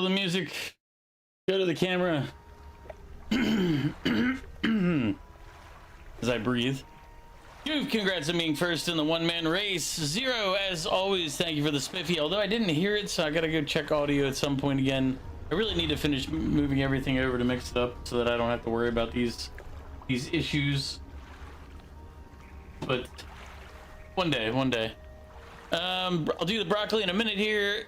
The music. Go to the camera. As I breathe. Congrats on being first in the one-man race. Zero, as always, thank you for the spiffy. Although I didn't hear it, so I gotta go check audio at some point again. I really need to finish moving everything over to mix it up so that I don't have to worry about these issues. But one day. I'll do the broccoli in a minute here.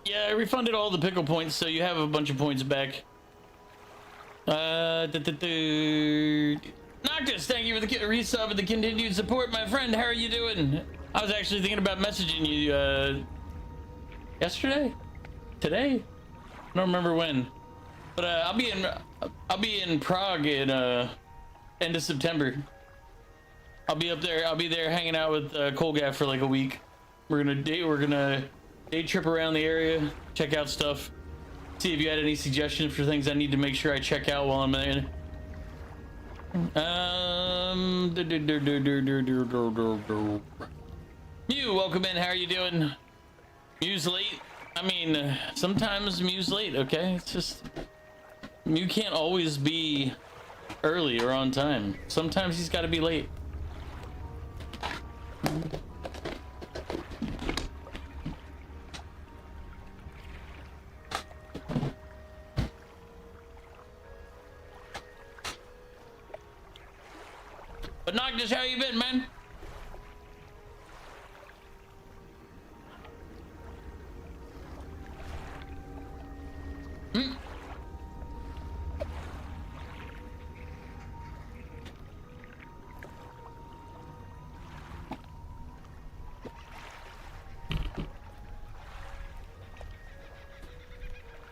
Yeah, I refunded all the pickle points, so you have a bunch of points back. Noctis, thank you for the resub and the continued support, my friend. How are you doing? I was actually thinking about messaging you yesterday, today. I don't remember when, but I'll be in Prague in end of September. I'll be up there. I'll be there hanging out with Colgaff for like a week. We're gonna day trip around the area, check out stuff, see if you had any suggestions for things I need to make sure I check out while I'm there. Mew, welcome in. How are you doing? Mew's late. I mean, sometimes Mew's late, okay? It's just Mew can't always be early or on time. Sometimes he's got to be late. But Noctis, how you been, man?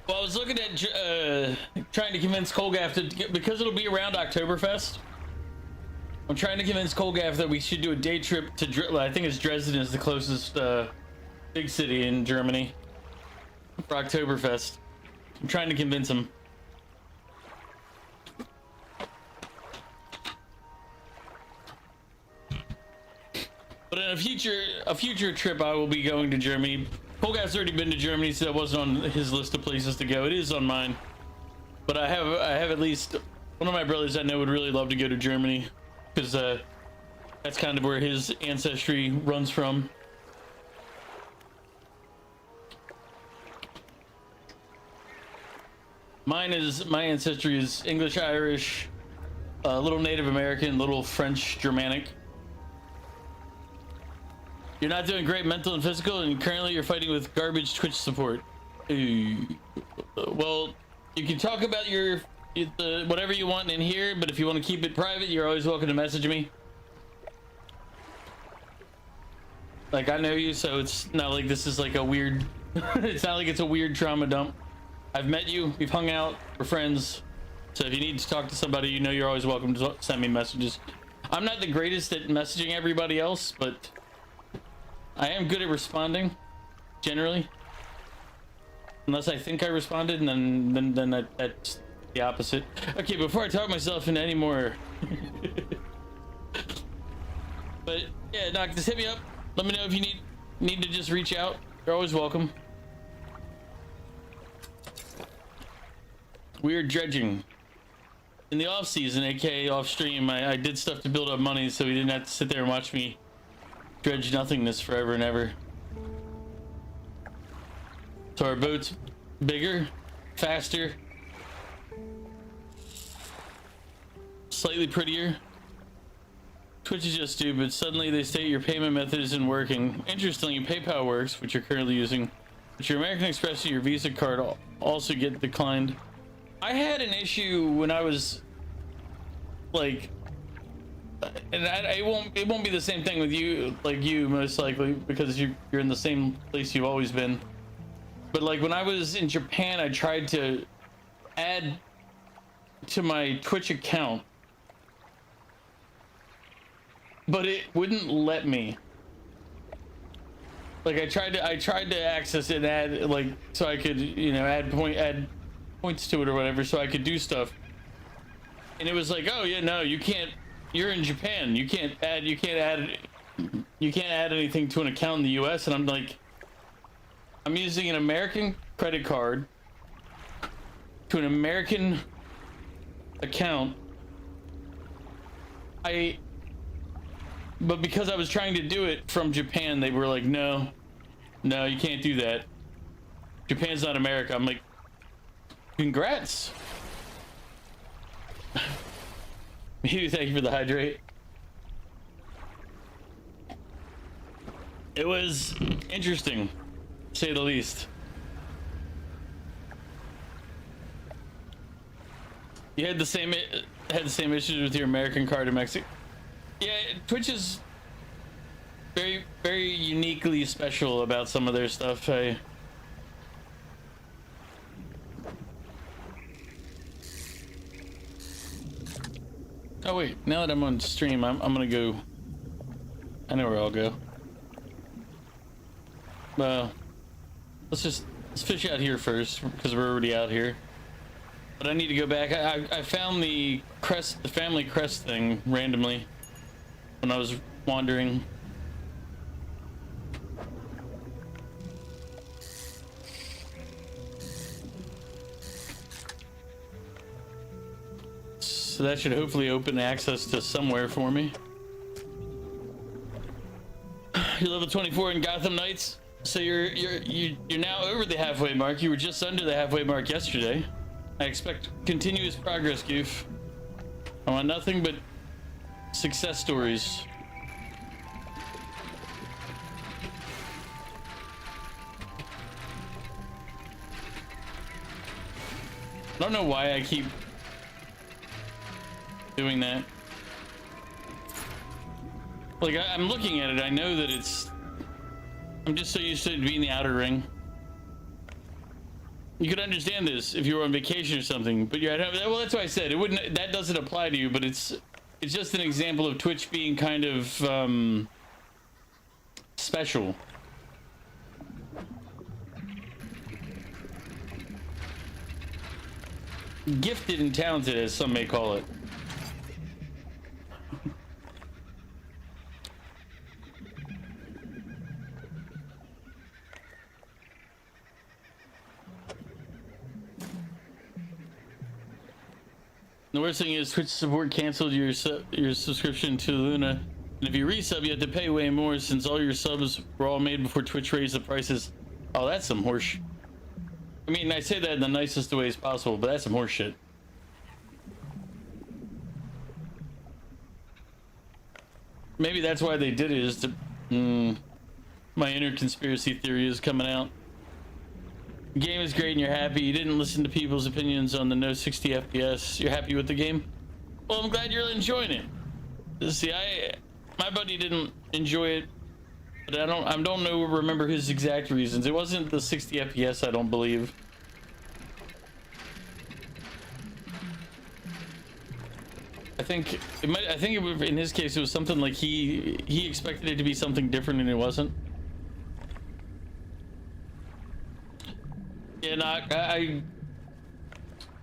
Well, I was looking at trying to convince Colgaff to because it'll be around Oktoberfest. I'm trying to convince Colgaff that we should do a day trip to I think it's Dresden is the closest big city in Germany for Oktoberfest. I'm trying to convince him. But in a future trip, I will be going to Germany. Colgaff's already been to Germany, so that wasn't on his list of places to go. It is on mine. But I have at least one of my brothers I know would really love to go to Germany. Because that's kind of where his ancestry runs from. My ancestry is English, Irish, a little Native American, little French, Germanic. You're not doing great mental and physical, and currently you're fighting with garbage Twitch support. Well, you can talk about whatever you want in here, but if you want to keep it private, you're always welcome to message me. Like, I know you, so it's not like this is like a weird it's not like it's a weird trauma dump. I've met you, we've hung out, we're friends, so if you need to talk to somebody, you know you're always welcome to send me messages. I'm not the greatest at messaging everybody else, but I am good at responding generally, unless I think I responded, and then that's the opposite. Okay, before I talk myself into any more but yeah, Knock, just hit me up. Let me know if you need to just reach out. You're always welcome. We are dredging in the off season, aka off stream. I did stuff to build up money so he didn't have to sit there and watch me dredge nothingness forever and ever. So our boat's bigger, faster, slightly prettier. Twitch is just stupid. Suddenly they state your payment method isn't working. Interestingly, PayPal works, which you're currently using, but your American Express or your Visa card also get declined. I had an issue when I was like, and it won't be the same thing with you, like you most likely, because you're in the same place you've always been. But like when I was in Japan, I tried to add to my Twitch account, but it wouldn't let me. Like I tried to access it and add, like, so I could, you know, add points to it or whatever, so I could do stuff. And it was like, oh yeah, no, you can't. You're in Japan. You can't add anything to an account in the U.S. And I'm like, I'm using an American credit card to an American account. But because I was trying to do it from Japan, they were like, no, you can't do that. Japan's not America. I'm like, congrats. Thank you for the hydrate. It was interesting, to say the least. You had the same issues with your American card in Mexico. Yeah, Twitch is very, very uniquely special about some of their stuff. Oh wait, now that I'm on stream, I'm gonna go. I know where I'll go. Let's fish out here first because we're already out here. But I need to go back. I found the family crest thing randomly when I was wandering. So that should hopefully open access to somewhere for me. You're level 24 in Gotham Knights, so you're now over the halfway mark. You were just under the halfway mark yesterday. I expect continuous progress, Goof. I want nothing but success stories. I don't know why I keep doing that. Like, I'm looking at it, I know that I'm just so used to it being the outer ring. You could understand this if you were on vacation or something, but you're at home. Well, that's why I said that doesn't apply to you, but it's just an example of Twitch being kind of special. Gifted and talented, as some may call it. The worst thing is Twitch support canceled your subscription to Luna, and if you resub, you have to pay way more since all your subs were all made before Twitch raised the prices. Oh, that's some horse. I mean, I say that in the nicest ways possible, but that's some horse shit. Maybe that's why they did it, is to... my inner conspiracy theory is coming out. The game is great and you're happy. You didn't listen to people's opinions on the no 60 FPS. You're happy with the game? Well, I'm glad you're enjoying it. See, my buddy didn't enjoy it, but I don't remember his exact reasons. It wasn't the 60 FPS, I don't believe. I think in his case it was something like he expected it to be something different and it wasn't. And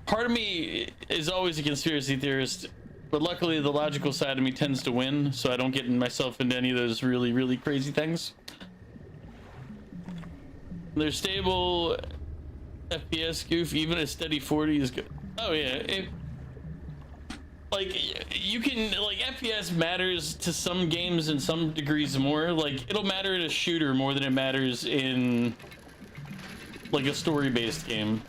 part of me is always a conspiracy theorist, but luckily the logical side of me tends to win, so I don't get myself into any of those really, really crazy things. They're stable FPS, Goof. Even a steady 40 is good. Oh yeah, you can, FPS matters to some games in some degrees more. Like, it'll matter in a shooter more than it matters in like a story-based game.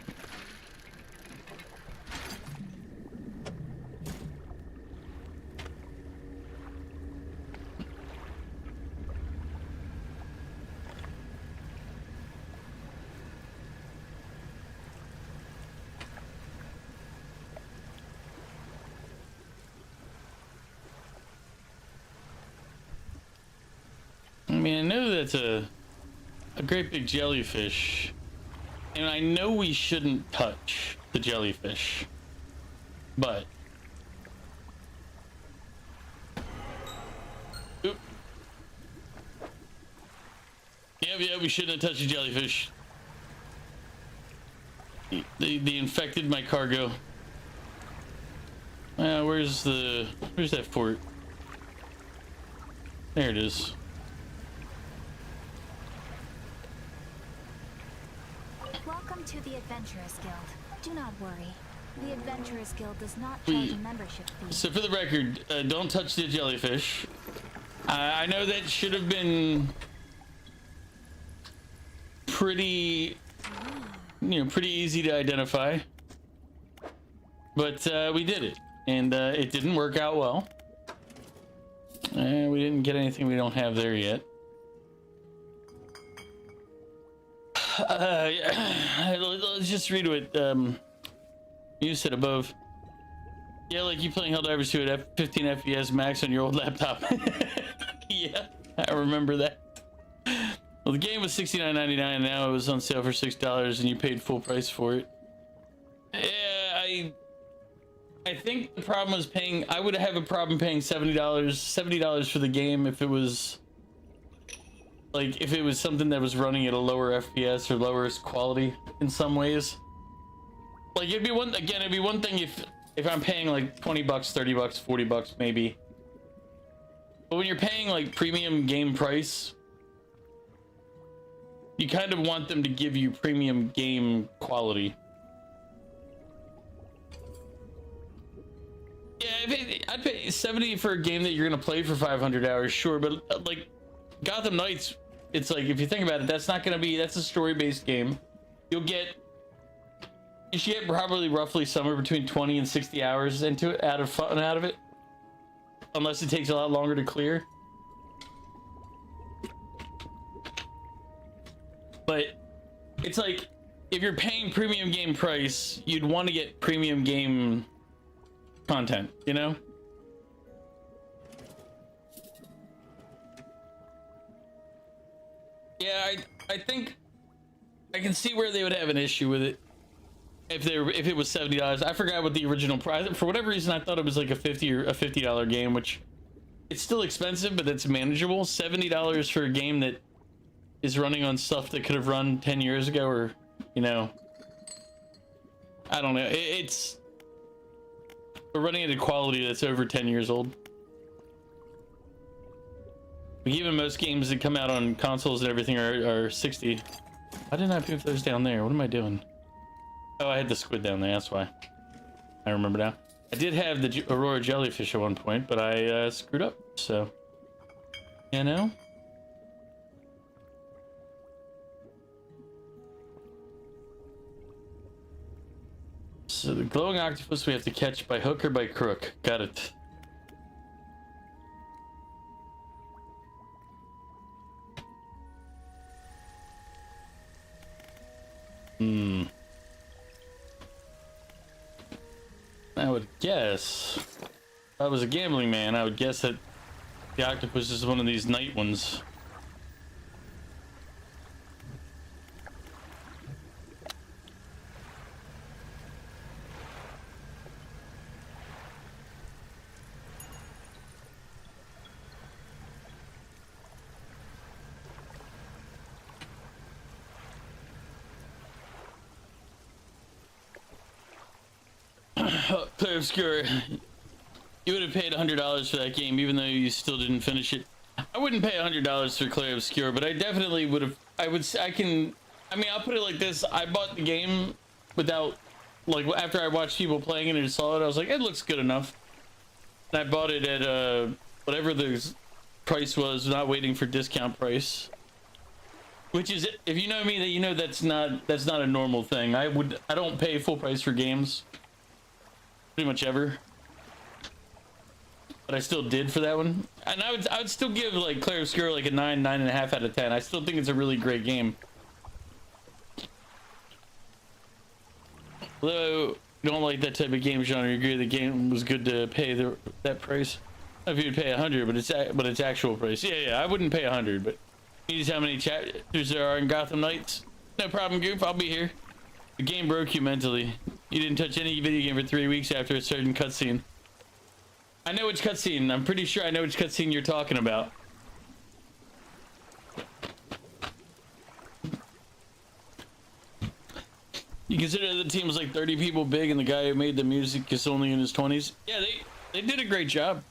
I mean, I know that's a great big jellyfish. And I know we shouldn't touch the jellyfish, but... Oop. Yeah, we shouldn't have touched the jellyfish. They infected my cargo. Where's that fort? There it is. Welcome to the Adventurers Guild. Do not worry. The Adventurers Guild does not charge a membership fee. So for the record, don't touch the jellyfish. I know that should have been pretty, pretty easy to identify. But we did it, and it didn't work out well. We didn't get anything we don't have there yet. Let's just read what you said above. Yeah, like you playing Helldivers 2 at 15 FPS max on your old laptop. Yeah, I remember that. Well, the game was $69.99 and now it was on sale for $6 and you paid full price for it. Yeah, I think the problem was paying. I would have a problem paying $70 for the game if it was like if it was something that was running at a lower FPS or lower quality in some ways. Like it'd be one thing if I'm paying like $20, $30, $40 maybe. But when you're paying like premium game price, you kind of want them to give you premium game quality. Yeah, I'd pay $70 for a game that you're gonna play for 500 hours, sure, but like Gotham Knights, it's like if you think about it, that's a story-based game. You should get probably roughly somewhere between 20 and 60 hours into it, out of it, unless it takes a lot longer to clear. But it's like if you're paying premium game price, you'd want to get premium game content, you know? Yeah, I think I can see where they would have an issue with it if it was $70. I forgot what the original price. For whatever reason, I thought it was like a $50 game, which it's still expensive, but it's manageable. $70 for a game that is running on stuff that could have run 10 years ago, or I don't know. We're running at a quality that's over 10 years old. Even most games that come out on consoles and everything are 60. Why didn't I move those down there? What am I doing? Oh, I had the squid down there, that's why. I remember now. I did have the Aurora jellyfish at one point, but I screwed up, so... You know? So the glowing octopus we have to catch by hook or by crook. Got it. I would guess, if I was a gambling man, I would guess that the octopus is one of these night ones. Clear Obscure, you would have paid $100 for that game, even though you still didn't finish it. I wouldn't pay $100 for Clear Obscure, but I definitely would have. I mean, I'll put it like this: I bought the game without, like, after I watched people playing it and saw it, I was like, it looks good enough. And I bought it at whatever the price was, not waiting for discount price. Which is, if you know me, that you know that's not a normal thing. I don't pay full price for games. Pretty much ever, but I still did for that one, and I would still give like Clair Obscur like a 9.5 out of 10. I still think it's a really great game. Although you don't like that type of game genre, you agree the game was good to pay that price. I don't know if you'd pay 100, but it's actual price. Yeah, I wouldn't pay 100, but you see how many chapters there are in Gotham Knights. No problem, Goop. I'll be here. The game broke you mentally. You didn't touch any video game for 3 weeks after a certain cutscene. I know which cutscene. I'm pretty sure I know which cutscene you're talking about. You consider the team was like 30 people big and the guy who made the music is only in his 20s? Yeah, they did a great job.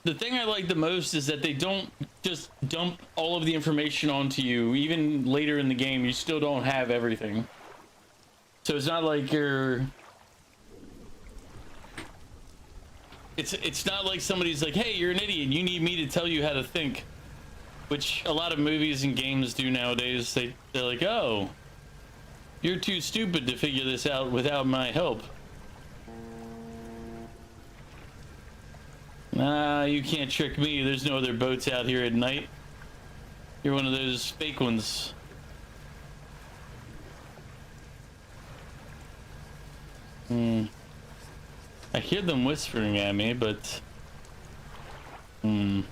the thing I like the most is that they don't just dump all of the information onto you. Even later in the game, you still don't have everything. So it's not like you're... It's not like somebody's like, hey, you're an idiot, you need me to tell you how to think. Which a lot of movies and games do nowadays. They're like, oh, you're too stupid to figure this out without my help. Nah, you can't trick me. There's no other boats out here at night. You're one of those fake ones. I hear them whispering at me, but... Oh,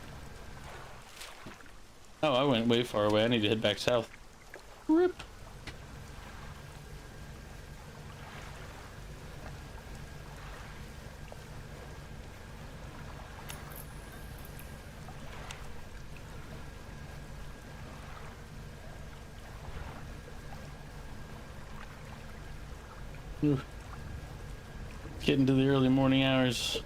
I went way far away. I need to head back south. Rip. Oof. Getting to the early morning hours.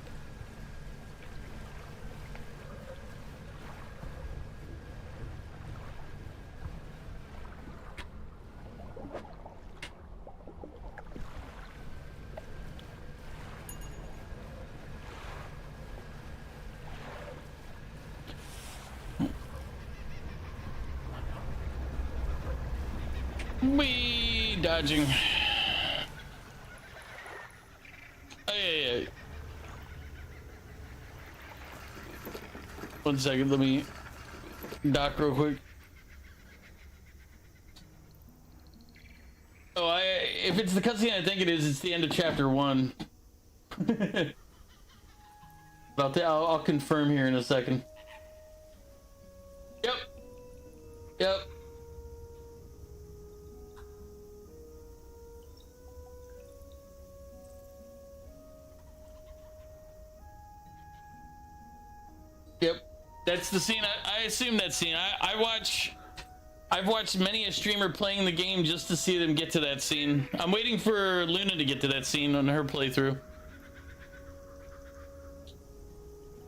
Wee, dodging. Oh, yeah. 1 second, let me dock real quick. Oh, if it's the cutscene I think it is, it's the end of chapter 1. But I'll confirm here in a second. Yep. That's the scene. I assume that scene. I've watched many a streamer playing the game just to see them get to that scene. I'm waiting for Luna to get to that scene on her playthrough.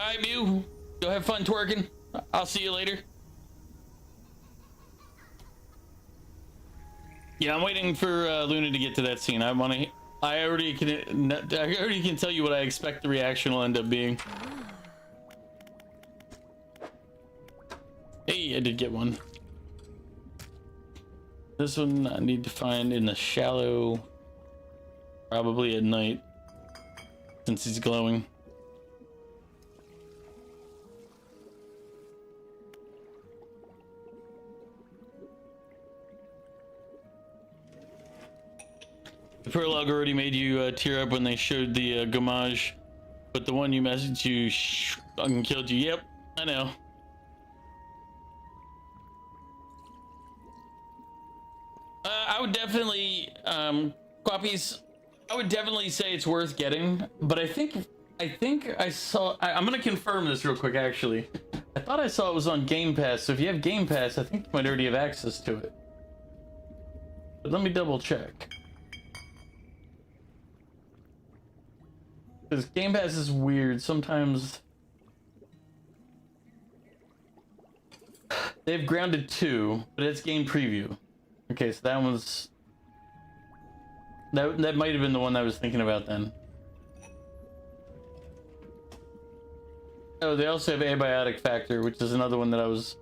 Alright, Mew. Go have fun twerking. I'll see you later. Yeah, I'm waiting for Luna to get to that scene. I already can tell you what I expect the reaction will end up being. Hey, I did get one. This one I need to find in the shallow, probably at night, since he's glowing. The prologue already made you tear up when they showed the gommage, but the one you messaged you fucking killed you. Yep, I know. I would definitely, Quappies, I would definitely say it's worth getting, but I think I saw, I'm gonna confirm this real quick actually. I thought I saw it was on Game Pass, so if you have Game Pass, I think you might already have access to it. But let me double check. Because Game Pass is weird, sometimes... They've Grounded 2, but it's game preview. Okay, so that one's... That might have been the one I was thinking about then. Oh, they also have Abiotic Factor, which is another one that I was...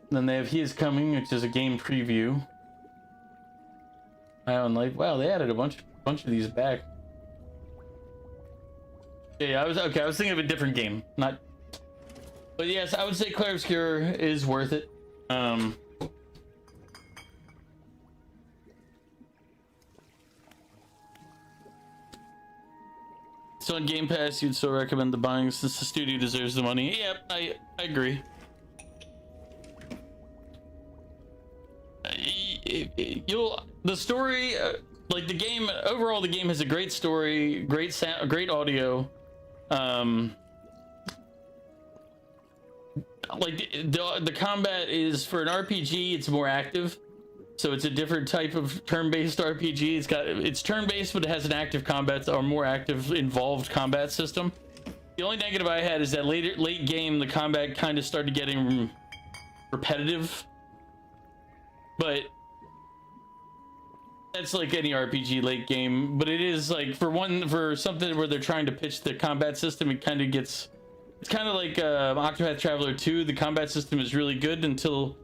Then they have He Is Coming, which is a game preview. Ion Light. Wow, they added a bunch of these back. Yeah, I was thinking of a different game, not. But yes, I would say Clair Obscur is worth it. So on Game Pass, you'd still recommend the buying since the studio deserves the money. Yep, I agree. The story, like the game overall, the game has a great story, great sound, great audio. Like the combat is, for an RPG, it's more active, So it's a different type of turn-based RPG. It's turn-based, but it has an active combat or more active involved combat system. The only negative I had is that late game, the combat kind of started getting repetitive. But that's like any RPG late game. But it is like for something where they're trying to pitch the combat system, it kind of gets. It's kind of like Octopath Traveler 2. The combat system is really good until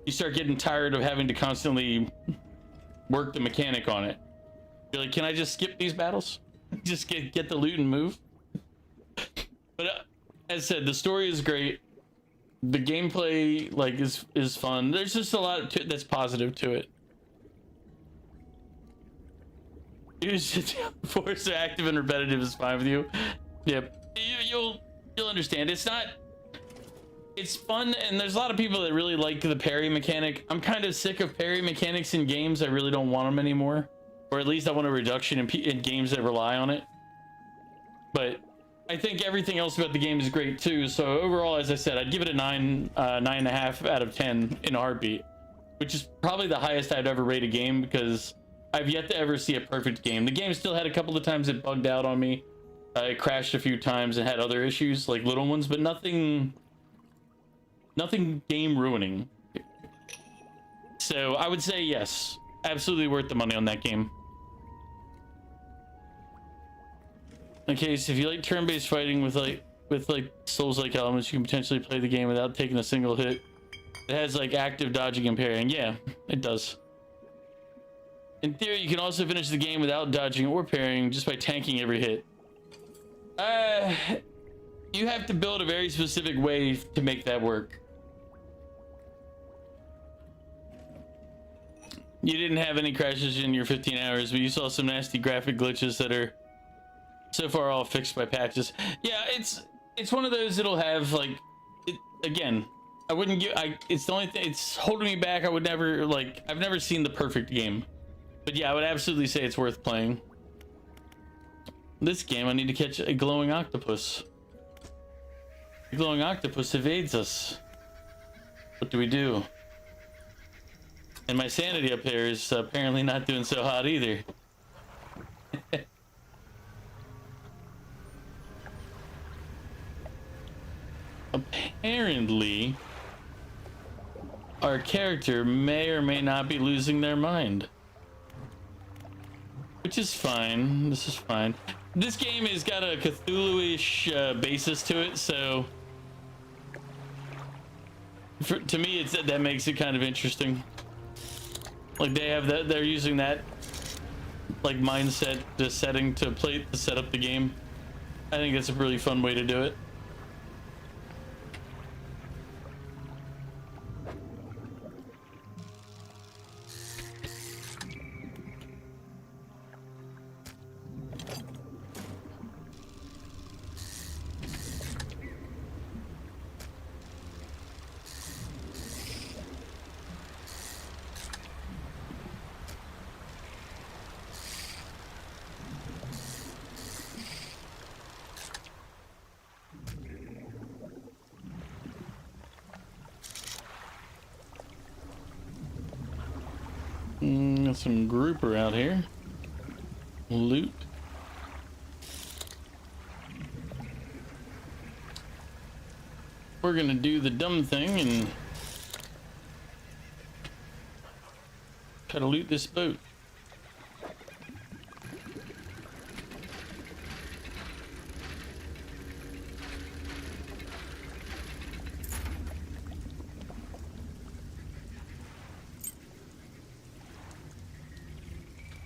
you start getting tired of having to constantly work the mechanic on it. You're like, can I just skip these battles? Just get the loot and move? But as I said, the story is great. The gameplay like is fun. There's just a lot that's positive to it. Force active and repetitive is fine with you. Yep, you'll understand. It's fun, and there's a lot of people that really like the parry mechanic. I'm kind of sick of parry mechanics in games. I really don't want them anymore, or at least I want a reduction in games that rely on it. But I think everything else about the game is great too. So overall, as I said, I'd give it a 9.5 out of 10 in a heartbeat, which is probably the highest I'd ever rate a game because I've yet to ever see a perfect game. The game still had a couple of times it bugged out on me. It crashed a few times and had other issues, like little ones, but nothing game ruining. So I would say yes, absolutely worth the money on that game. Okay, so if you like turn-based fighting with Souls-like elements, you can potentially play the game without taking a single hit. It has like active dodging and parrying. Yeah, it does. In theory, you can also finish the game without dodging or parrying just by tanking every hit. You have to build a very specific way to make that work. You didn't have any crashes in your 15 hours, but you saw some nasty graphic glitches that are so far all fixed by patches. Yeah, it's one of those that'll have like again, I wouldn't give it's the only thing it's holding me back. I would never I've never seen the perfect game. But yeah, I would absolutely say it's worth playing. This game I need to catch a glowing octopus. The glowing octopus evades us. What do we do? And my sanity up there is apparently not doing so hot either. Apparently, our character may or may not be losing their mind. Which is fine. This is fine. This game has got a Cthulhu-ish basis to it, so to me, that makes it kind of interesting. Like they have that, they're using that like mindset, the setting to set up the game. I think it's a really fun way to do it. Got some grouper out here. Loot. We're gonna do the dumb thing and try to loot this boat.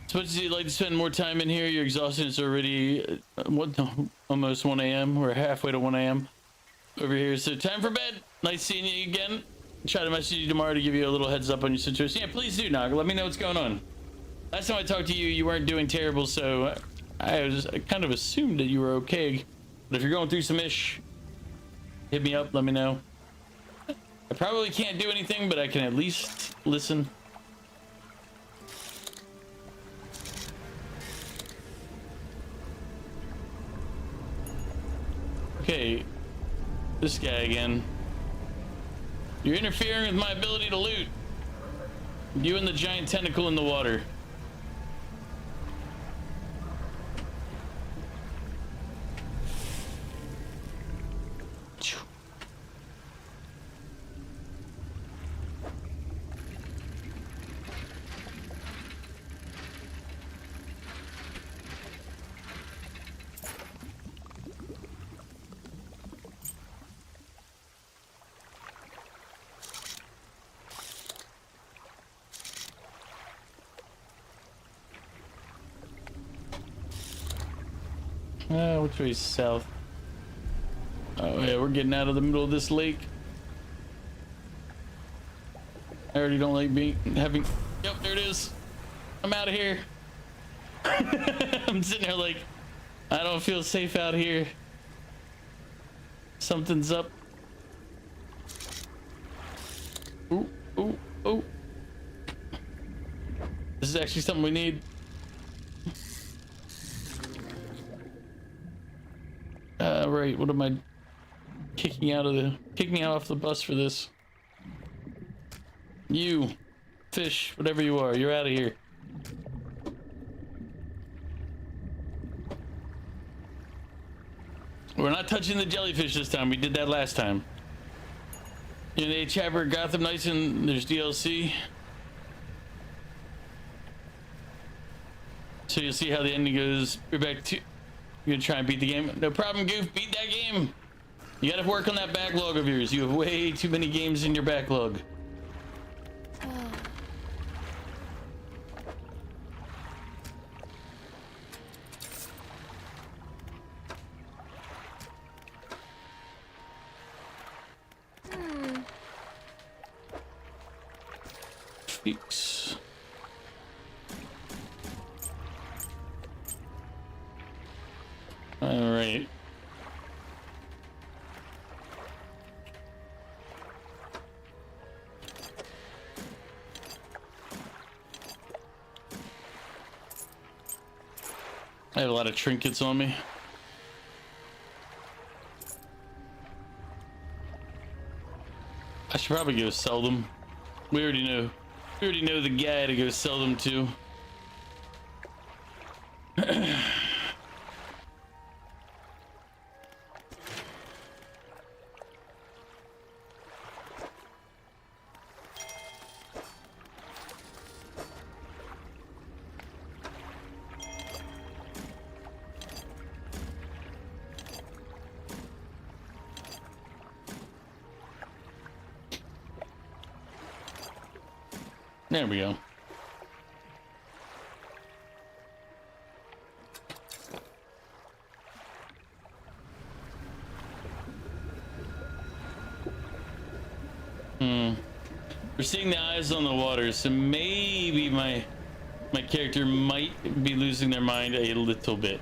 As much as you'd like to spend more time in here, you're exhausted. It's already almost 1 a.m. We're halfway to 1 a.m. over here. So time for bed. Nice seeing you again. Try to message you tomorrow to give you a little heads up on your situation. Yeah, please do, Naga. Let me know what's going on. Last time I talked to you, you weren't doing terrible, so I kind of assumed that you were okay. But if you're going through some ish, hit me up. Let me know. I probably can't do anything, but I can at least listen. Okay, this guy again. You're interfering with my ability to loot. You and the giant tentacle in the water. Which way is south? Oh yeah, we're getting out of the middle of this lake. I already don't like having. Yep, there it is. I'm out of here. I'm sitting there like, I don't feel safe out here. Something's up. Ooh, ooh, ooh. This is actually something we need. Right, what am I kicking out off the bus for this? You, fish, whatever you are, you're out of here. We're not touching the jellyfish this time. We did that last time. In a chapter Gotham Knights and there's DLC. So you'll see how the ending goes. We're back to... You're gonna try and beat the game? No problem, Goof. Beat that game. You gotta work on that backlog of yours. You have way too many games in your backlog. Fix. All right. I have a lot of trinkets on me. I should probably go sell them. We already know. We already know the guy to go sell them to. There we go. We're seeing the eyes on the water, so maybe my character might be losing their mind a little bit.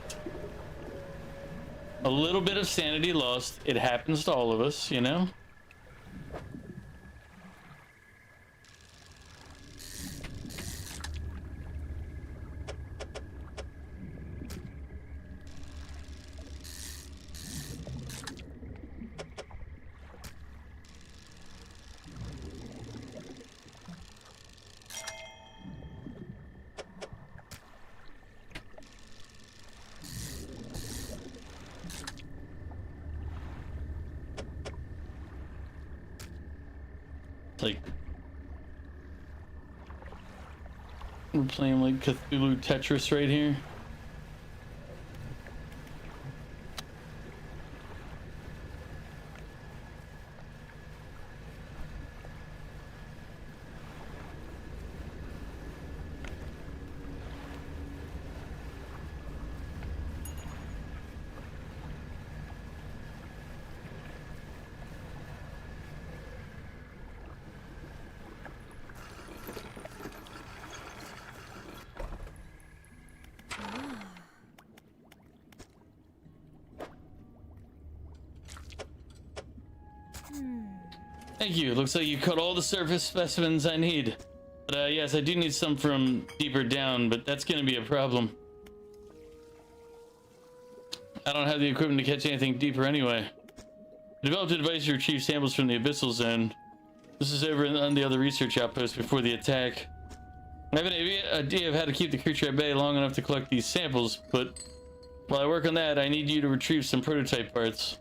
A little bit of sanity lost. It happens to all of us, you know? Like we're playing like Cthulhu Tetris right here. Thank you. Looks like you caught all the surface specimens I need. But yes, I do need some from deeper down, but that's going to be a problem. I don't have the equipment to catch anything deeper anyway. I developed a device to retrieve samples from the abyssal zone. This is over on the other research outpost before the attack. I have an idea of how to keep the creature at bay long enough to collect these samples, but while I work on that, I need you to retrieve some prototype parts.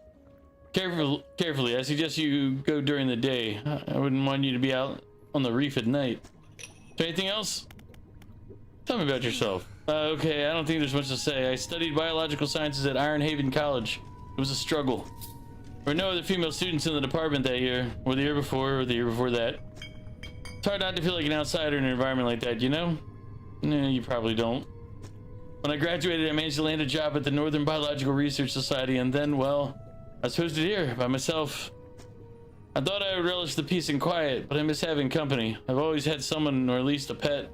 Carefully, I suggest you go during the day. I wouldn't want you to be out on the reef at night. Is there anything else? Tell me about yourself. Okay, I don't think there's much to say. I studied biological sciences at Iron Haven College. It was a struggle. There were no other female students in the department that year, or the year before, or the year before that. It's hard not to feel like an outsider in an environment like that, you know? Nah, you probably don't. When I graduated, I managed to land a job at the Northern Biological Research Society, and then, well, I was posted here by myself. I thought I would relish the peace and quiet, but I miss having company. I've always had someone, or at least a pet.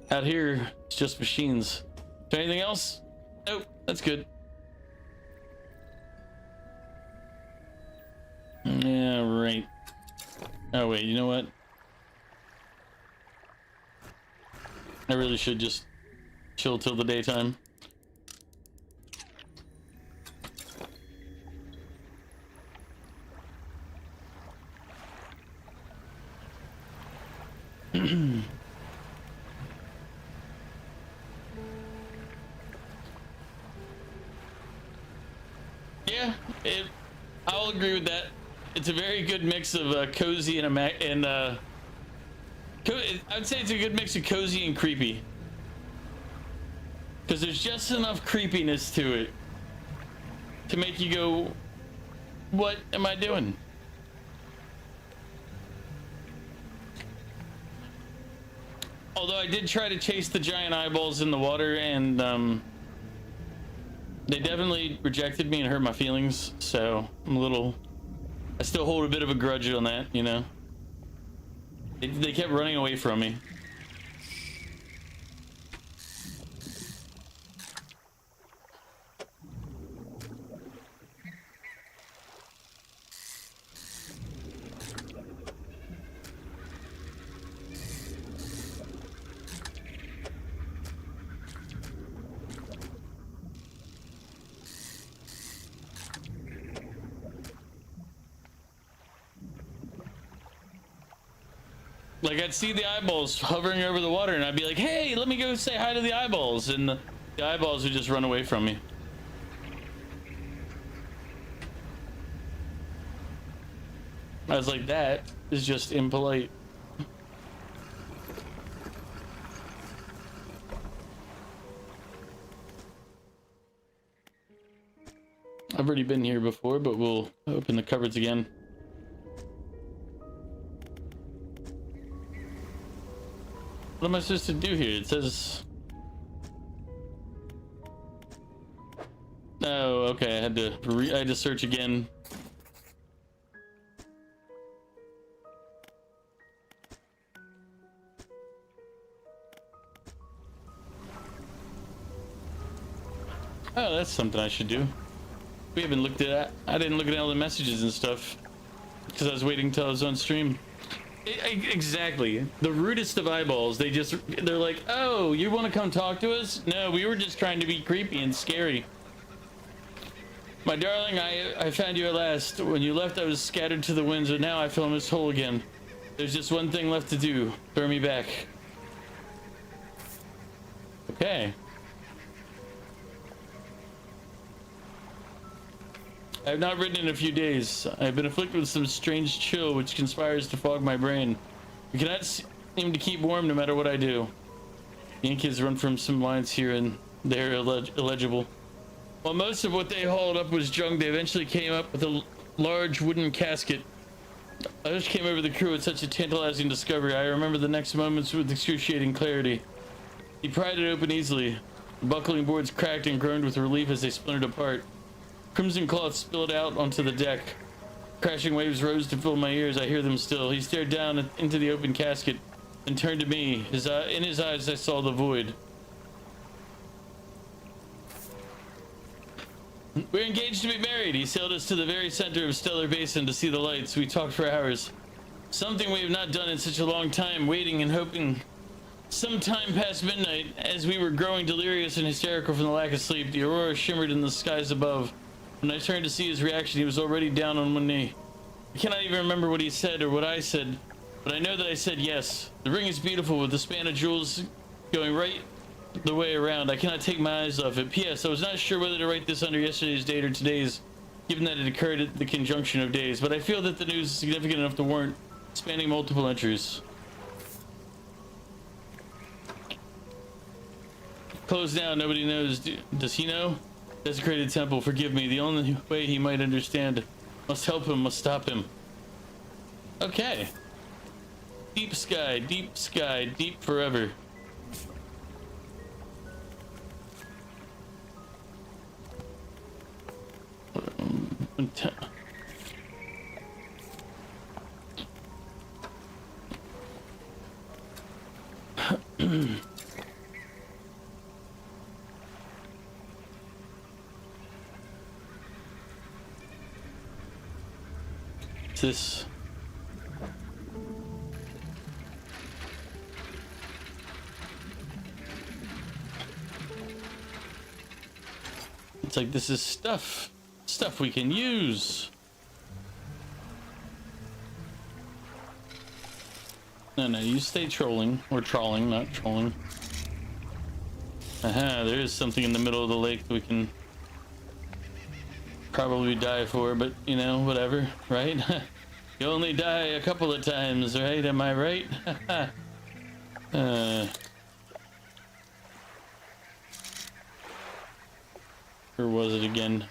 Out here, it's just machines. Is there anything else? Nope, that's good. Yeah, right. Oh, wait, you know what? I really should just chill till the daytime. Yeah, I'll agree with that. It's a very good mix of cozy and I would say it's a good mix of cozy and creepy. Because there's just enough creepiness to it to make you go, what am I doing? Although I did try to chase the giant eyeballs in the water, and they definitely rejected me and hurt my feelings, so I still hold a bit of a grudge on that, you know? They kept running away from me. Like, I'd see the eyeballs hovering over the water, and I'd be like, hey, let me go say hi to the eyeballs. And the eyeballs would just run away from me. I was like, that is just impolite. I've already been here before, but we'll open the cupboards again. What am I supposed to do here? It says... Oh, okay. I had to search again. Oh, that's something I should do. We haven't looked at... I didn't look at all the messages and stuff because I was waiting till I was on stream. Exactly. The rudest of eyeballs. They're like, oh, you want to come talk to us? No, we were just trying to be creepy and scary. My darling, I found you at last. When you left, I was scattered to the winds, but now I feel almost whole again. There's just one thing left to do. Throw me back. Okay. I have not written in a few days. I have been afflicted with some strange chill which conspires to fog my brain. I cannot seem to keep warm no matter what I do. The ink has run from some lines here and there illegible. While most of what they hauled up was junk, they eventually came up with a large wooden casket. I just came over the crew with such a tantalizing discovery. I remember the next moments with excruciating clarity. He pried it open easily. The buckling boards cracked and groaned with relief as they splintered apart. Crimson cloth spilled out onto the deck. Crashing waves rose to fill my ears. I hear them still. He stared down into the open casket and turned to me. In his eyes I saw the void. We're engaged to be married. He sailed us to the very center of Stellar Basin to see the lights. We talked for hours. Something we have not done in such a long time, waiting and hoping. Sometime past midnight, as we were growing delirious and hysterical from the lack of sleep, the aurora shimmered in the skies above. When I turned to see his reaction, he was already down on one knee. I cannot even remember what he said or what I said. But I know that I said yes. The ring is beautiful with the span of jewels going right the way around. I cannot take my eyes off it. P.S. I was not sure whether to write this under yesterday's date or today's, given that it occurred at the conjunction of days. But I feel that the news is significant enough to warrant spanning multiple entries. Closed now, nobody knows. Does he know? Desecrated temple, forgive me. The only way he might understand. Must help him, must stop him. Okay. Deep sky, deep forever. This it's like this is stuff we can use. No, you stay trolling or trawling, not trolling. Aha, there is something in the middle of the lake that we can probably die for, but you know, whatever, right? You only die a couple of times, right? Am I right? Where was it again?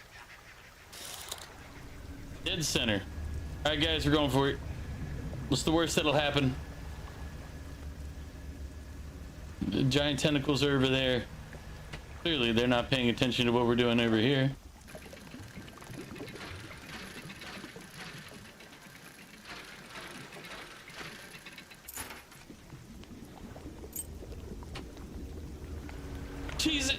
Dead center. Alright guys, we're going for it. What's the worst that'll happen? The giant tentacles are over there. Clearly they're not paying attention to what we're doing over here. Cheese it.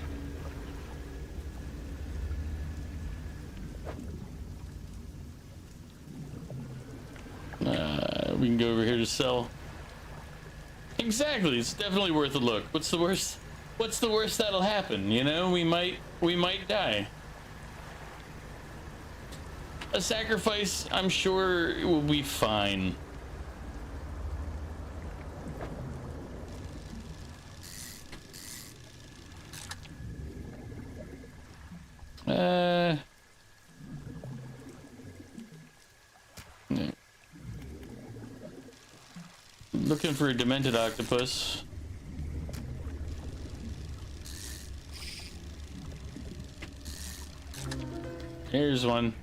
We can go over here to sell. Exactly, it's definitely worth a look. What's the worst? What's the worst that'll happen? You know, we might die. A sacrifice, I'm sure it will be fine. Looking for a demented octopus. Here's one.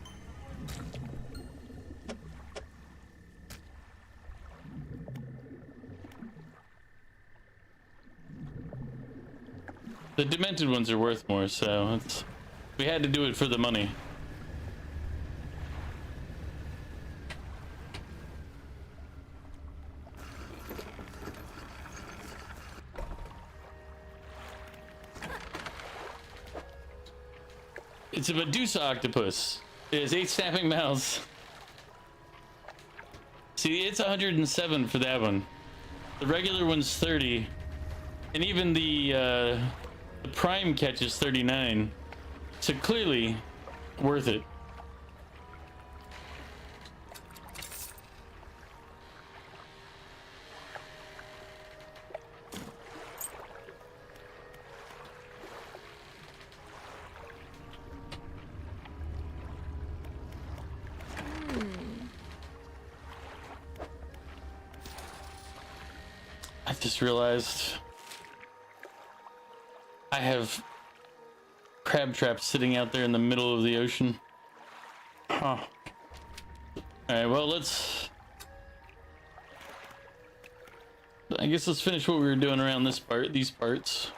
The demented ones are worth more, so we had to do it for the money. It's a Medusa octopus. It has 8 snapping mouths. See, it's 107 for that one. The regular one's 30. And even the prime catch is 39. So clearly worth it. I just realized I have crab traps sitting out there in the middle of the ocean. Huh. Alright, well, I guess let's finish what we were doing around these parts.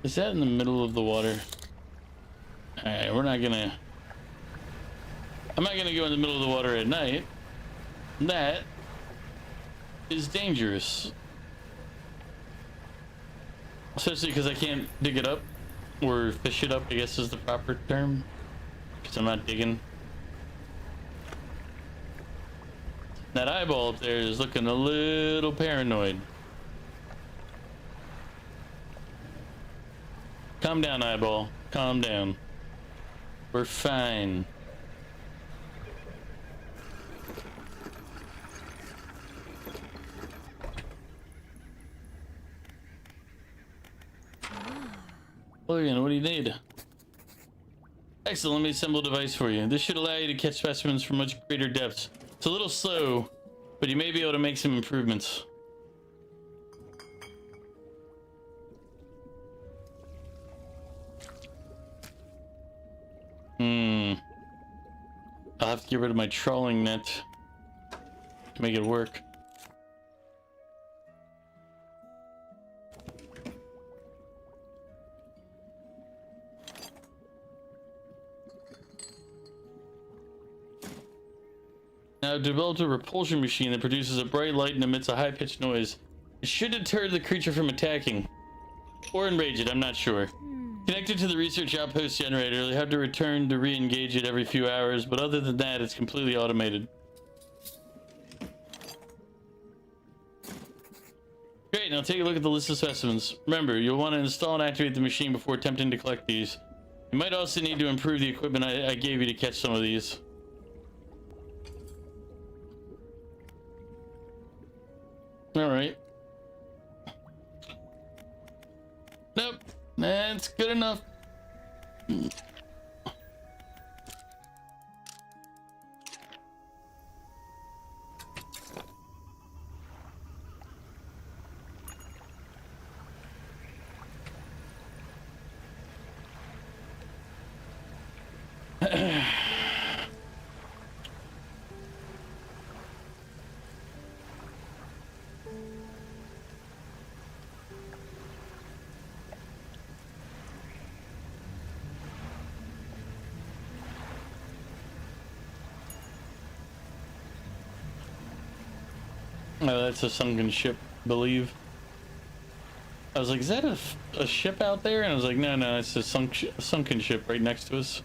Is that in the middle of the water? Alright, I'm not gonna go in the middle of the water at night. That is dangerous. Especially because I can't dig it up. Or fish it up, I guess is the proper term. Because I'm not digging. That eyeball up there is looking a little paranoid. Calm down, eyeball. Calm down. We're fine. Logan, what do you need? Excellent, let me assemble a device for you. This should allow you to catch specimens from much greater depths. It's a little slow, but you may be able to make some improvements. I'll have to get rid of my trawling net to make it work. Now, I've developed a repulsion machine that produces a bright light and emits a high-pitched noise. It should deter the creature from attacking. Or enrage it, I'm not sure. Connected to the research outpost generator, you'll have to return to re-engage it every few hours, but other than that, it's completely automated. Great, now take a look at the list of specimens. Remember, you'll want to install and activate the machine before attempting to collect these. You might also need to improve the equipment I gave you to catch some of these. Alright. Nope. That's good enough. Oh, that's a sunken ship, I believe. I was like, is that a ship out there? And I was like, no, it's a sunken ship right next to us.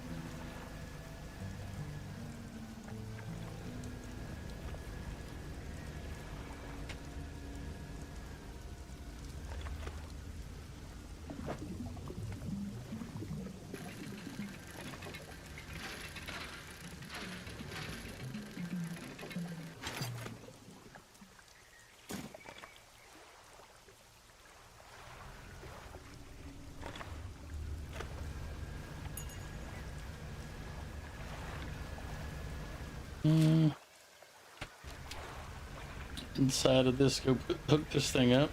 Inside of this, go hook this thing up.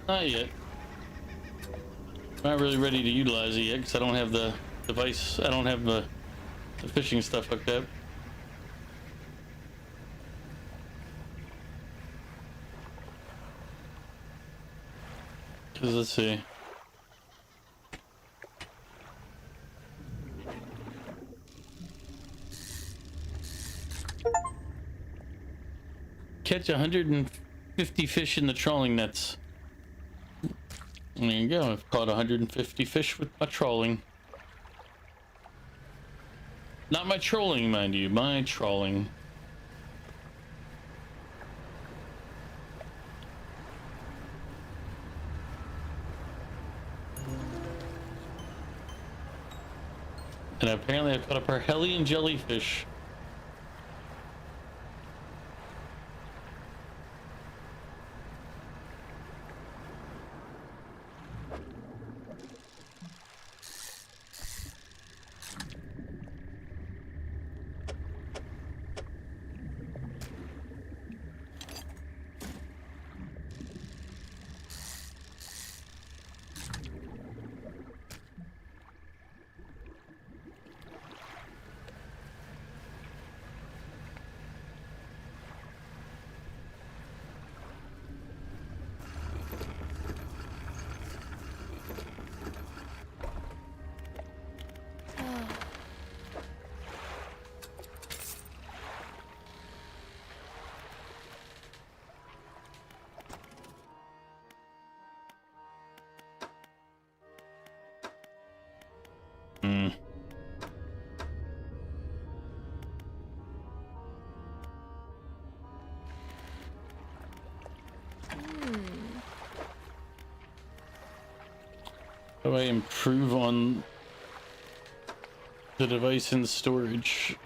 Not yet. I'm not really ready to utilize it yet because I don't have the device. I don't have the fishing stuff hooked up. Because let's see. Catch 150 fish in the trawling nets. There you go, I've caught 150 fish with my trawling. Not my trolling, mind you, my trawling. And apparently I've caught a Parhelion jellyfish. How do I improve on the device in storage?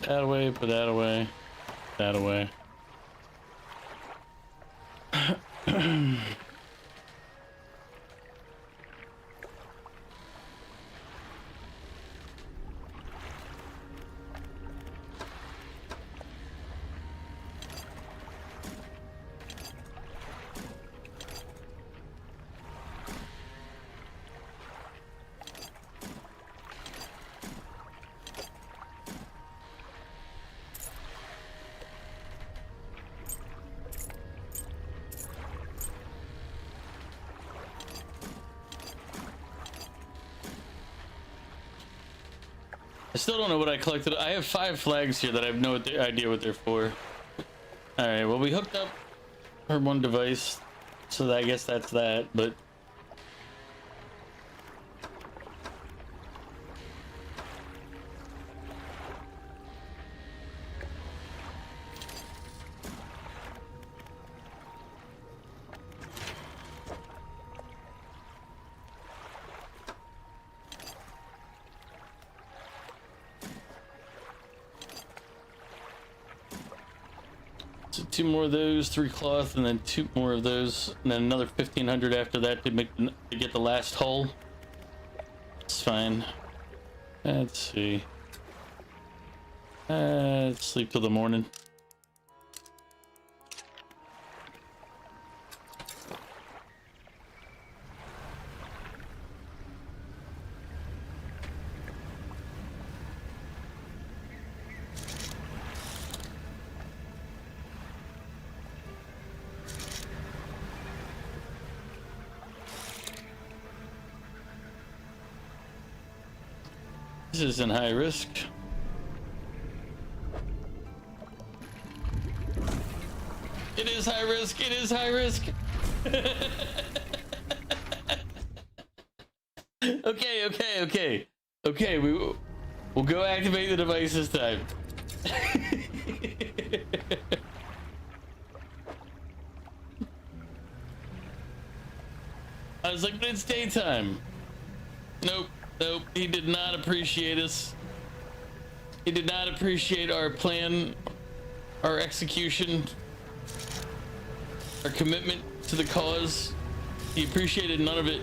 That away, put that away, that away. I still don't know what I collected. I have 5 flags here that I have no idea what they're for. All right, well, we hooked up her one device, so I guess that's that, but so 2 more of those, 3 cloth, and then 2 more of those, and then another 1,500 after that to get the last hull. It's fine. Let's see. Let's sleep till the morning. This isn't high risk. It is high risk. It is high risk. Okay. We'll go activate the device this time. I was like, but it's daytime. Nope. He did not appreciate us. He did not appreciate our plan, our execution, our commitment to the cause. He appreciated none of it.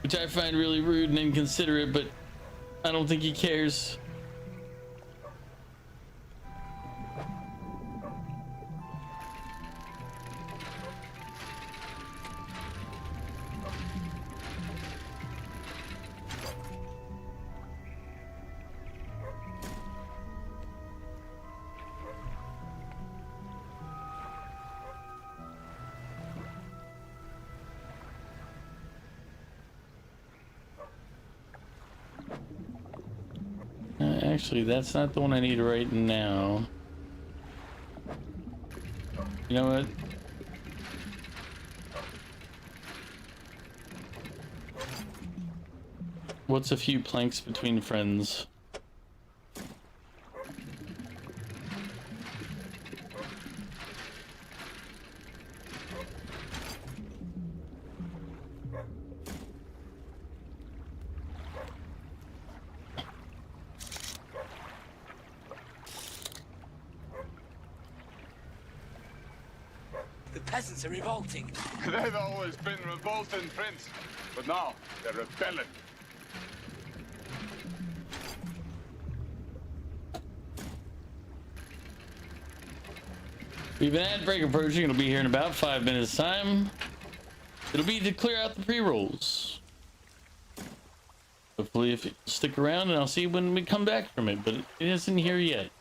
Which I find really rude and inconsiderate, but I don't think he cares. Actually, that's not the one I need right now. You know what? What's a few planks between friends? Peasants are revolting. They've always been revolting, Prince, but now they're rebelling. We've an ad break approaching. It'll be here in about 5 minutes time. It'll be to clear out the pre-rolls. Hopefully if you stick around, and I'll see when we come back from it, but it isn't here yet.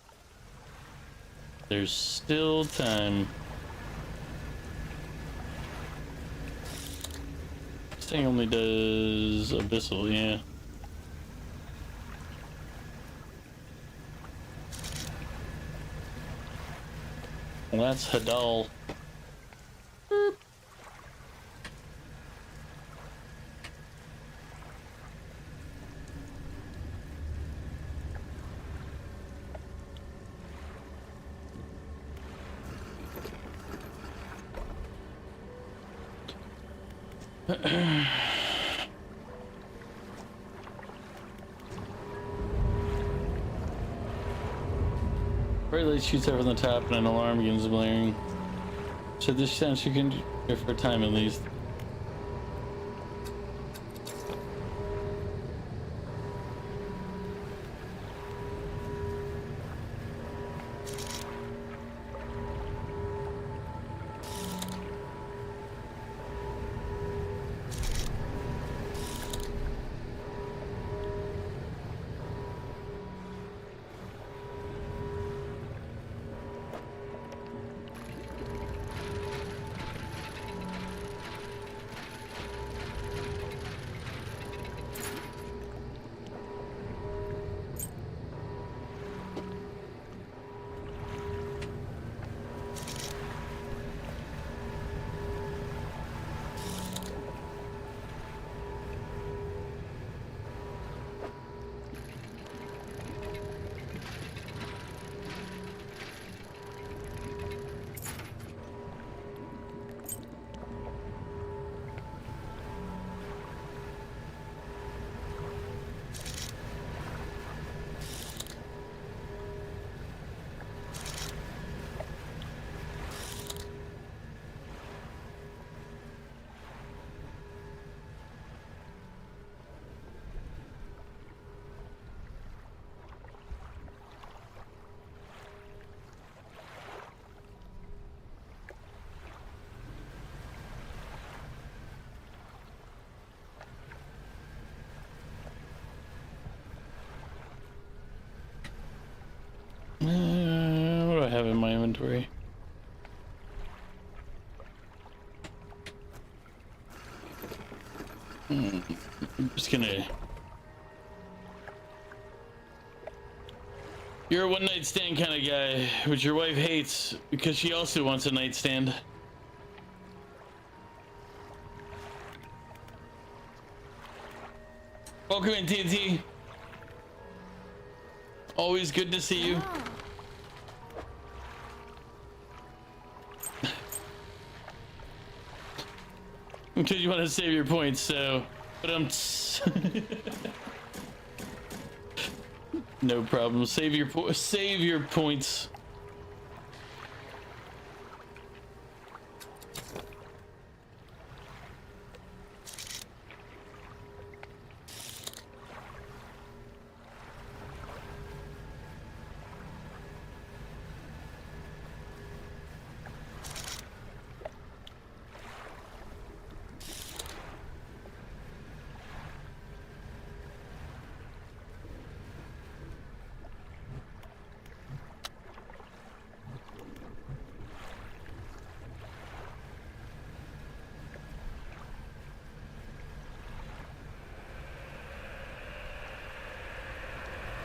There's still time. thing only does abyssal, yeah. Well, that's Hadal. Boop. Bright light shoots up from the top and an alarm begins blaring. So this sounds you can do for a time at least. What do I have in my inventory? I'm just gonna... You're a one night stand kind of guy, which your wife hates because she also wants a nightstand. Welcome in, TNT. Always good to see you. Because you want to save your points, so... But no problem. Save your points.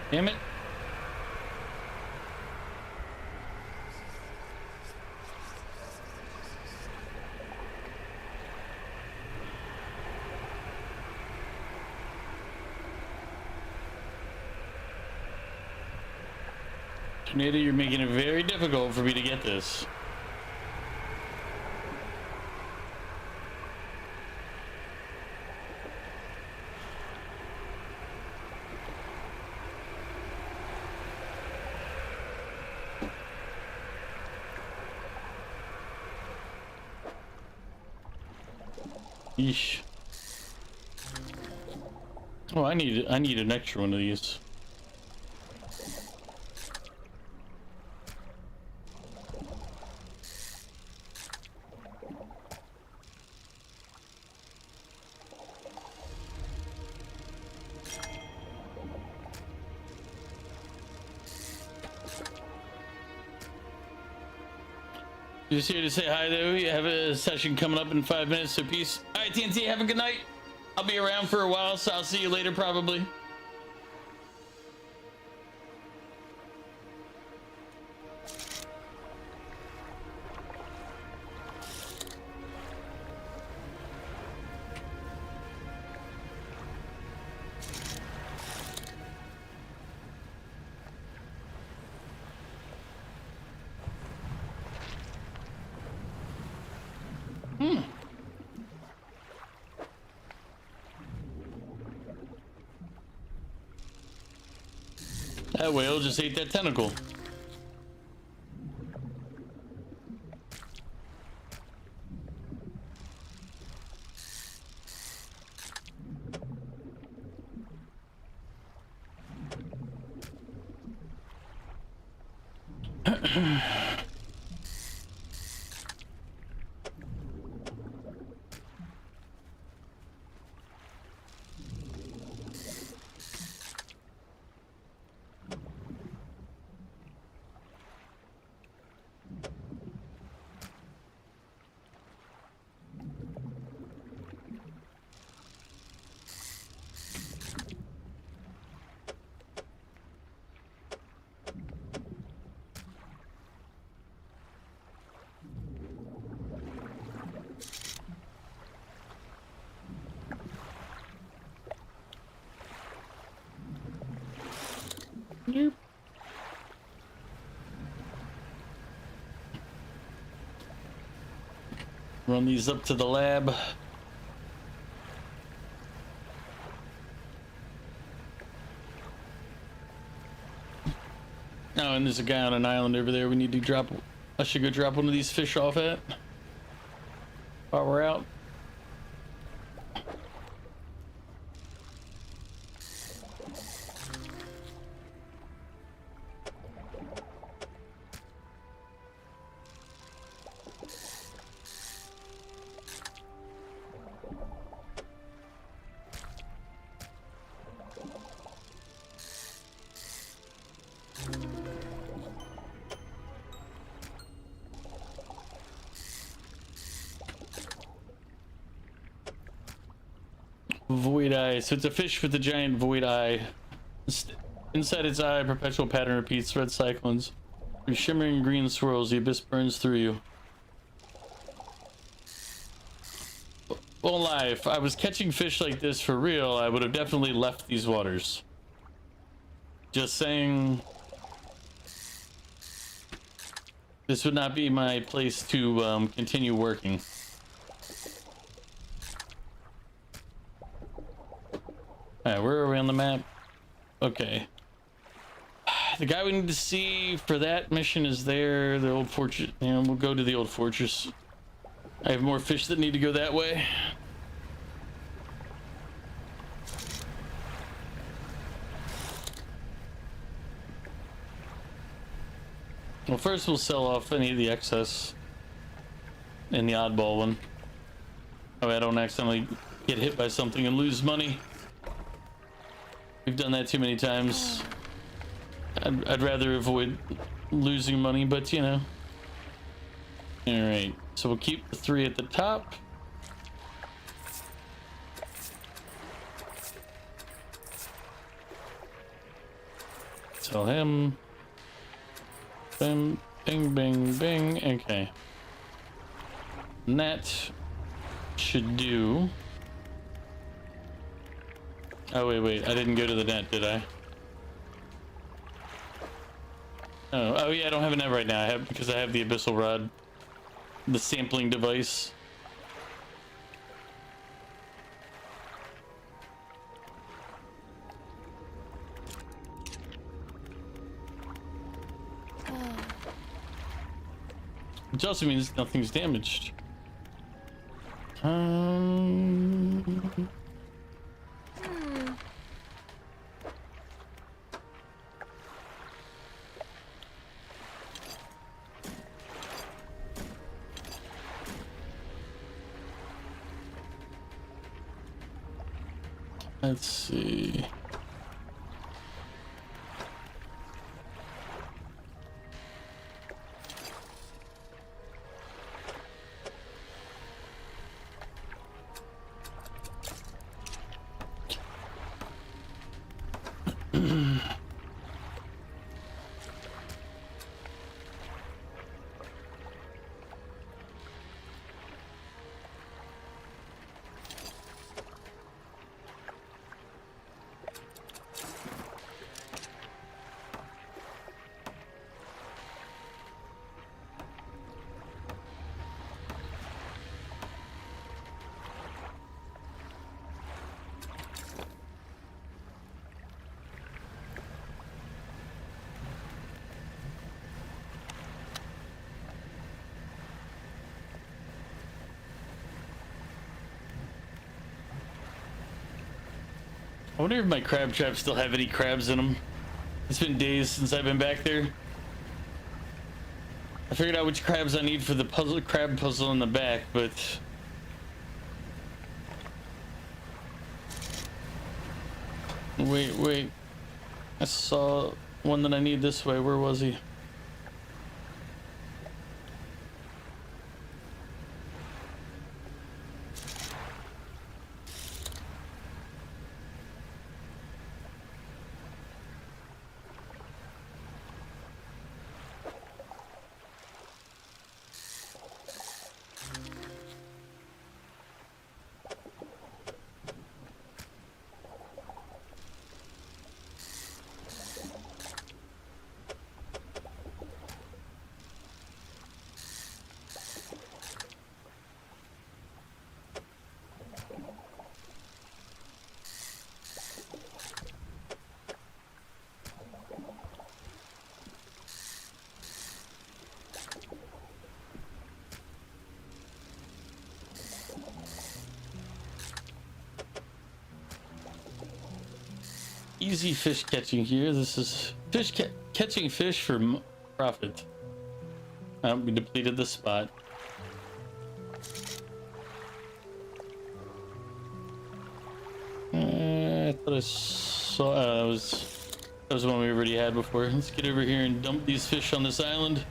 Damn it. Tornado, you're making it very difficult for me to get this. Yeesh. Oh, I need an extra one of these. Just here to say hi though. You have a session coming up in 5 minutes, so peace. Alright, TNT, have a good night. I'll be around for a while, so I'll see you later probably. That whale just ate that tentacle. Nope. Run these up to the lab. Oh, and there's a guy on an island over there we need to drop. I should go drop one of these fish off at while we're out. Void eye. So it's a fish with a giant void eye. Inside its eye, a perpetual pattern repeats. Red cyclones. Through shimmering green swirls, the abyss burns through you. Won't lie, if I was catching fish like this for real, I would have definitely left these waters. Just saying. This would not be my place to continue working. Alright, where are we on the map? Okay. The guy we need to see for that mission is there. The old fortress. Yeah, we'll go to the old fortress. I have more fish that need to go that way. Well, first we'll sell off any of the excess in the oddball one. Oh, I don't accidentally get hit by something and lose money. We've done that too many times. I'd rather avoid losing money, but you know. All right, so we'll keep the 3 at the top. Tell him. Bing, bing, bing, bing. Okay. And that should do. Oh, wait. I didn't go to the net, did I? Oh, yeah, I don't have a net right now. Because I have the abyssal rod. The sampling device. Which also means nothing's damaged. Let's see. I wonder if my crab traps still have any crabs in them. It's been days since I've been back there. I figured out which crabs I need for the crab puzzle in the back, but wait. I saw one that I need this way. Where was he? Easy fish catching here. This is catching fish for profit. We depleted the spot. I thought I saw that was one we already had before. Let's get over here and dump these fish on this island.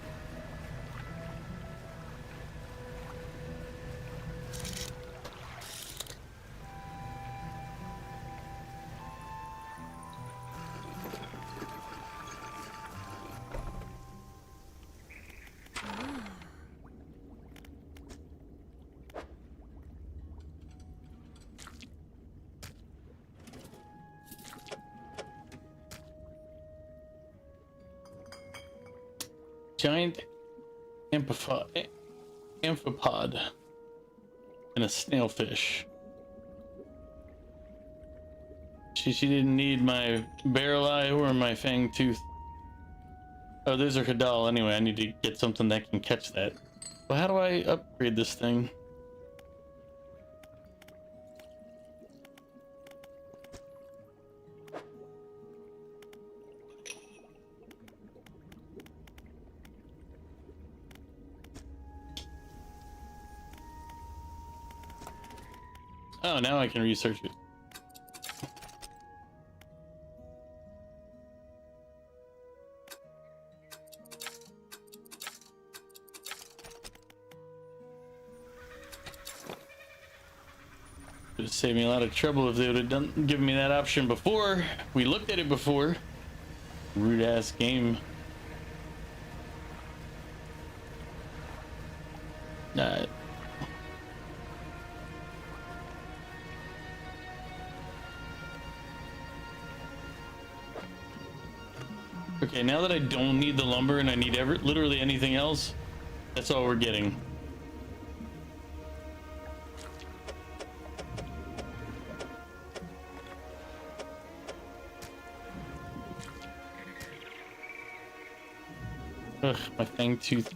Giant amphipod and a snailfish. She didn't need my barrel eye or my fang tooth. Oh, those are Hadal anyway. I need to get something that can catch that. Well, how do I upgrade this thing? Oh, now I can research it. It would save me a lot of trouble if they would have given me that option before. We looked at it before. Rude ass game. Okay, now that I don't need the lumber and I need literally anything else, that's all we're getting. Ugh, my fang tooth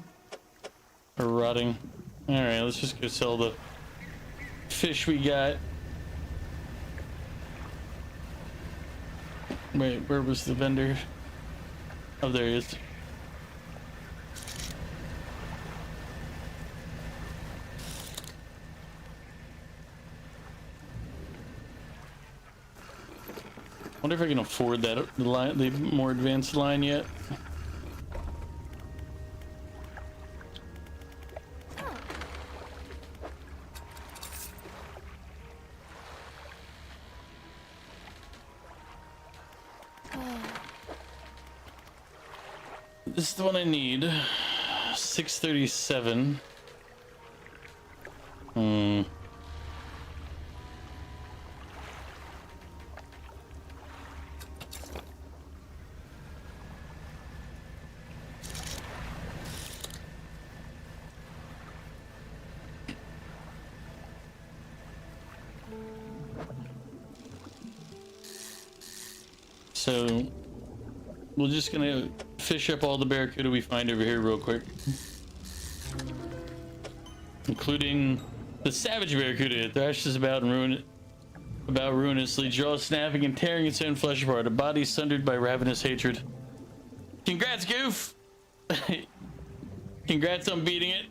are rotting. Alright, let's just go sell the fish we got. Wait, where was the vendor? Oh, there he is. Wonder if I can afford that line, the more advanced line yet. This is the one I need. 637. So we're just gonna fish up all the barracuda we find over here real quick, including the savage barracuda. It thrashes about and about ruinously, jaw snapping and tearing its own flesh apart, a body sundered by ravenous hatred. Congrats, Goof! Congrats on beating it.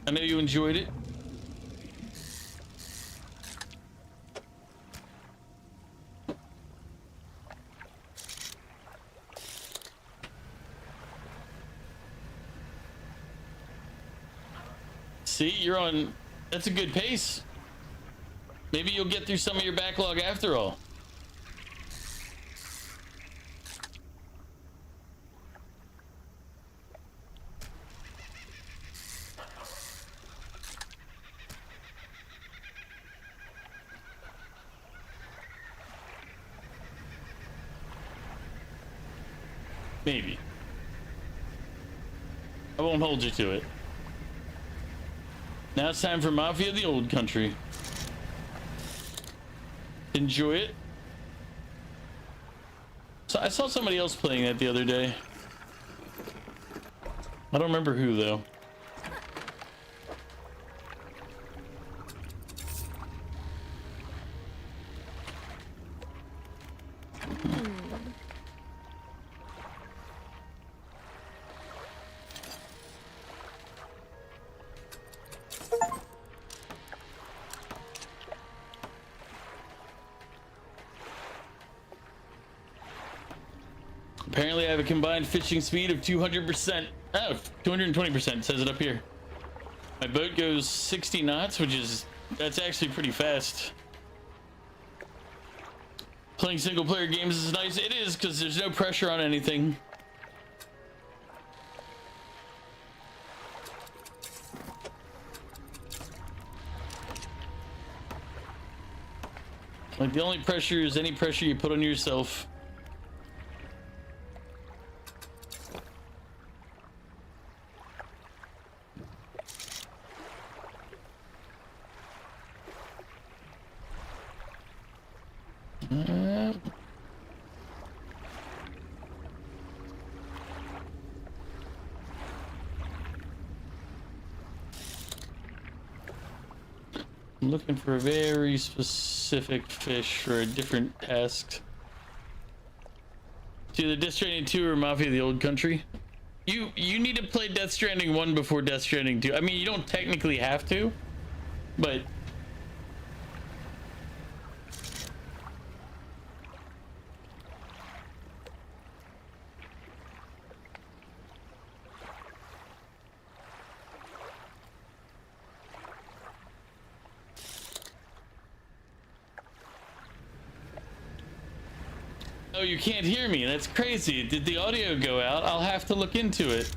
I know you enjoyed it. See, you're on... That's a good pace. Maybe you'll get through some of your backlog after all. Maybe. I won't hold you to it. Now it's time for Mafia of the Old Country. Enjoy it. So I saw somebody else playing that the other day. I don't remember who though. Apparently I have a combined fishing speed of 200%. Oh, 220% says it up here. My boat goes 60 knots, that's actually pretty fast. Playing single player games is nice. It is, because there's no pressure on anything. Like the only pressure is any pressure you put on yourself. I'm looking for a very specific fish for a different task. It's either Death Stranding 2 or Mafia of the Old Country. You need to play Death Stranding 1 before Death Stranding 2. I mean, you don't technically have to, but... Oh, you can't hear me. That's crazy. Did the audio go out? I'll have to look into it.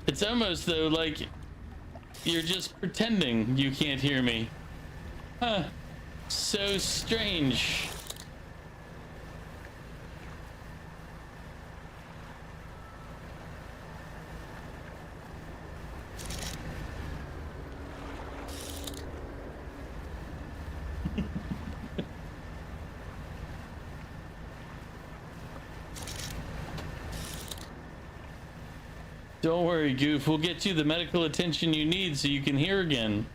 It's almost though like you're just pretending you can't hear me. Huh. So strange. Don't worry, Goof. We'll get you the medical attention you need so you can hear again.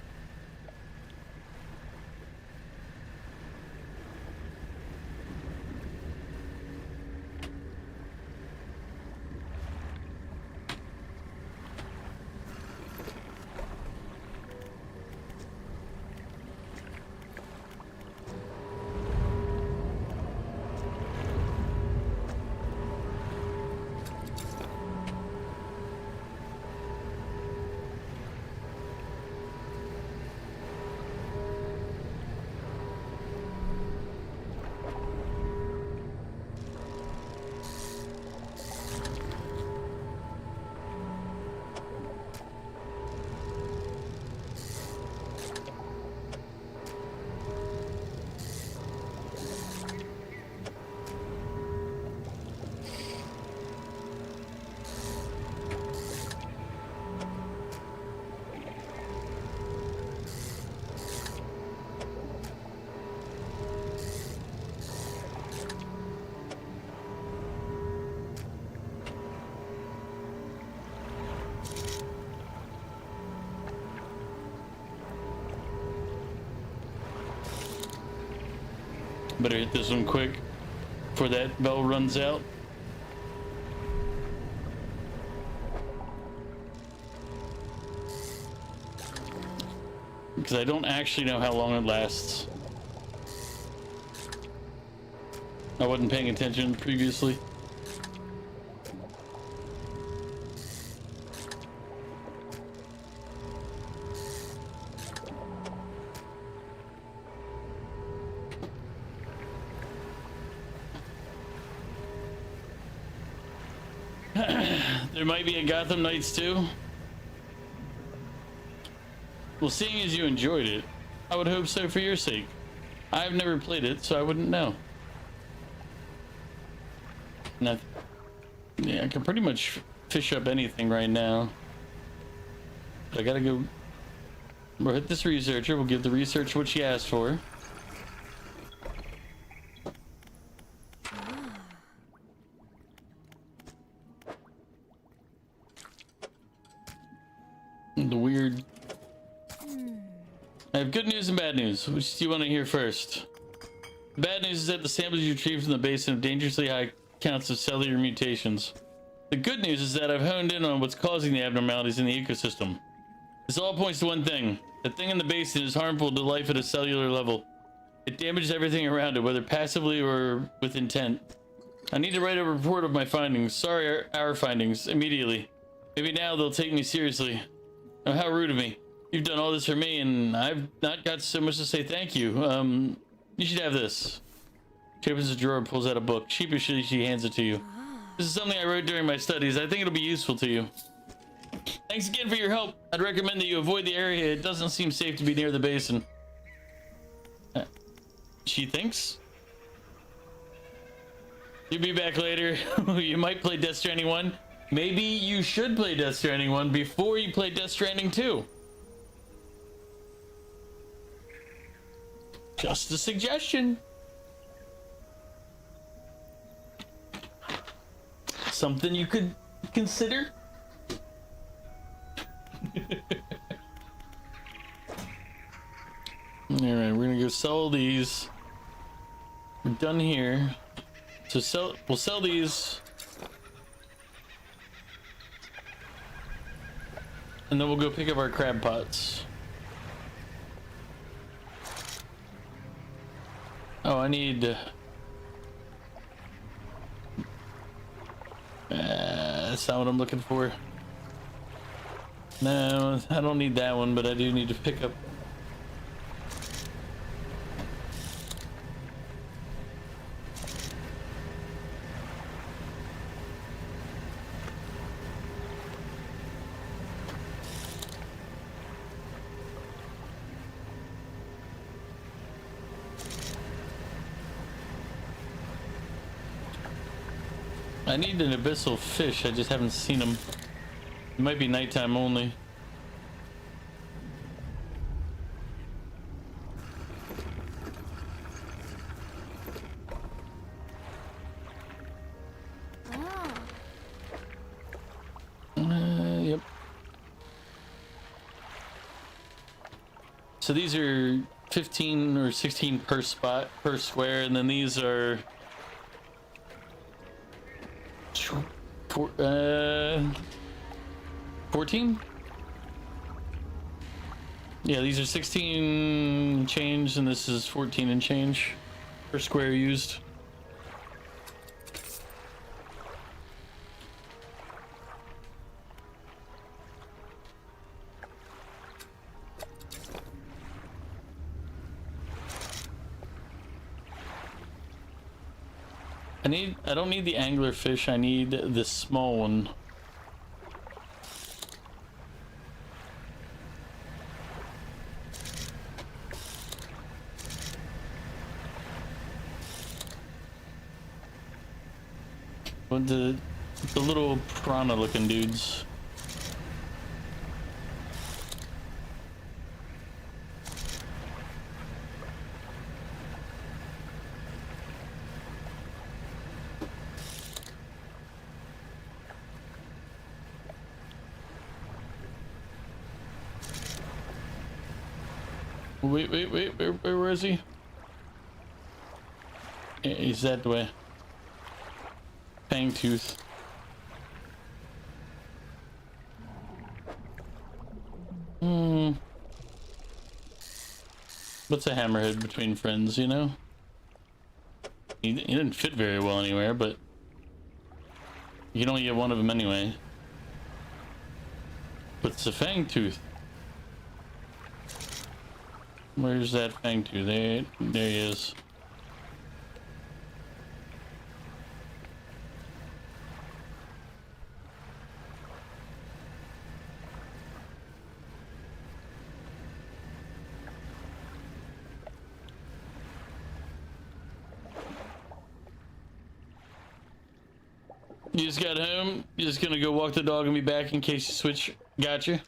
Better hit this one quick before that bell runs out. Because I don't actually know how long it lasts. I wasn't paying attention previously. There might be a Gotham Knights too. Well, seeing as you enjoyed it, I would hope so for your sake. I've never played it, so I wouldn't know. Now, yeah, I can pretty much fish up anything right now. But I gotta go. We'll hit this researcher. We'll give the researcher what she asked for. The weird. I have good news and bad news. Which do you want to hear first? The bad news is that the samples you retrieved from the basin have dangerously high counts of cellular mutations. The good news is that I've honed in on what's causing the abnormalities in the ecosystem. This all points to one thing. The thing in the basin is harmful to life at a cellular level. It damages everything around it, whether passively or with intent. I need to write a report of my findings. Sorry, our findings, immediately. Maybe now they'll take me seriously. Oh, how rude of me. You've done all this for me, and I've not got so much to say thank you. You should have this. She opens a drawer and pulls out a book. Sheepishly, she hands it to you. This is something I wrote during my studies. I think it'll be useful to you. Thanks again for your help. I'd recommend that you avoid the area. It doesn't seem safe to be near the basin. She thinks? You'll be back later. You might play Death Stranding 1. Maybe you should play Death Stranding 1 before you play Death Stranding 2. Just a suggestion. Something you could consider. Alright, we're gonna go sell these. We're done here. So we'll sell these. And then we'll go pick up our crab pots. Oh, I need... that's not what I'm looking for. No, I don't need that one, but I do need to pick up... I need an abyssal fish, I just haven't seen them. It might be nighttime only. Yep. So these are 15 or 16 per spot, per square, and then these are 14? Yeah, these are 16 change, and this is 14 and change per square used. I don't need the angler fish, I need this small one. What the little piranha looking dudes. Wait, where is he? Is that the way? Fangtooth. What's a hammerhead between friends, you know? He didn't fit very well anywhere, but you can only get one of them anyway. What's a fangtooth? Where's that fangtooth? There he is. You just got home? You're just gonna go walk the dog and be back in case you switch? Gotcha.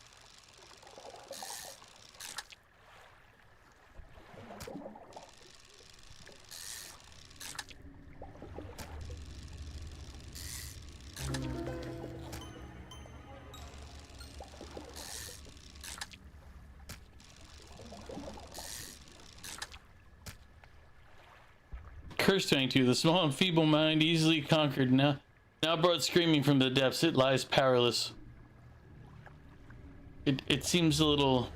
Cursed Fangtooth, the small and feeble mind easily conquered now brought screaming from the depths, it lies powerless. It seems a little...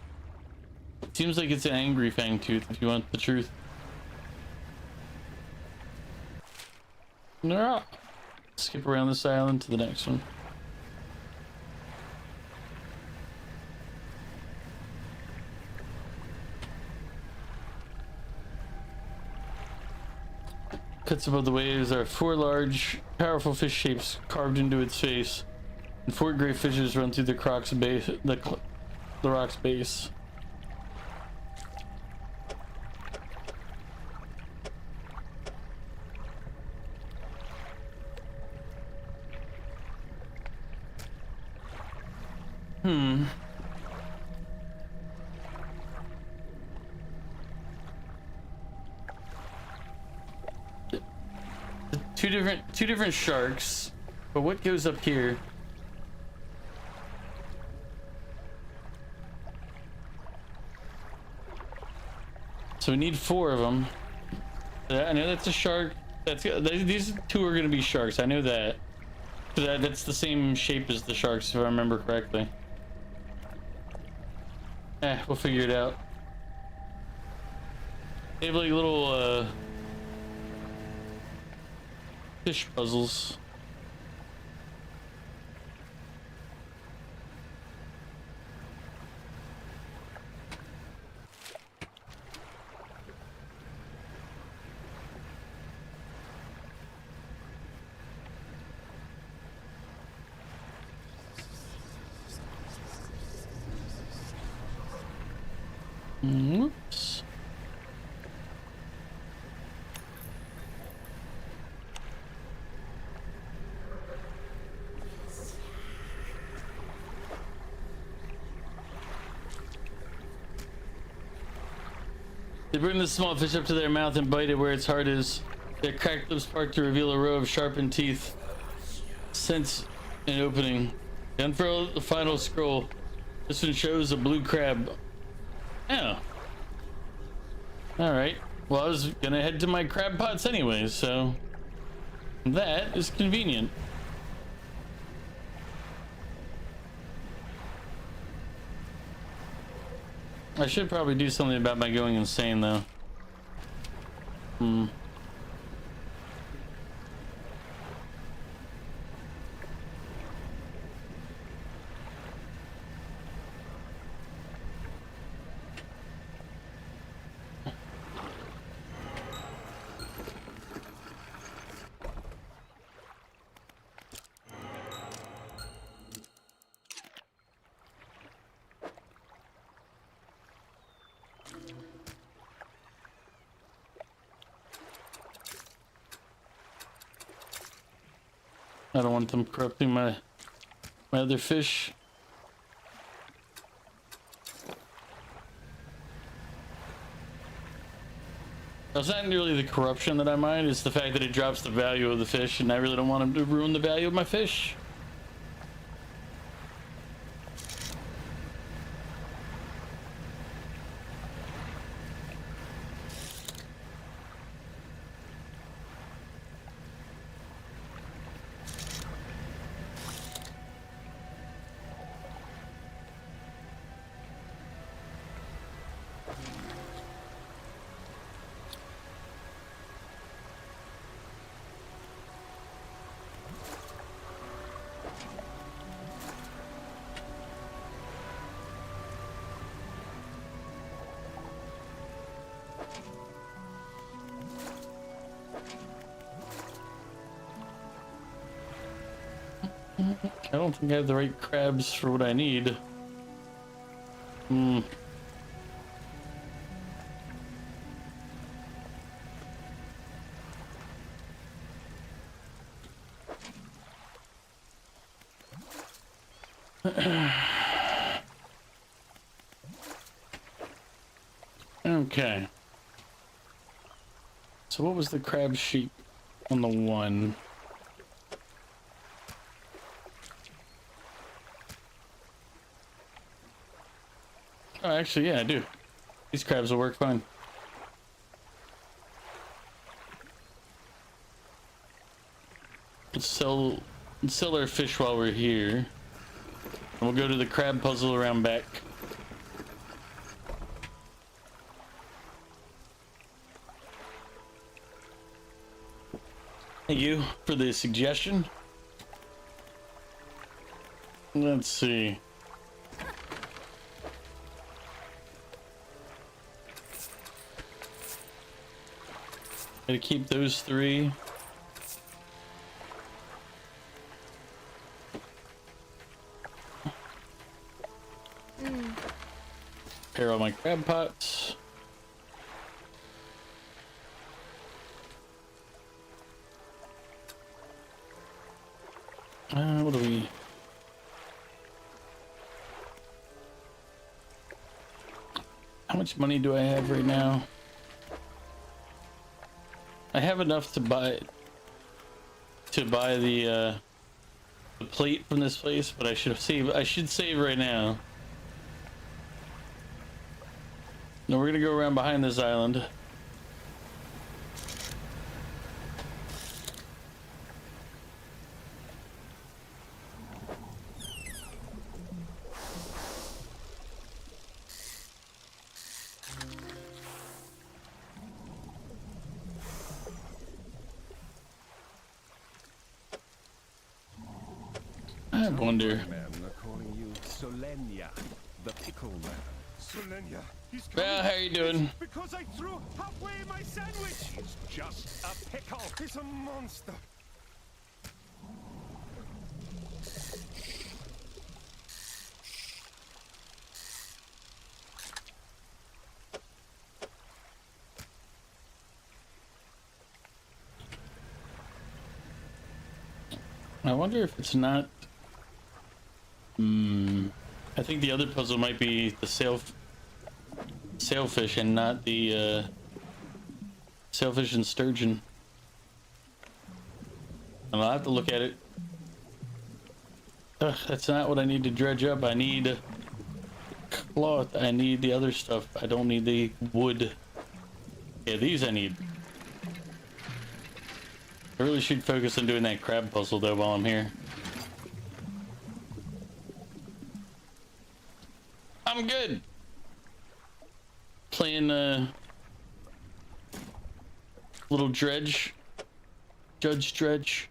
It seems like it's an angry Fangtooth, if you want the truth. No. Skip around this island to the next one. Cuts above the waves are 4 large, powerful fish shapes carved into its face, and 4 gray fissures run through the rock's base. The rock's base. Two different sharks, but what goes up here? So we need 4 of them. I know that's a shark. These 2 are going to be sharks. I know that. That's the same shape as the sharks, if I remember correctly. We'll figure it out. They have like little fish puzzles. Whoops. They bring the small fish up to their mouth and bite it where its heart is. Their cracked lips part to reveal a row of sharpened teeth. Sense an opening. They unfurl the final scroll. This one shows a blue crab. Oh. Alright. Well, I was gonna head to my crab pots anyway, so that is convenient. I should probably do something about my going insane, though. I don't want them corrupting my other fish. It's not really the corruption that I mind, it's the fact that it drops the value of the fish, and I really don't want them to ruin the value of my fish. I don't think I have the right crabs for what I need. Hmm. Okay. So what was the crab sheep on the one? Oh, actually, yeah, I do. These crabs will work fine. Let's sell our fish while we're here. And we'll go to the crab puzzle around back. Thank you for the suggestion. Let's see. Gotta keep those three. Repair all my crab pots. What do we... How much money do I have right now? I have enough to buy the plate from this place, but I should save right now. No, we're gonna go around behind this island. I wonder. Men are calling you Solenia, the pickle man. Solenia, he's Well, how you doing? because I threw halfway my sandwich. He's just a pickle. He's a monster. I wonder if it's not. I think the other puzzle might be the sailfish and not the sailfish and sturgeon. And I'll have to look at it. Ugh, that's not what I need to dredge up. I need cloth. I need the other stuff. I don't need the wood. Yeah, these I need. I really should focus on doing that crab puzzle though while I'm here. I'm good. Playing little dredge. Judge Dredge.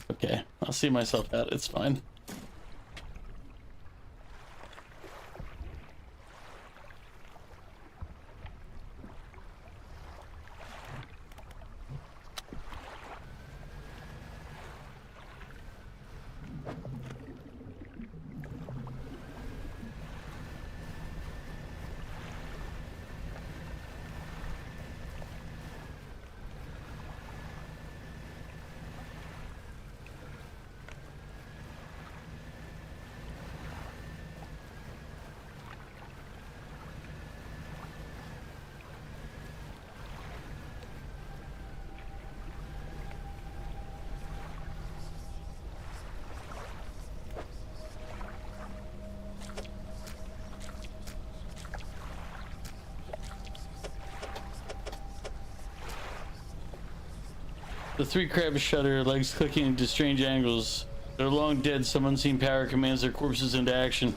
Okay, I'll see myself out. It's fine. The three crabs shudder, legs clicking into strange angles. They're long dead. Some unseen power commands their corpses into action.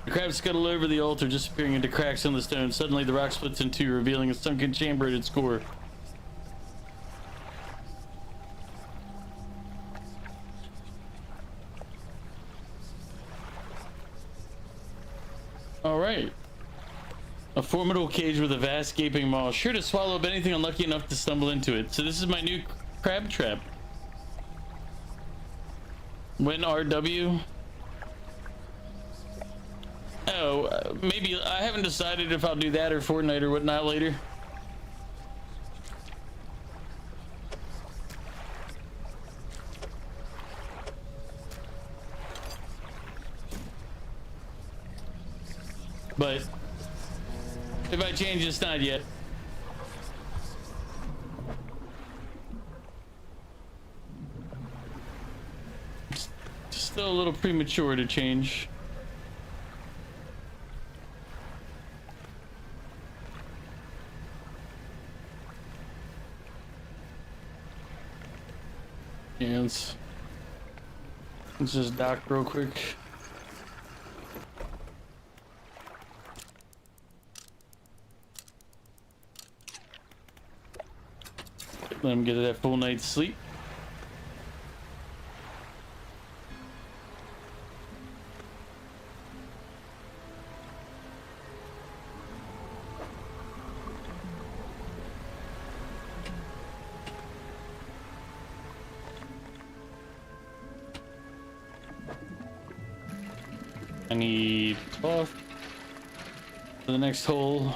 The crabs scuttle over the altar, disappearing into cracks in the stone. Suddenly, the rock splits in two, revealing a sunken chamber at its core. All right. A formidable cage with a vast gaping maw, sure to swallow up anything unlucky enough to stumble into it. So this is my new crab trap. When RW? Oh, maybe I haven't decided if I'll do that or Fortnite or whatnot later. But if I change, it's not yet. It's still a little premature to change. Yeah, let's just dock real quick. Let him get that full night's sleep. I need cloth for the next hole.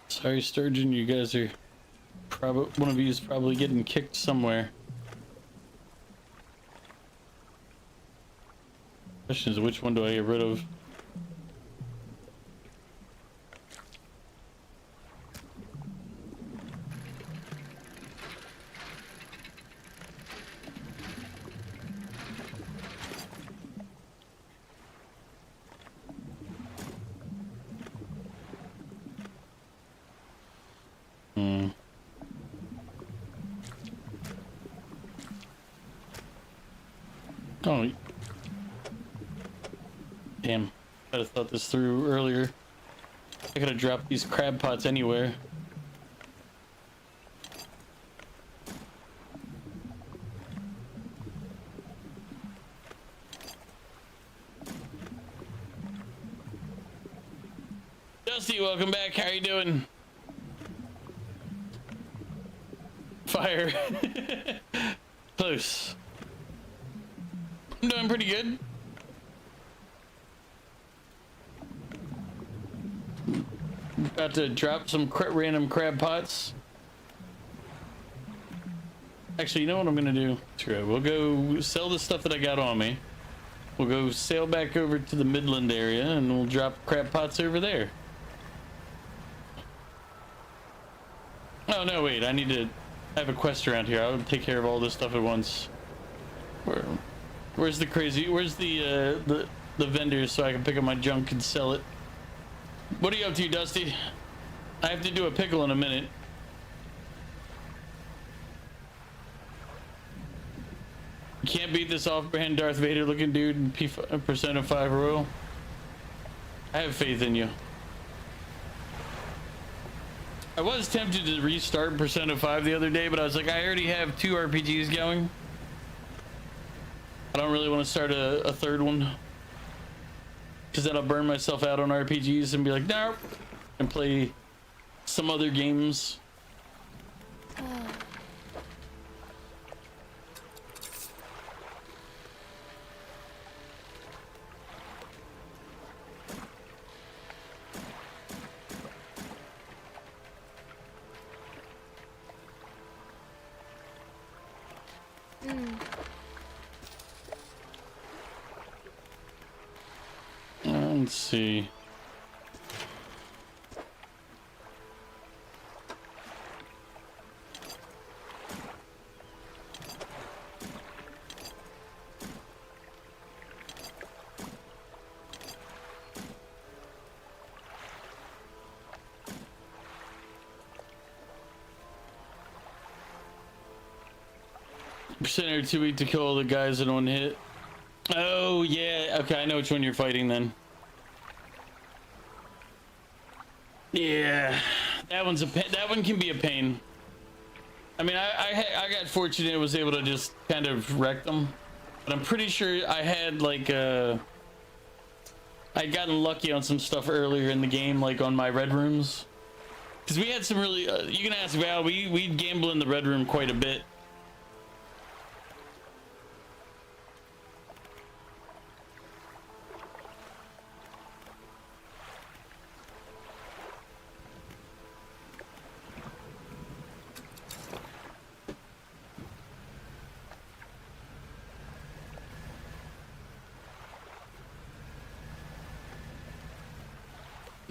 Sorry, Sturgeon, you guys are probably, one of you is probably getting kicked somewhere. Question is, which one do I get rid of? Oh, damn. I'd have thought this through earlier. I could have dropped these crab pots anywhere. Dusty, welcome back. How you doing? Fire. Close. I'm doing pretty good. About to drop some random crab pots. Actually, you know what I'm gonna do? Screw it. We'll go sell the stuff that I got on me. We'll go sail back over to the Midland area and we'll drop crab pots over there. Oh no, wait, I have a quest around here. I'll take care of all this stuff at once. Where's the vendors so I can pick up my junk and sell it? What are you up to, Dusty? I have to do a pickle in a minute. You can't beat this off-brand Darth Vader looking dude in Persona 5 Royal. I have faith in you. I was tempted to restart Persona 5 the other day, but I was like, I already have 2 RPGs going. I don't really want to start a third one, because then I'll burn myself out on RPGs and be like, nope, and play some other games. Let's see. Percent are too weak to kill all the guys in one hit. Oh yeah, okay, I know which one you're fighting then. Yeah, that one's that one can be a pain. I mean, I got fortunate, was able to just kind of wreck them, but I'm pretty sure I had like I'd gotten lucky on some stuff earlier in the game, like on my red rooms, because we had some really you can ask Val, we'd gamble in the red room quite a bit.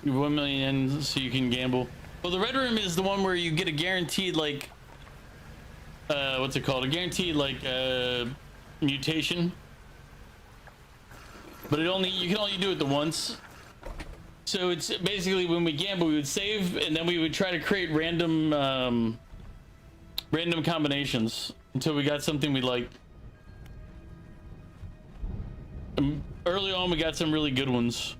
You have 1 million so you can gamble. Well, the red room is the one where you get a guaranteed, like, what's it called? A guaranteed, like, mutation. But you can only do it the once. So it's basically when we gamble, we would save and then we would try to create random, random combinations until we got something we liked. Early on, we got some really good ones.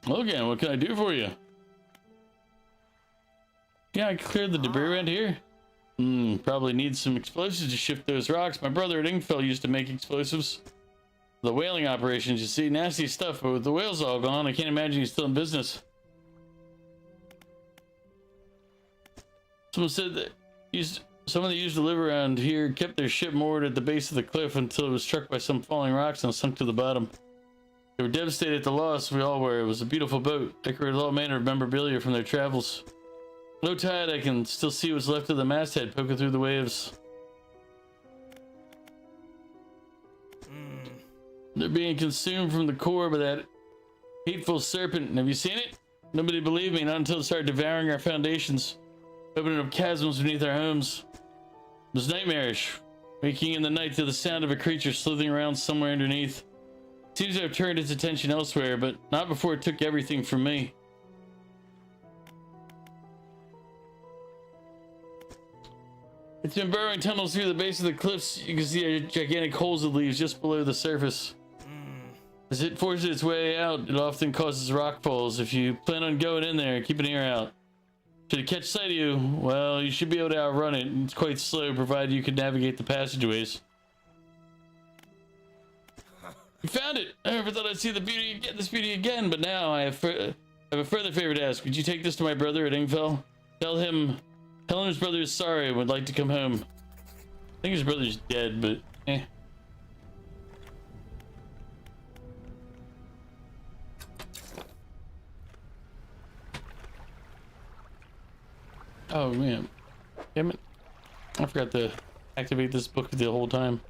Logan, what can I do for you? Yeah, I cleared the debris around here. Probably need some explosives to shift those rocks. My brother at Ingfell used to make explosives. The whaling operations, you see, nasty stuff, but with the whales all gone, I can't imagine he's still in business. Someone said that someone that used to live around here kept their ship moored at the base of the cliff until it was struck by some falling rocks and sunk to the bottom. They were devastated at the loss. We all were. It was a beautiful boat, decorated with all manner of memorabilia from their travels. Low tide, I can still see what's left of the masthead poking through the waves. They're being consumed from the core by that hateful serpent. Have you seen it? Nobody believed me, not until it started devouring our foundations, opening up chasms beneath our homes. It was nightmarish, waking in the night to the sound of a creature slithering around somewhere underneath. Seems to have turned its attention elsewhere, but not before it took everything from me. It's been burrowing tunnels through the base of the cliffs. You can see gigantic holes it leaves just below the surface. As it forces its way out, it often causes rock falls. If you plan on going in there, keep an ear out. Should it catch sight of you, well, you should be able to outrun it. It's quite slow, provided you can navigate the passageways. You found it! I never thought I'd see this beauty again, but now I have a further favor to ask. Would you take this to my brother at Ingfell? Tell him his brother is sorry and would like to come home. I think his brother's dead, but eh. Oh man, damn it. I forgot to activate this book the whole time.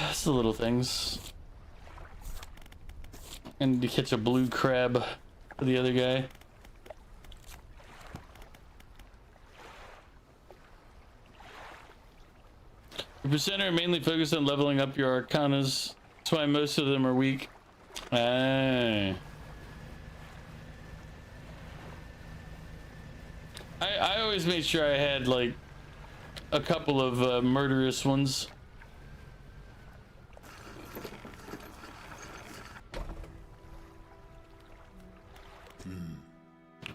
It's the little things. And to catch a blue crab for the other guy. The percenter are mainly focused on leveling up your arcanas. That's why most of them are weak. I always made sure I had like a couple of murderous ones.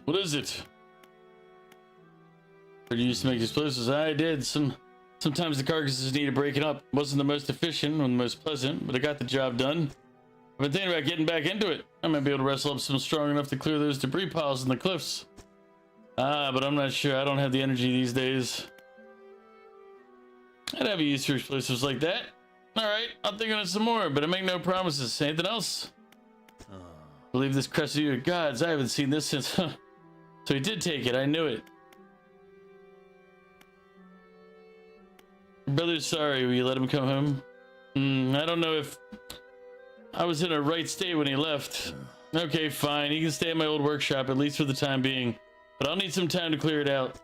What is it? Heard you used to make explosives. I did. Sometimes the carcasses need to break it up. Wasn't the most efficient or the most pleasant, but I got the job done. I've been thinking about getting back into it. I might be able to wrestle up some strong enough to clear those debris piles in the cliffs. But I'm not sure. I don't have the energy these days. I'd have a use for explosives like that. Alright, I'll think on it some more, but I make no promises. Anything else? Believe this crest of your gods. I haven't seen this since... So he did take it. I knew it. Your brother's sorry. Will you let him come home? I don't know if I was in a right state when he left. Okay, fine. He can stay at my old workshop, at least for the time being. But I'll need some time to clear it out.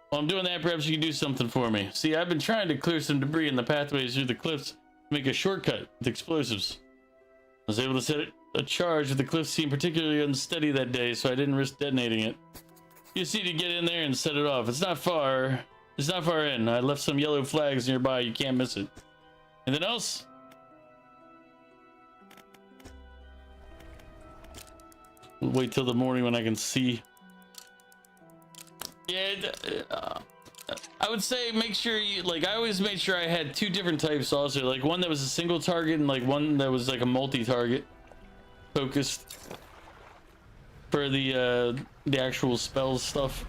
While I'm doing that, perhaps you can do something for me. See, I've been trying to clear some debris in the pathways through the cliffs to make a shortcut with explosives. I was able to set a charge, but the cliffs seemed particularly unsteady that day, so I didn't risk detonating it. You just need to get in there and set it off. It's not far. It's not far in. I left some yellow flags nearby. You can't miss it. Anything else? We'll wait till the morning when I can see. Yeah, I would say make sure you, like, I always made sure I had two different types also. Like one that was a single target and like one that was like a multi-target focused for the actual spells stuff.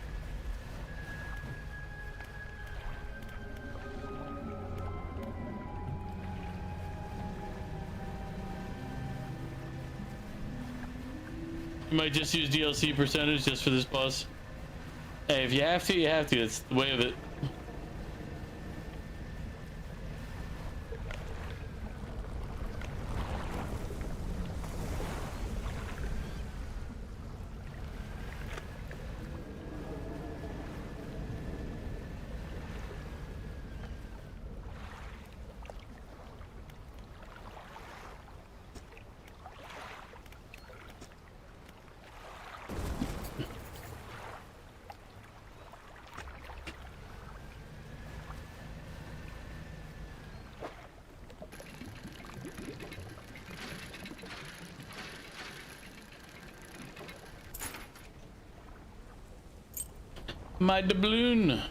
You might just use DLC percentage just for this boss. Hey, if you have to, you have to. It's the way of it. My doubloon.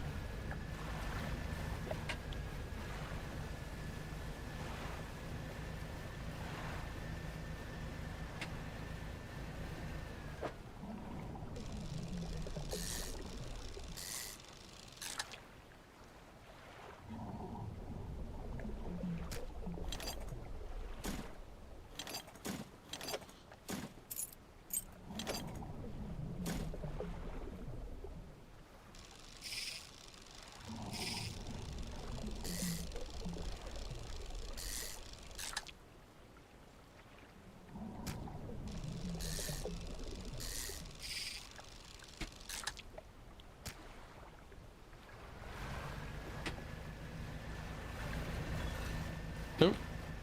Oh,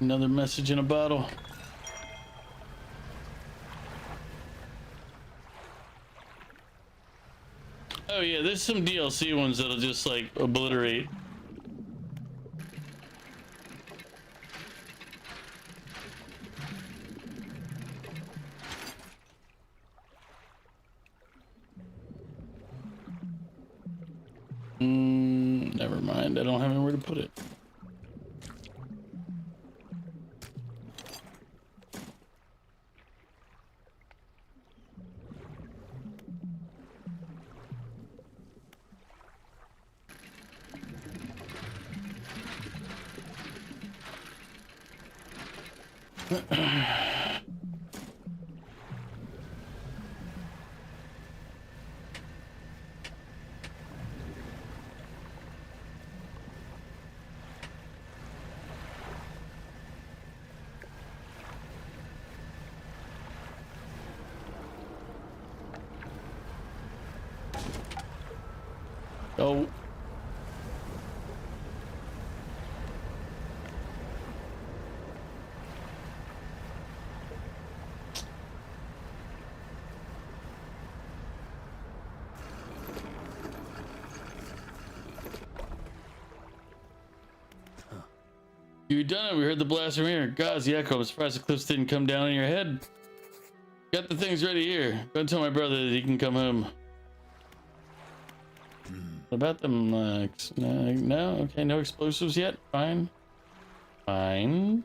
another message in a bottle. Oh yeah, there's some DLC ones that'll just like obliterate. Never mind, I don't have anywhere to put it. Oh. You done it. We heard the blast from here. God's the echo. I'm surprised the cliffs didn't come down on your head. Got the things ready here. Go and tell my brother that he can come home. What about them? No? Okay, no explosives yet? Fine. Fine.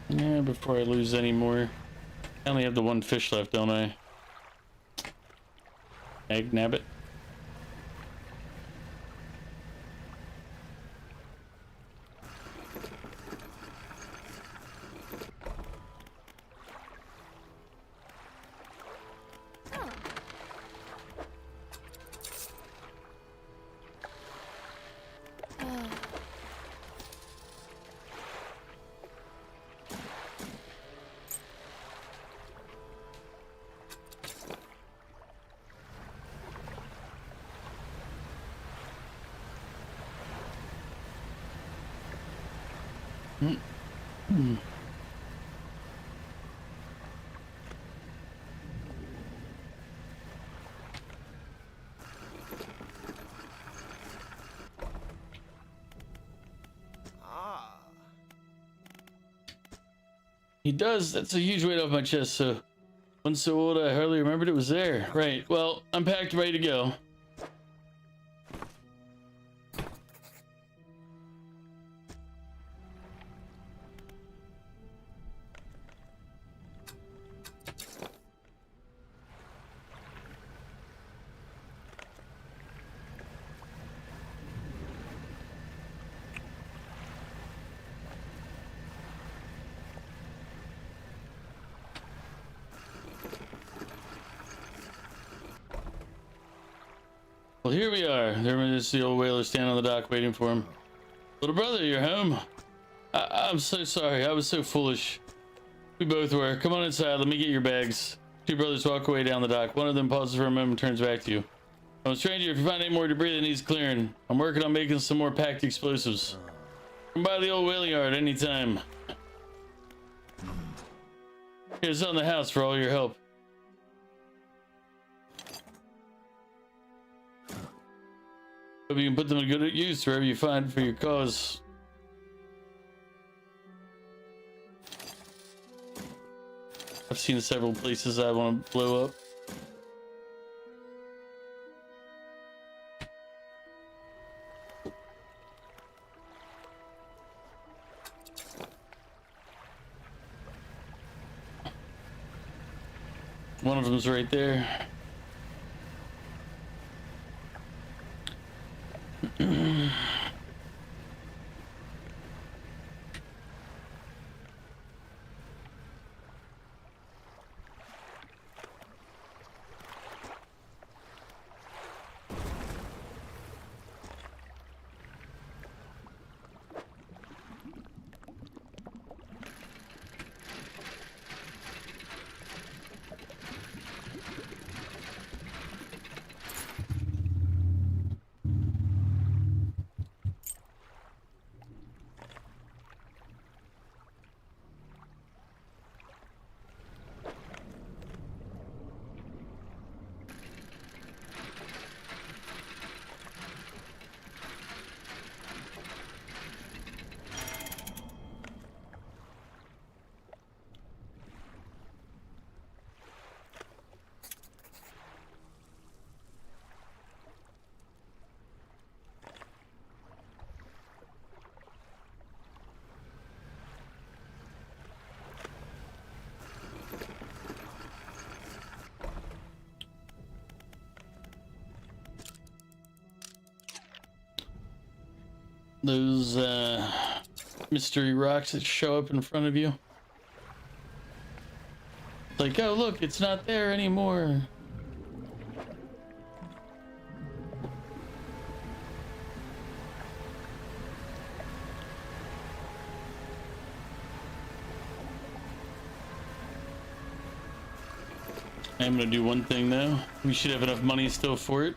Yeah, before I lose any more. I only have the one fish left, don't I? Egg nabbit. He does. That's a huge weight off my chest. So, once so old, I hardly remembered it was there. Right. Well, I'm packed, ready to go. Well, here we are. There is the old whaler standing on the dock waiting for him. Little brother, you're home. I'm so sorry. I was so foolish. We both were. Come on inside. Let me get your bags. Two brothers walk away down the dock. One of them pauses for a moment and turns back to you. I'm a stranger. If you find any more debris that needs clearing, I'm working on making some more packed explosives. Come by the old whaling yard anytime. Here's on the house for all your help. Hope you can put them to good use wherever you find for your cause. I've seen several places I want to blow up. One of them's right there. Those mystery rocks that show up in front of you. Like, oh look, it's not there anymore. I'm gonna do one thing though. We should have enough money still for it.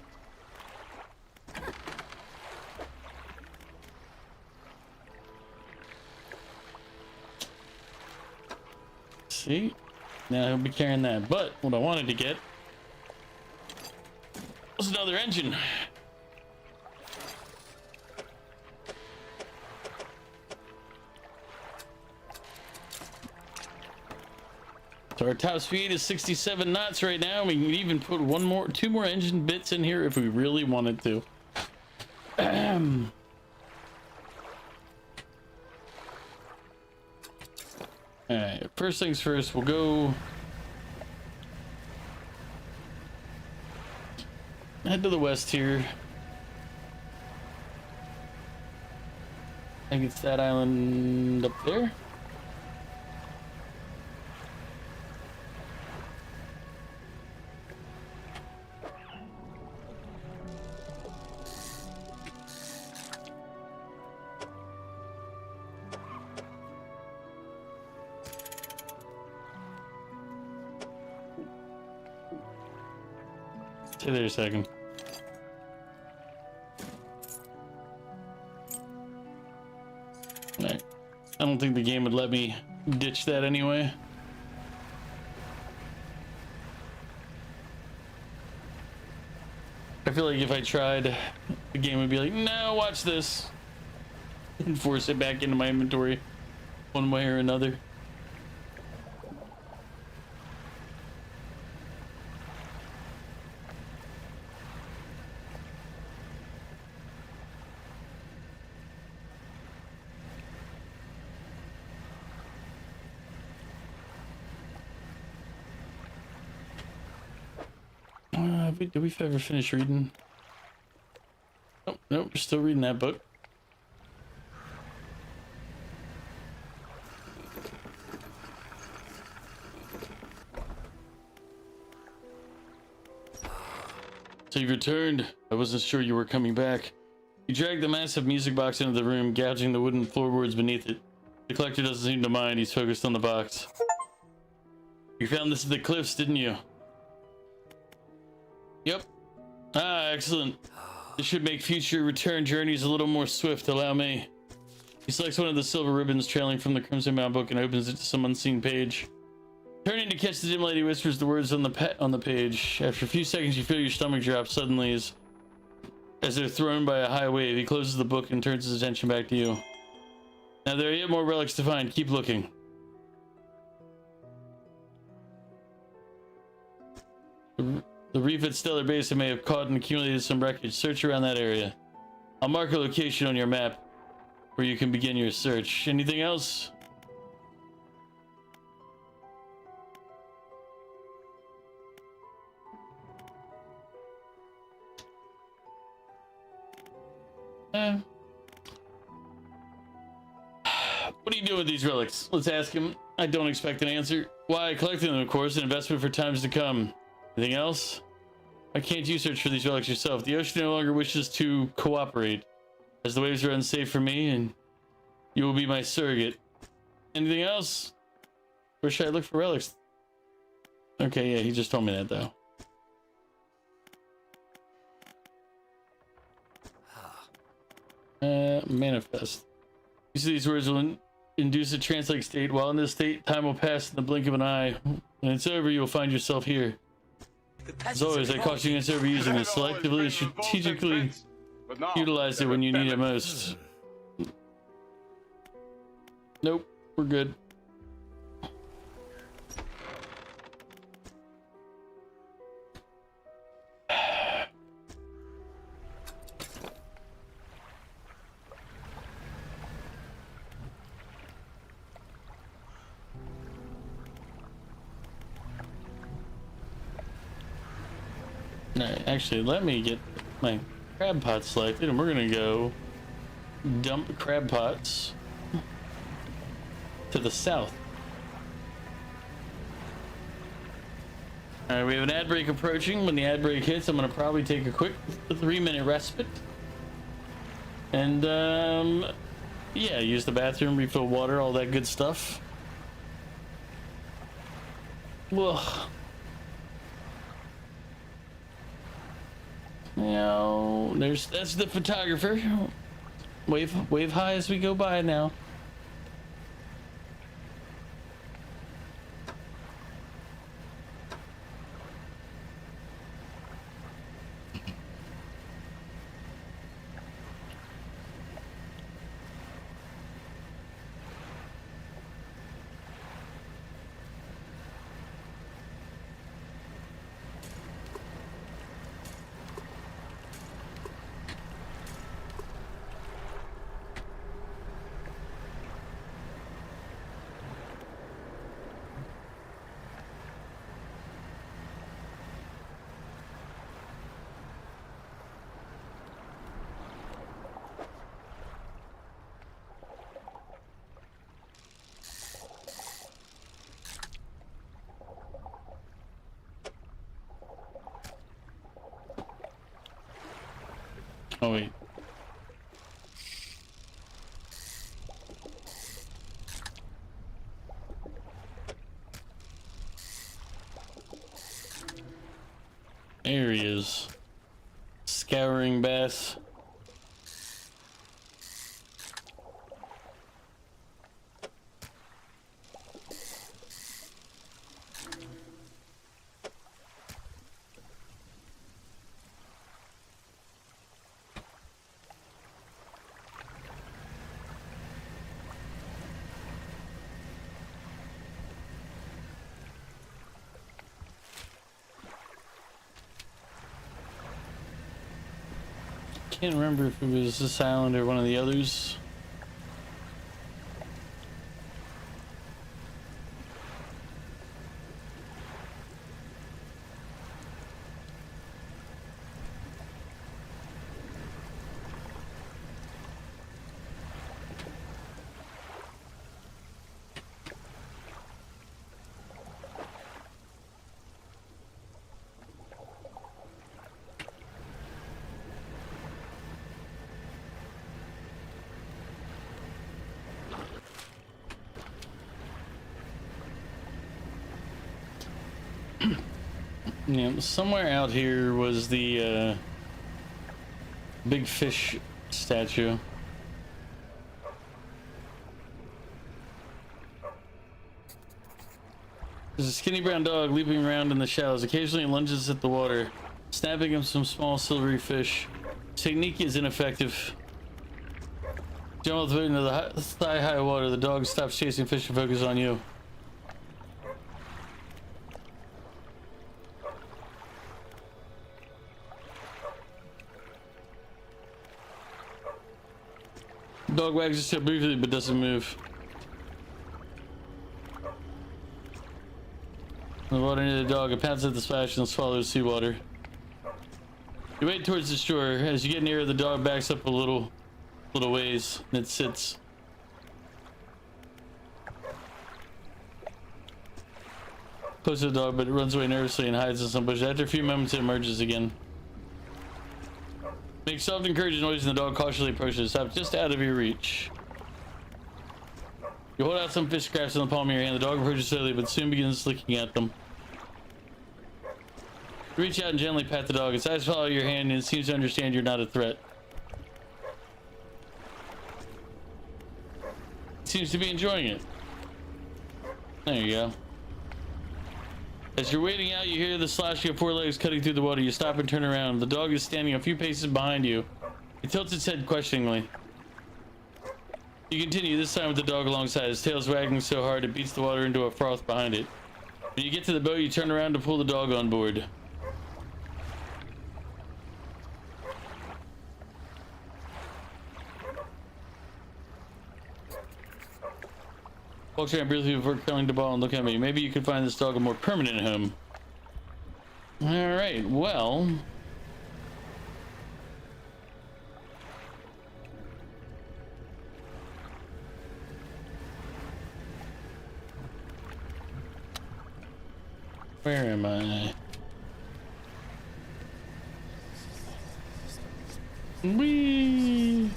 See? Now he'll be carrying that. But what I wanted to get was another engine. So our top speed is 67 knots right now. We can even put two more engine bits in here if we really wanted to. Alright, first things first, we'll go head to the west here. I think it's that island up there. Stay there a second. Right. I don't think the game would let me ditch that anyway. I feel like if I tried, the game would be like, no, watch this. And force it back into my inventory one way or another. Did we ever finish reading? Oh, nope, we're still reading that book. So you've returned. I wasn't sure you were coming back. You dragged the massive music box into the room, gouging the wooden floorboards beneath it. The collector doesn't seem to mind. He's focused on the box. You found this at the cliffs, didn't you? Yep. Ah, excellent. This should make future return journeys a little more swift. Allow me. He selects one of the silver ribbons trailing from the Crimson Mound book and opens it to some unseen page. Turning to catch the dim light, he whispers the words on the page. After a few seconds, you feel your stomach drop suddenly as they're thrown by a high wave. He closes the book and turns his attention back to you. Now there are yet more relics to find. Keep looking. The reef at Stellar Basin may have caught and accumulated some wreckage. Search around that area. I'll mark a location on your map where you can begin your search. Anything else? What are you doing with these relics? Let's ask him. I don't expect an answer. Why? Collecting them, of course, an investment for times to come. Anything else? Why can't you search for these relics yourself? The ocean no longer wishes to cooperate, as the waves are unsafe for me, and you will be my surrogate. Anything else? Where should I look for relics? Okay, yeah, he just told me that, though. Manifest. You see, these words will induce a trance-like state. While in this state, time will pass in the blink of an eye. When it's over, you will find yourself here. As always, I caution you against overusing this. Selectively and strategically utilize it when you need it most. Nope, we're good. Alright, actually, let me get my crab pot selected, and we're gonna go dump crab pots to the south. Alright, we have an ad break approaching. When the ad break hits, I'm gonna probably take a quick 3-minute respite. And, yeah, use the bathroom, refill water, all that good stuff. Ugh. You know, that's the photographer. Wave high as we go by now. Oh wait. There he is. Scouring bass. Can't remember if it was this island or one of the others. Yeah, somewhere out here was the big fish statue. There's a skinny brown dog leaping around in the shallows. Occasionally it lunges at the water, snapping up some small silvery fish. His technique is ineffective. Jump into the thigh-high water. The dog stops chasing fish and focuses on you. Dog wags his tail briefly but doesn't move. The water near the dog, it pounds at the splash and swallows seawater. You wade towards the shore. As you get nearer, the dog backs up a little ways and it sits. Close to the dog, but it runs away nervously and hides in some bush. After a few moments, it emerges again. Makes soft encouraging noise and the dog cautiously approaches. Stop just out of your reach. You hold out some fish scraps in the palm of your hand. The dog approaches slowly, but soon begins licking at them. You reach out and gently pat the dog. Its eyes follow your hand and it seems to understand you're not a threat. It seems to be enjoying it. There you go. As you're wading out, you hear the slashing of four legs cutting through the water. You stop and turn around. The dog is standing a few paces behind you. It tilts its head questioningly. You continue, this time with the dog alongside. His tail's wagging so hard it beats the water into a froth behind it. When you get to the boat, you turn around to pull the dog on board. Walks around briefly before curling the ball and look at me. Maybe you can find this dog a more permanent home. Alright, well... where am I? Whee!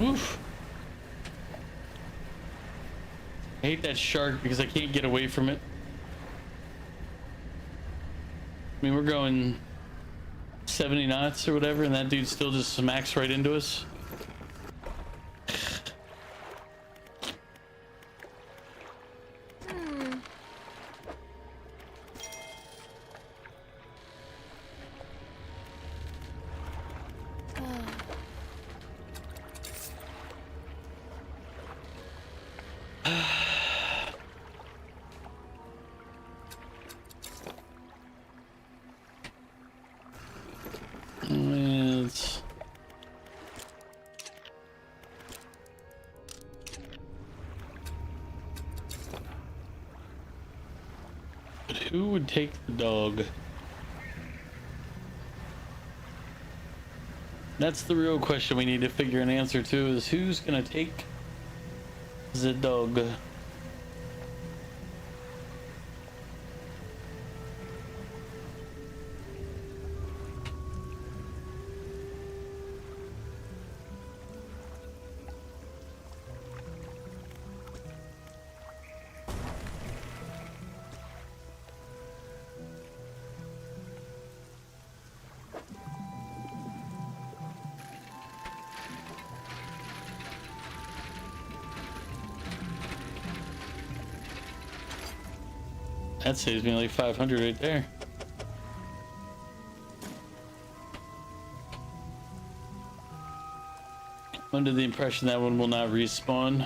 Oof. I hate that shark because I can't get away from it. I mean, we're going 70 knots or whatever, and that dude still just smacks right into us. Who would take the dog? That's the real question we need to figure an answer to, is who's gonna take the dog? That saves me like 500 right there. I'm under the impression that one will not respawn.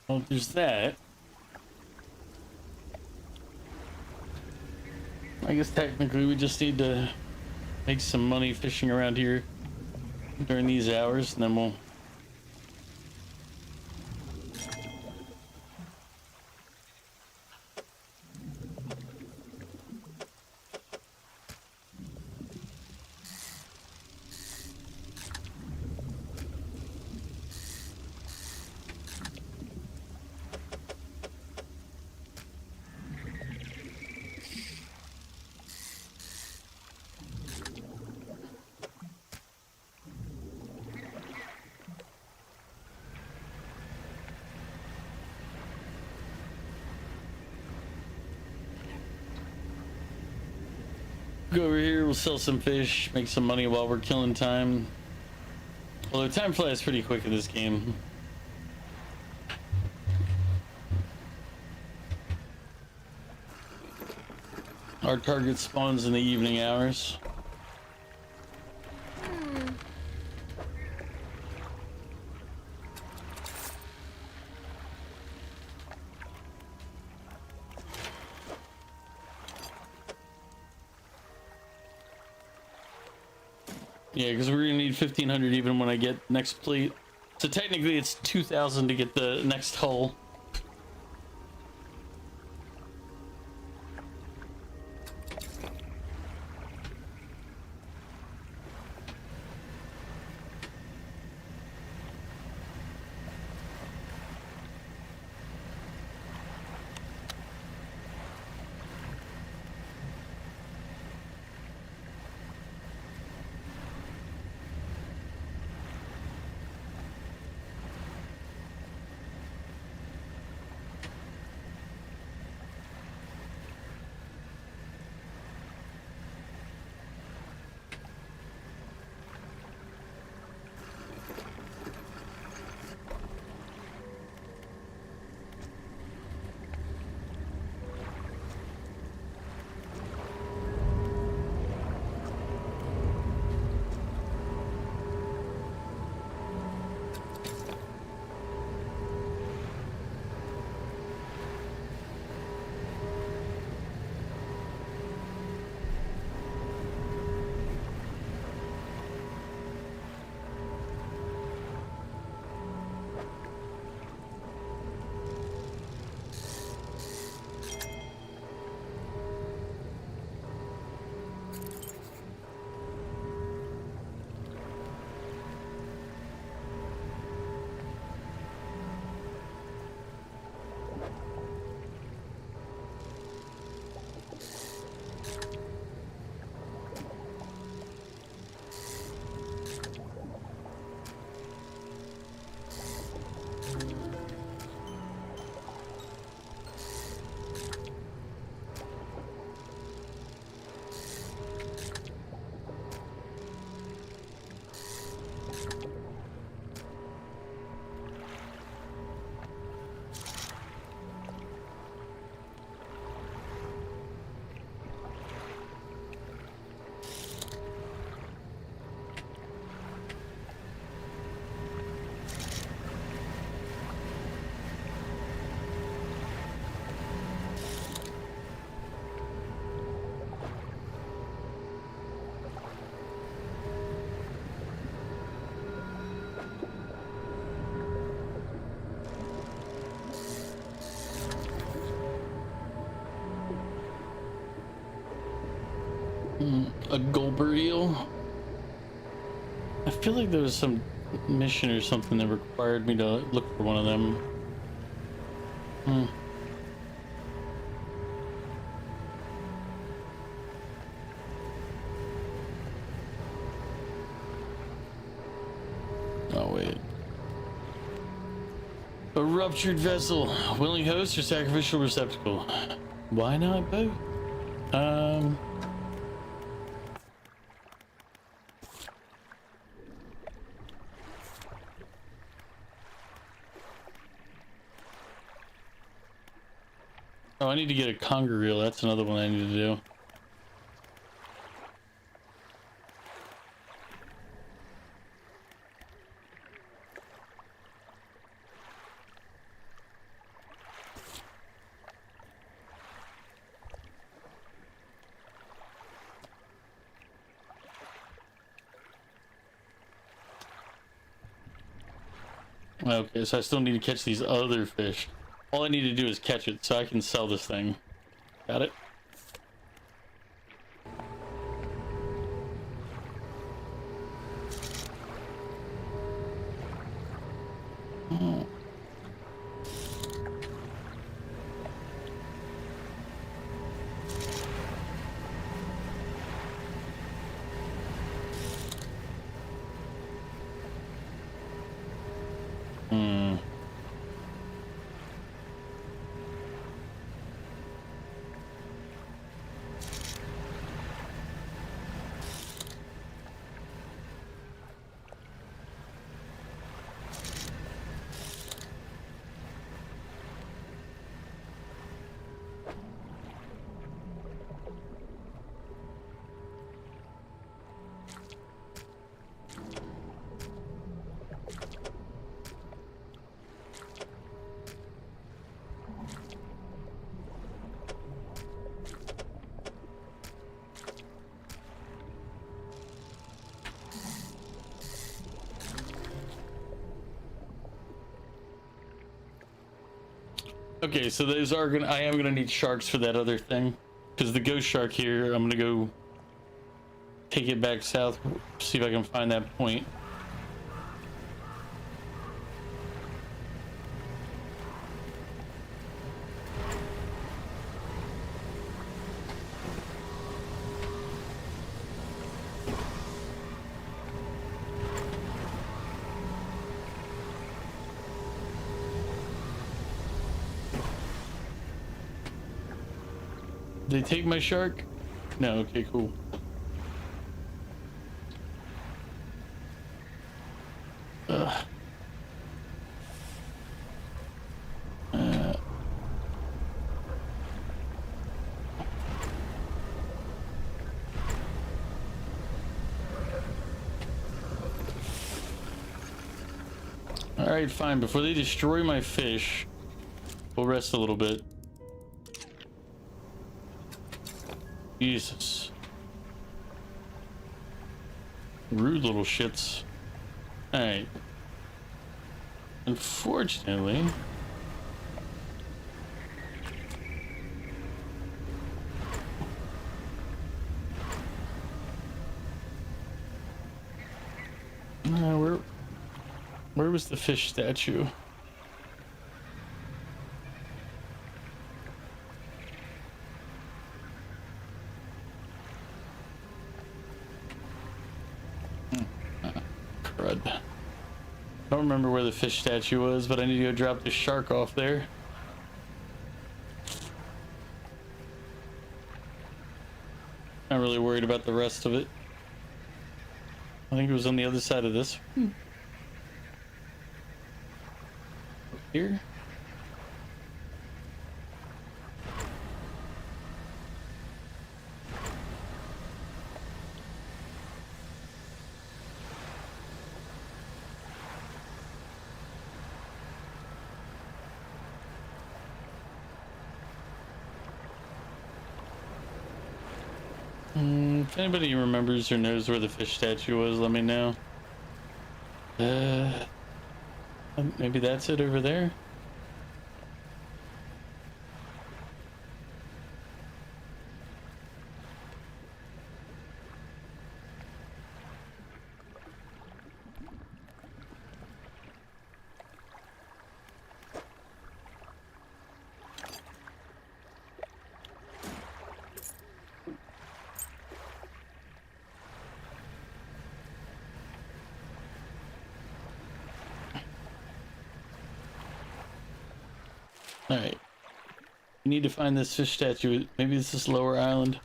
Well, there's that. I guess technically we just need to make some money fishing around here during these hours, and then we'll... go over here, we'll sell some fish, make some money while we're killing time. Although time flies pretty quick in this game. Our target spawns in the evening hours. Yeah, because we're gonna need 1,500 even when I get next plate. So technically it's 2,000 to get the next hull. A gulper eel. I feel like there was some mission or something that required me to look for one of them. Oh wait. A ruptured vessel. Willing host or sacrificial receptacle? Why not both? Oh, I need to get a conger reel. That's another one I need to do. Okay, so I still need to catch these other fish. All I need to do is catch it so I can sell this thing. Got it? Oh. Okay, so those are gonna. I am gonna need sharks for that other thing, because the ghost shark here. I'm gonna go take it back south, see if I can find that point. Did they take my shark? No, okay, cool. Ugh. All right, fine. Before they destroy my fish, we'll rest a little bit. Jesus. Rude little shits. Alright. Unfortunately... where was the fish statue? Crud. I don't remember where the fish statue was, but I need to go drop the shark off there. Not really worried about the rest of it. I think it was on the other side of this. Here. If anybody remembers or knows where the fish statue was, let me know. Maybe that's it over there. Alright. We need to find this fish statue. Maybe it's this lower island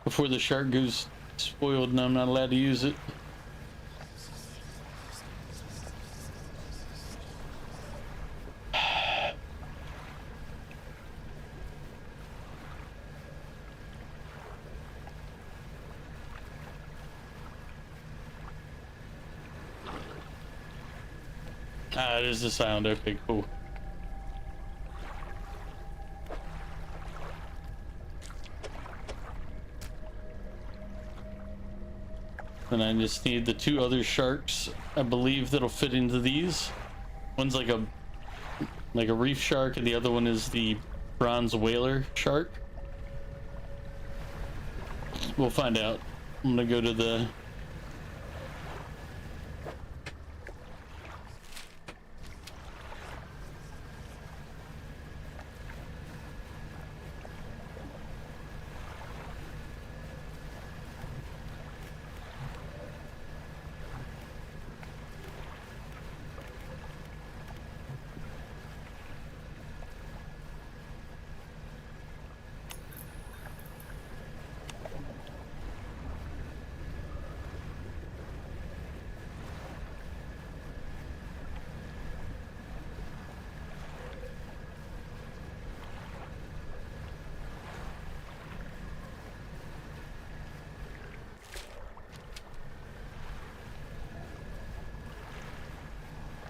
before the shark goes spoiled and I'm not allowed to use it. Ah, it is this island. Okay, cool. And I just need the two other sharks, I believe, that'll fit into these. One's like a reef shark, and the other one is the bronze whaler shark. We'll find out. I'm gonna go to the...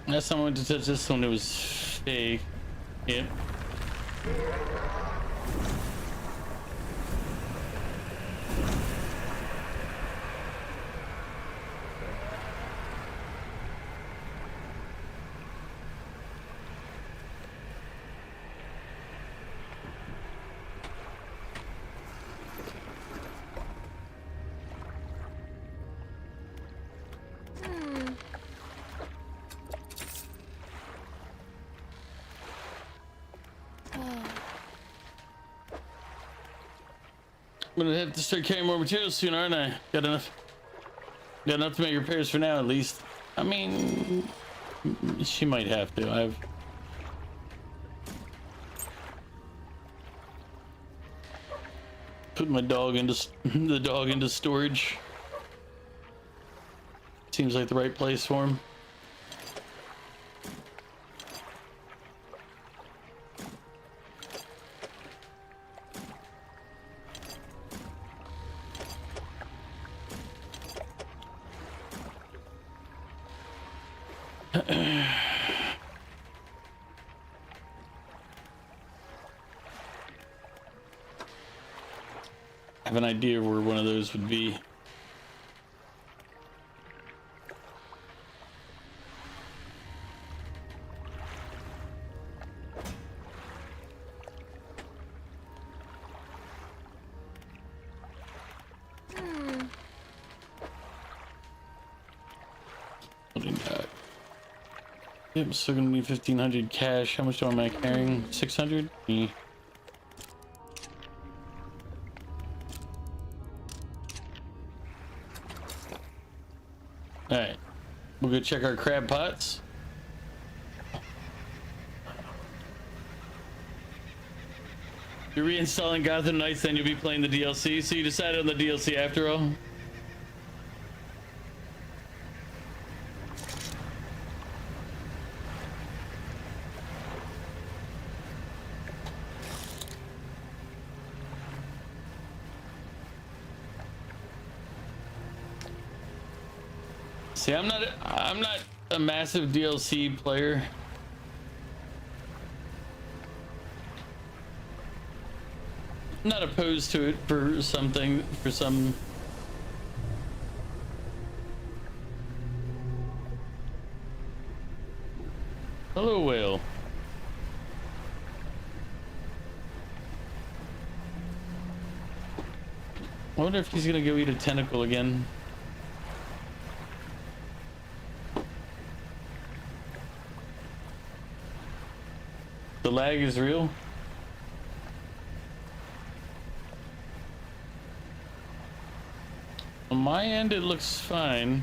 Last time I went to touch this one, it was fake. Yep. gonna have to start carrying more materials soon, aren't I? Got enough to make repairs for now, at least. I mean, she might have to. I've put my dog into the dog into storage. Seems like the right place for him. I have an idea where one of those would be. Yep, I'm still gonna need 1,500 cash. How much am I carrying? 600? Me. Alright. We'll go check our crab pots. You're reinstalling Gotham Knights, then you'll be playing the DLC. So you decided on the DLC after all? See, I'm not a massive DLC player. I'm not opposed to it for some. Hello, whale. I wonder if he's gonna go eat a tentacle again. The lag is real. On my end, it looks fine.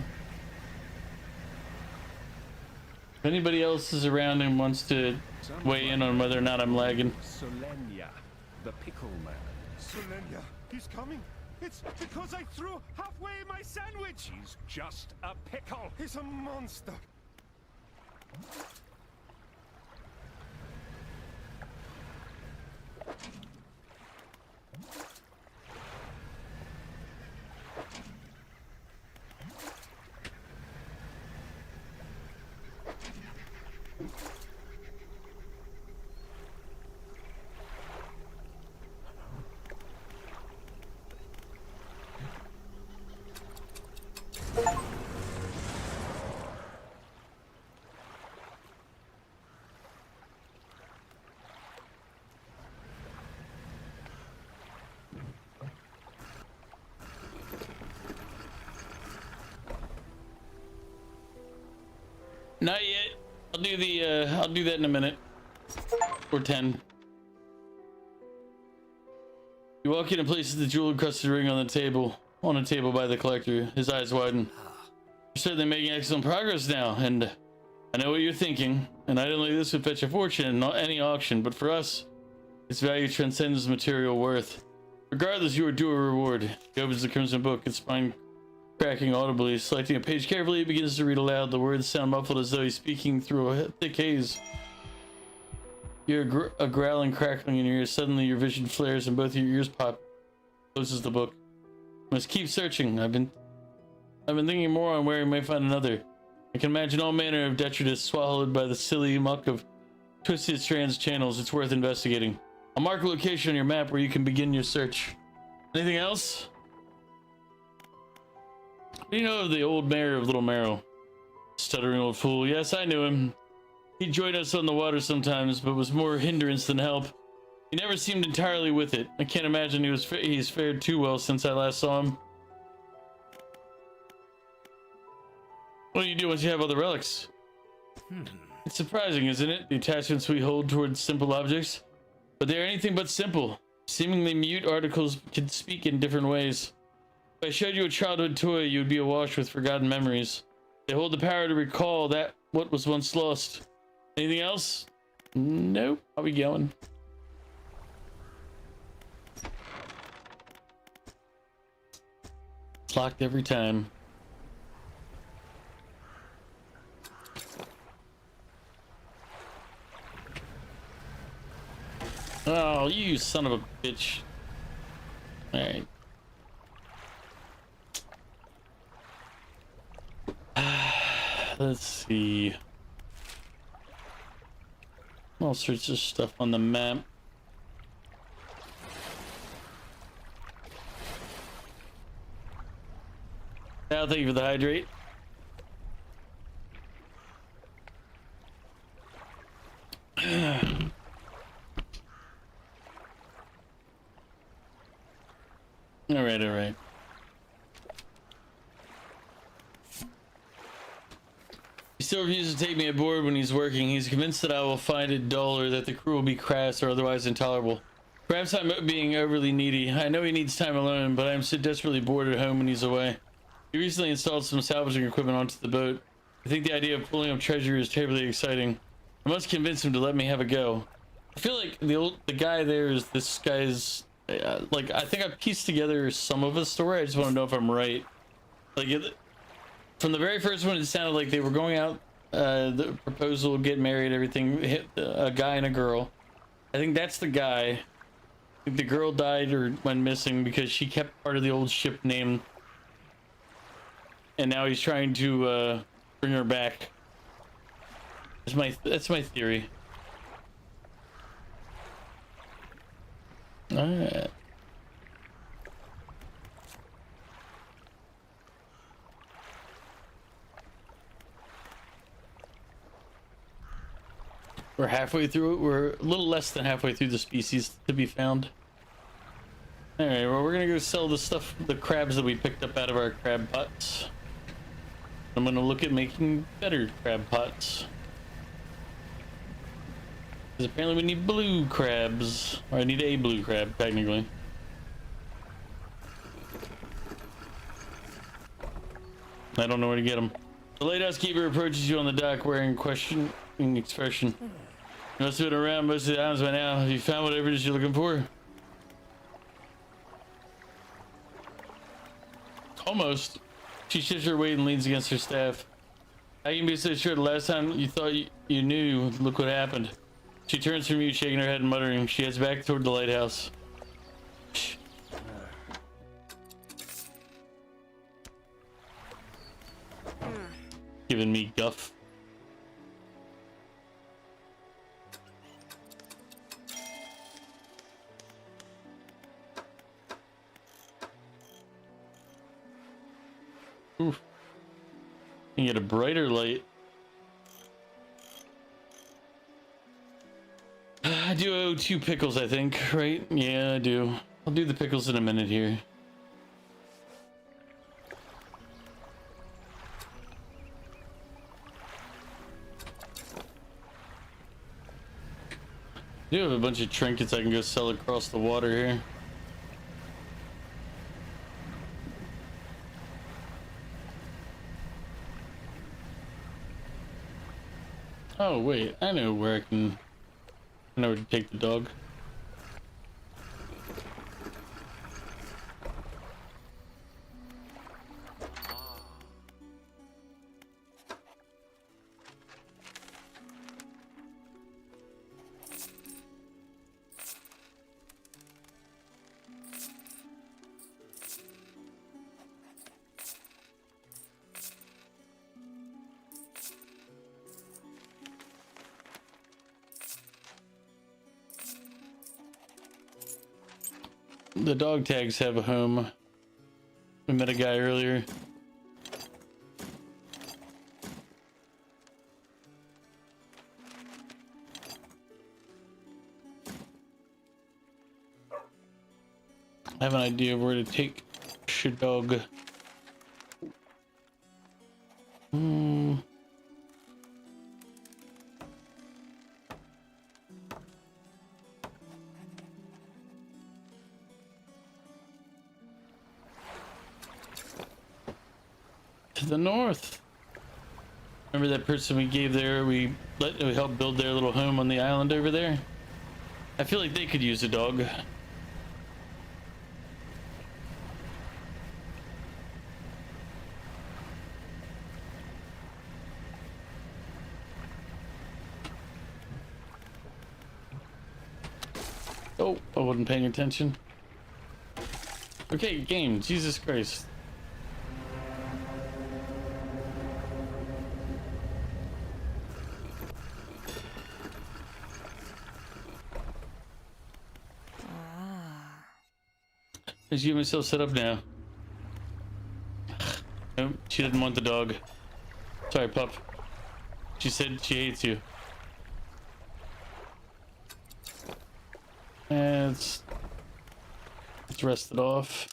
If anybody else is around and wants to weigh in on whether or not I'm lagging. Solenia, the pickle man. Solenia, he's coming. It's because I threw halfway my sandwich. He's just a pickle. He's a monster. Not yet. I'll do that in a minute. Or 10. You walk in and places the jewel-encrusted ring on a table by the collector. His eyes widen. You're certainly making excellent progress now, and I know what you're thinking. An item like this would fetch a fortune in any auction, but for us, its value transcends material worth. Regardless, you are due a reward. He opens the crimson book, its spine cracking audibly. Selecting a page carefully, he begins to read aloud. The words sound muffled as though he's speaking through a thick haze. You hear a growling crackling in your ears. Suddenly, your vision flares and both your ears pop. Closes the book. Must keep searching. I've been thinking more on where he may find another. I can imagine all manner of detritus swallowed by the silly muck of twisted strands channels. It's worth investigating. I'll mark a location on your map where you can begin your search. Anything else? What do you know of the old mayor of Little Marrow? Stuttering old fool. Yes, I knew him. He'd join us on the water sometimes, but was more hindrance than help. He never seemed entirely with it. I can't imagine he's fared too well since I last saw him. What do you do once you have all the relics? It's surprising, isn't it? The attachments we hold towards simple objects. But they're anything but simple. Seemingly mute articles can speak in different ways. If I showed you a childhood toy, you would be awash with forgotten memories. They hold the power to recall that what was once lost. Anything else? Nope. I'll be going. It's locked every time. Oh, you son of a bitch. Alright. Let's see. All sorts of stuff on the map. Now, thank you for the hydrate. All right. He still refuses to take me aboard when he's working. He's convinced that I will find it dull or that the crew will be crass or otherwise intolerable. Perhaps I'm being overly needy. I know he needs time alone, but I'm so desperately bored at home when he's away. He recently installed some salvaging equipment onto the boat. I think the idea of pulling up treasure is terribly exciting. I must convince him to let me have a go. I feel like the guy there is this guy's like, I think I pieced together some of his story. I just want to know if I'm right. Like, from the very first one, it sounded like they were going out, the proposal, get married, everything, hit a guy and a girl. I think that's the guy. I think the girl died or went missing because she kept part of the old ship name. And now he's trying to bring her back. That's my theory. Alright. We're halfway through it. We're a little less than halfway through the species to be found. Alright, well, we're gonna go sell the stuff, the crabs that we picked up out of our crab pots. I'm gonna look at making better crab pots. Because apparently we need blue crabs. Or I need a blue crab, technically. I don't know where to get them. The lighthouse keeper approaches you on the dock wearing a questioning expression. You must have been around most of the islands by now. Have you found whatever it is you're looking for? Almost. She shifts her weight and leans against her staff. How can you be so sure the last time you thought you knew, look what happened? She turns from you, shaking her head and muttering. She heads back toward the lighthouse. Giving me guff. Oof. You get a brighter light. I do owe 2 pickles, I think, right? Yeah, I do. I'll do the pickles in a minute here. I do have a bunch of trinkets I can go sell across the water here. Oh wait, I know where I know where to take the dog. The dog tags have a home. We met a guy earlier. I have an idea of where to take shit dog. To the north. Remember that person we gave there? We helped build their little home on the island over there. I feel like they could use a dog. Oh, I wasn't paying attention. Okay, game. Jesus Christ. Is you myself set up now? Nope, she didn't want the dog. Sorry, pup. She said she hates you. And let's rest it off.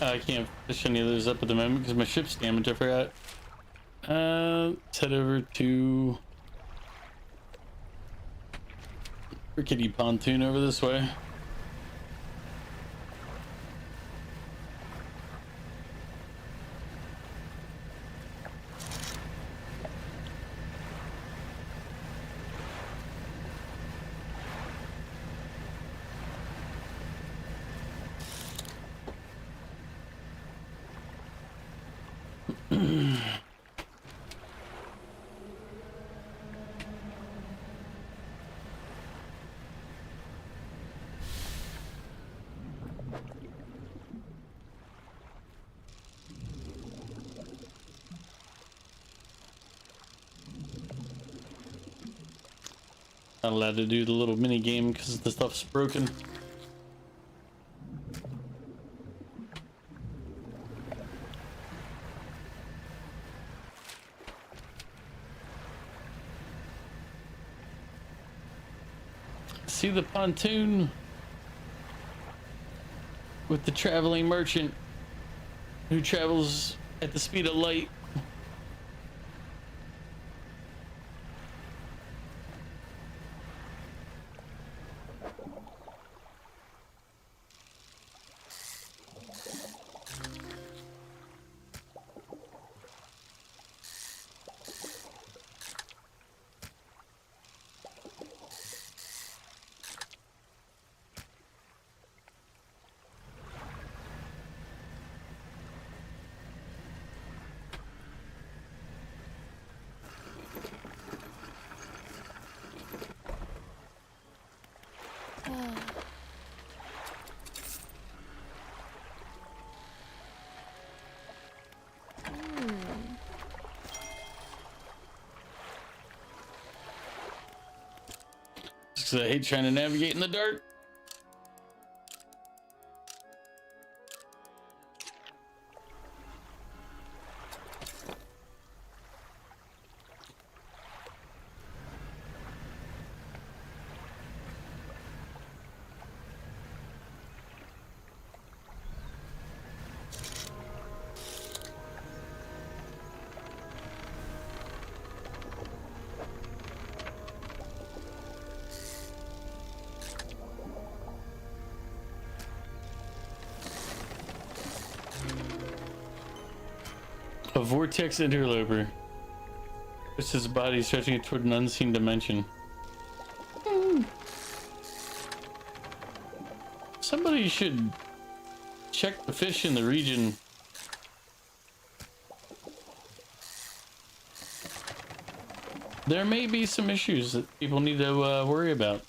I can't fish any of those up at the moment because my ship's damaged. I forgot. Let's head over to rickety pontoon over this way. Not allowed to do the little mini game because the stuff's broken. See the pontoon with the traveling merchant who travels at the speed of light. Just 'cause I hate trying to navigate in the dark. A vortex interloper. It's his body stretching it toward an unseen dimension. Somebody should check the fish in the region. There may be some issues that people need to worry about.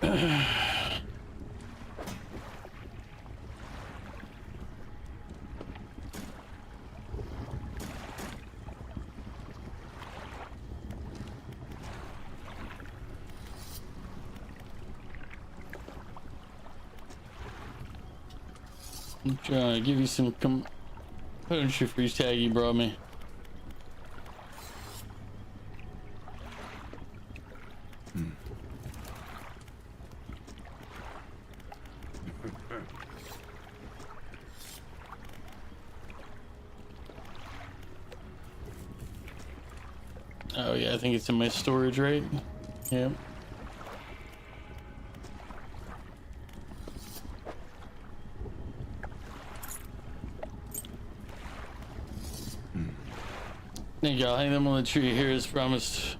I'm trying to give you some componentry freeze tag you brought me. Oh yeah, I think it's in my storage, right? Yep. Thank you. I'll hang them on the tree here as promised.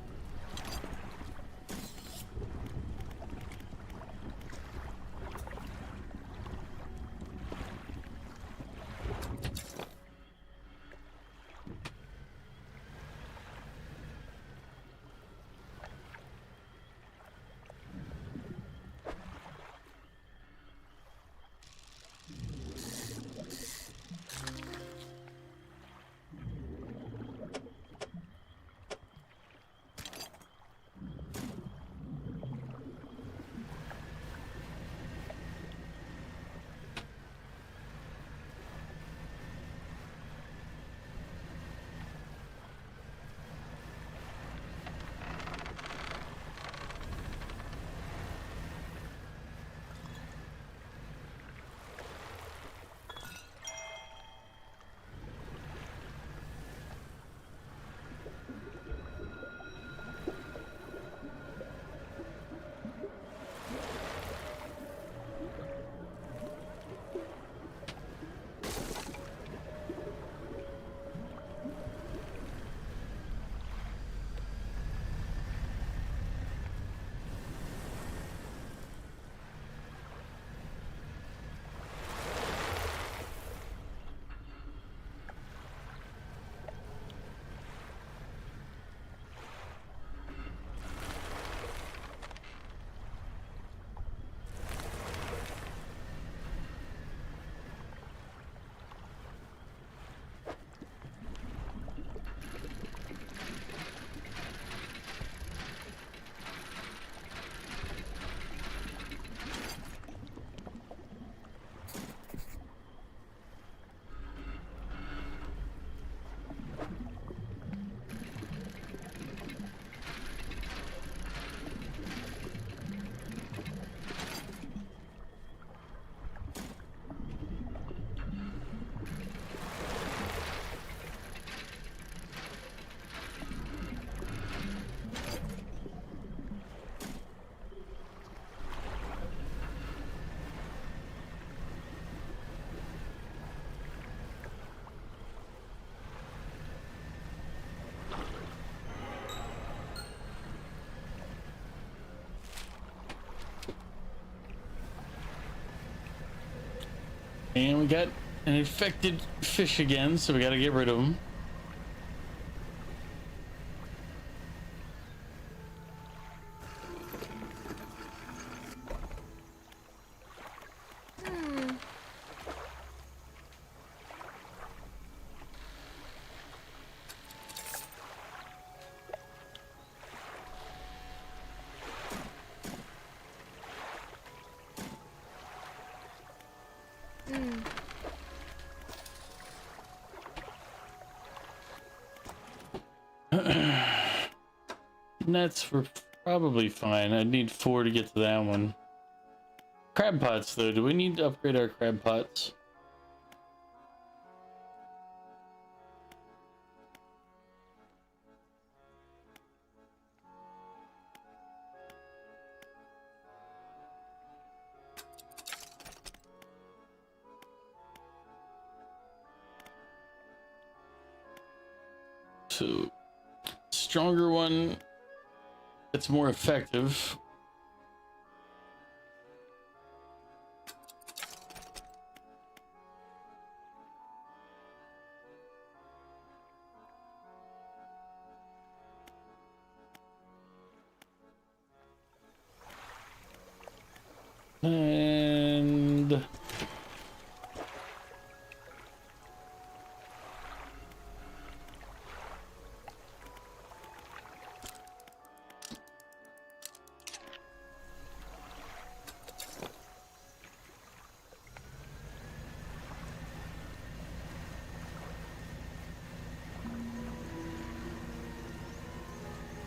And we got an infected fish again, so we gotta get rid of them. Nets were probably fine. I need 4 to get to that one. Crab pots, though. Do we need to upgrade our crab pots? So, stronger one. It's more effective. And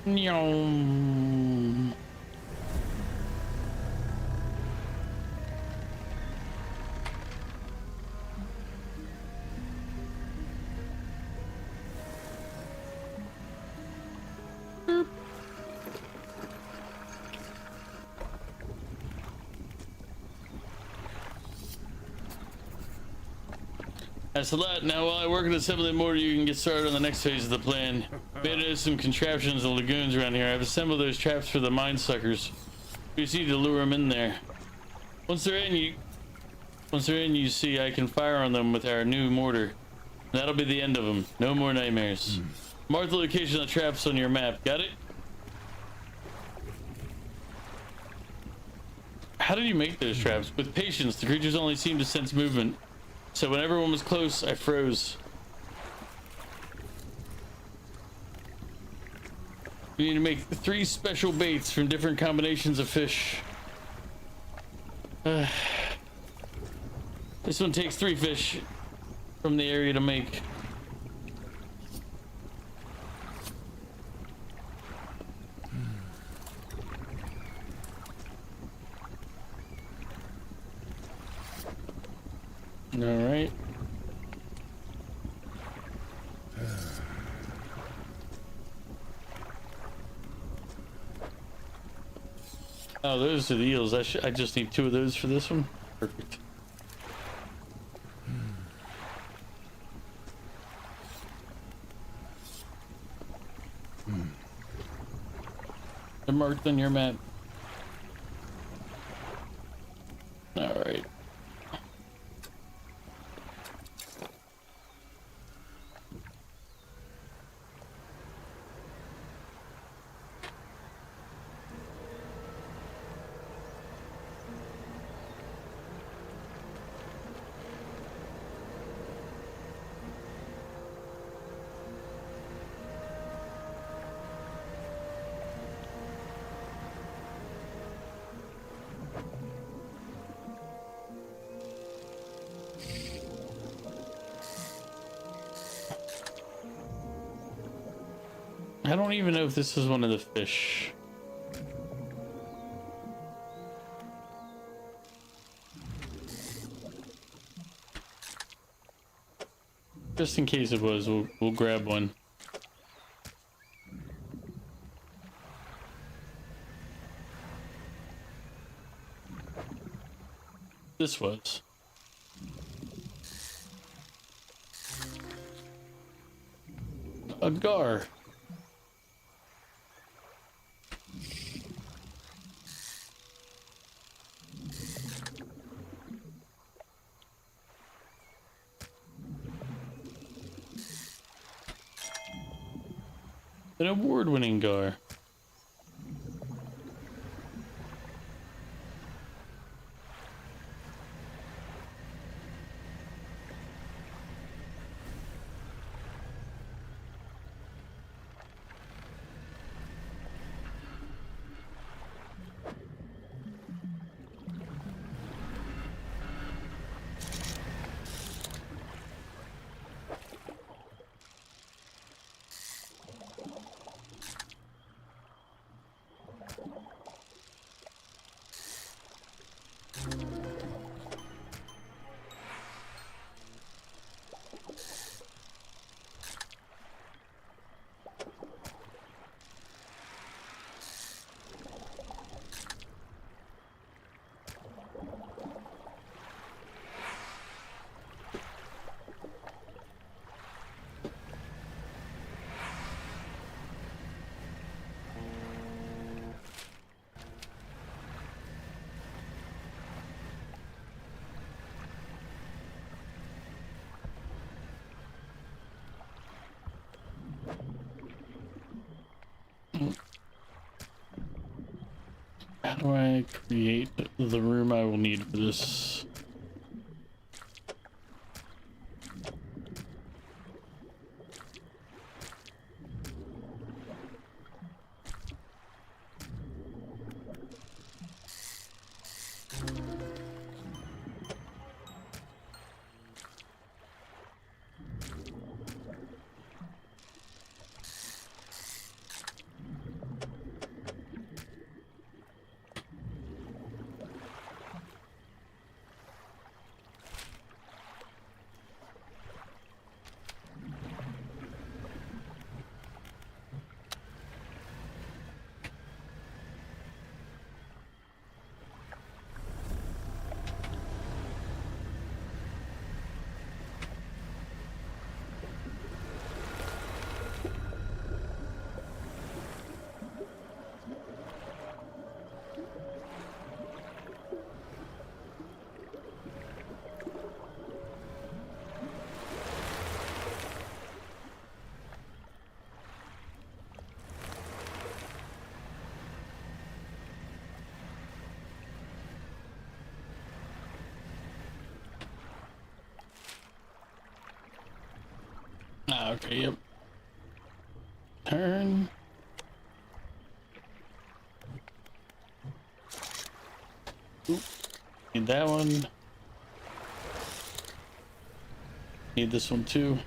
Nyom. That's a lot. Now, while I work on assembling mortar, you can get started on the next phase of the plan. Made some contraptions and lagoons around here. I've assembled those traps for the mine suckers. We just need to lure them in there. Once they're in, you see, I can fire on them with our new mortar. That'll be the end of them. No more nightmares. Mark the location of the traps on your map. Got it? How did you make those traps? With patience, the creatures only seem to sense movement. So when everyone was close, I froze. We need to make 3 special baits from different combinations of fish. This one takes 3 fish from the area to make. All right. Oh, those are the eels. I just need 2 of those for this one. Perfect. They're marked on your map. All right. I don't even know if this is one of the fish. Just in case it was, we'll grab one. This was. A gar. An award-winning gar. do I create the room I will need for this? Ah, okay, yep. Turn. Oop. Need that one. Need this one too.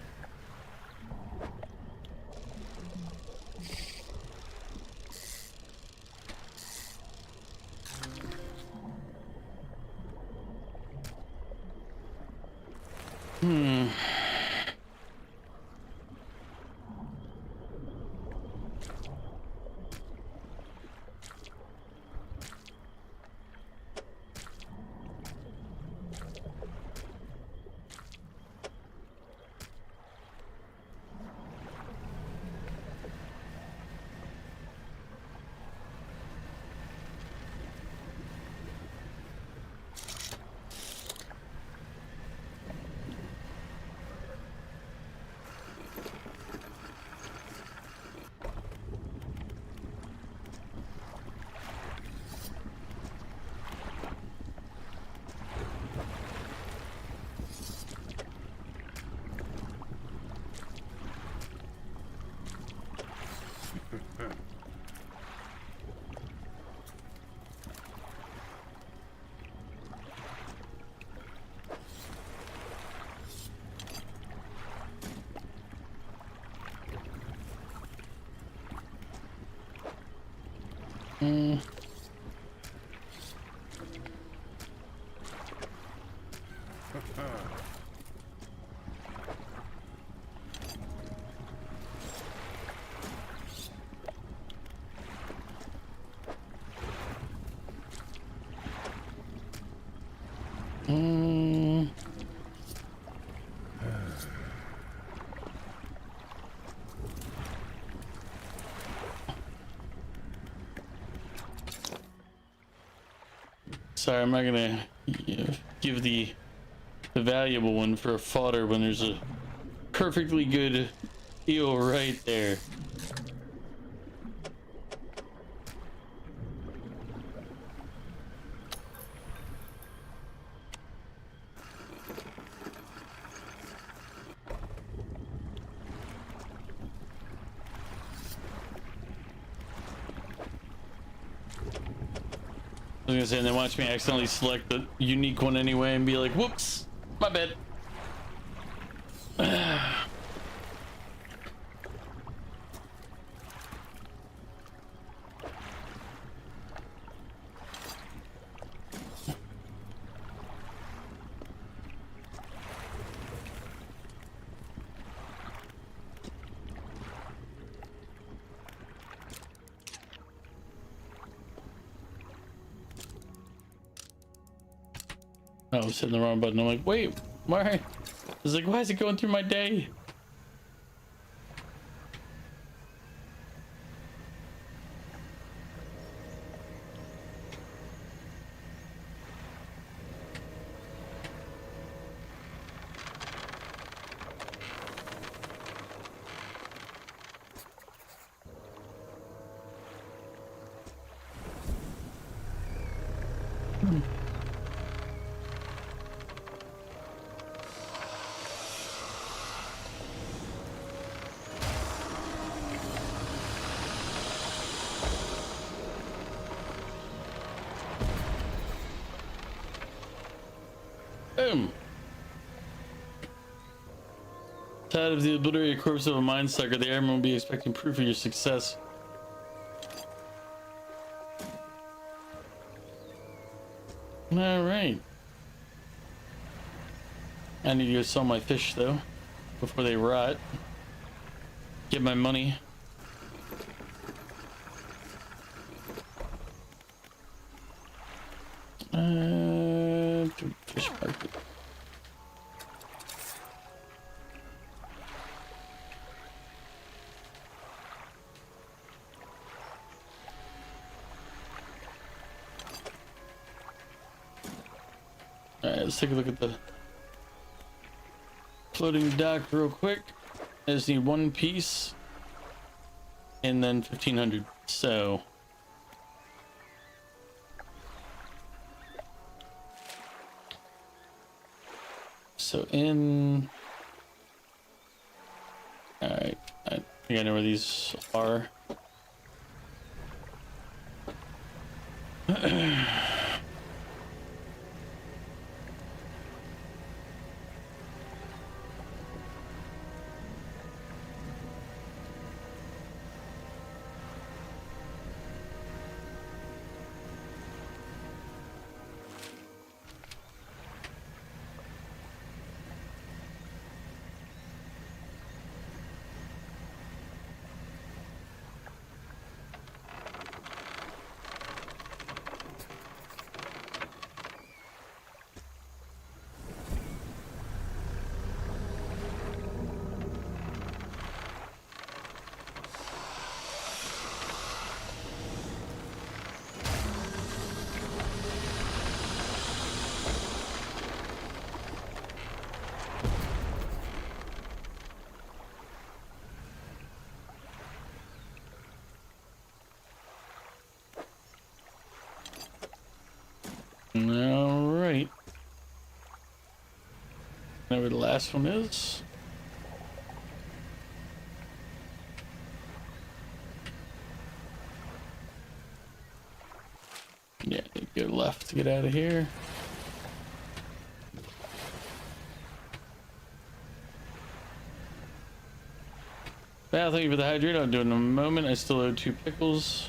Sorry, I'm not gonna give the valuable one for a fodder when there's a perfectly good eel right there. I was gonna say, and then watch me accidentally select the unique one anyway and be like, whoops, my bad. Oh, I was hitting the wrong button. I'm like, wait, why? I was like, why is it going through my day? Boom. Tired of the obliterated corpse of a mine sucker, the airman will be expecting proof of your success. All right. I need to go sell my fish though before they rot. Get my money. To fish market. Alright, let's take a look at the floating dock real quick. I just need one piece and then 1500. So in, all right, I think I know where these are. All right. Know where the last one is. Yeah, go left to get out of here. Well, thank you for the hydrate. I'll do it in a moment. I still owe 2 pickles.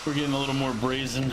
We're getting a little more brazen.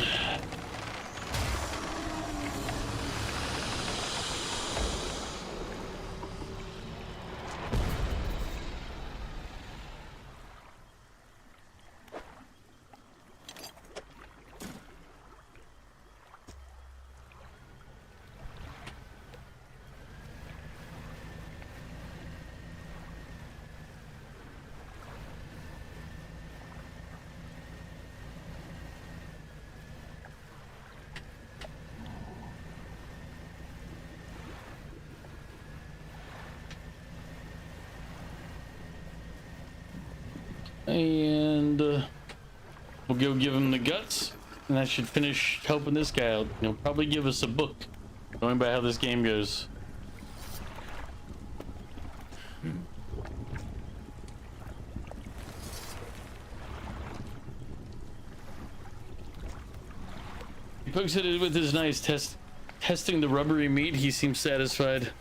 And we'll go give him the guts, and that should finish helping this guy out. He'll probably give us a book, going by how this game goes. He pokes at it with his knife, testing the rubbery meat. He seems satisfied.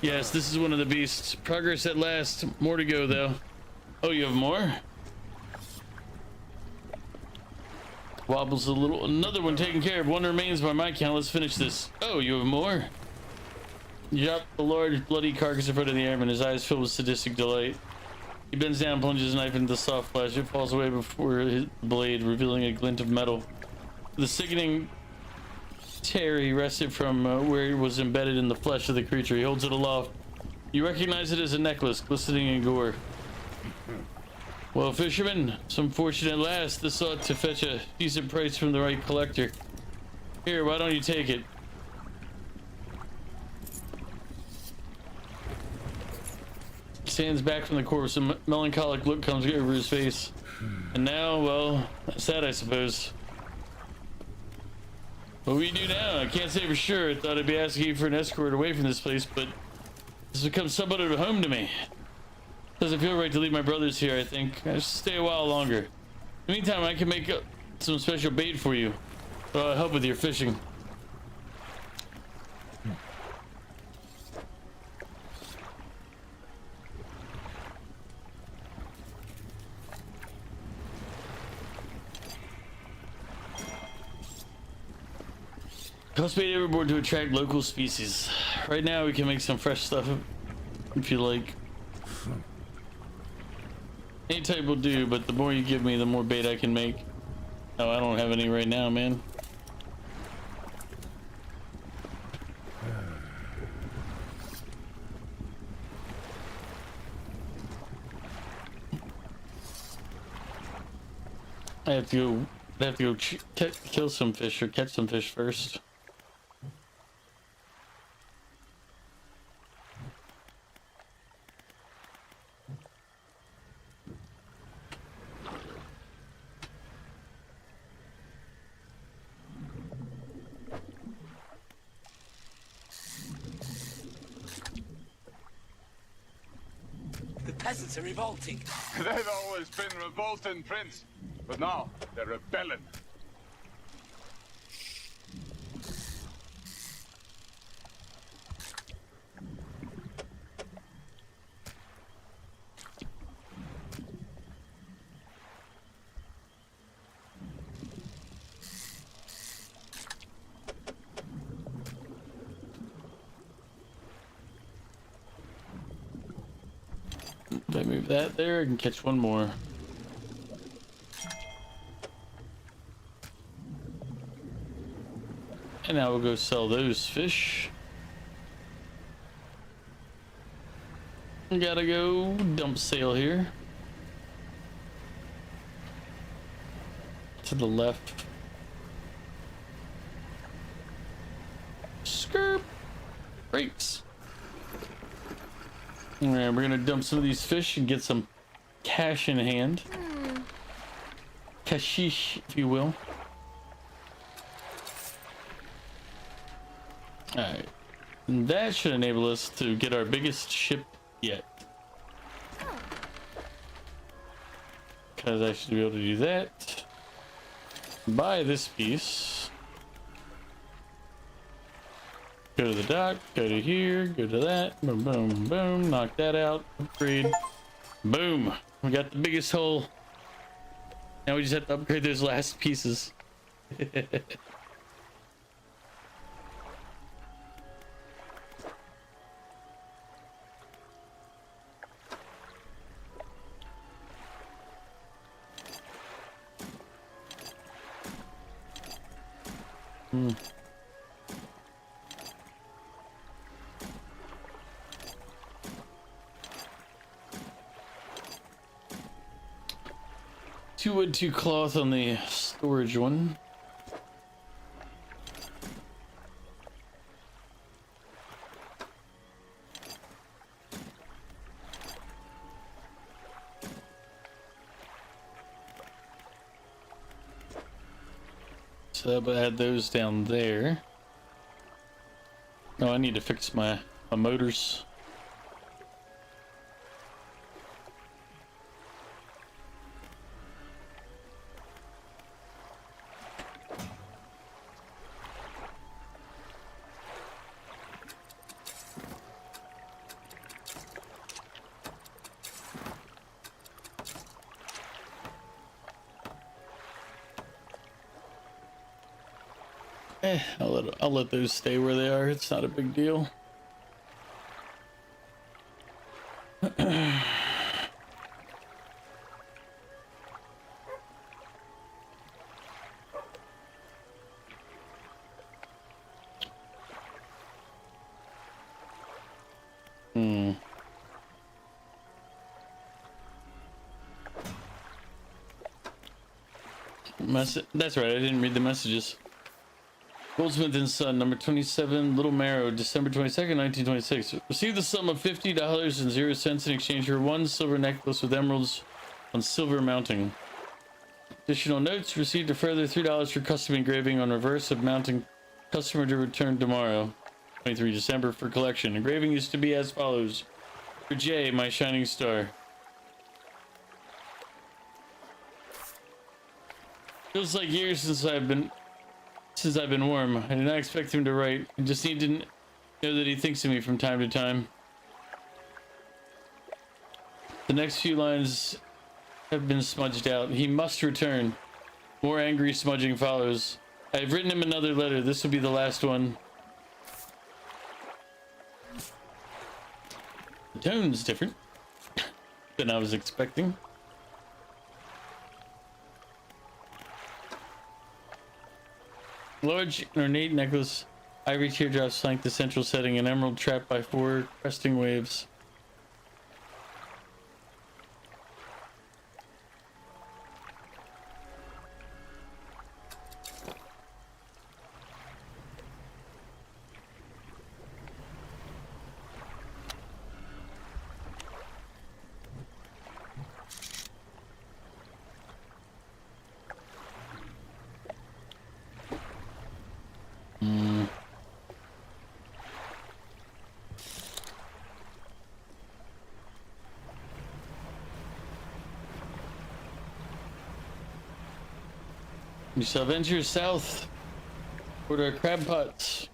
Yes, this is one of the beasts. Progress at last. More to go, though. Oh, you have more? Wobbles a little. Another one taken care of. One remains by my count. Let's finish this. Oh, you have more? You dropped the large bloody carcass in front of the airman, his eyes filled with sadistic delight. He bends down, plunges his knife into the soft flesh. It falls away before his blade, revealing a glint of metal. The sickening tear he wrested from where it was embedded in the flesh of the creature. He holds it aloft. You recognize it as a necklace, glistening in gore. Well, fisherman, some fortune at last. This ought to fetch a decent price from the right collector. Here, why don't you take it? He stands back from the corpse. A melancholic look comes over his face. And now, well, that's that, I suppose. What will you do now? I can't say for sure. I thought I'd be asking you for an escort away from this place, but this has become somewhat of a home to me. Doesn't feel right to leave my brothers here, I think. I should stay a while longer. In the meantime, I can make some special bait for you. I'll help with your fishing. Toss bait overboard to attract local species. Right now we can make some fresh stuff if you like. Any type will do, but the more you give me, the more bait I can make. Oh, I don't have any right now, man. I have to go kill some fish or catch some fish first. The peasants are revolting. They've always been revolting, Prince. But now, they're rebelling. If I move that there, I can catch one more. And now we'll go sell those fish. We gotta go dump sail here. To the left. Skirp. Brakes. Alright, we're gonna dump some of these fish and get some cash in hand. Cashish, if you will. Alright. And that should enable us to get our biggest ship yet. Because I should be able to do that. Buy this piece. Go to the dock, go to here, go to that, boom, boom, boom, knock that out, upgrade, boom, we got the biggest hole. Now we just have to upgrade those last pieces. Two wood, two cloth on the storage one. So I'll add those down there. Oh, I need to fix my motors. I'll let those stay where they are. It's not a big deal. That's right, I didn't read the messages. Goldsmith and Son, number 27, Little Marrow, December 22nd, 1926. Received the sum of $50.00 in exchange for one silver necklace with emeralds on silver mounting. Additional notes, received a further $3 for custom engraving on reverse of mounting. Customer to return tomorrow, 23 December, for collection. Engraving used to be as follows. For Jay, my shining star. Feels like years since I've been warm. I did not expect him to write. I just need to know that he thinks of me from time to time. The next few lines have been smudged out. He must return. More angry smudging follows. I have written him another letter. This will be the last one. The tone's different than I was expecting. Large and ornate necklace, ivory teardrops flank the central setting, an emerald trapped by 4 cresting waves. We shall venture south toward our crab pots.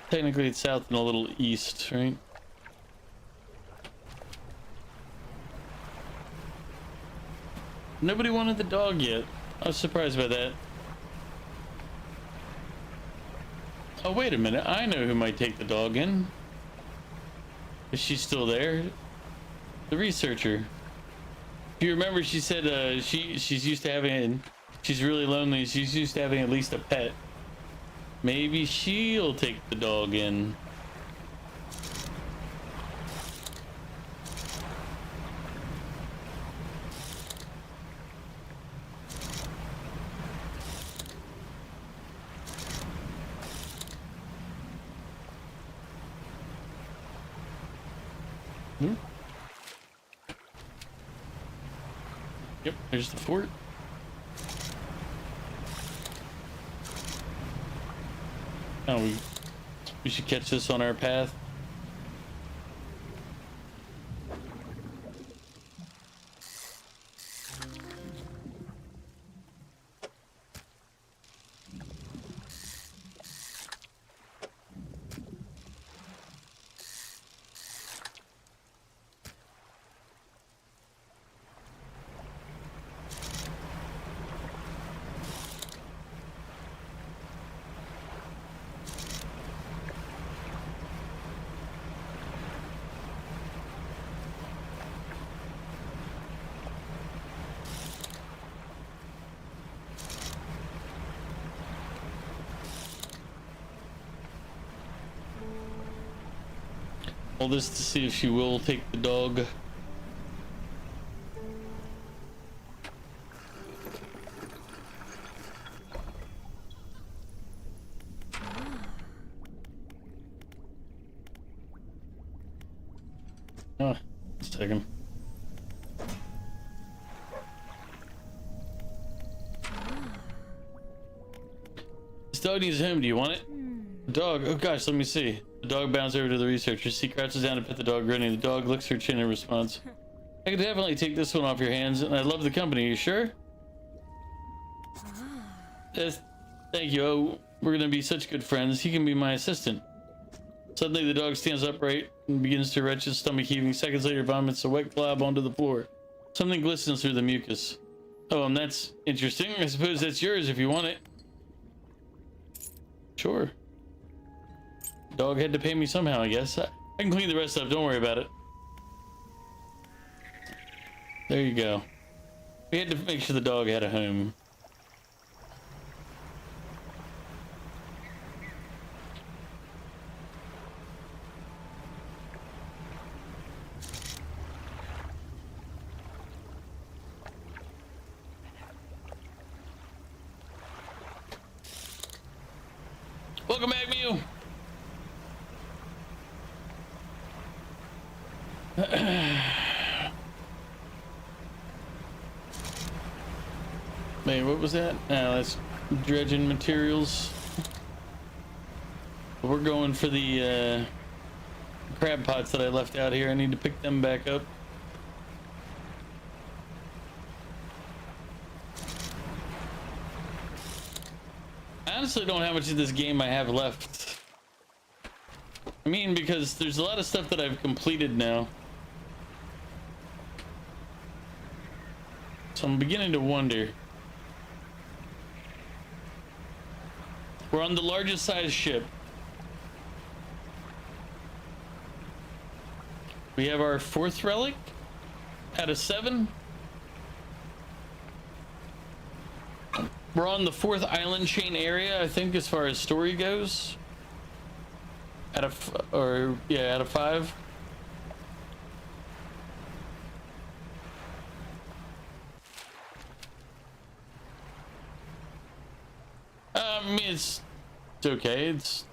Technically it's south and a little east, right? Nobody wanted the dog yet. I was surprised by that. Oh, wait a minute. I know who might take the dog in. Is she still there? The researcher. If you remember, she said she's used to having... She's really lonely. She's used to having at least a pet. Maybe she'll take the dog in. Yep, there's the fort. Oh, we should catch this on our path. All this to see if she will take the dog. Oh, let's take him. This dog needs a home. Do you want it? The dog. Oh gosh, let me see. The dog bounds over to the researcher. She crouches down to pet the dog, grinning. The dog licks her chin in response. I could definitely take this one off your hands, and I love the company. You sure? Yes, thank you. Oh, we're gonna be such good friends. He can be my assistant. Suddenly, the dog stands upright and begins to retch his stomach, heaving. Seconds later, vomits a wet glob onto the floor. Something glistens through the mucus. Oh, and that's interesting. I suppose that's yours if you want it. Sure. Dog had to pay me somehow, I guess. I can clean the rest up. Don't worry about it. There you go. We had to make sure the dog had a home. Welcome back, Mew. Man, what was that? Oh, that's dredging materials. We're going for the crab pots that I left out here. I need to pick them back up. I honestly don't know how much of this game I have left. I mean, because there's a lot of stuff that I've completed now. So I'm beginning to wonder. We're on the largest size ship. We have our 4th relic out of 7. We're on the 4th island chain area, I think, as far as story goes. Out of 5. I mean, it's okay. It's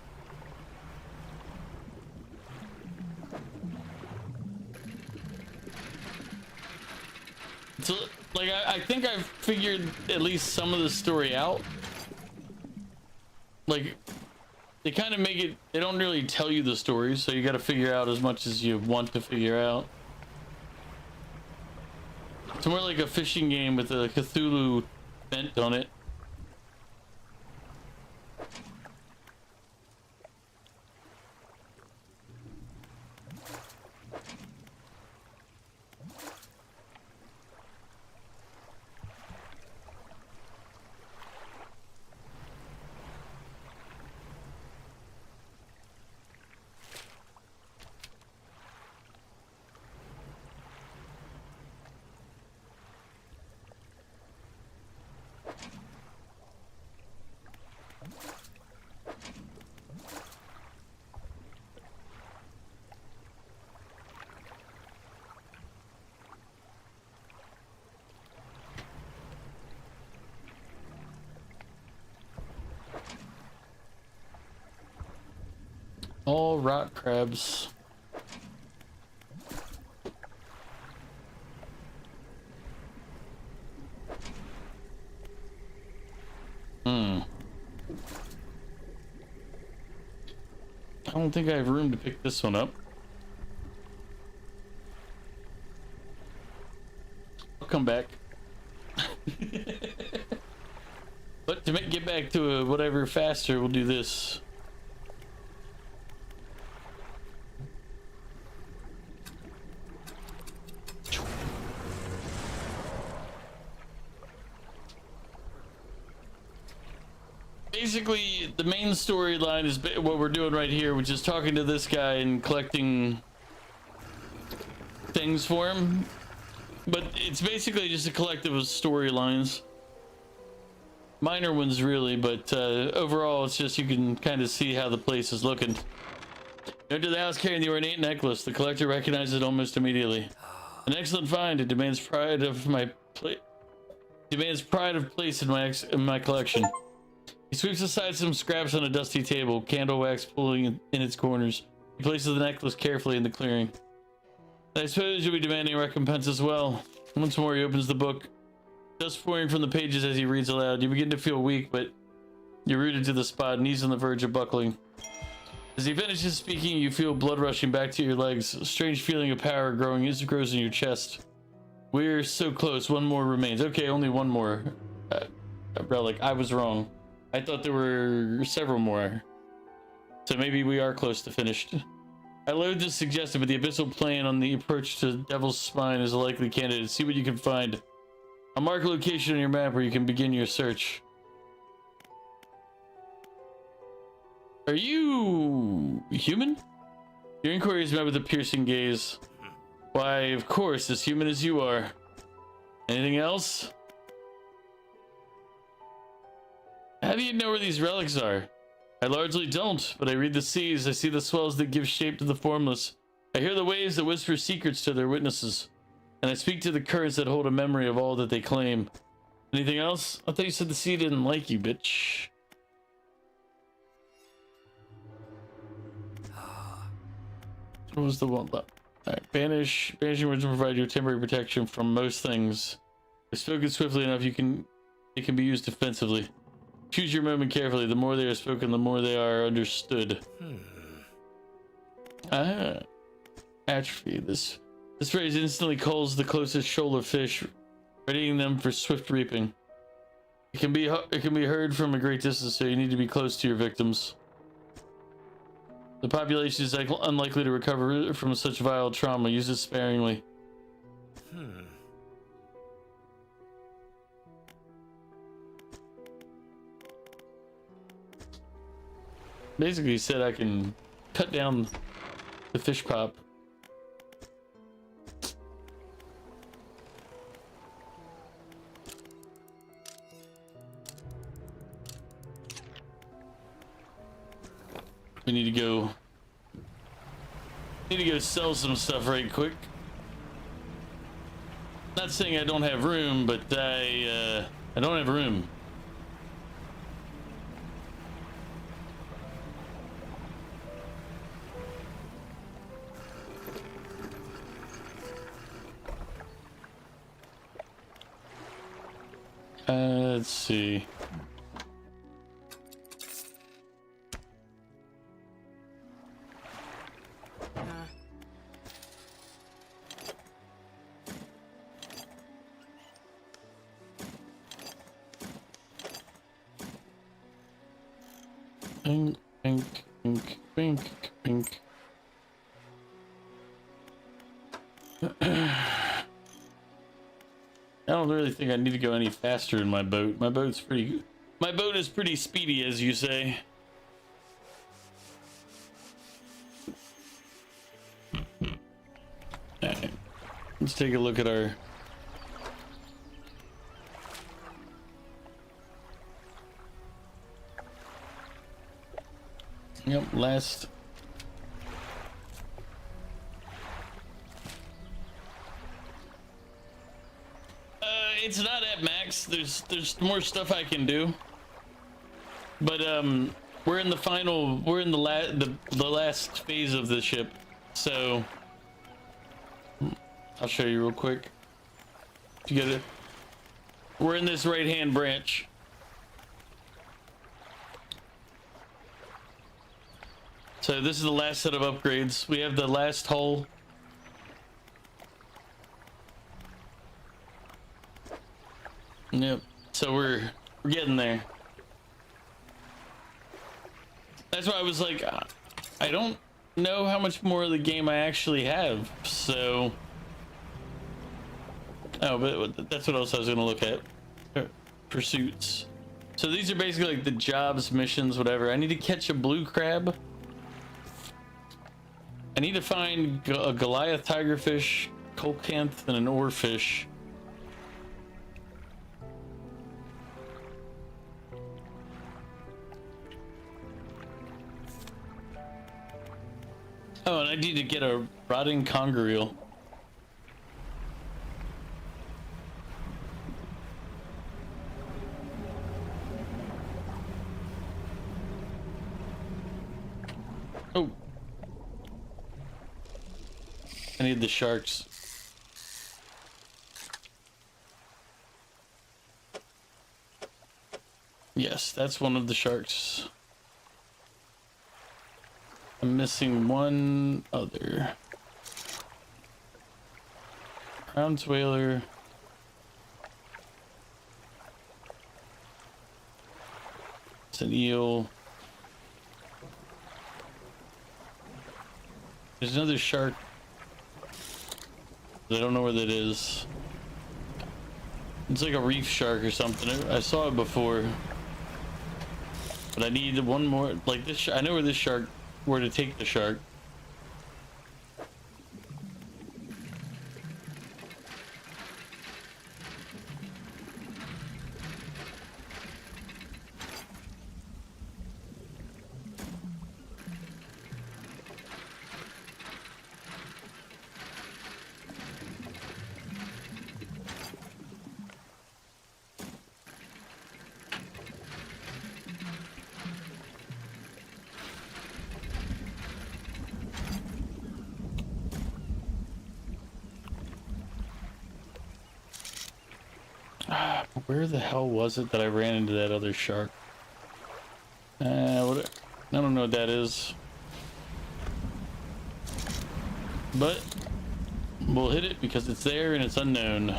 like I think I've figured at least some of the story out. Like they kind of make it, they don't really tell you the story, so you got to figure out as much as you want to figure out. It's more like a fishing game with a Cthulhu bent on it. All rock crabs. I don't think I have room to pick this one up. I'll come back. But to get back to whatever faster, we'll do this. Basically, the main storyline is what we're doing right here, which is talking to this guy and collecting things for him. But it's basically just a collective of storylines. Minor ones, really, but overall, it's just you can kind of see how the place is looking. You enter the house carrying the ornate necklace. The collector recognizes it almost immediately. An excellent find. It demands pride of place in my collection. He sweeps aside some scraps on a dusty table, candle wax pulling in its corners. He places the necklace carefully in the clearing. I suppose you'll be demanding recompense as well. Once more, he opens the book. Dust pouring from the pages as he reads aloud. You begin to feel weak, but you're rooted to the spot, knees on the verge of buckling. As he finishes speaking, you feel blood rushing back to your legs. A strange feeling of power grows in your chest. We're so close. One more remains. Okay, only one more. Relic. I was wrong. I thought there were several more. So maybe we are close to finished. I loathe this suggestion, but the abyssal plane on the approach to Devil's Spine is a likely candidate. See what you can find. I'll mark a location on your map where you can begin your search. Are you human? Your inquiry is met with a piercing gaze. Why, of course, as human as you are. Anything else? How do you know where these relics are? I largely don't, but I read the seas. I see the swells that give shape to the formless. I hear the waves that whisper secrets to their witnesses. And I speak to the currents that hold a memory of all that they claim. Anything else? I thought you said the sea didn't like you, bitch. What was the one left? Alright, banishing words will provide you temporary protection from most things. If spoken swiftly enough, it can be used defensively. Choose your moment carefully. The more they are spoken, the more they are understood. Atrophy. This phrase instantly calls the closest shoal of fish, readying them for swift reaping. It can be heard from a great distance, so you need to be close to your victims. The population is unlikely to recover from such vile trauma. Use it sparingly. Basically, he said I can cut down the fish pop. We need to go sell some stuff right quick. Not saying I don't have room, but I don't have room. Let's see. Bink, bink, bink, bink, bink. I don't really think I need to go any faster in my boat. My boat is pretty speedy, as you say. Alright. Let's take a look at our... Yep, last... It's not at max. There's more stuff I can do, but we're in the last phase of the ship, so I'll show you real quick. You get it. We're in this right hand branch. So this is the last set of upgrades. We have the last hull. Yep. So we're getting there. That's why I was like, I don't know how much more of the game I actually have. So, oh, but that's what else I was gonna look at. Pursuits. So these are basically like the jobs, missions, whatever. I need to catch a blue crab. I need to find a Goliath tigerfish, colcanth, and an oarfish. Oh, and I need to get a rotting conger eel. Oh. I need the sharks. Yes, that's one of the sharks. I'm missing one other. Bronze whaler. It's an eel. There's another shark. I don't know where that is. It's like a reef shark or something. I saw it before. But I need one more. Like this. I know where this shark. Where to take the shark. Where the hell was it that I ran into that other shark? What? I don't know what that is. But we'll hit it because it's there and it's unknown.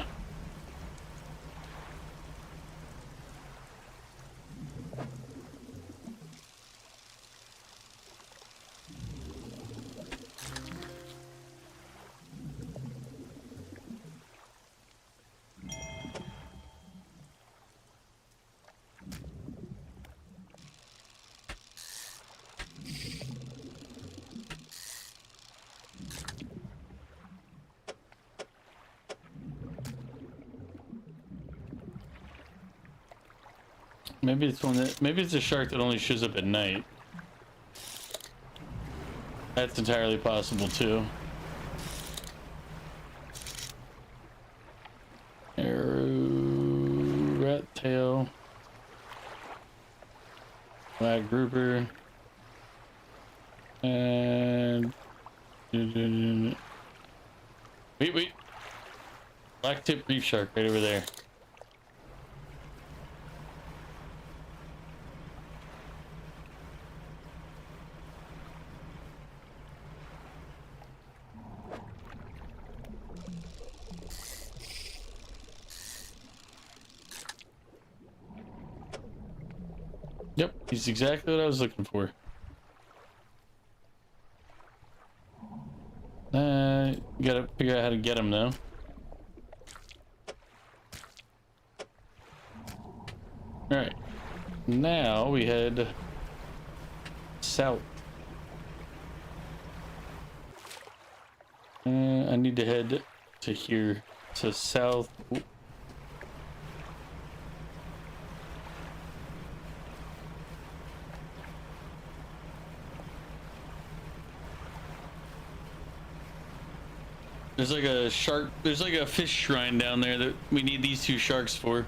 Maybe it's one that, maybe it's a shark that only shows up at night. That's entirely possible too. Arrow, rat tail, black grouper, and wait, black tip reef shark right over there. Yep, he's exactly what I was looking for. Gotta figure out how to get him though. Alright, now we head south. I need to head to here, to south. Ooh. There's like a shark, there's like a fish shrine down there that we need these two sharks for.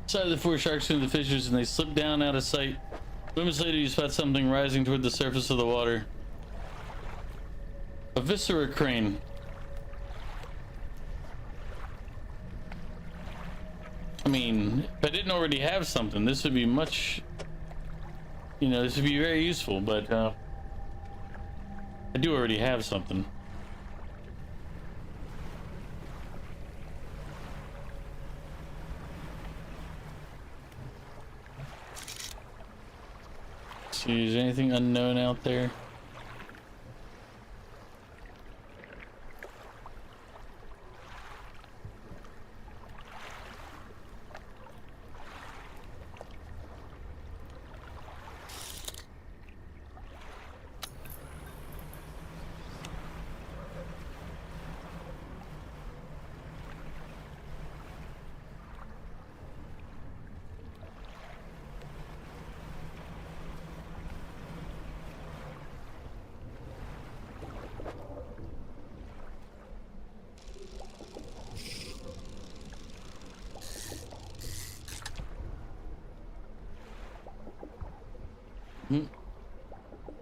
Side of the four sharks into the fissures and they slip down out of sight. Moments later you spot something rising toward the surface of the water. A viscera crane. I mean, if I didn't already have something, this would be much, you know, this would be very useful, but I do already have something. See, is there anything unknown out there?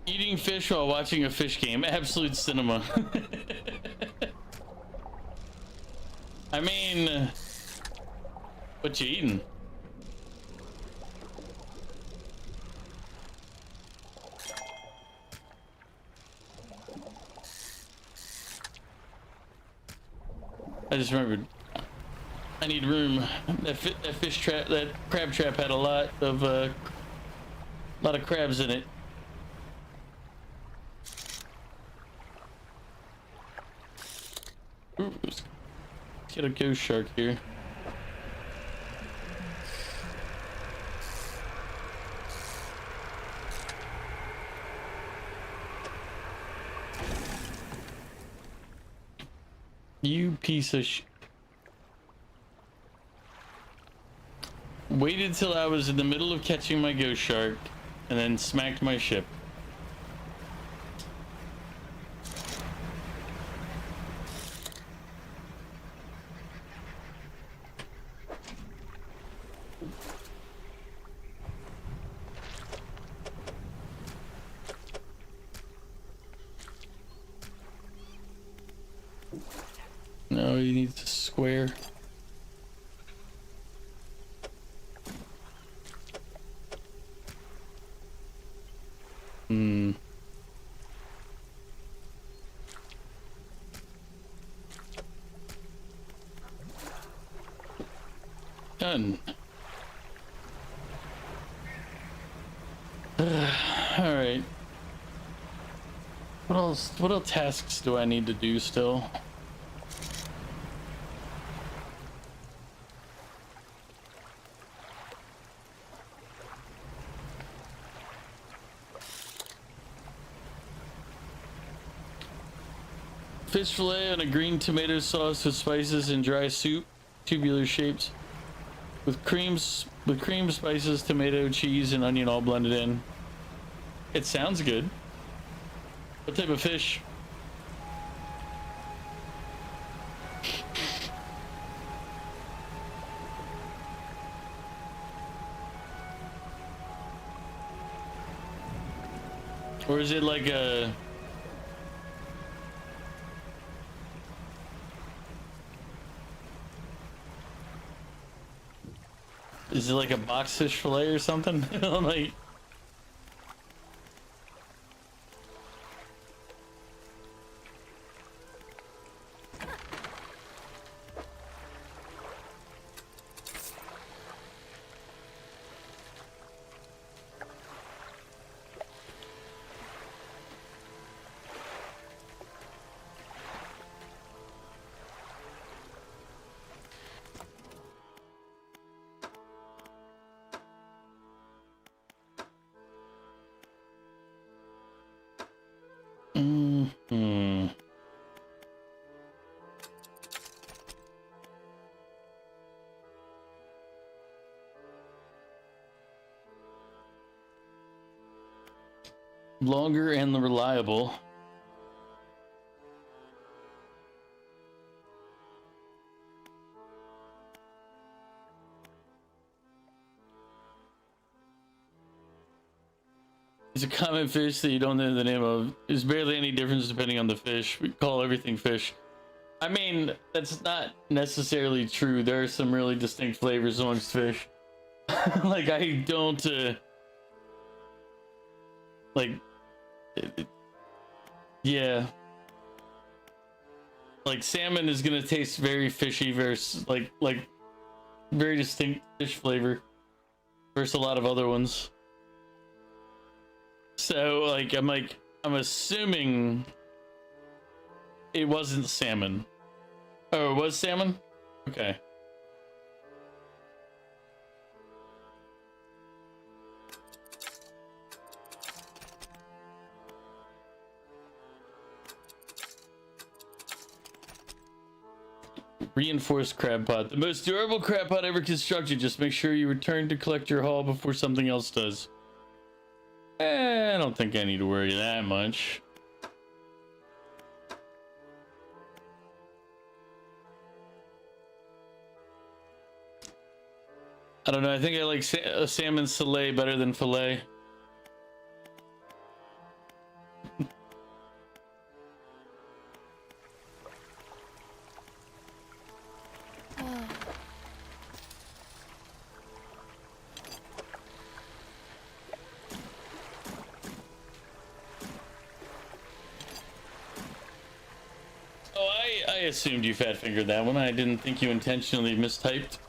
Eating fish while watching a fish game. Absolute cinema. I mean, what you eating? I just remembered. I need room. That fish trap, that crab trap had a lot of crabs in it. Ooh, let's get a ghost shark here. You piece of Waited till I was in the middle of catching my ghost shark and then smacked my ship. No, he needs a square. Done. All right. What else? What else tasks do I need to do still? Fish fillet on a green tomato sauce with spices and dry soup, tubular shapes, with cream, spices, tomato, cheese, and onion all blended in. It sounds good. What type of fish? Or is it like a... Is it like a box fish fillet or something? Like... Longer and reliable. It's a common fish that you don't know the name of. There's barely any difference depending on the fish. We call everything fish. I mean, that's not necessarily true. There are some really distinct flavors amongst fish. Like, I don't, like, yeah. Like, salmon is gonna taste very fishy versus, like, very distinct fish flavor versus a lot of other ones. So, like, I'm assuming it wasn't salmon. Oh, it was salmon? Okay. Reinforced crab pot. The most durable crab pot ever constructed. Just make sure you return to collect your haul before something else does. I don't think I need to worry that much. I don't know. I think I like a salmon fillet better than fillet. assumed you fat fingered that one. I didn't think you intentionally mistyped.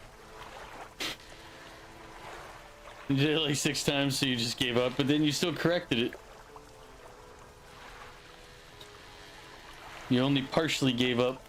You did it like 6 times, so you just gave up, but then you still corrected it. You only partially gave up.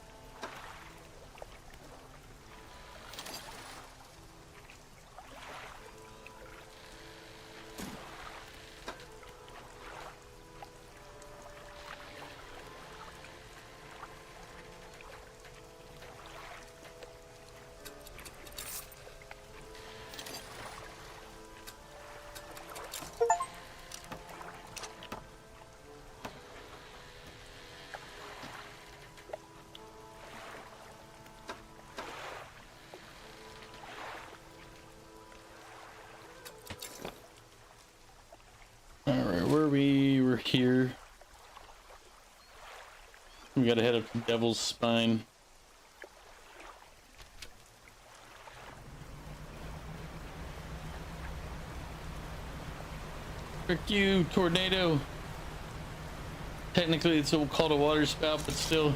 We're here. We gotta head up to Devil's Spine. Frick you, tornado. Technically it's called a water spout, but still.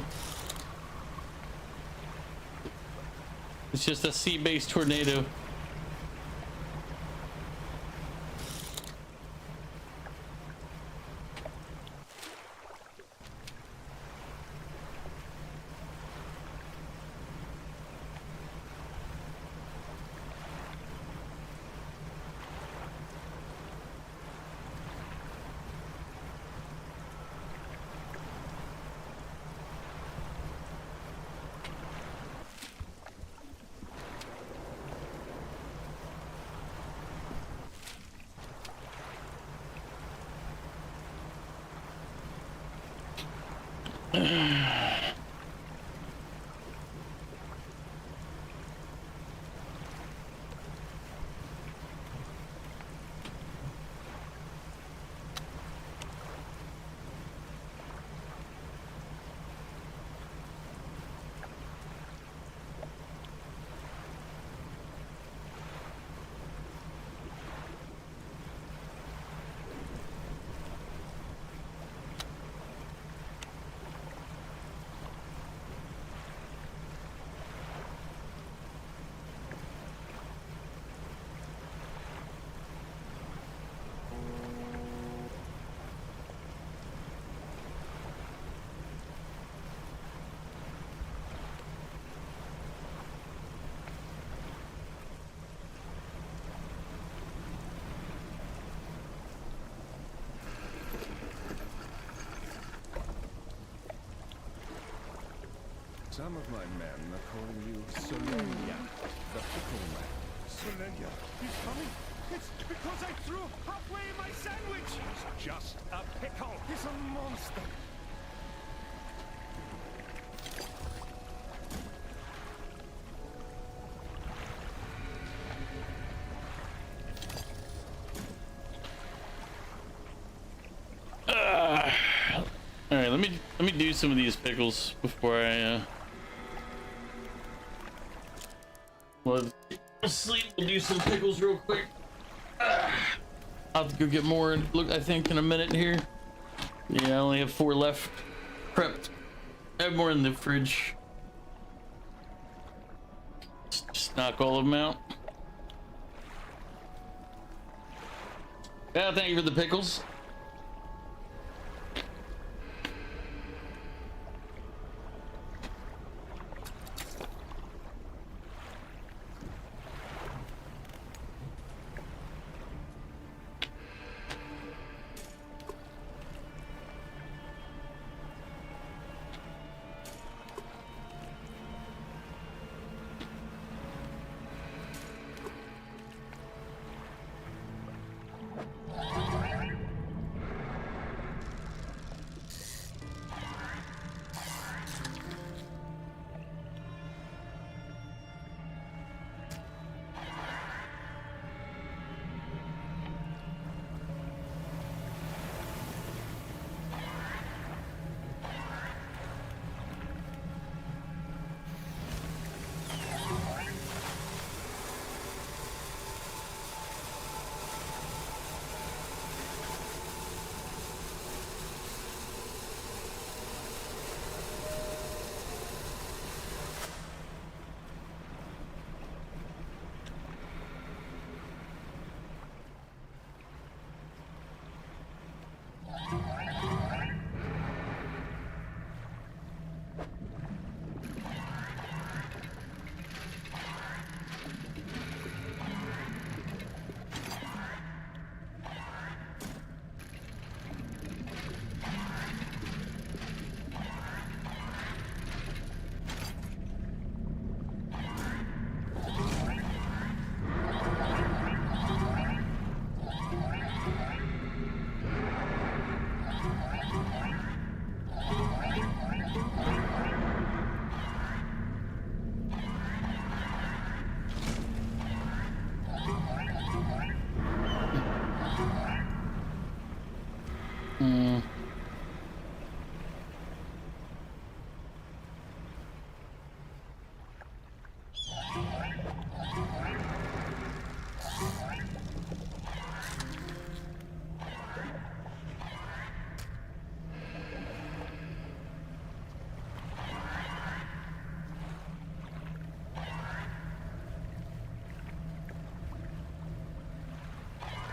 It's just a sea-based tornado. Some of my men are calling you Solenia, the pickle man. Solenia, he's coming. It's because I threw halfway my sandwich. He's just a pickle. He's a monster. All right, let me do some of these pickles before I well, sleep. We'll do some pickles real quick. I'll have to go get more. Look, I think in a minute here. Yeah, I only have 4 left. Prepped. I have more in the fridge. Just knock all of them out. Yeah, thank you for the pickles.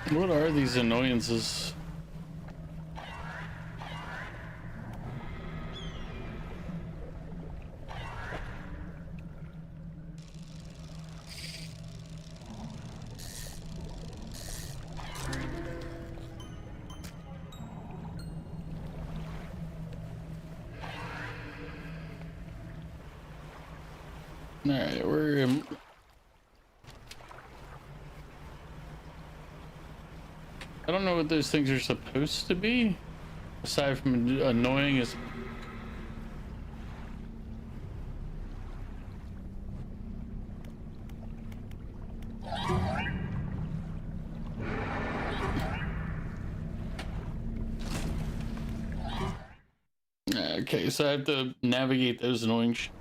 What are these annoyances? All right, I don't know what those things are supposed to be, aside from annoying as. Okay, so I have to navigate those annoying shits.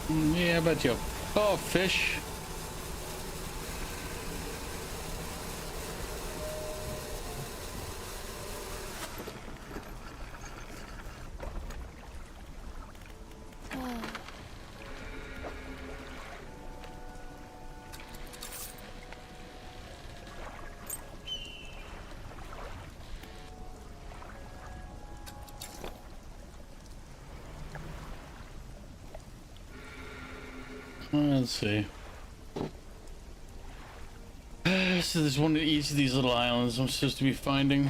Yeah, I bet you. Oh, fish. Let's see. So there's one of each of these little islands I'm supposed to be finding.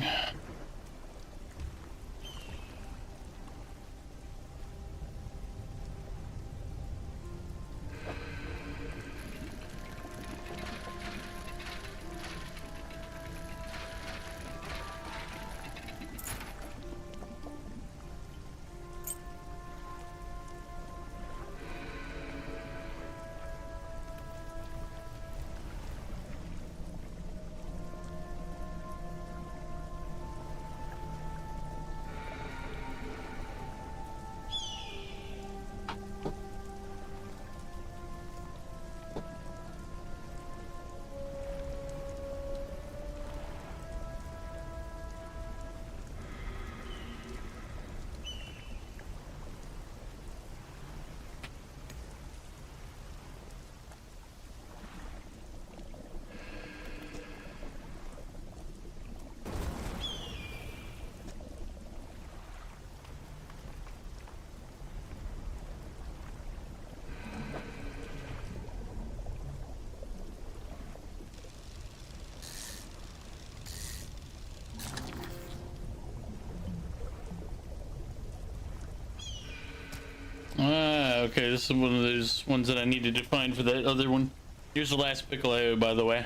Okay, this is one of those ones that I needed to find for that other one. Here's the last pickle I owe, by the way.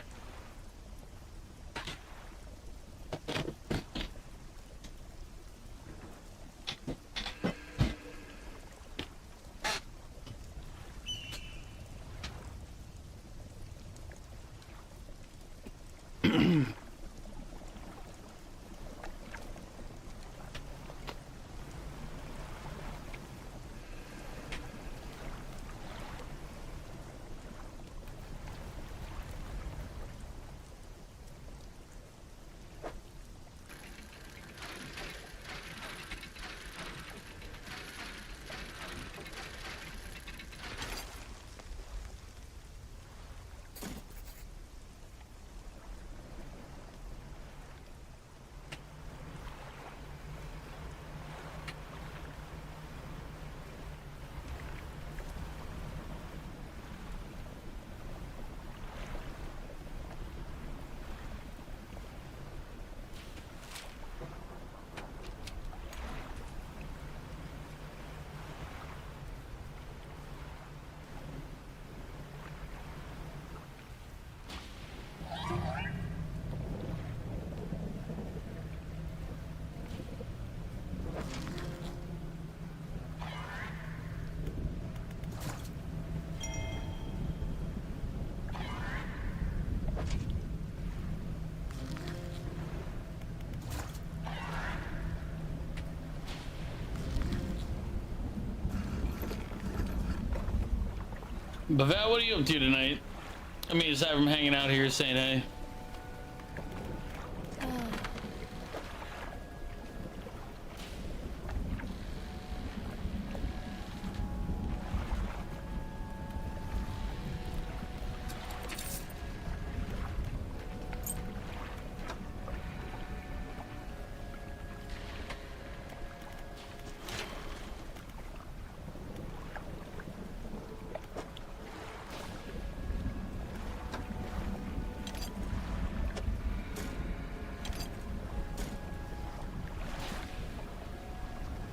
Bavat, what are you up to tonight? I mean, aside from hanging out here saying hey.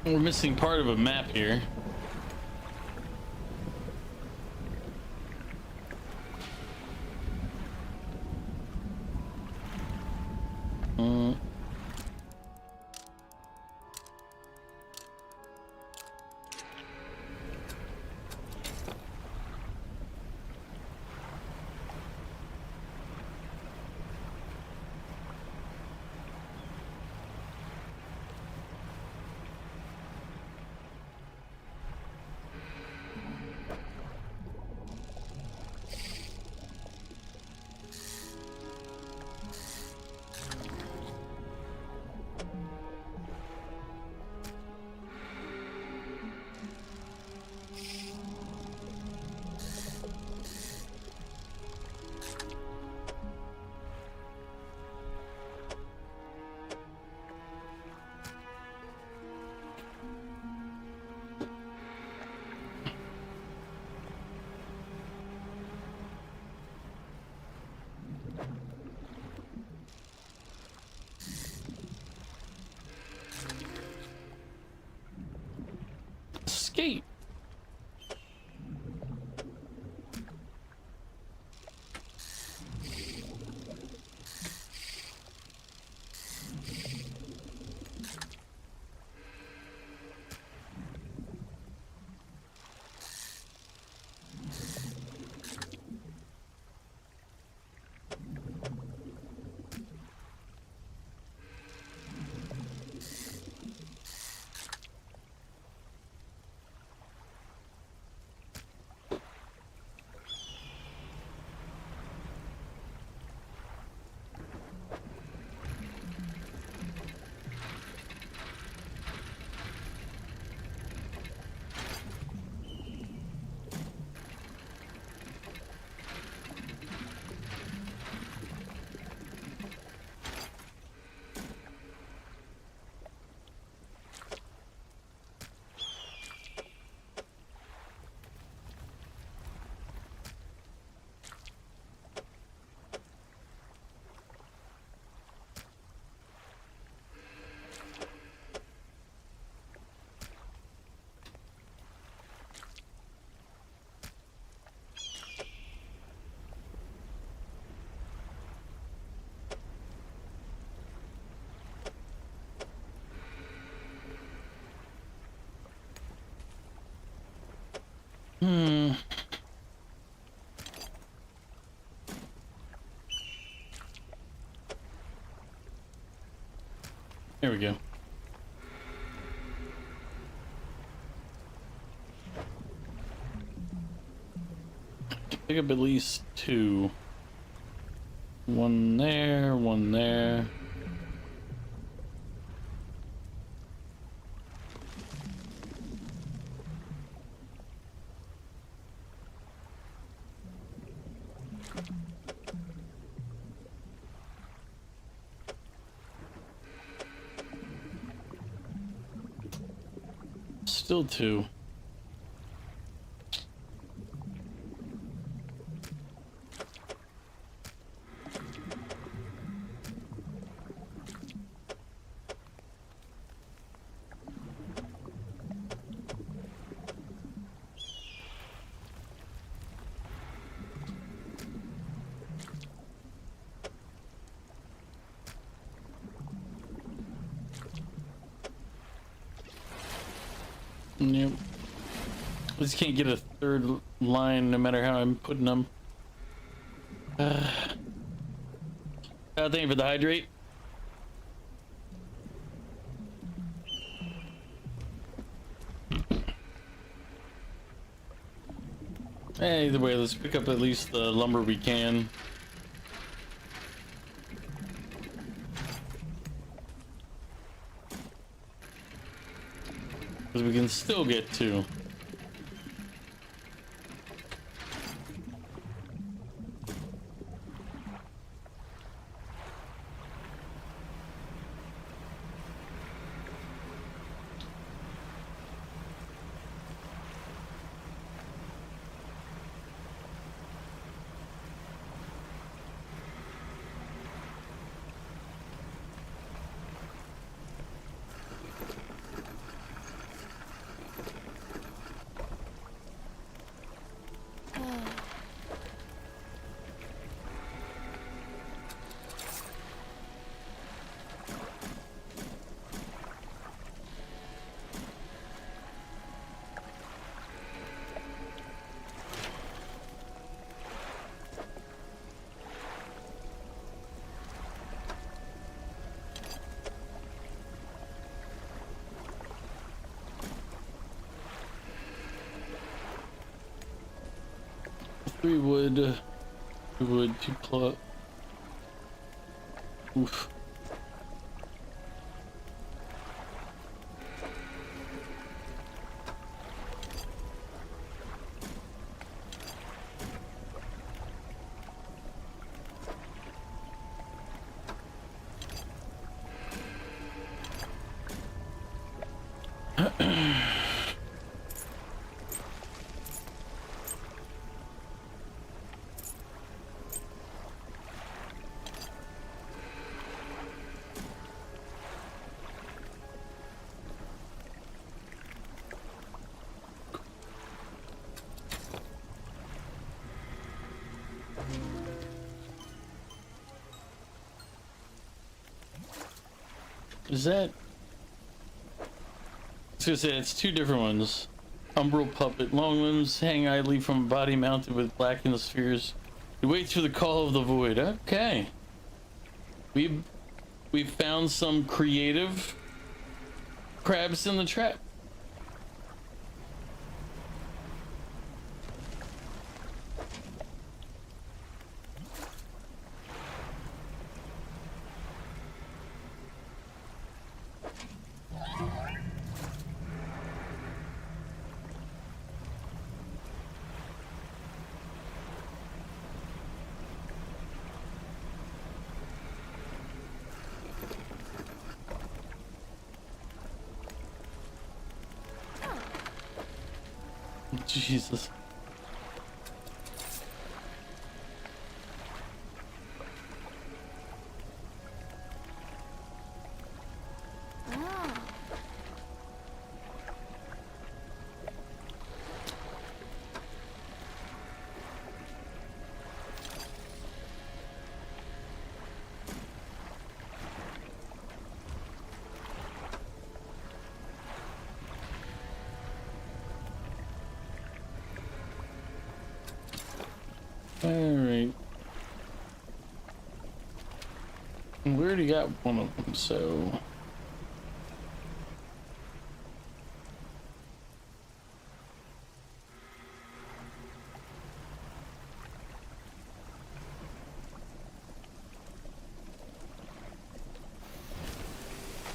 We're missing part of a map here. Escape. Hmm. There we go. Pick up at least 2. One there, one there. Still 2. Yep. I just can't get a third line no matter how I'm putting them. Thank you for the hydrate. Hey, either way, let's pick up at least the lumber we can. Because we can still get 2. Three wood, 2 wood, 2 plot. Oof. Is that? I was gonna say it's 2 different ones. Umbral puppet, long limbs hang idly from a body mounted with blackened spheres. He waits for the call of the void. Okay. We found some creative crabs in the trap. Jesus. Alright. We already got one of them, so...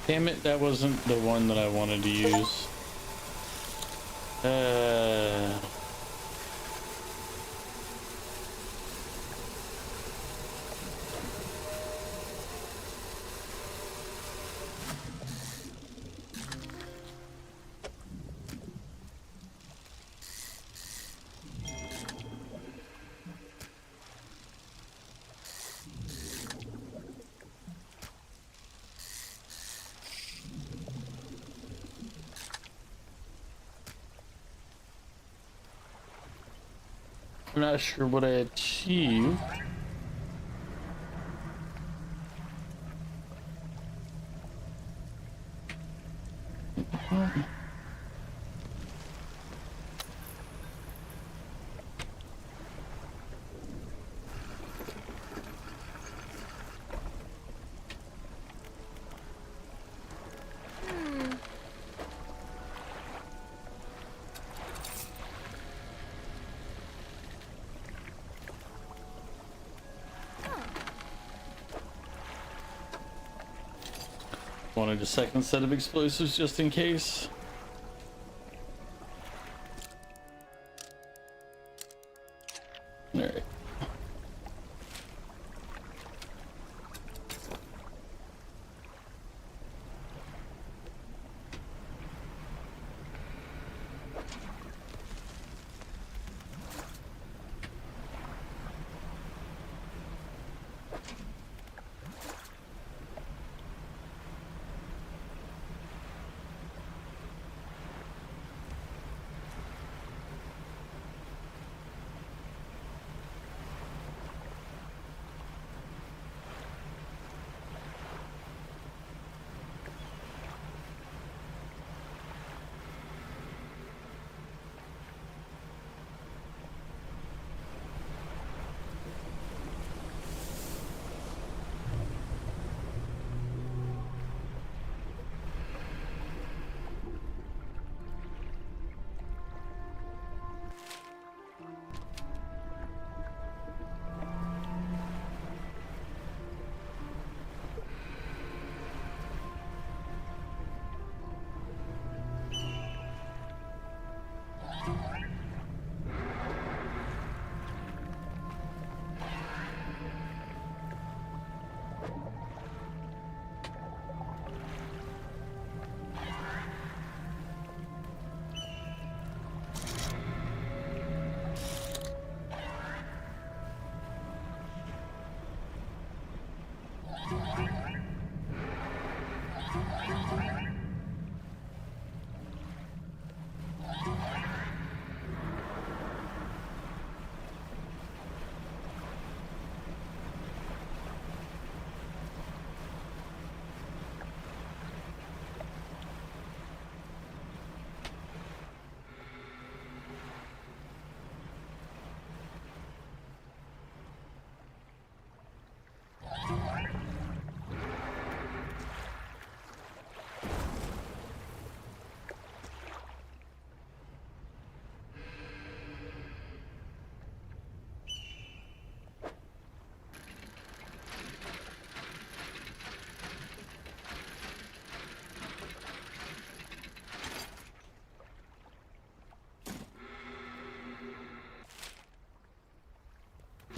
Damn it, that wasn't the one that I wanted to use. I'm not sure what I achieved. Wanted a second set of explosives just in case. All right.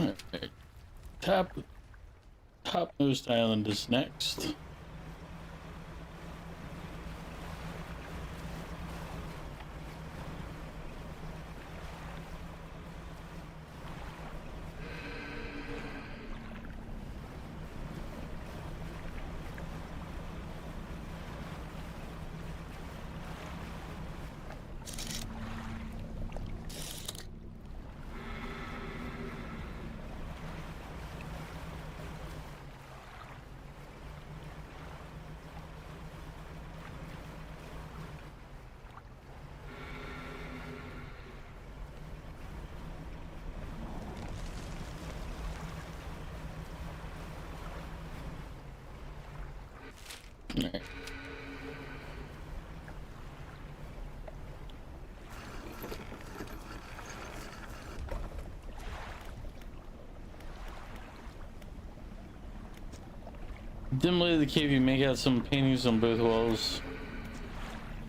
Alright. Topmost island is next. Alright. Dim light of the cave, you make out some paintings on both walls.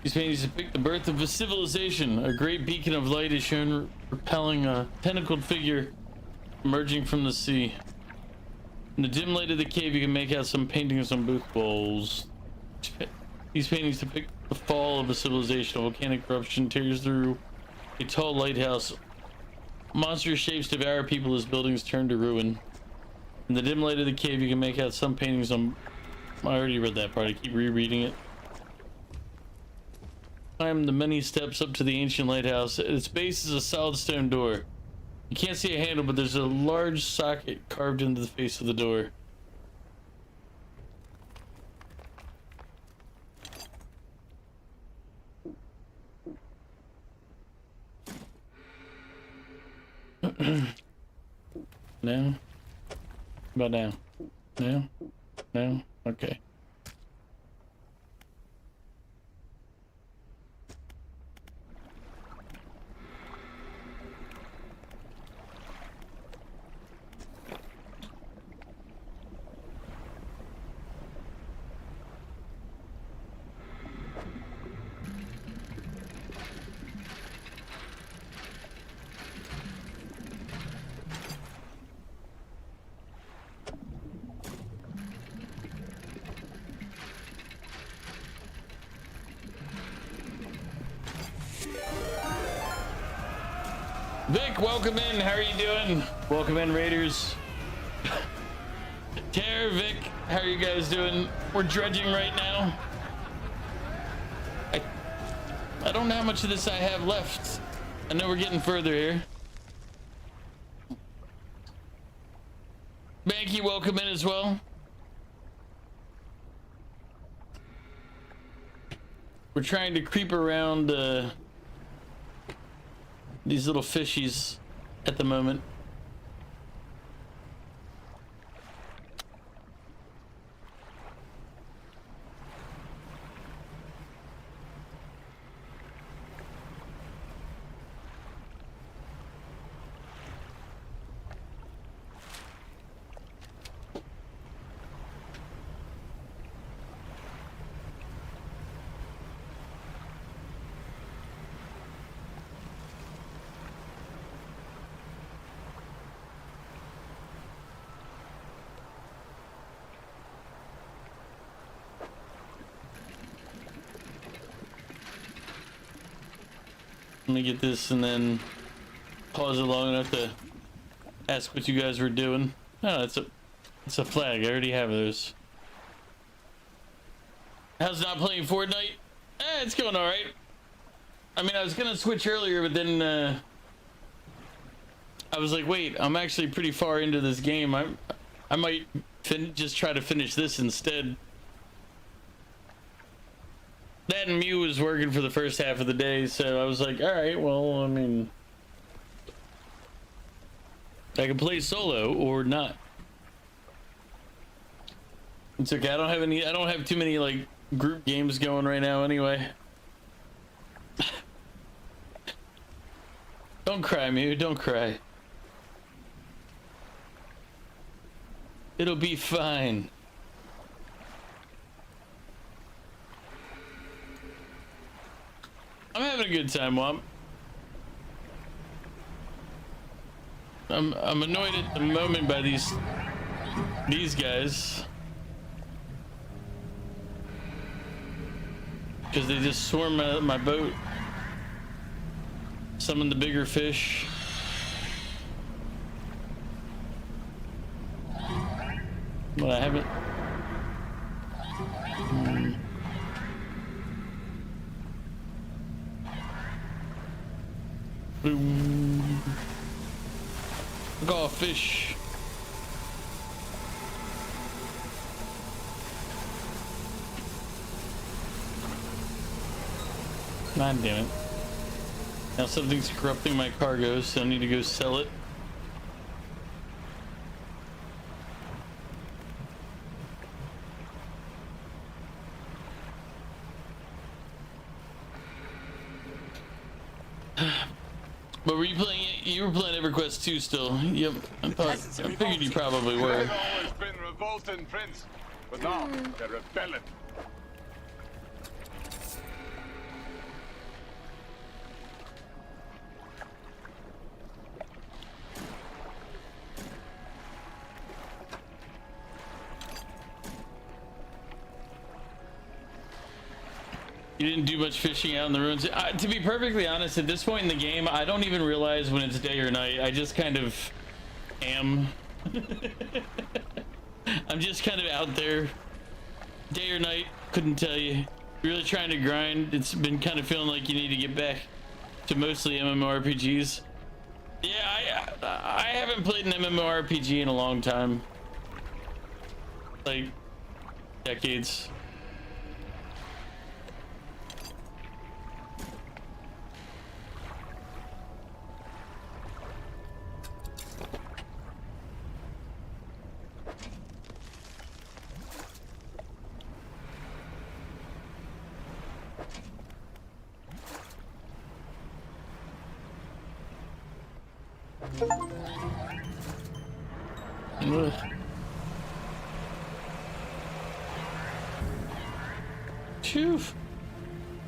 These paintings depict the birth of a civilization. A great beacon of light is shown repelling a tentacled figure emerging from the sea. In the dim light of the cave, you can make out some paintings on both walls. These paintings depict the fall of a civilization. A volcanic eruption tears through a tall lighthouse. Monstrous shapes devour people as buildings turn to ruin. In the dim light of the cave, you can make out some paintings on... I already read that part. I keep rereading it. Climb the many steps up to the ancient lighthouse. At its base is a solid stone door. You can't see a handle, but there's a large socket carved into the face of the door. No? About now? No? No? Okay. Vic, welcome in. How are you doing? Welcome in, Raiders. Tara, Vic, how are you guys doing? We're dredging right now. I don't know how much of this I have left. I know we're getting further here. Banky, welcome in as well. We're trying to creep around these little fishies at the moment. Let me get this and then pause it long enough to ask what you guys were doing. Oh, it's a flag. I already have those. How's not playing Fortnite? It's going all right. I mean, I was gonna switch earlier, but then I was like, wait, I'm actually pretty far into this game. I might just try to finish this instead. That and Mew was working for the first half of the day, so I was like, all right, well, I mean, I can play solo or not. It's okay. I don't have too many like group games going right now anyway. Don't cry, Mew, don't cry. It'll be fine. I'm having a good time, Womp. I'm annoyed at the moment by these guys because they just swarm my boat. Summon the bigger fish. But I haven't. Boom. Look, all fish. God damn it. Now something's corrupting my cargo, so I need to go sell it. But were you playing it? You were playing EverQuest 2 still. Yep. I figured you probably were. They've always been revolting, Prince, but now they're rebelling. You didn't do much fishing out in the ruins. To be perfectly honest, at this point in the game, I don't even realize when it's day or night. I just kind of am. I'm just kind of out there. Day or night, couldn't tell you. Really trying to grind. It's been kind of feeling like you need to get back to mostly MMORPGs. Yeah, I haven't played an MMORPG in a long time. Like, decades. Ugh. Phew.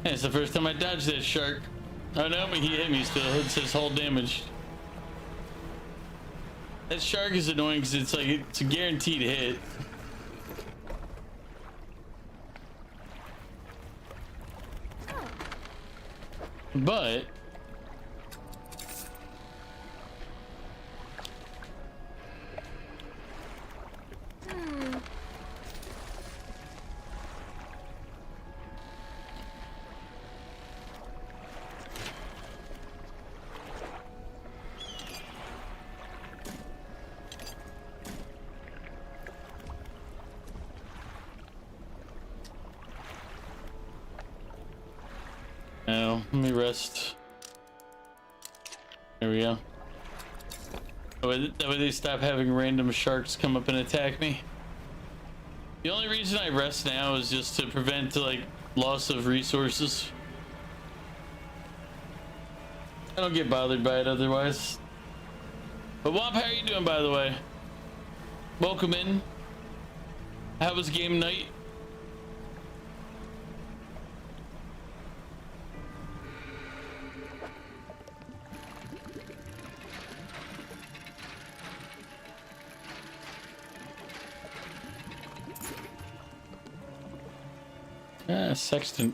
It's the first time I dodged that shark. Oh no, but he hit me still. It says hull damage. That shark is annoying because it's like it's a guaranteed hit. But now, let me rest. There we go. That way they stop having random sharks come up and attack me. The only reason I rest now is just to prevent like loss of resources. I don't get bothered by it otherwise. But Womp, how are you doing, by the way? Welcome in. How was game night? Ah, sextant.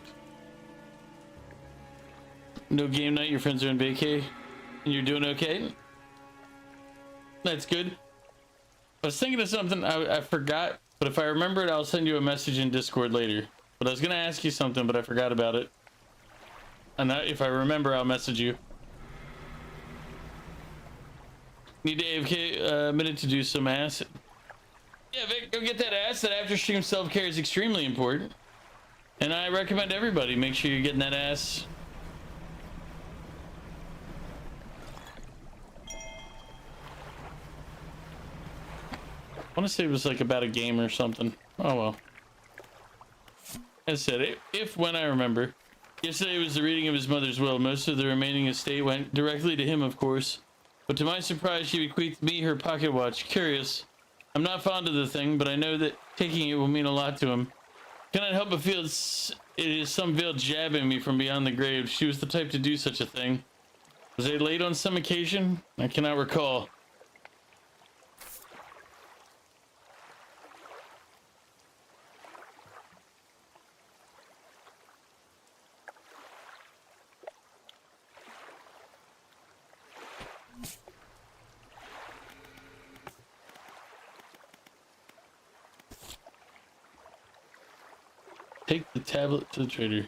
No game night, your friends are in vacay, and you're doing okay? That's good. I was thinking of something I forgot, but if I remember it, I'll send you a message in Discord later. But I was gonna ask you something, but I forgot about it. And if I remember, I'll message you. Need to AFK a minute to do some ass. Yeah, Vic, go get that ass. That after stream self-care is extremely important. And I recommend everybody make sure you're getting that ass. I want to say it was like about a game or something. Oh well. As I said, when I remember. Yesterday was the reading of his mother's will. Most of the remaining estate went directly to him, of course. But to my surprise, she bequeathed me her pocket watch. Curious. I'm not fond of the thing, but I know that taking it will mean a lot to him. Cannot help but feel it is some veil jabbing me from beyond the grave. She was the type to do such a thing. Was I late on some occasion? I cannot recall. Take the tablet to the trader.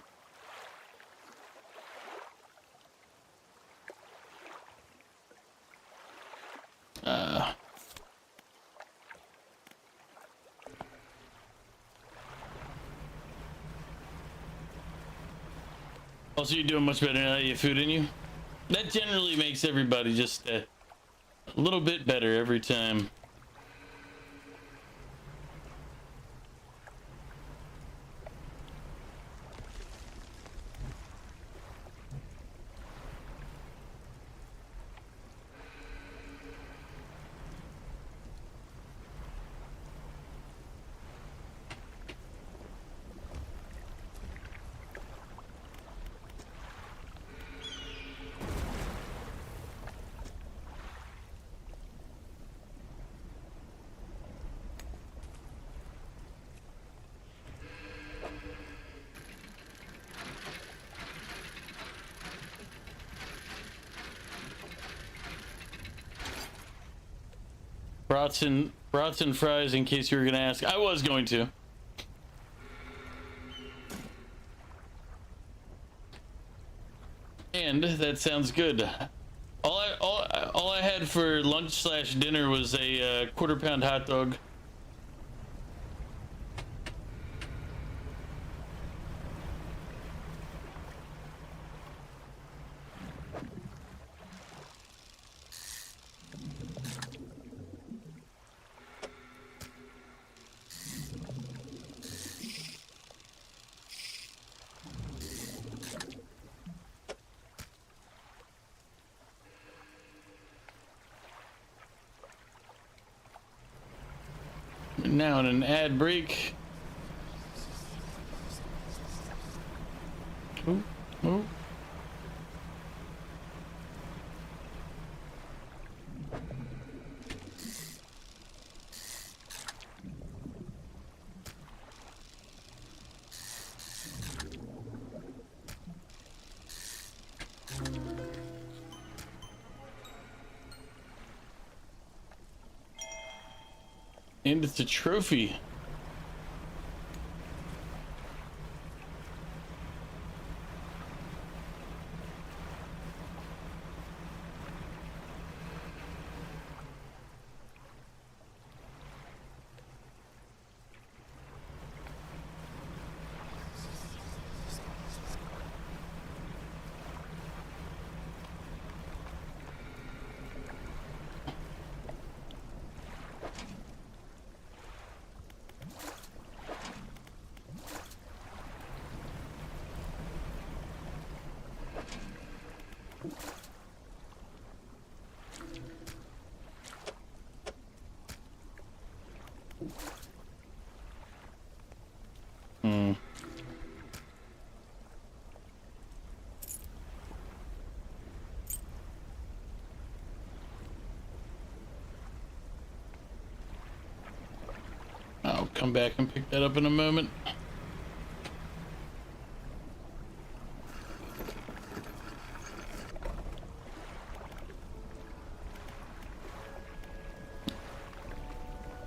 Also, you're doing much better now that you have food in you. That generally makes everybody just a little bit better every time. Brats and fries, in case you were gonna ask. I was going to. And that sounds good. All I had for lunch slash dinner was a quarter-pound hot dog. Now in an ad break. Ooh, ooh. And it's a trophy. I'll come back and pick that up in a moment.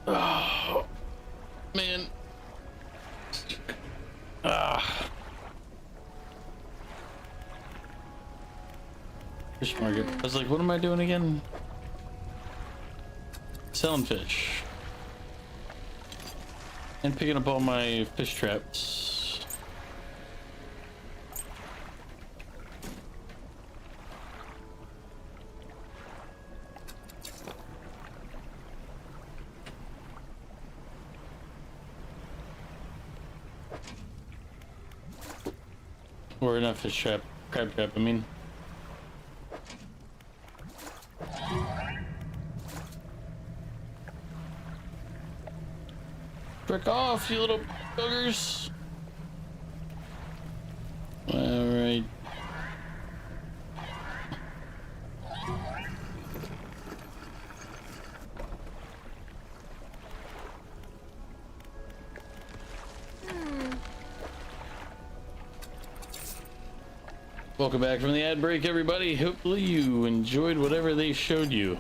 Oh, man. Fish market. I was like, what am I doing again? Selling fish. And picking up all my fish traps. Or not fish trap, crab trap, I mean. Frick off, you little buggers. Alright. Welcome back from the ad break, everybody. Hopefully you enjoyed whatever they showed you.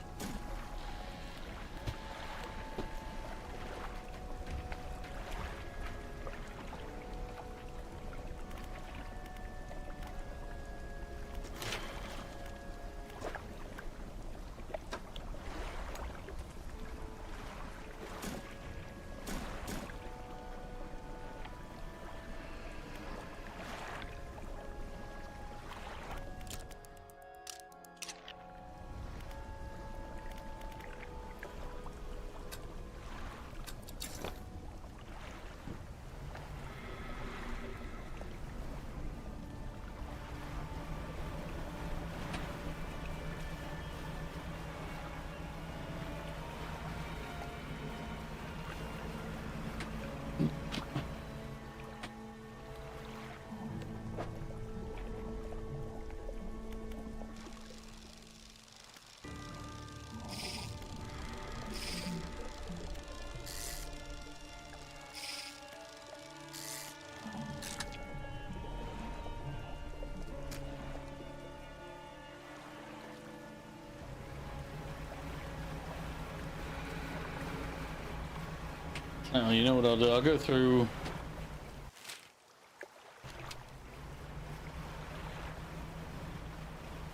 Oh, you know what I'll do? I'll go through.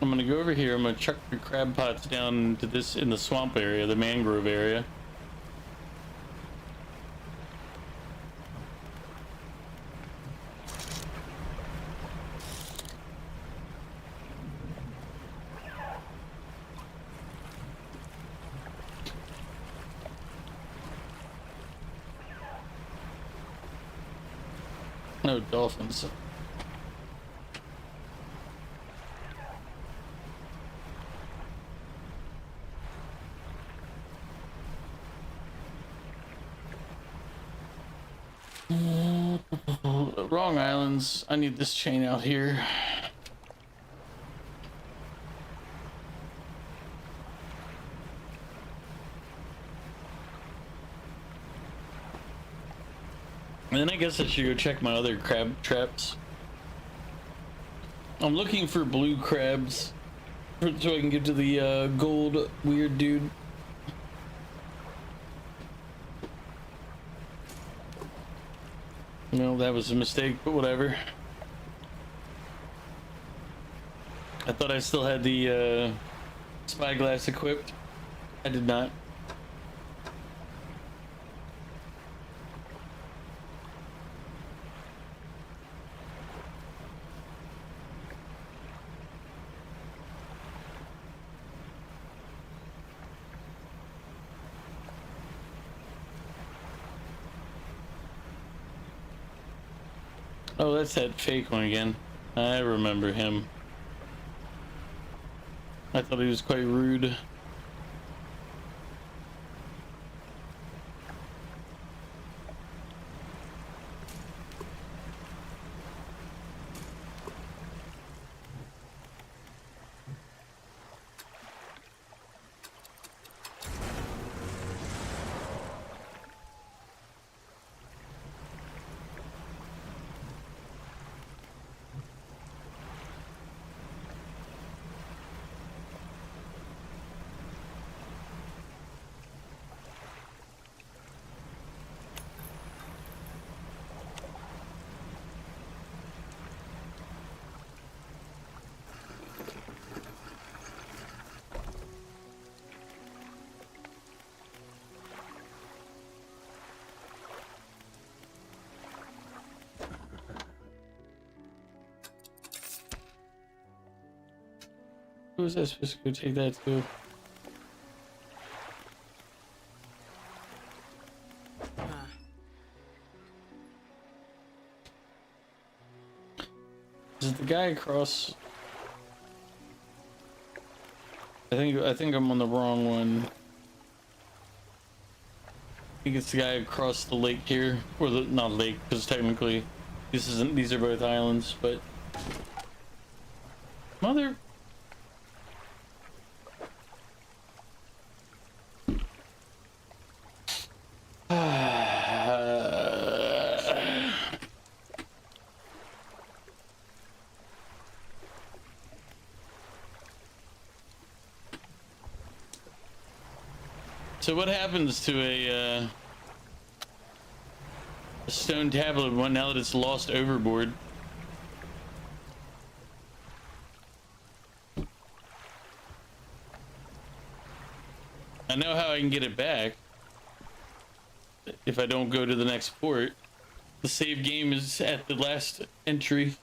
I'm gonna go over here. I'm gonna chuck the crab pots down into this in the swamp area, the mangrove area. No dolphins. Wrong islands. I need this chain out here. And then I guess I should go check my other crab traps. I'm looking for blue crabs so I can get to the gold weird dude. No, that was a mistake, but whatever. I thought I still had the spyglass equipped. I did not. Oh, that's that fake one again. I remember him. I thought he was quite rude. Who was I supposed to go take that to? Is it the guy across? I think I'm on the wrong one. I think it's the guy across the lake here, or the not lake, because technically these are both islands, but mother. So what happens to a stone tablet one now that it's lost overboard? I know how I can get it back if I don't go to the next port. The save game is at the last entry.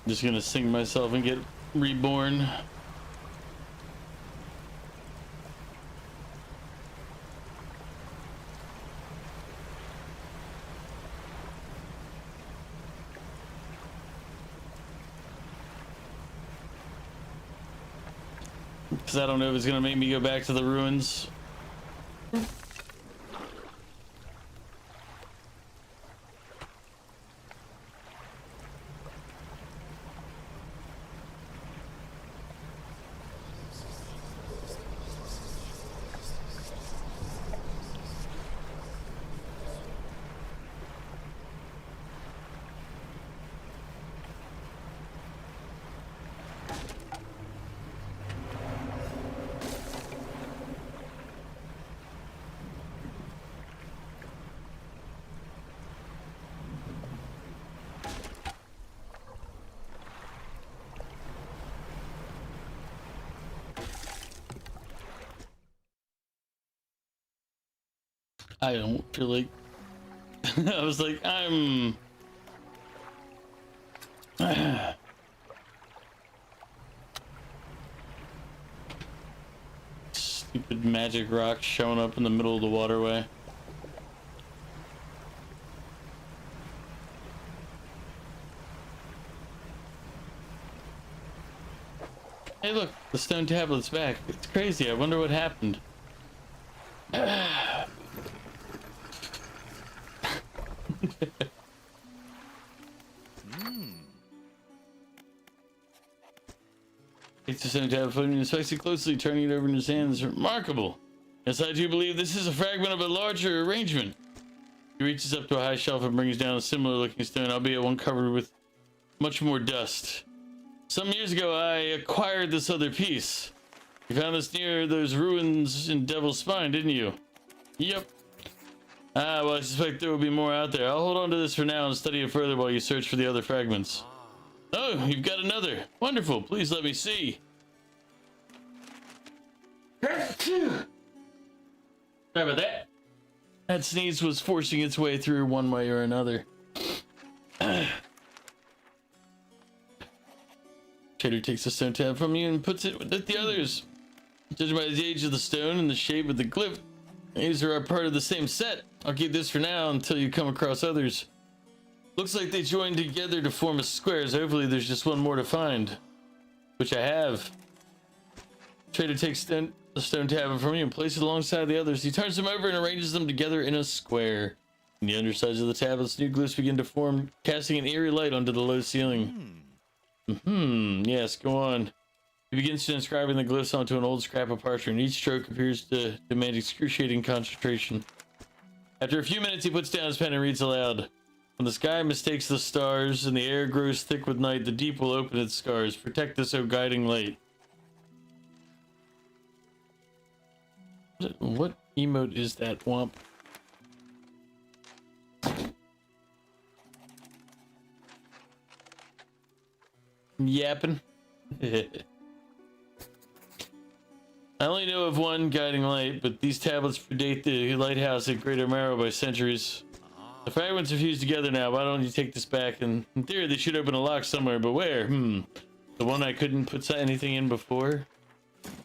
Just gonna sing myself and get reborn. Because I don't know if it's gonna make me go back to the ruins. I don't feel like I was like, I'm stupid magic rock showing up in the middle of the waterway. Hey look, the stone tablet's back. It's crazy. I wonder what happened. Takes the stone tablet and inspects it closely, turning it over in his hands. Remarkable. Yes, I do believe this is a fragment of a larger arrangement. He reaches up to a high shelf and brings down a similar looking stone, albeit one covered with much more dust. Some years ago, I acquired this other piece. You found this near those ruins in Devil's Spine, didn't you? Yep. Ah, well, I suspect there will be more out there. I'll hold on to this for now and study it further while you search for the other fragments. Oh, you've got another. Wonderful. Please let me see. Sorry about that. That sneeze was forcing its way through one way or another. Trader takes the stone tab from you and puts it with the others. Judging by the age of the stone and the shape of the glyph, these are a part of the same set. I'll keep this for now until you come across others. Looks like they joined together to form a square, so hopefully there's just one more to find. Which I have. Trader takes the stone tab from you and places it alongside the others. He turns them over and arranges them together in a square. On the undersides of the tablets, new glyphs begin to form, casting an eerie light onto the low ceiling. Yes, go on. He begins inscribing the glyphs onto an old scrap of parchment. Each stroke appears to demand excruciating concentration. After a few minutes, he puts down his pen and reads aloud. When the sky mistakes the stars and the air grows thick with night, the deep will open its scars. Protect us, O guiding light. What emote is that, Womp? Yapping. I only know of one guiding light, but these tablets predate the lighthouse at Greater Marrow by centuries. The fragments are fused together now. Why don't you take this back? And in theory, they should open a lock somewhere, but where? The one I couldn't put anything in before?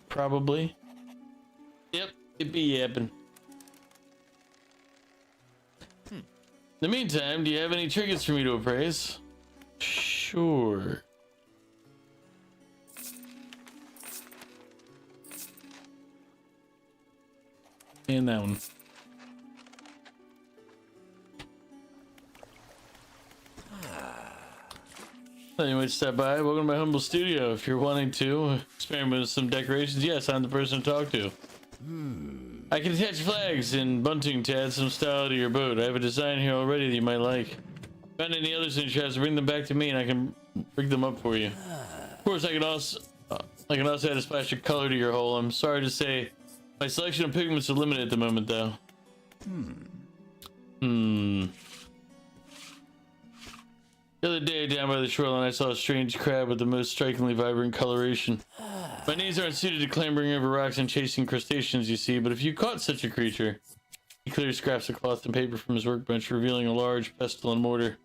Probably. Yep, it'd be yapping. In the meantime, do you have any trinkets for me to appraise? Sure. And that one. Thought you might stop by. Welcome to my humble studio. If you're wanting to experiment with some decorations, yes, I'm the person to talk to. I can attach flags and bunting to add some style to your boat. I have a design here already that you might like. Find any others interested, bring them back to me and I can rig them up for you. Of course, I can also add a splash of color to your hull. I'm sorry to say, my selection of pigments are limited at the moment, though. The other day, down by the shoreline, I saw a strange crab with the most strikingly vibrant coloration. My knees aren't suited to clambering over rocks and chasing crustaceans, you see, but if you caught such a creature... He clearly scraps of cloth and paper from his workbench, revealing a large pestle and mortar.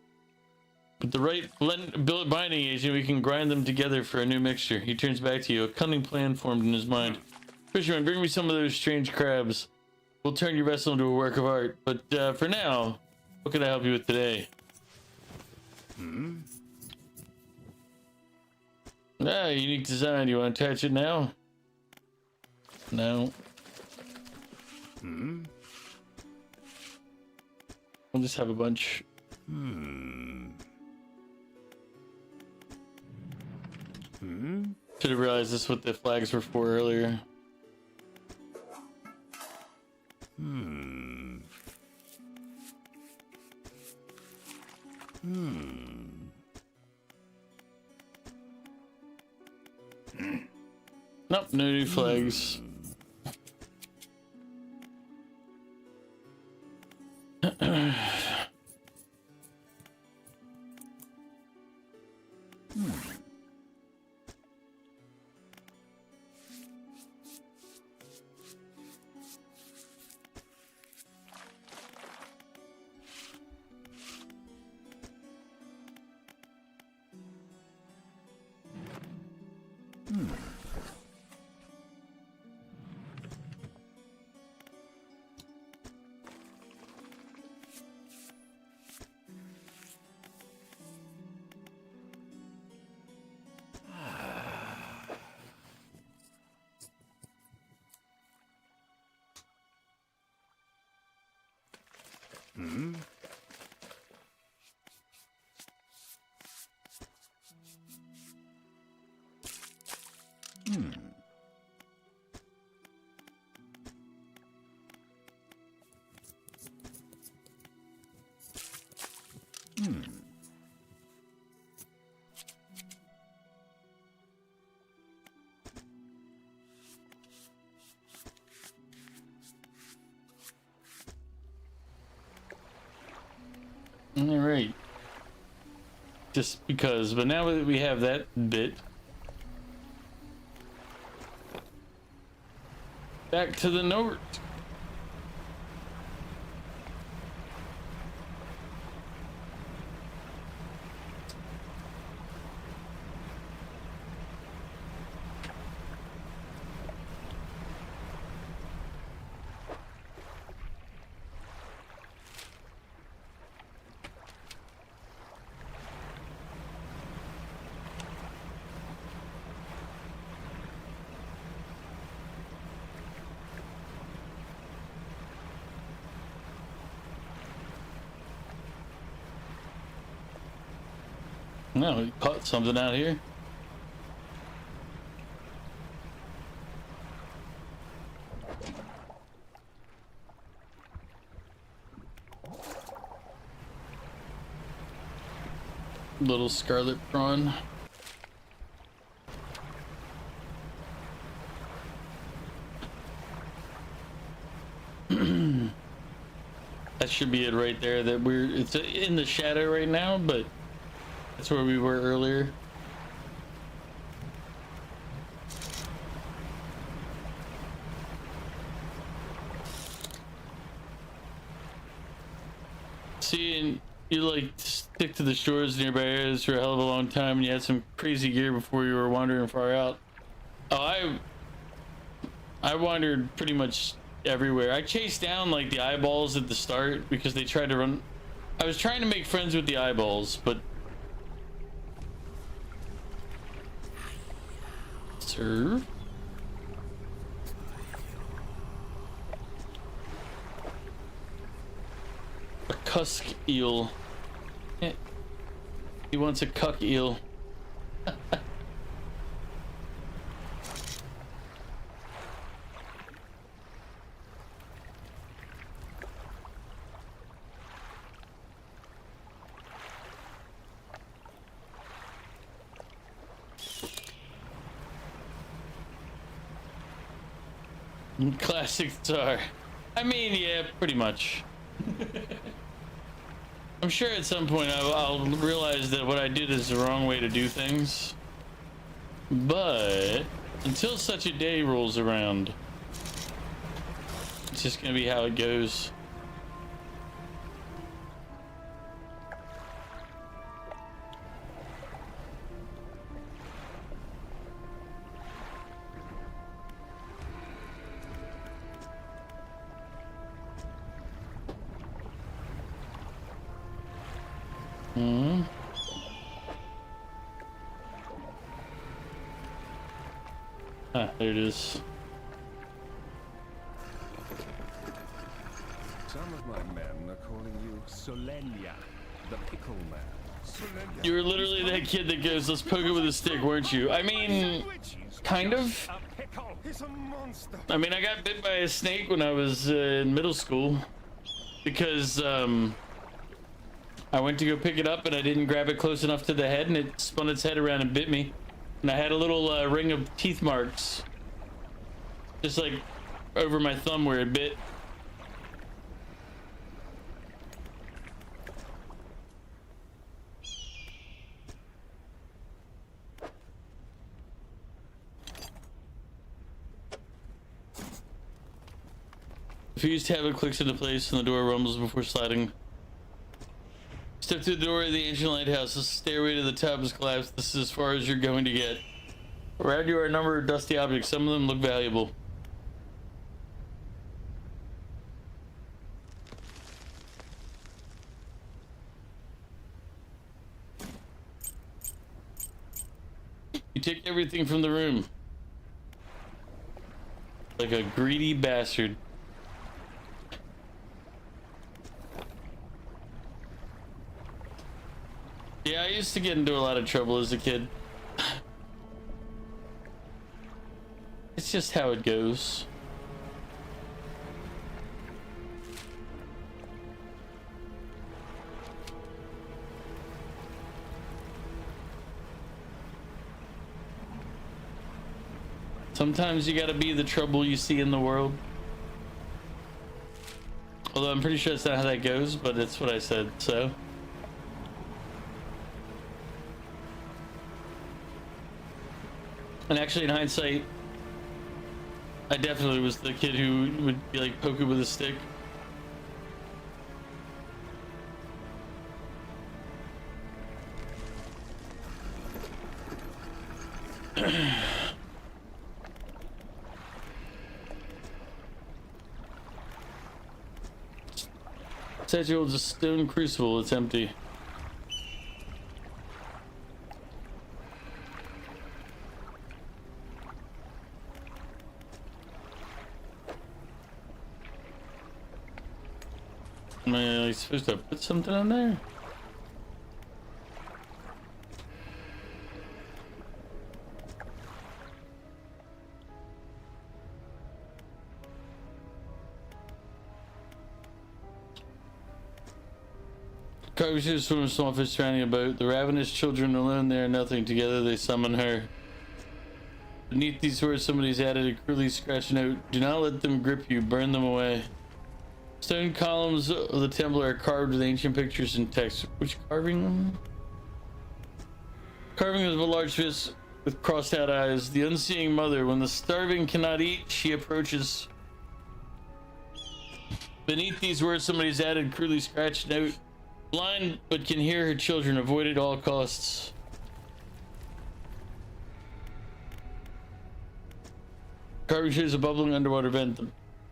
With the right billet binding agent, we can grind them together for a new mixture. He turns back to you, a cunning plan formed in his mind. Fisherman, bring me some of those strange crabs. We'll turn your vessel into a work of art. But for now, what can I help you with today? Ah, unique design. You want to attach it now? No. We'll just have a bunch. Should have realized this is what the flags were for earlier. Nope, no new flags. All right. Just because, but now that we have that bit, back to the north. No, we caught something out here. Little scarlet prawn. That should be it right there. That it's in the shadow right now, but that's where we were earlier. See, and you like stick to the shores nearby areas for a hell of a long time, and you had some crazy gear before you were wandering far out. Oh, I wandered pretty much everywhere. I chased down like the eyeballs at the start because they tried to run. I was trying to make friends with the eyeballs, but serve. A cusk eel. He wants a cuck eel. Classic Czar. I mean, yeah, pretty much. I'm sure at some point I'll realize that what I did is the wrong way to do things. But until such a day rolls around, it's just gonna be how it goes. Ah, there it is. Some of my men are calling you Solenia, the pickle man. Solenia. You were literally that kid that goes, let's poke it with a stick, weren't you? I mean, kind of. A pickle. He's a monster. I mean, I got bit by a snake when I was in middle school because I went to go pick it up and I didn't grab it close enough to the head and it spun its head around and bit me. And I had a little ring of teeth marks just like over my thumb where it bit. The fused tablet clicks into place and the door rumbles before sliding. Step through the door of the ancient lighthouse. The stairway to the top has collapsed. This is as far as you're going to get. Around you are a number of dusty objects. Some of them look valuable. You take everything from the room. Like a greedy bastard. Yeah, I used to get into a lot of trouble as a kid. It's just how it goes. Sometimes you gotta be the trouble you see in the world. Although I'm pretty sure that's not how that goes, but it's what I said, so. And actually, in hindsight, I definitely was the kid who would be like poking with a stick. Statue holds a stone crucible. It's empty. Am I supposed to put something on there? Carvers from a small fish surrounding a boat. The ravenous children alone, they are nothing. Together they summon her. Beneath these words, somebody's added a cruelly scratched note. Do not let them grip you. Burn them away. Stone columns of the temple are carved with ancient pictures and text. Which carving? Carving of a large fish with crossed out eyes. The unseeing mother. When the starving cannot eat, she approaches. Beneath these words, somebody's added a cruelly scratched note. Blind, but can hear her children. Avoid at all costs. Carving shows a bubbling underwater vent. The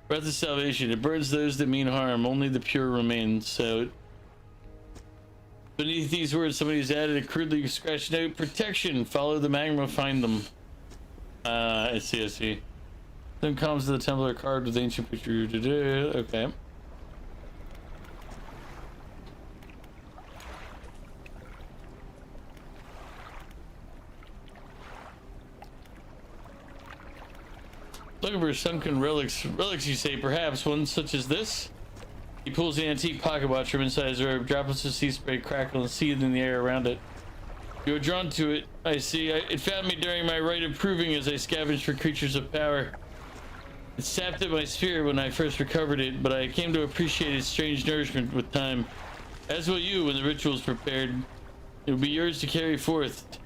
breath of salvation. It burns those that mean harm. Only the pure remain. So, beneath these words, somebody's added a crudely scratched note. Protection. Follow the magma. Find them. I see. I see. Then columns of the temple are carved with ancient picture. Okay. Looking for sunken relics. Relics, you say? Perhaps one such as this? He pulls the antique pocket watch from inside his robe. Droplets of sea spray crackle and seethe in the air around it. You are drawn to it, I see. It found me during my rite of proving as I scavenged for creatures of power. It sapped at my spirit when I first recovered it, but I came to appreciate its strange nourishment with time. As will you when the ritual is prepared. It will be yours to carry forth.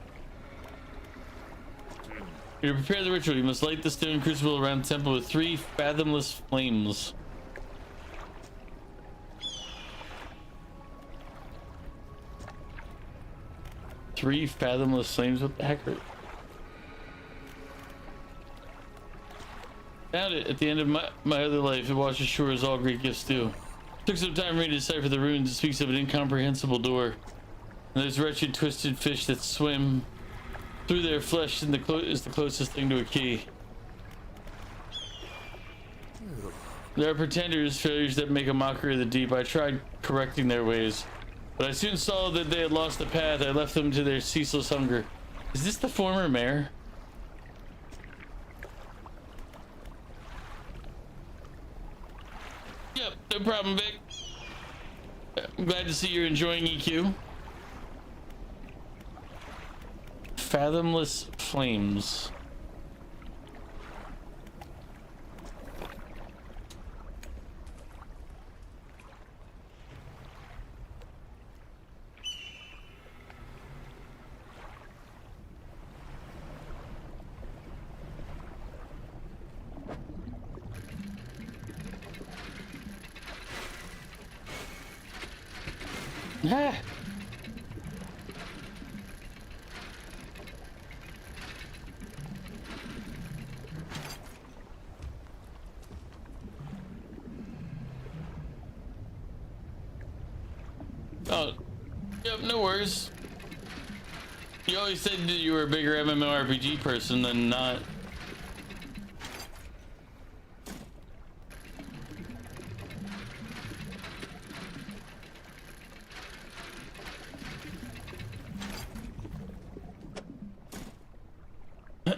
To prepare the ritual, you must light the stone crucible around the temple with 3 fathomless flames. Three fathomless flames? What the heck are... Found it at the end of my other life. It washes shore as all great gifts do. Took some time for me to decipher the runes. It speaks of an incomprehensible door. And those wretched twisted fish that swim through their flesh is the closest thing to a key. There are pretenders, failures that make a mockery of the deep. I tried correcting their ways, but I soon saw that they had lost the path. I left them to their ceaseless hunger. Is this the former mayor? Yep, no problem, Vic. I'm glad to see you're enjoying EQ. Fathomless flames. Ah. Oh, yep, no worries. You always said that you were a bigger MMORPG person than not.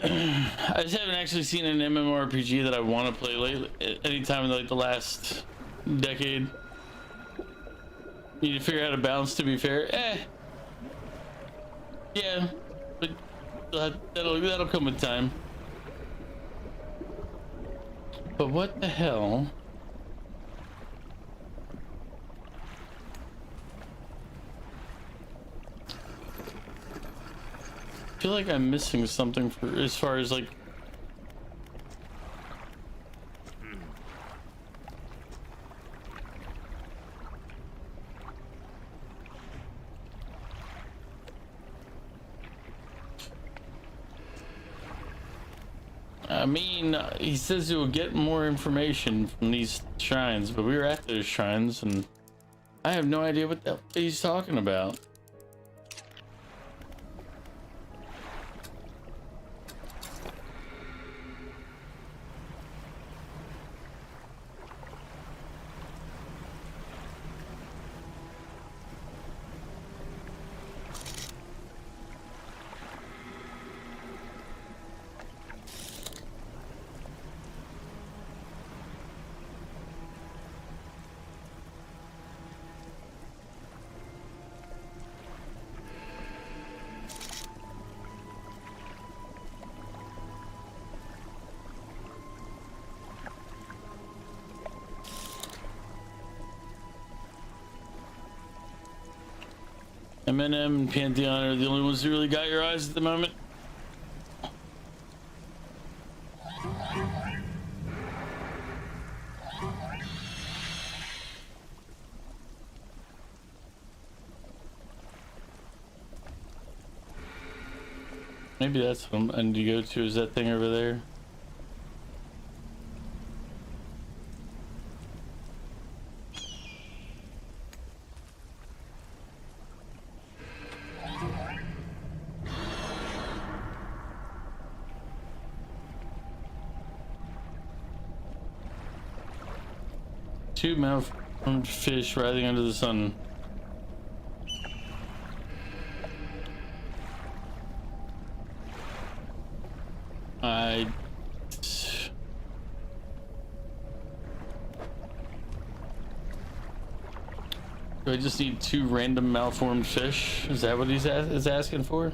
I just haven't actually seen an MMORPG that I want to play lately, anytime in like the last decade. Need to figure out a balance, to be fair. Yeah, but that'll come with time. But what the hell? I feel like I'm missing something for as far as like I mean, he says you'll get more information from these shrines, but we were at those shrines and I have no idea what the hell he's talking about. M&M and Pantheon are the only ones who really got your eyes at the moment. Maybe that's what I need to go to, is that thing over there. Two malformed fish writhing under the sun. Do I just need two random malformed fish? Is that what he's asking for?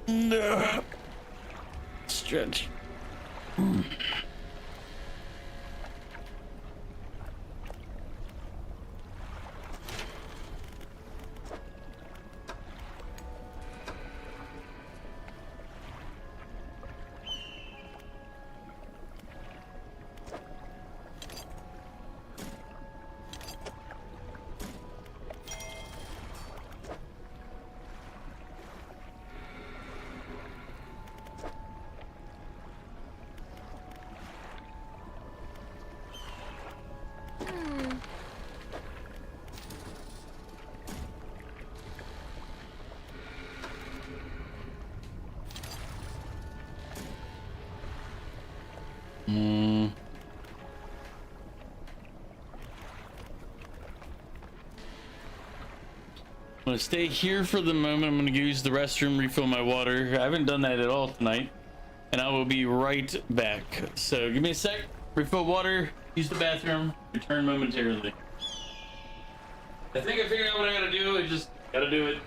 No. Stretch. I'm gonna stay here for the moment. I'm gonna use the restroom, refill my water. I haven't done that at all tonight. And I will be right back. So give me a sec, refill water, use the bathroom, return momentarily. I think I figured out what I gotta do. I just gotta do it.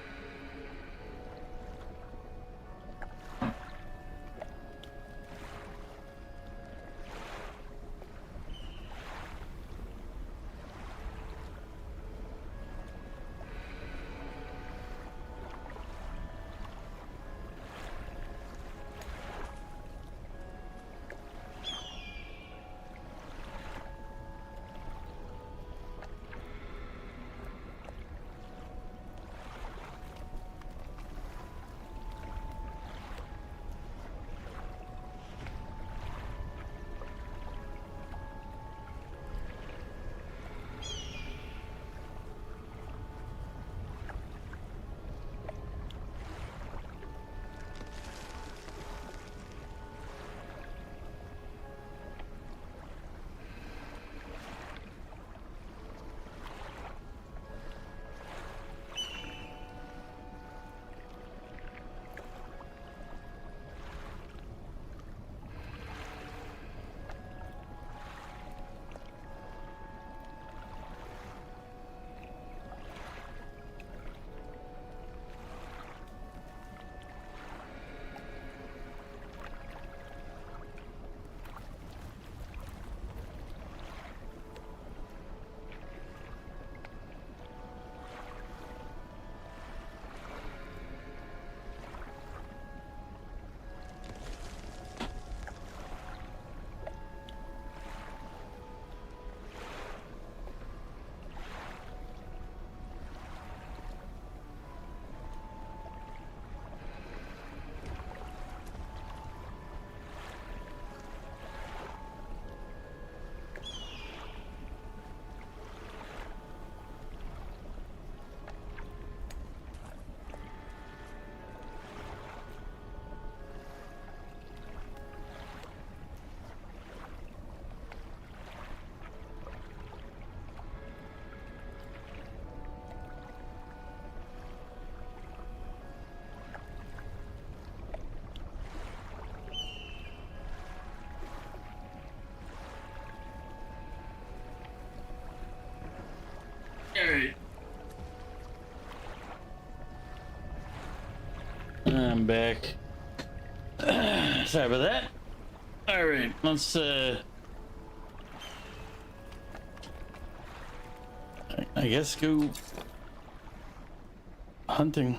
Alright. I'm back. Sorry about that. Alright, let's I guess go hunting.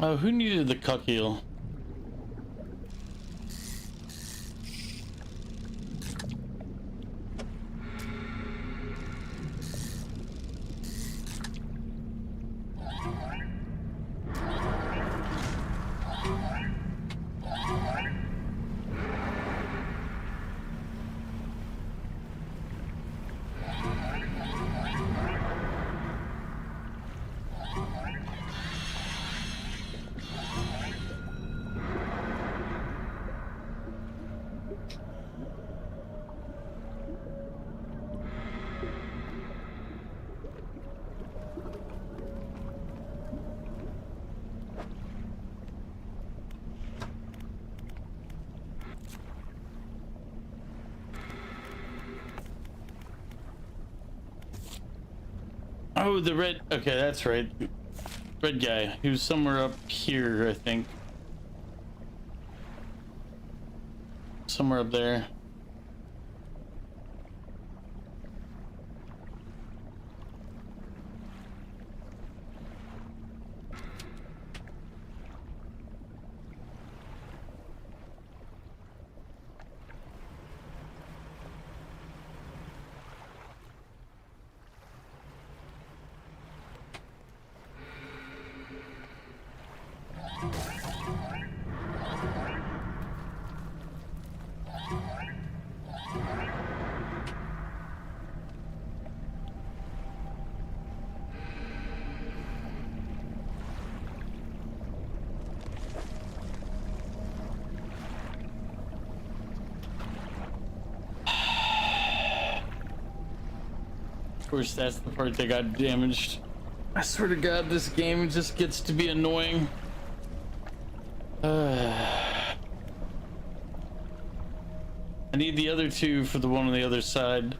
Oh, who needed the cuck eel? Oh, the red. Okay, that's right. Red guy. He was somewhere up here, I think. Somewhere up there. Of course, that's the part that got damaged. I swear to God, this game just gets to be annoying. I need the other two for the one on the other side.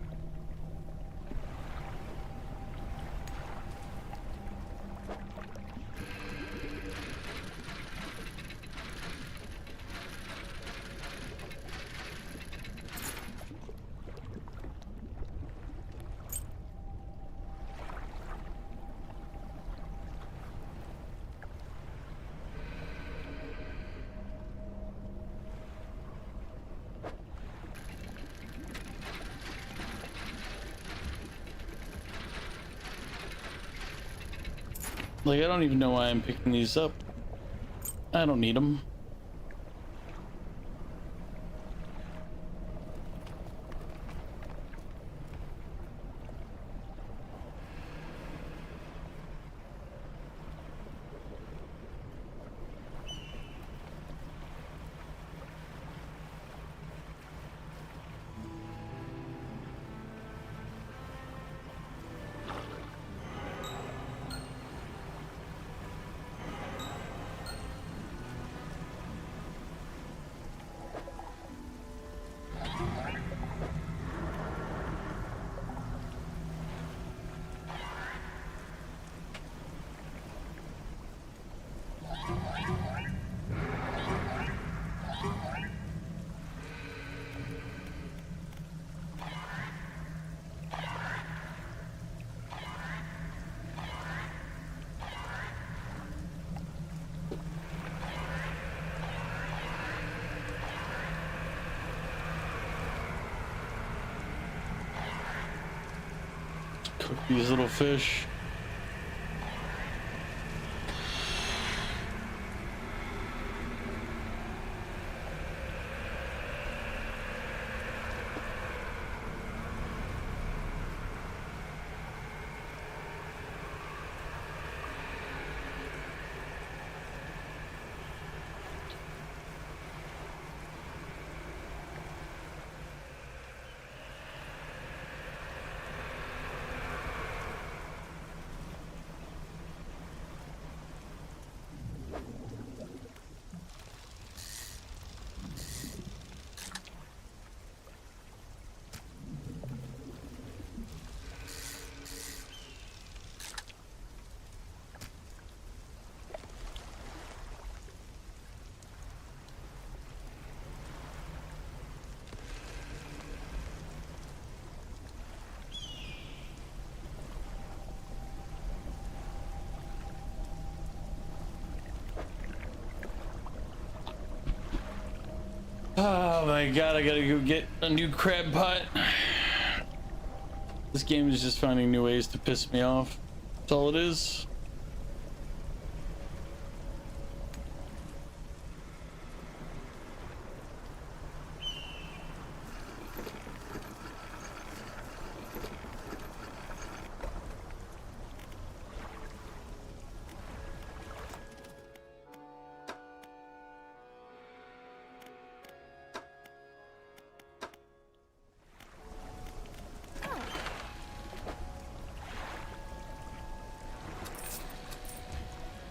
Like, I don't even know why I'm picking these up. I don't need them. Cook these little fish. Oh my god, I gotta go get a new crab pot. This game is just finding new ways to piss me off. That's all it is.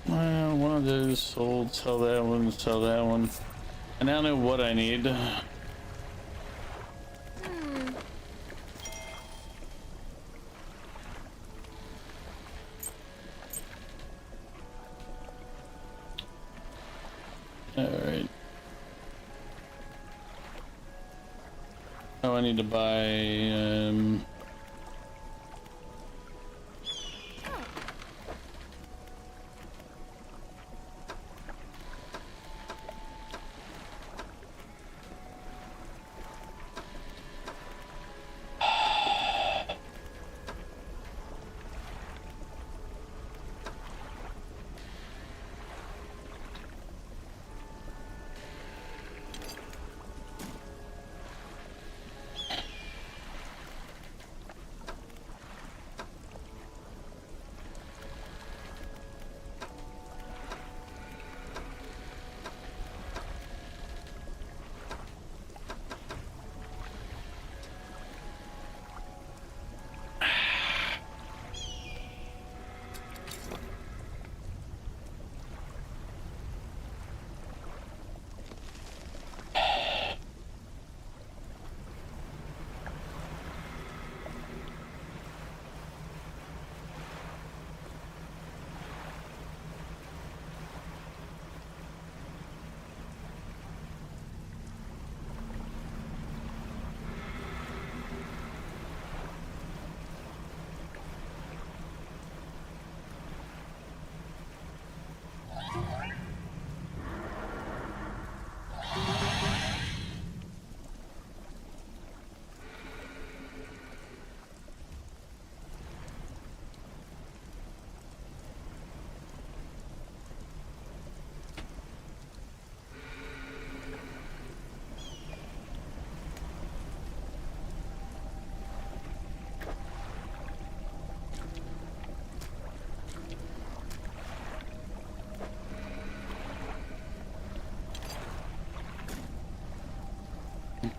Well, one of those sold, sell that one, sell that one. I now know what I need. Alright. Oh, I need to buy,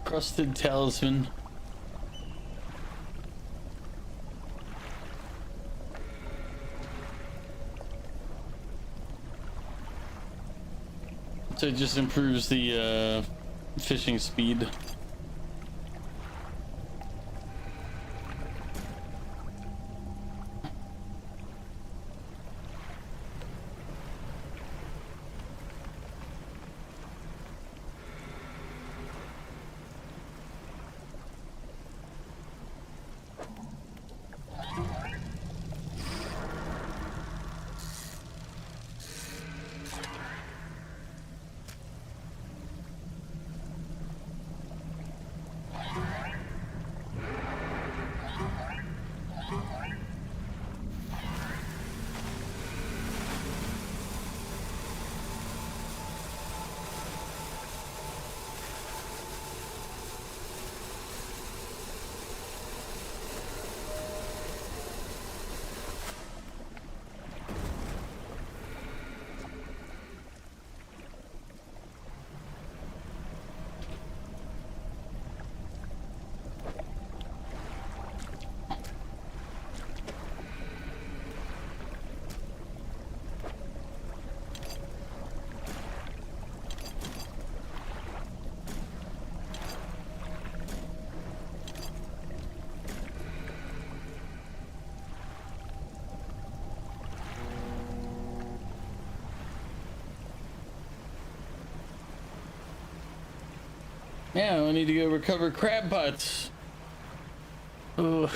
crusted talisman. So it just improves the fishing speed. Yeah, I need to go recover crab pots. Ugh.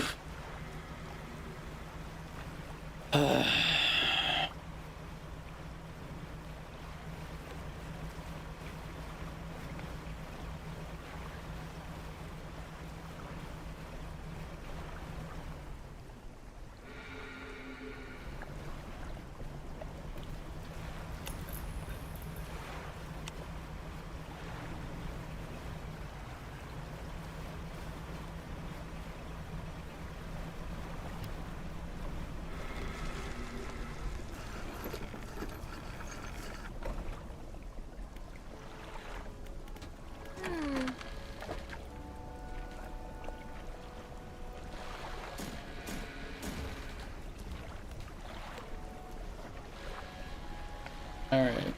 All right.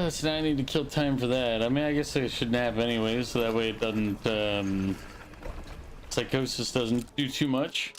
So now I need to kill time for that. I mean, I guess I should nap anyway, so that way it doesn't, psychosis doesn't do too much.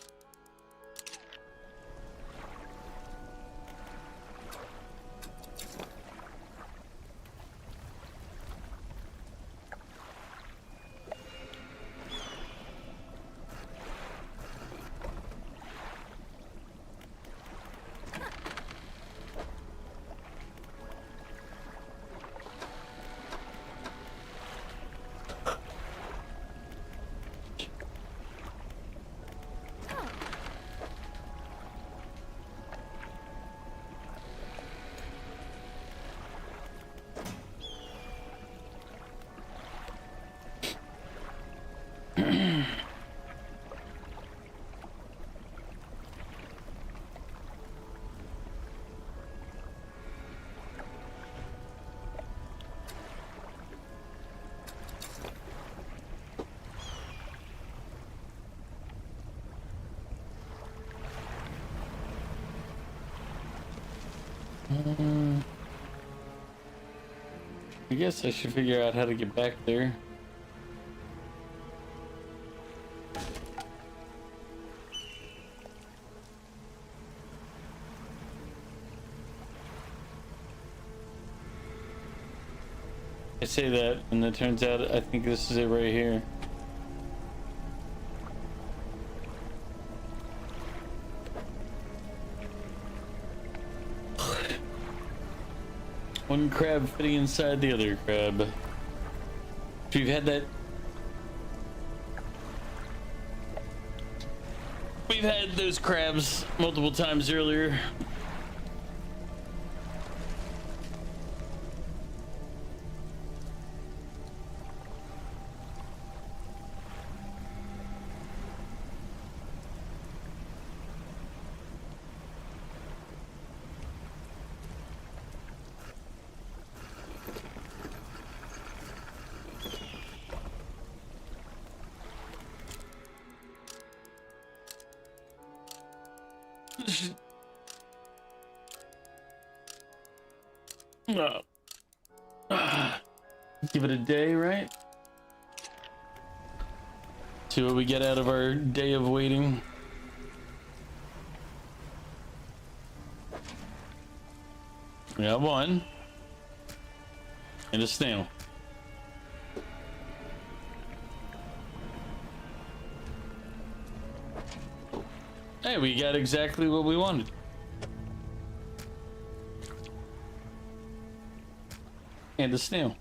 I guess I should figure out how to get back there. I say that, and it turns out I think this is it right here. One crab fitting inside the other crab. We've had that. We've had those crabs multiple times earlier. Give it a day, right? See what we get out of our day of waiting. We got one and a snail. Hey, we got exactly what we wanted. And a snail.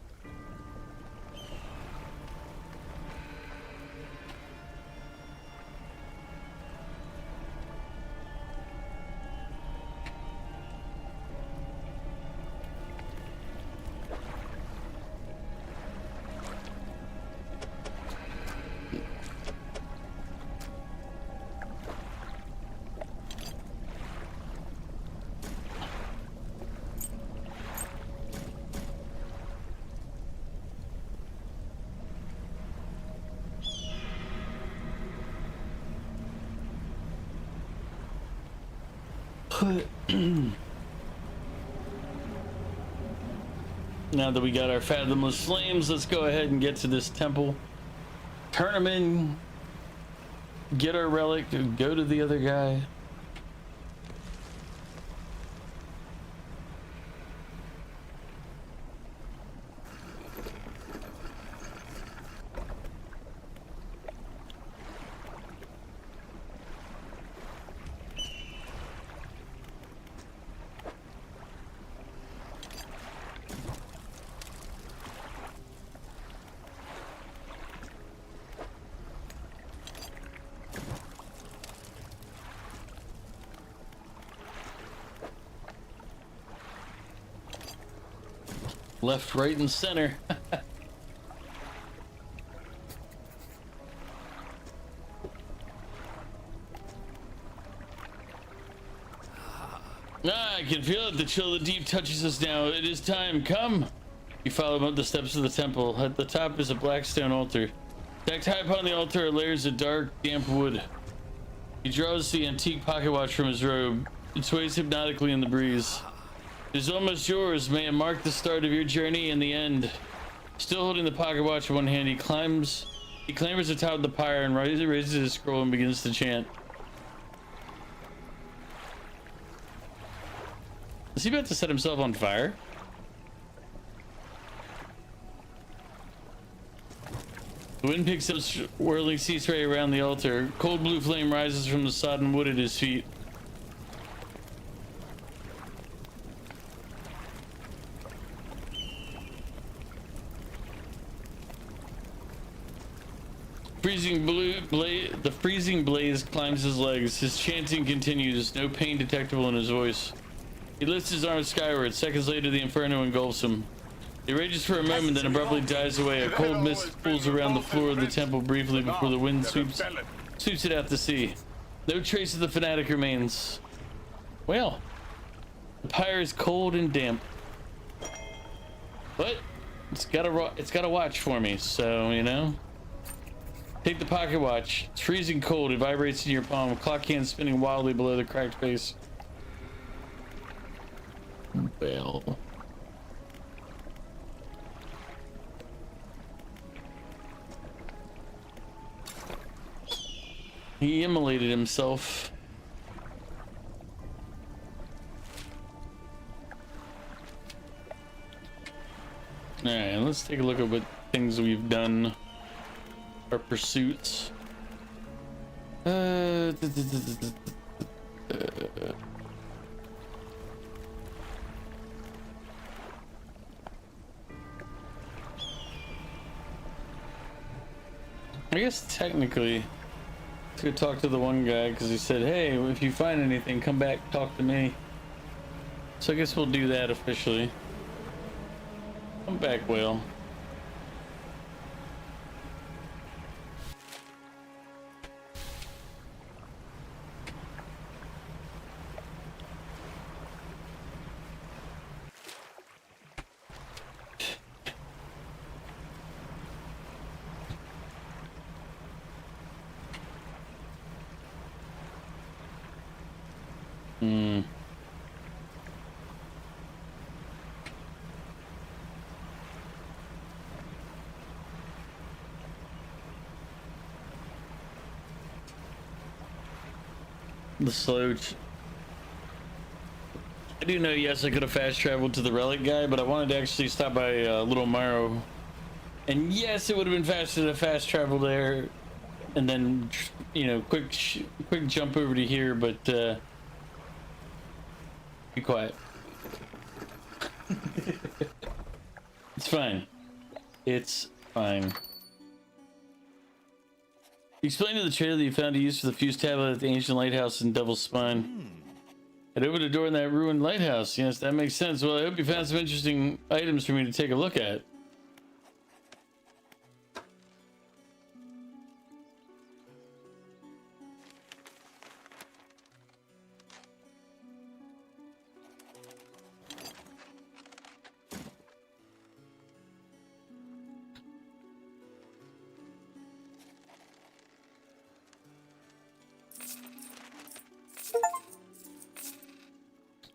Now that we got our fathomless flames, let's go ahead and get to this temple. Turn them in. Get our relic. Go to the other guy. Left, right, and center. I can feel it. The chill of the deep touches us now. It is time. Come. You follow him up the steps of the temple. At the top is a black stone altar. Stacked high upon the altar are layers of dark, damp wood. He draws the antique pocket watch from his robe. It sways hypnotically in the breeze. It is almost yours. May it mark the start of your journey and the end. Still holding the pocket watch in one hand, he clambers atop the pyre and raises his scroll and begins to chant. Is he about to set himself on fire? The wind picks up whirling sea spray around the altar. Cold blue flame rises from the sodden wood at his feet. The freezing blaze climbs his legs. His chanting continues, no pain detectable in his voice. He lifts his arms skyward. Seconds later, the inferno engulfs him. He rages for a moment, then abruptly dies away. A cold mist pulls around the floor of the temple briefly before the wind sweeps it out to sea. No trace of the fanatic remains. Well, the pyre is cold and damp, but it's got a watch for me, so you know. Take the pocket watch. It's freezing cold. It vibrates in your palm. Clock hand spinning wildly below the cracked face. Well. He immolated himself. Alright, let's take a look at what things we've done. Our pursuits. I guess technically, let's go talk to the one guy because he said, hey, if you find anything, come back, talk to me. So I guess we'll do that officially. Come back, Whale. The slow. I do know, yes, I could have fast traveled to the relic guy, but I wanted to actually stop by Little Maro. And yes, it would have been faster to fast travel there and then, you know, quick jump over to here, but be quiet. It's fine. It's fine. Explain to the trader that you found a use for the fuse tablet at the ancient lighthouse in Devil's Spine. It opened a door in that ruined lighthouse. Yes, that makes sense. Well, I hope you found some interesting items for me to take a look at.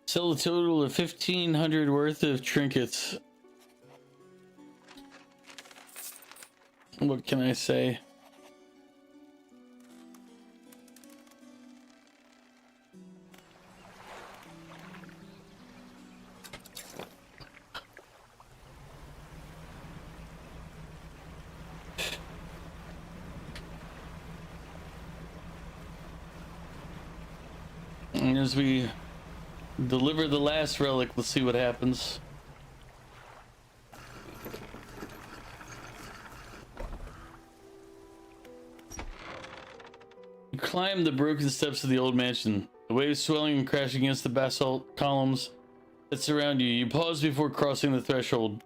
Sell a total of 1,500 worth of trinkets. What can I say? And as we deliver the last relic, let's see what happens. You climb the broken steps of the old mansion. The waves swelling and crashing against the basalt columns that surround you. You pause before crossing the threshold.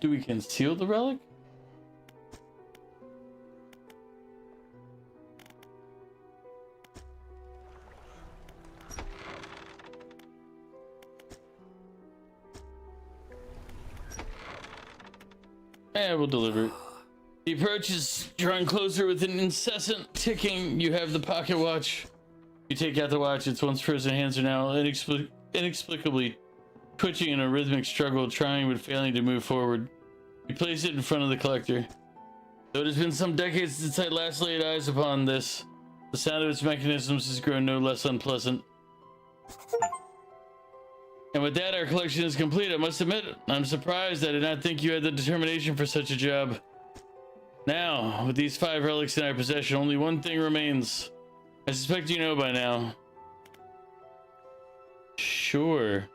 Do we conceal the relic? Yeah, we'll deliver it. The approach is drawing closer with an incessant ticking. You have the pocket watch. You take out the watch. Its once frozen hands are now inexplicably twitching in a rhythmic struggle, trying but failing to move forward. You place it in front of the collector. Though it has been some decades since I last laid eyes upon this, the sound of its mechanisms has grown no less unpleasant. And with that, our collection is complete. I must admit, I'm surprised. I did not think you had the determination for such a job. Now, with these 5 relics in our possession, only one thing remains. I suspect you know by now. Sure.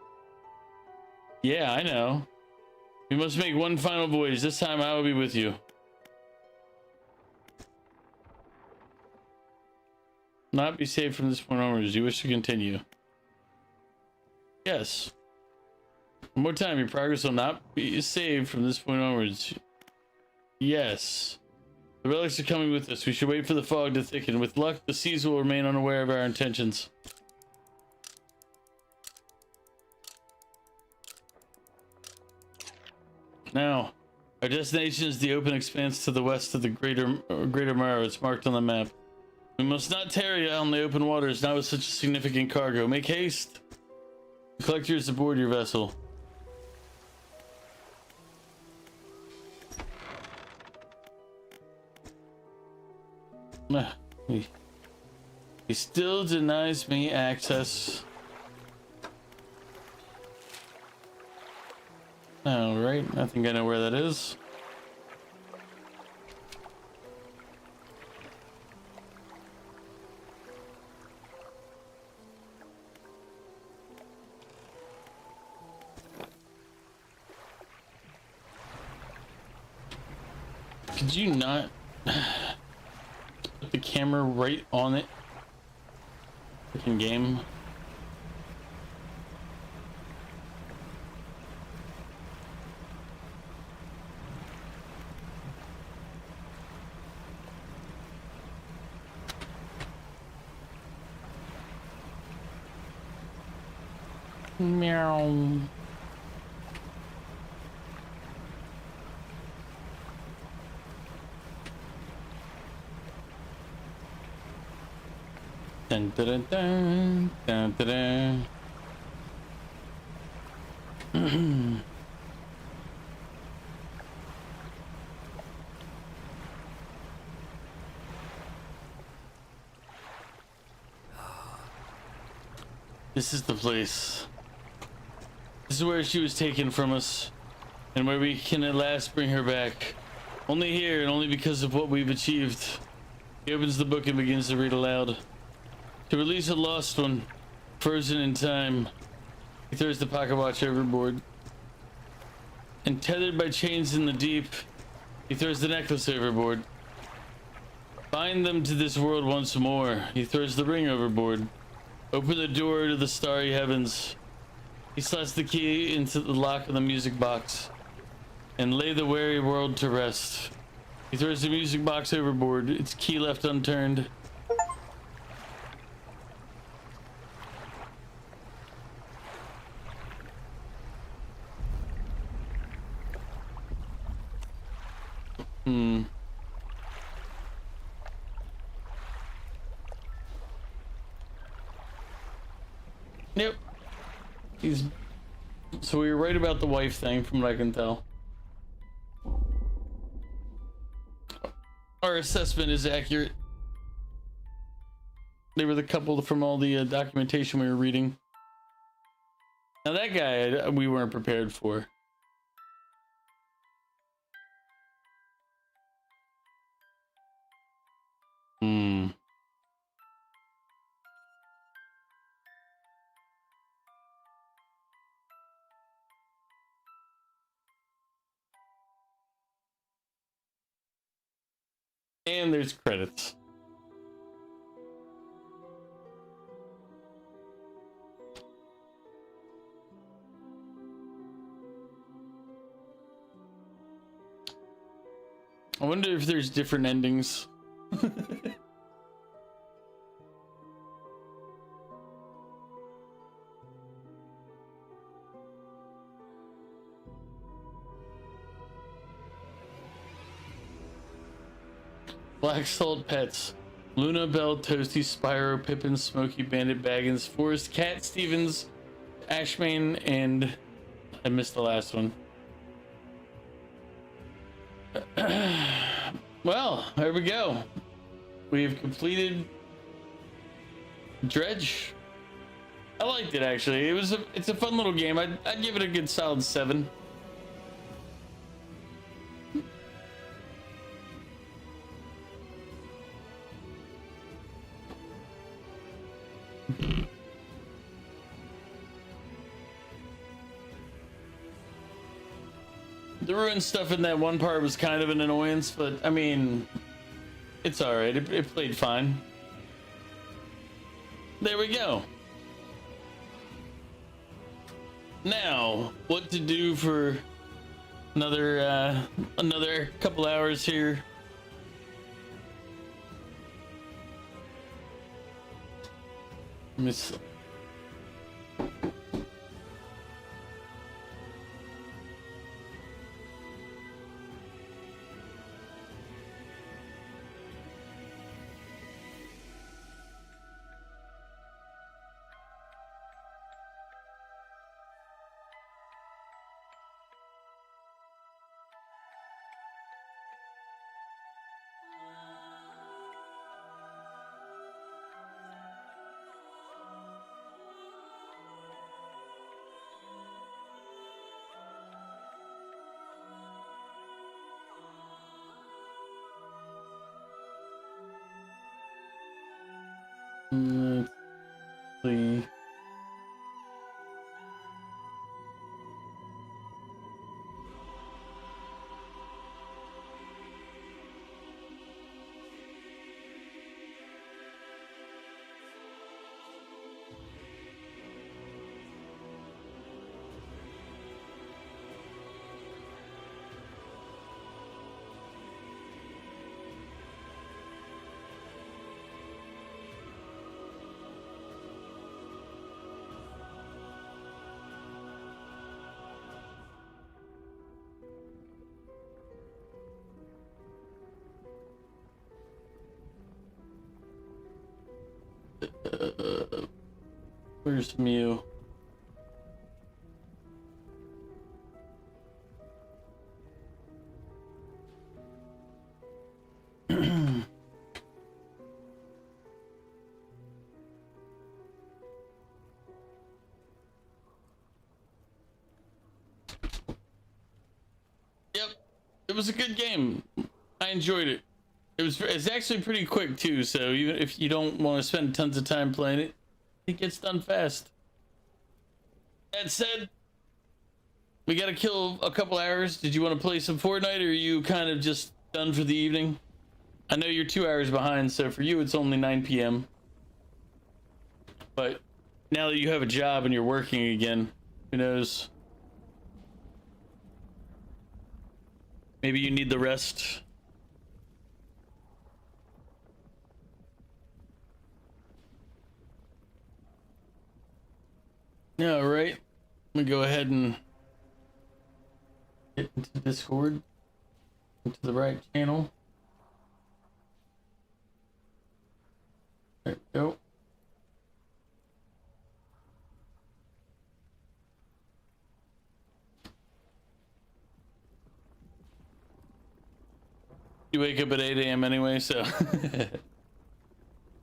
Yeah, I know. We must make one final voyage. This time I will be with you. Not be saved from this point onwards. Do you wish to continue? Yes. One more time. Your progress will not be saved from this point onwards. Yes. The relics are coming with us. We should wait for the fog to thicken. With luck, the seas will remain unaware of our intentions. Now, our destination is the open expanse to the west of the Greater Mara. It's marked on the map. We must not tarry out in the open waters, not with such a significant cargo. Make haste. The collector is aboard your vessel. He still denies me access. All right, I think I know where that is. Could you not put the camera right on it? Freaking game. Meow. Dun, dun, dun, dun, dun, dun. This is the place. This is where she was taken from us, and where we can at last bring her back. Only here, and only because of what we've achieved. He opens the book and begins to read aloud. To release a lost one, frozen in time. He throws the pocket watch overboard. And tethered by chains in the deep, he throws the necklace overboard. Bind them to this world once more. He throws the ring overboard. Open the door to the starry heavens. He slots the key into the lock of the music box and lay the weary world to rest. He throws the music box overboard, its key left unturned. Yep. So we were right about the wife thing from what I can tell. Our assessment is accurate. They were the couple from all the documentation we were reading. Now that guy we weren't prepared for. And there's credits. I wonder if there's different endings. Black Salt Pets. Luna, Bell, Toasty, Spyro, Pippin, Smokey, Bandit, Baggins, Forrest, Cat, Stevens, Ashman, and I missed the last one. Well, there we go. We've completed Dredge. I liked it actually. It's a fun little game. I'd give it a good solid 7. The ruin stuff in that one part was kind of an annoyance, but I mean, it's alright. It played fine. There we go. Now, what to do for another couple hours here. Miss. Let's see. Where's Mew? Yep, it was a good game. I enjoyed it. It's actually pretty quick too, so even if you don't want to spend tons of time playing it, it gets done fast. That said, we gotta kill a couple hours. Did you want to play some Fortnite, or are you kind of just done for the evening? I know you're 2 hours behind, so for you it's only 9 p.m. But now that you have a job and you're working again, who knows? Maybe you need the rest. Yeah, all right. Let me go ahead and get into Discord, into the right channel. There we go. You wake up at 8 a.m. anyway, so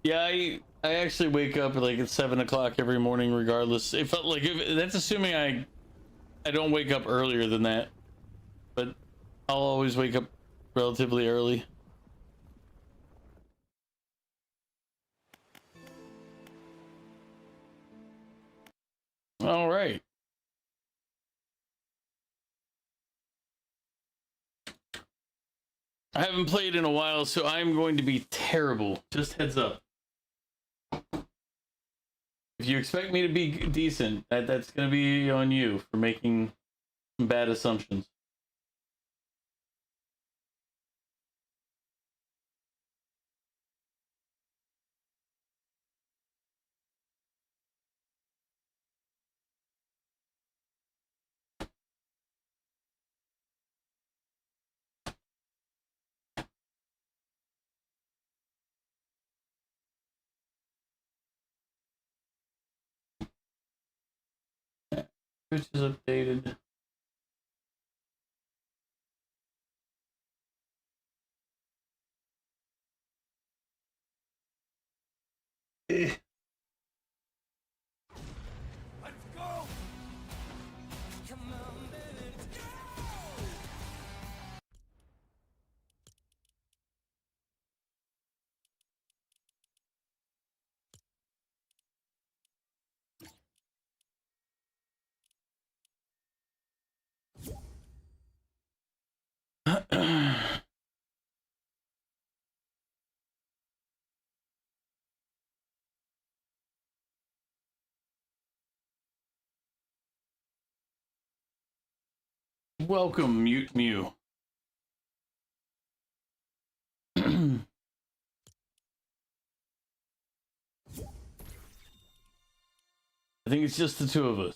yeah, I actually wake up like at 7 o'clock every morning, regardless. If that's assuming I don't wake up earlier than that, but I'll always wake up relatively early. All right. I haven't played in a while, so I'm going to be terrible. Just heads up. If you expect me to be decent, that's going to be on you for making some bad assumptions. Twitch is updated. Let's go! Come on, baby, let's go! Welcome, Mute Mew. I think it's just the two of us.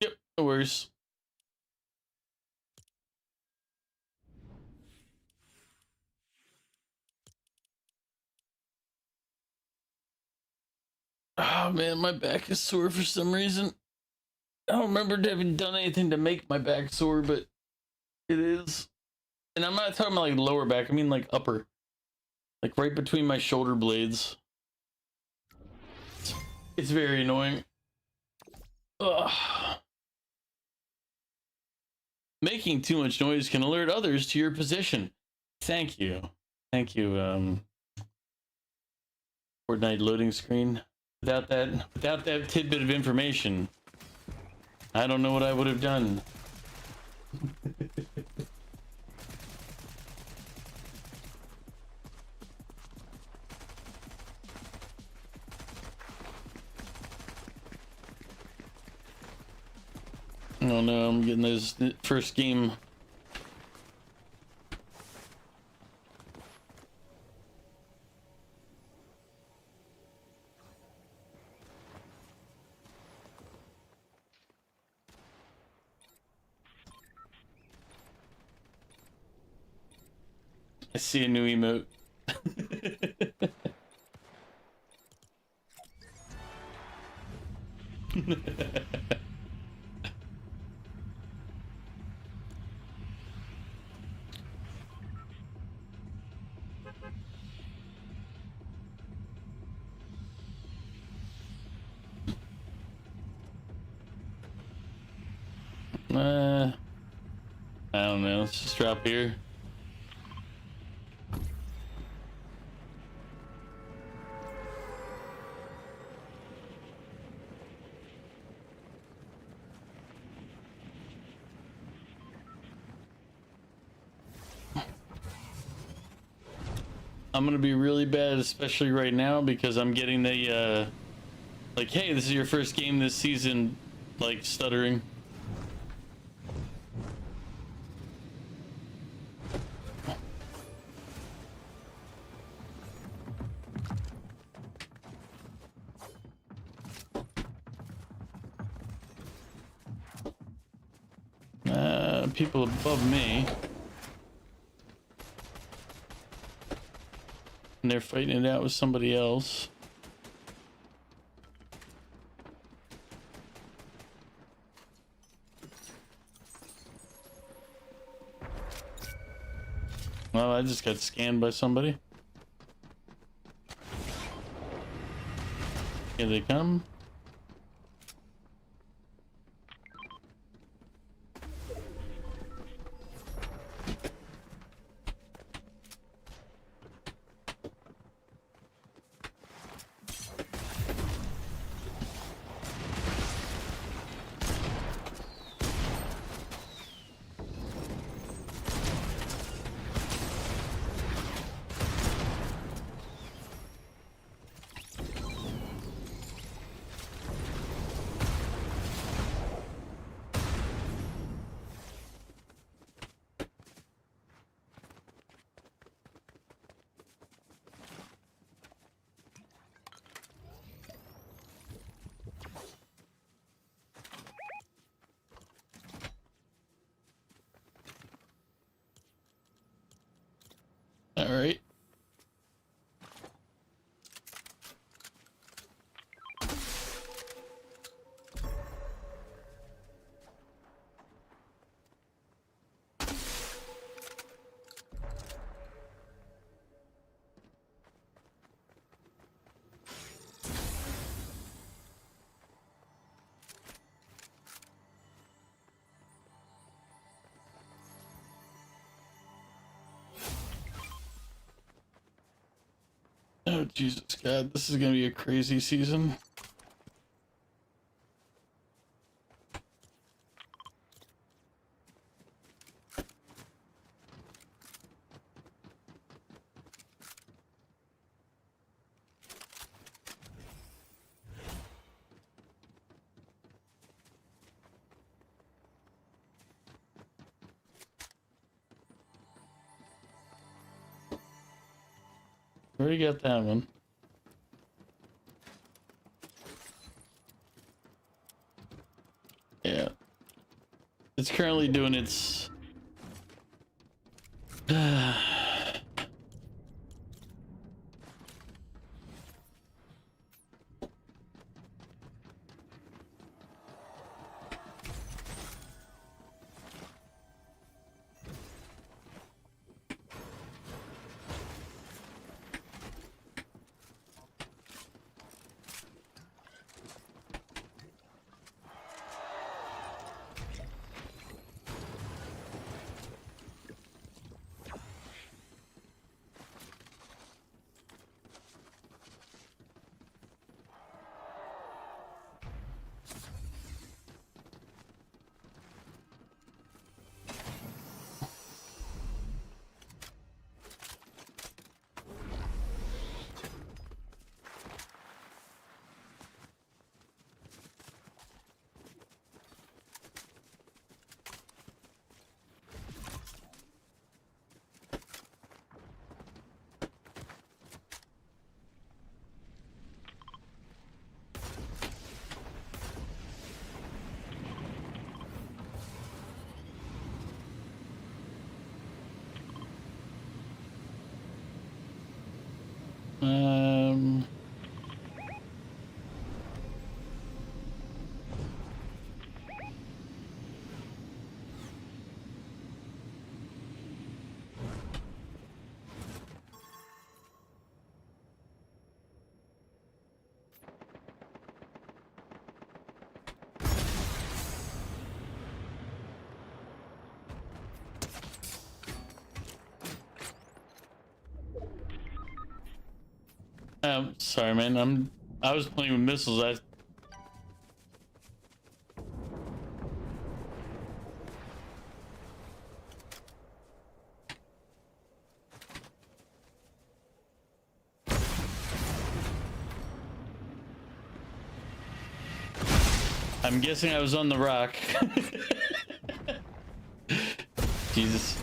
Yep, no worries. Oh man, my back is sore for some reason. I don't remember having done anything to make my back sore, but it is. And I'm not talking about like lower back, I mean like upper. Like right between my shoulder blades. It's very annoying. Ugh. Making too much noise can alert others to your position. Thank you. Thank you, Fortnite loading screen. Without that tidbit of information, I don't know what I would have done. Oh no, I'm getting this first game. I see a new emote. I don't know. Let's just drop here. I'm gonna be really bad, especially right now, because I'm getting the like, hey, this is your first game this season, like, stuttering. People above me. And they're fighting it out with somebody else. Well, I just got scanned by somebody. Here they come. All right. Oh, Jesus God, this is gonna be a crazy season. Already got that one. Yeah. It's currently doing its... Um... sorry, man. I was playing with missiles. I'm guessing I was on the rock. Jesus.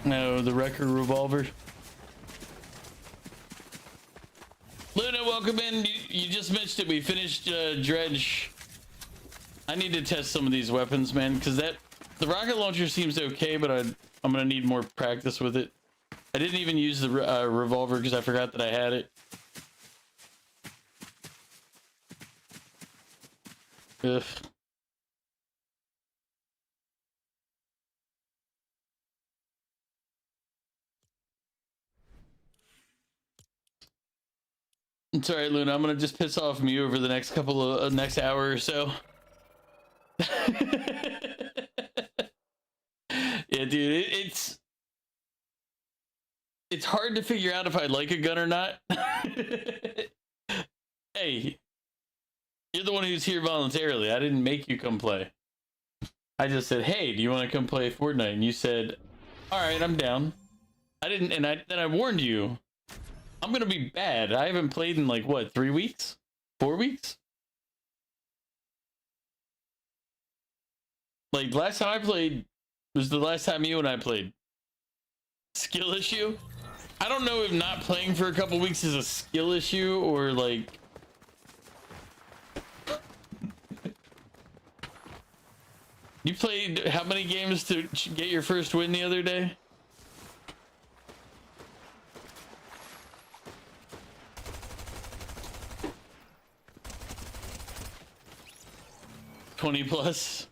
No, the record revolver. Luna, welcome in. You just missed it. We finished Dredge. I need to test some of these weapons, man, because the rocket launcher seems okay, but I'm gonna need more practice with it. I didn't even use the revolver because I forgot that I had it. Ugh. It's alright, Luna. I'm gonna just piss off Mew over the next couple of next hour or so. Yeah, dude, it's hard to figure out if I like a gun or not. Hey, you're the one who's here voluntarily. I didn't make you come play. I just said, "Hey, do you want to come play Fortnite?" And you said, "All right, I'm down." I didn't, and then I warned you. I'm gonna be bad. I haven't played in like what, 3 weeks? 4 weeks? Like last time I played was the last time you and I played. Skill issue? I don't know if not playing for a couple weeks is a skill issue or like. You played how many games to get your first win the other day? +20.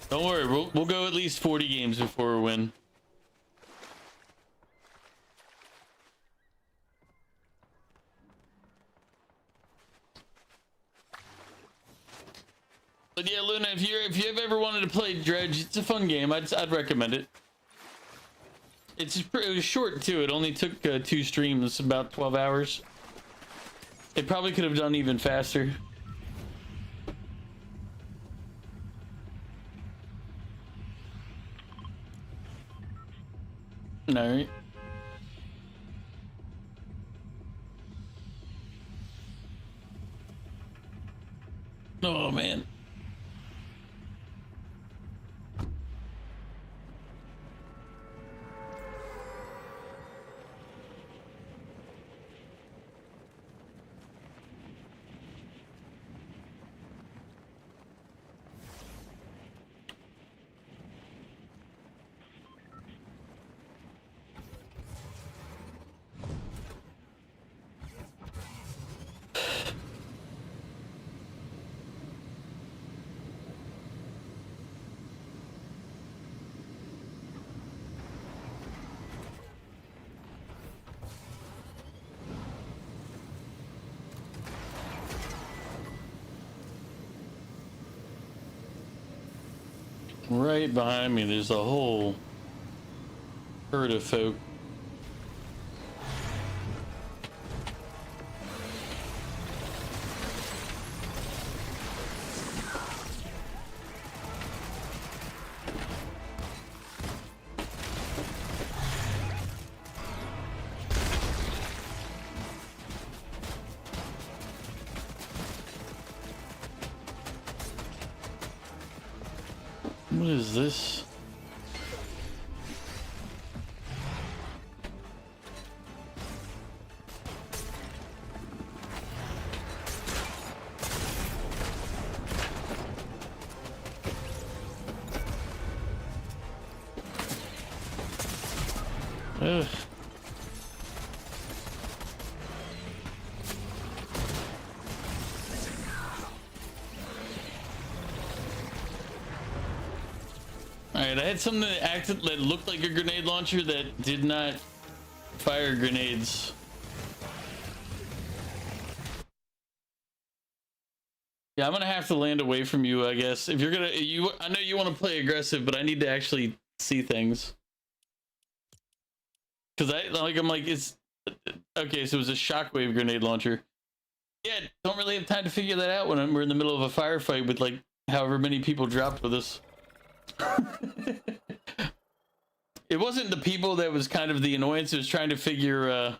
Don't worry, we'll go at least 40 games before we win. But yeah, Luna, if you have ever wanted to play Dredge, it's a fun game. I'd recommend it. It was short too. It only took 2 streams, about 12 hours. It probably could have done even faster. All right. Oh man. Right behind me, there's a whole herd of folk. What is this? Ugh. Alright, I had something that looked like a grenade launcher that did not fire grenades. Yeah, I'm gonna have to land away from you, I guess. If you're gonna, I know you want to play aggressive, but I need to actually see things. Cause I'm like, it's okay. So it was a shockwave grenade launcher. Yeah, don't really have time to figure that out when we're in the middle of a firefight with like however many people dropped with us. It wasn't the people that was kind of the annoyance. It was trying to figure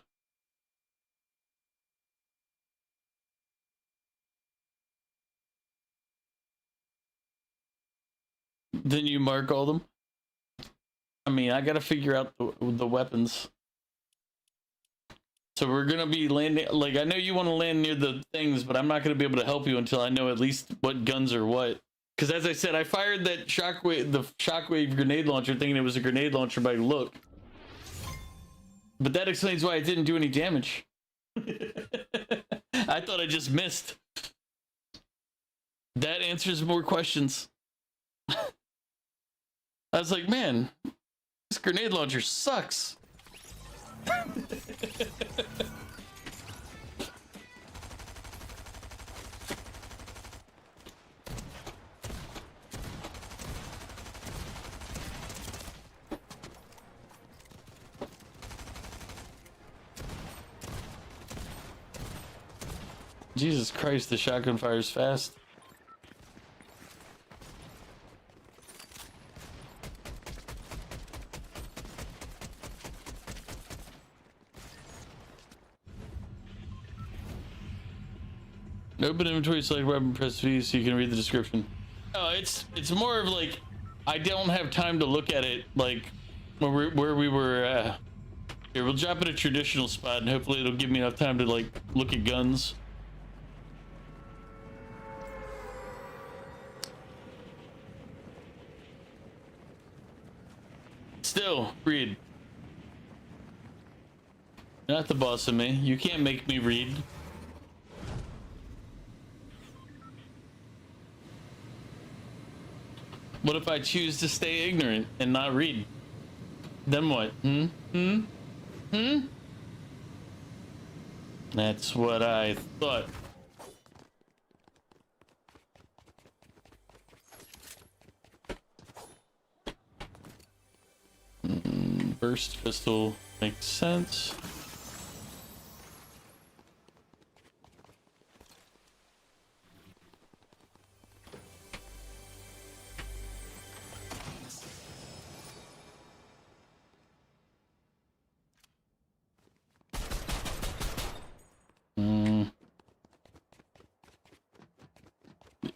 then you mark all them. I mean, I gotta figure out the weapons. So we're gonna be landing, like, I know you want to land near the things, but I'm not gonna be able to help you until I know at least what guns are what. Because as I said, I fired that shockwave grenade launcher thinking it was a grenade launcher by look. But that explains why it didn't do any damage. I thought I just missed. That answers more questions. I was like, man, this grenade launcher sucks. Jesus Christ, the shotgun fires fast. Open inventory, select weapon, press V so you can read the description. Oh, it's more of like, I don't have time to look at it like where we were. Here, we'll drop at a traditional spot, and hopefully it'll give me enough time to like look at guns. Still, read. You're not the boss of me. You can't make me read. What if I choose to stay ignorant and not read? Then what? That's what I thought. Burst pistol makes sense.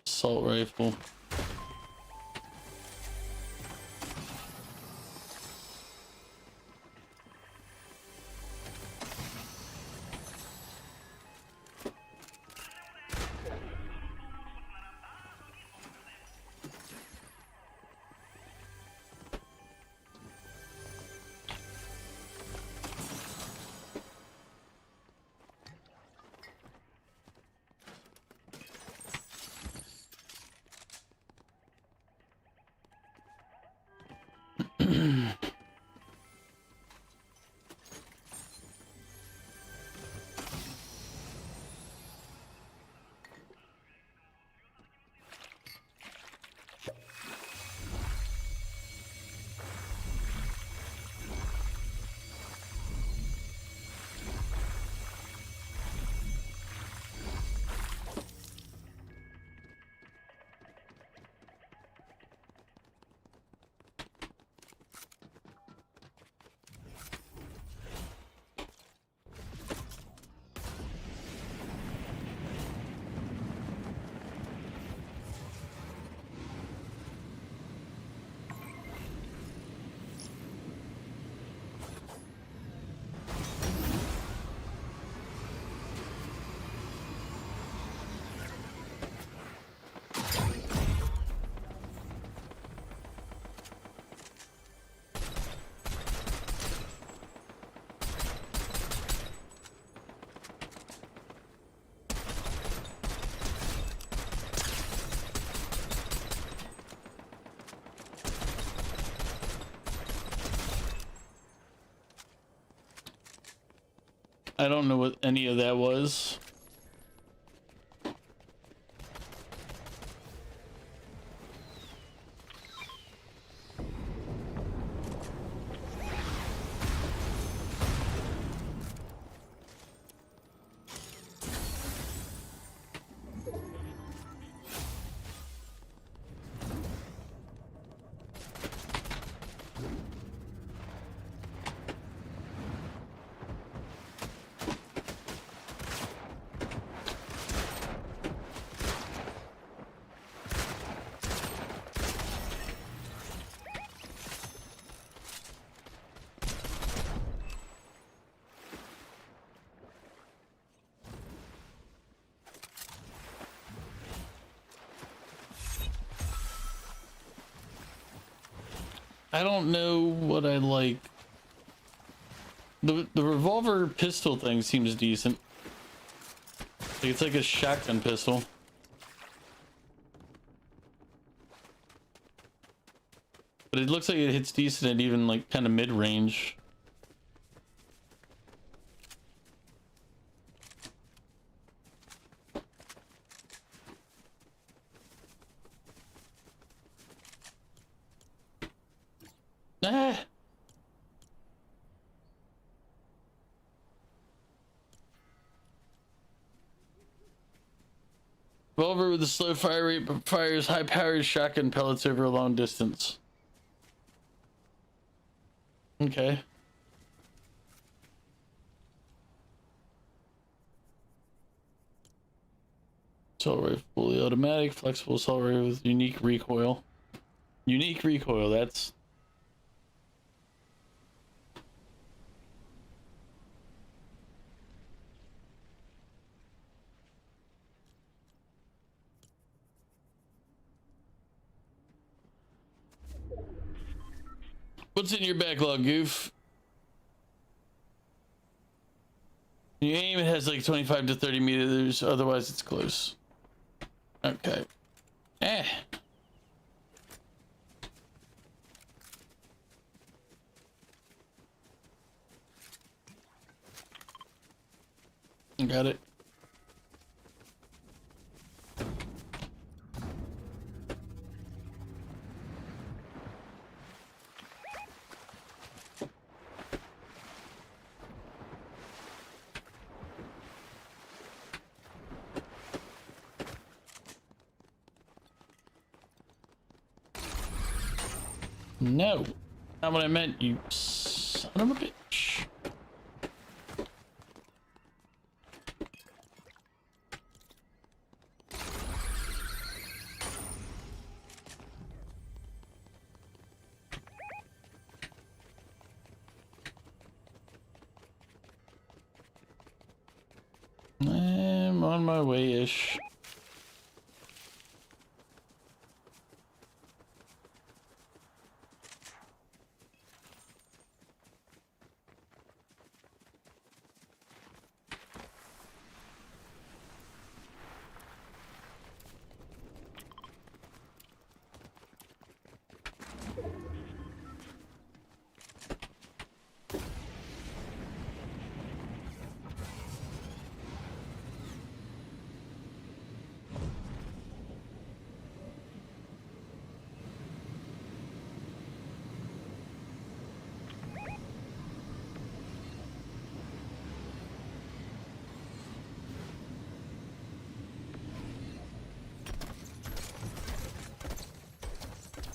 Assault rifle. I don't know what any of that was. I don't know what I like. The revolver pistol thing seems decent. It's like a shotgun pistol. But it looks like it hits decent at even like kind of mid-range. Ah. Revolver with a slow fire rate but fires high-powered shotgun pellets over a long distance. Okay. Assault rifle, fully automatic, flexible assault rifle with unique recoil. Unique recoil, that's... What's in your backlog, Goof? You aim, it has like 25 to 30 meters, otherwise it's close. Okay. Eh. Got it. No, not what I meant, you son of a bitch. I'm on my way-ish.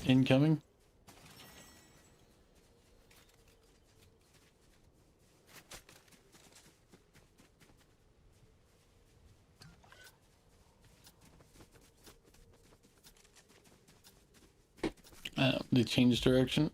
Incoming. They changed direction.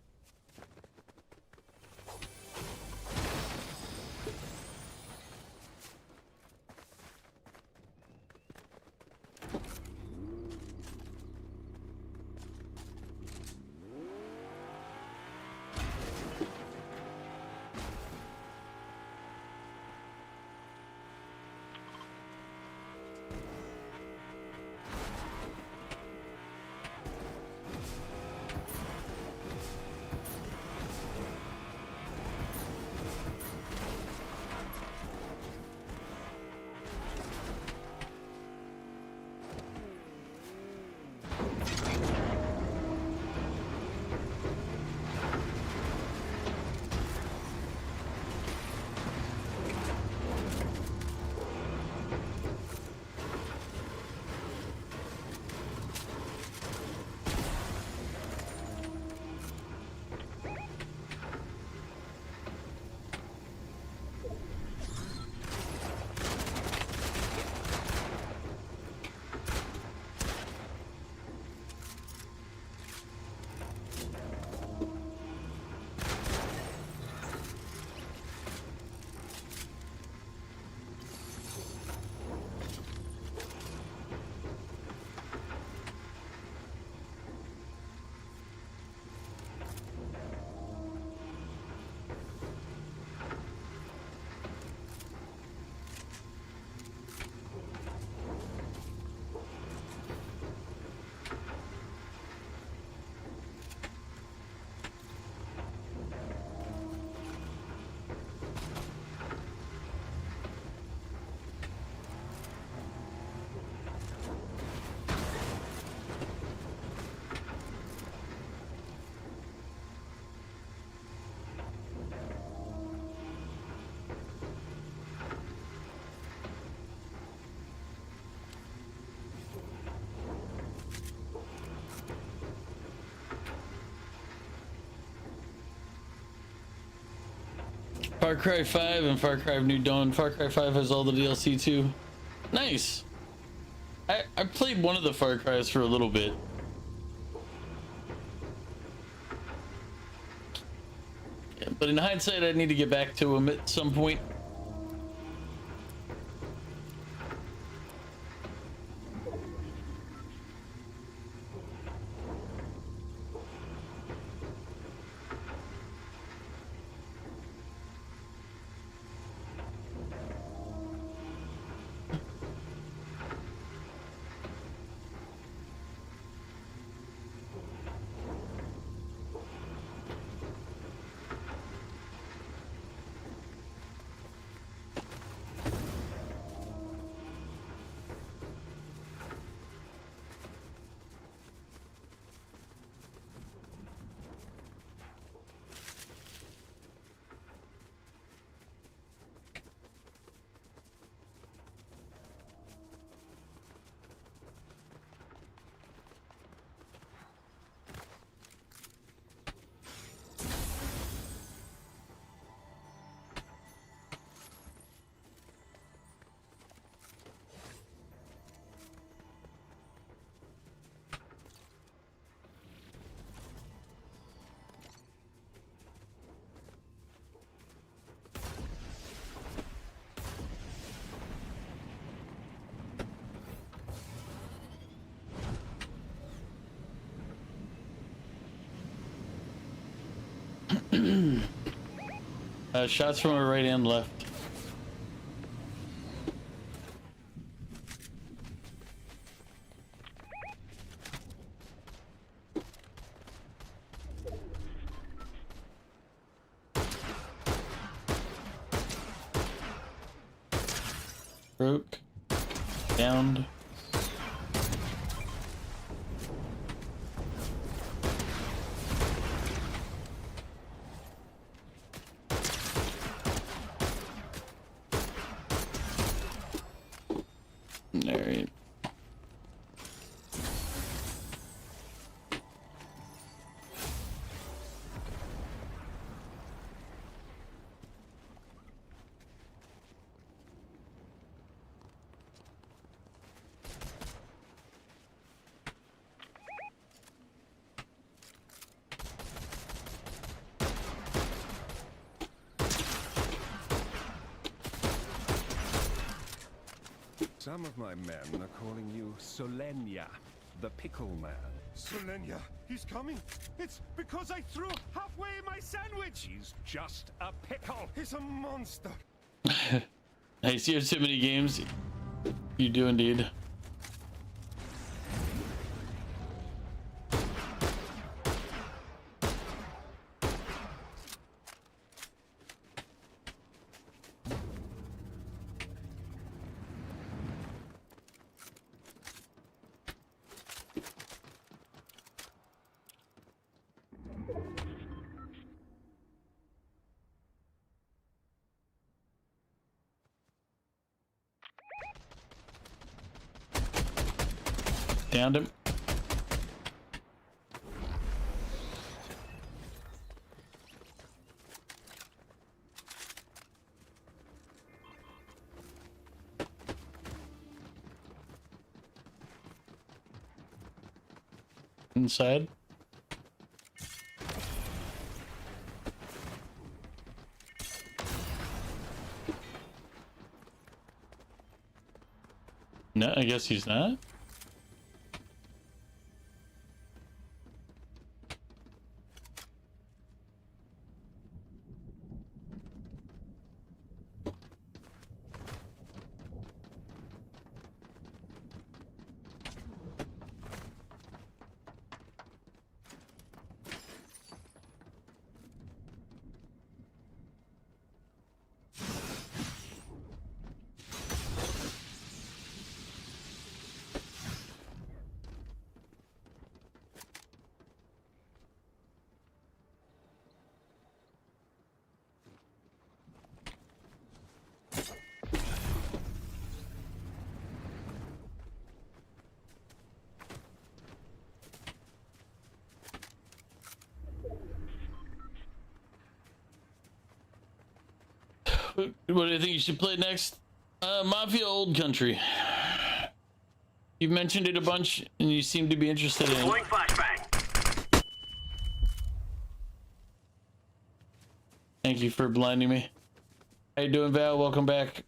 Far Cry 5 and Far Cry New Dawn. Far Cry 5 has all the DLC too. Nice. I played one of the Far Cries for a little bit. Yeah, but in hindsight, I need to get back to them at some point. Shots from our right and left. Broke. Downed. Alright. Some of my men are calling you Solenia, the pickle man. Solenia, he's coming. It's because I threw halfway my sandwich. He's just a pickle. He's a monster. Nice, you have too many games. You do indeed. Downed him. Inside. No, I guess he's not. What do you think you should play next? Mafia Old Country. You've mentioned it a bunch and you seem to be interested in it. Flashbang. Thank you for blinding me. How you doing, Val? Welcome back.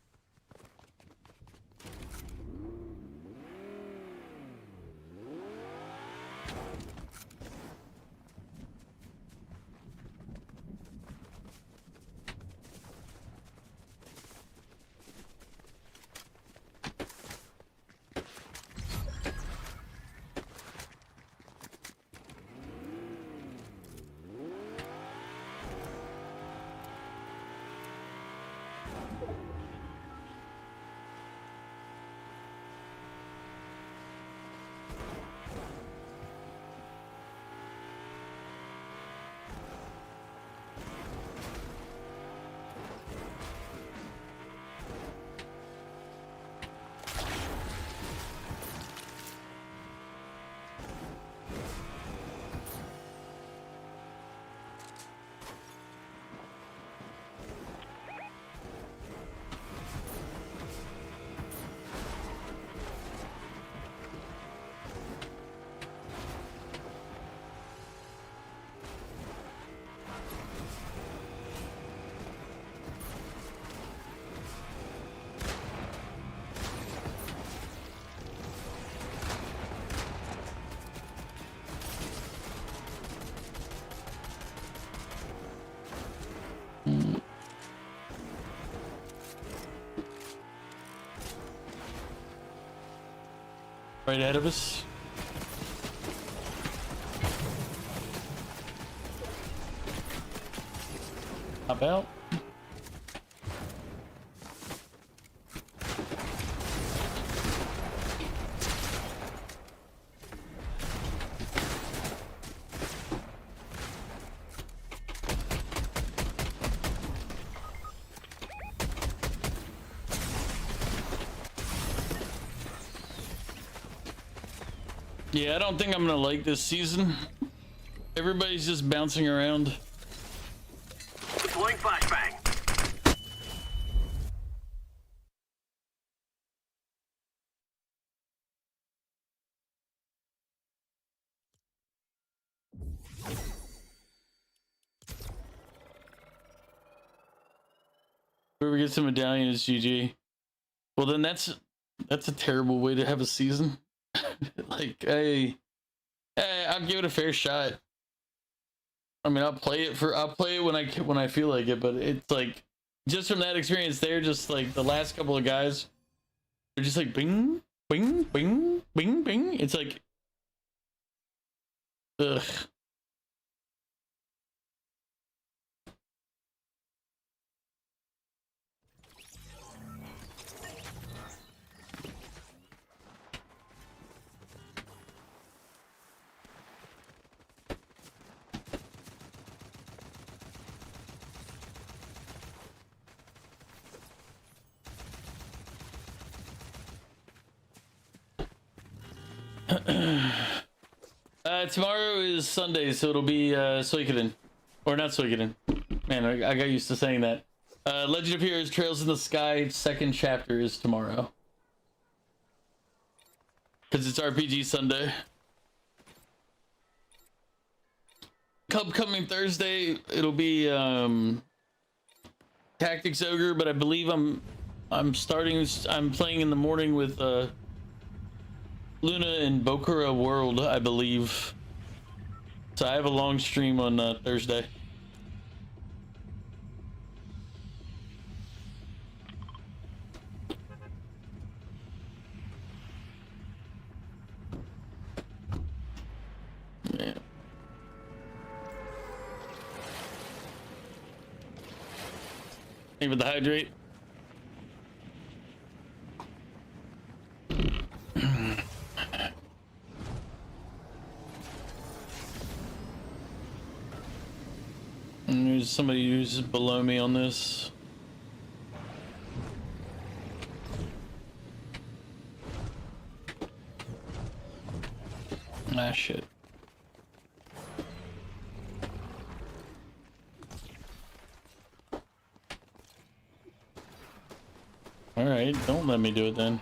right ahead of us. Hop out. Yeah, I don't think I'm gonna like this season. Everybody's just bouncing around. Deploying flashbang. Whoever gets a medallion is GG. Well, then that's a terrible way to have a season. Like, I'll give it a fair shot. I mean, I'll play it when I feel like it, but it's like just from that experience there, just like the last couple of guys, they're just like bing, bing, bing, bing, bing. It's like, ugh. Tomorrow is Sunday, so it'll be Suikoden. Or not Suikoden. Man, I got used to saying that. Legend of Heroes Trails in the Sky, second chapter is tomorrow. Because it's RPG Sunday. Upcoming Thursday, it'll be Tactics Ogre, but I believe I'm playing in the morning with Luna and Bokura World, I believe. So I have a long stream on Thursday. Yeah. Even the hydrate. And there's somebody who's below me on this. Ah, shit. All right, don't let me do it then.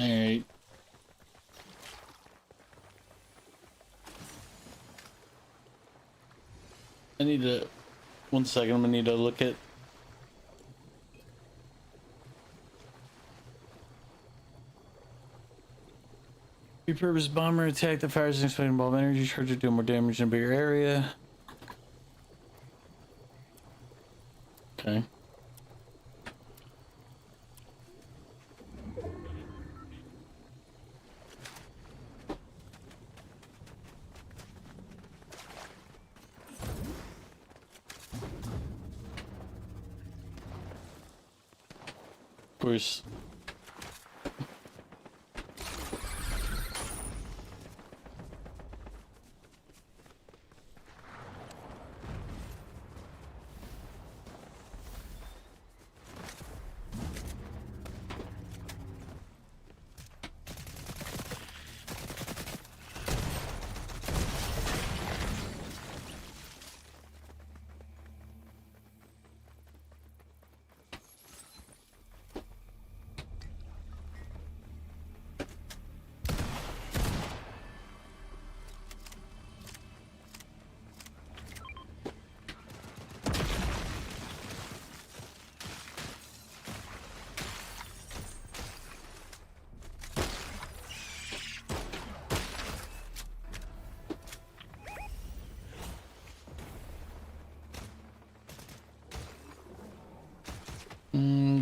Alright. I need to... 1 second, I'm gonna need to look at... Repurposed bomber attack that fires an exploding ball of energy charge to do more damage in a bigger area. Okay. Of course.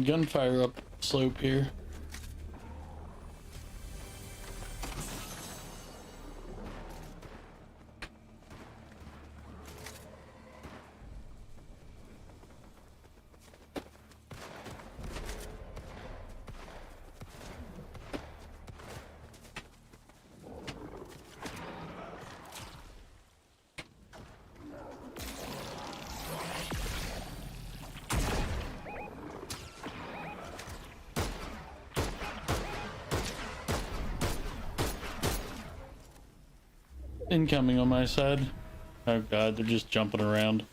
Gunfire up slope here. Incoming on my side. Oh god, they're just jumping around.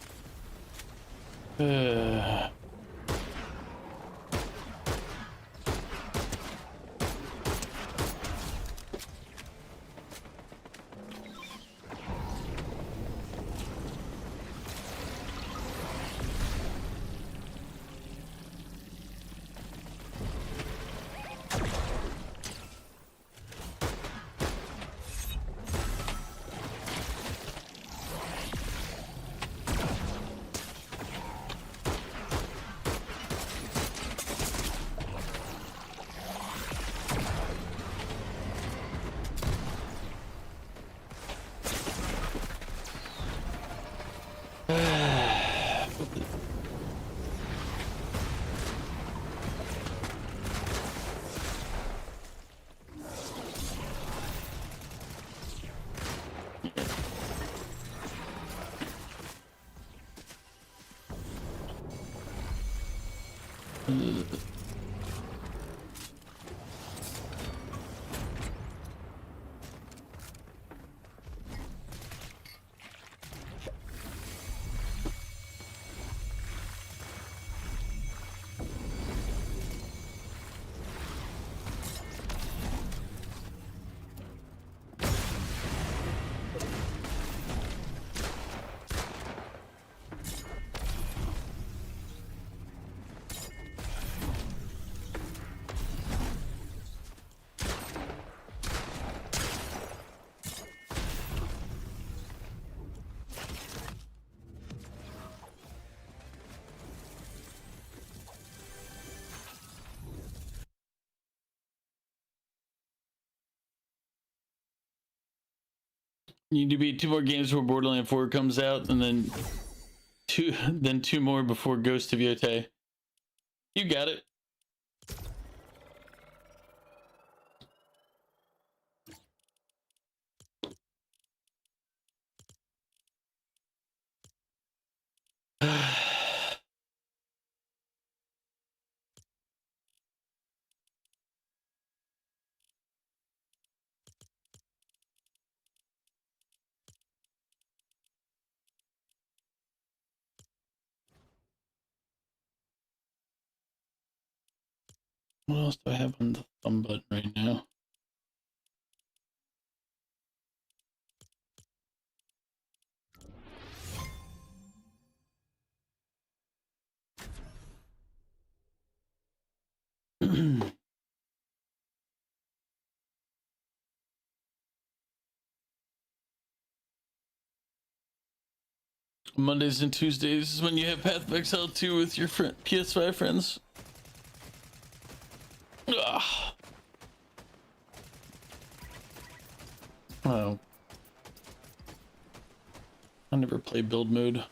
Need to beat 2 more games before Borderlands 4 comes out, and then two more before Ghost of Yotei. You got it. What else do I have on the thumb button right now? Mondays and Tuesdays is when you have Path of Exile 2 with your PS5 friends. Ugh. Oh. I never play build mode.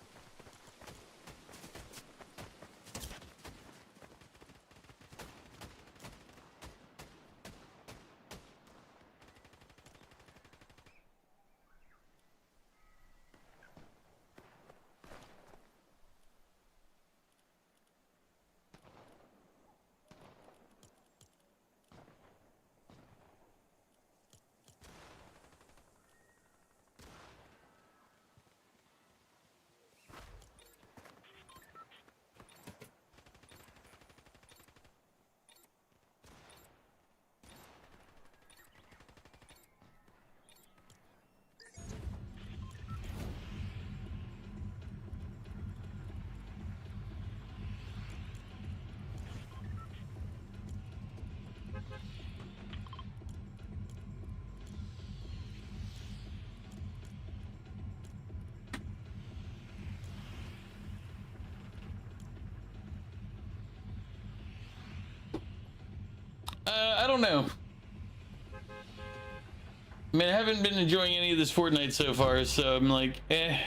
I don't know. I mean, I haven't been enjoying any of this Fortnite so far, so I'm like, eh.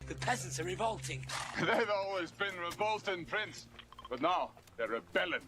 The peasants are revolting. They've always been revolting, Prince. But now, they're rebelling.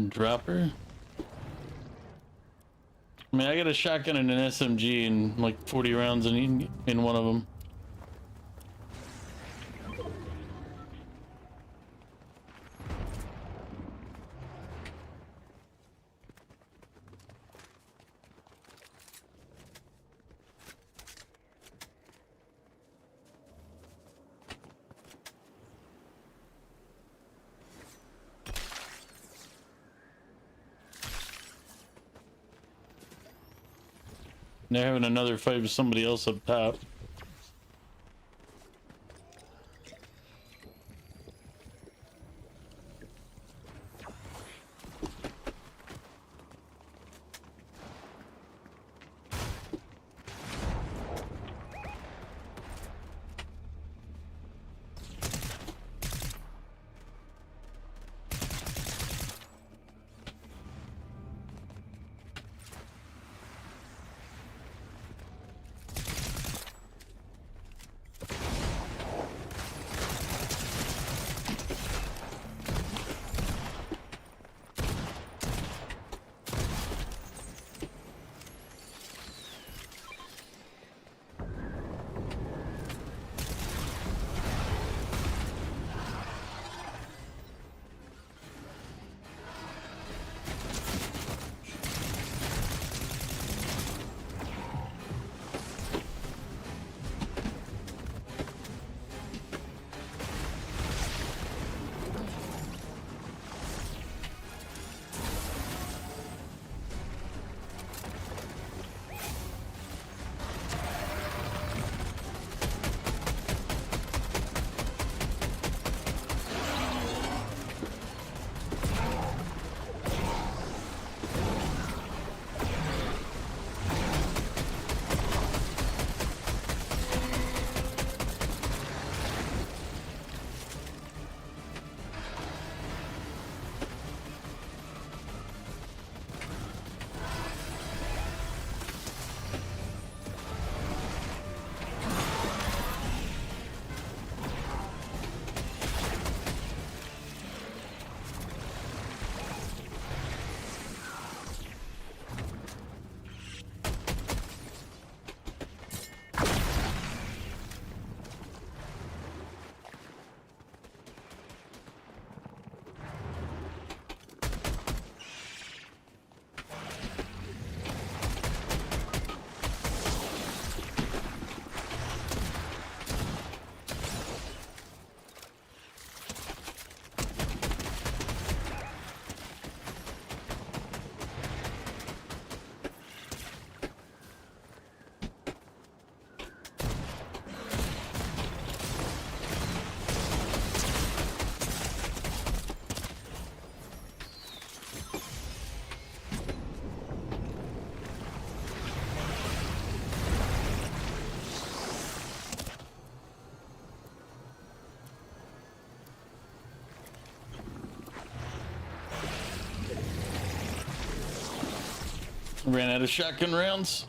Dropper? I mean, I got a shotgun and an SMG and like 40 rounds in one of them. They're having another fight with somebody else up top. Ran out of shotgun rounds.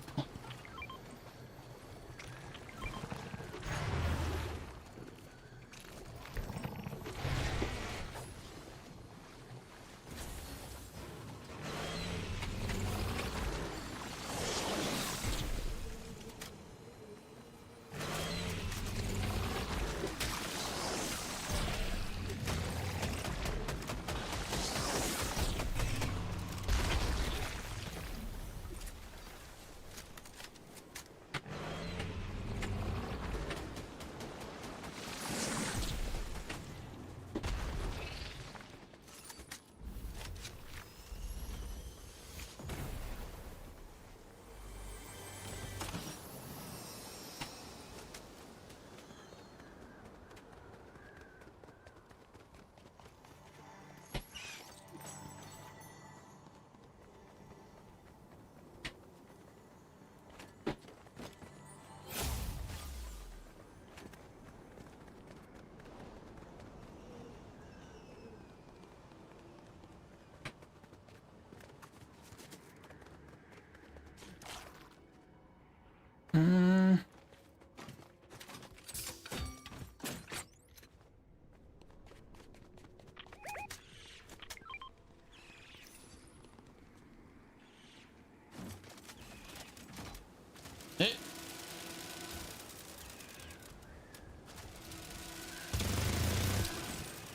Hey.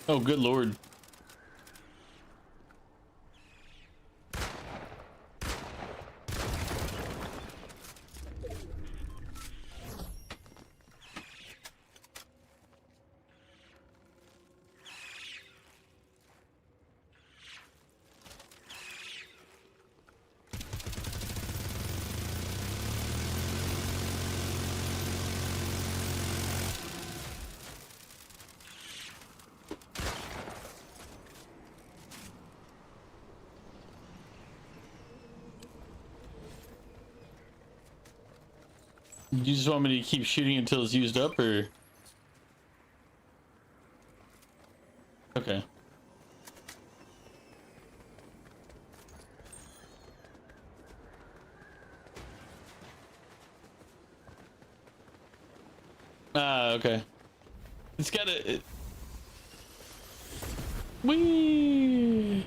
Oh, good lord. You just want me to keep shooting until it's used up, or? Okay. Ah, okay. It's gotta... Whee!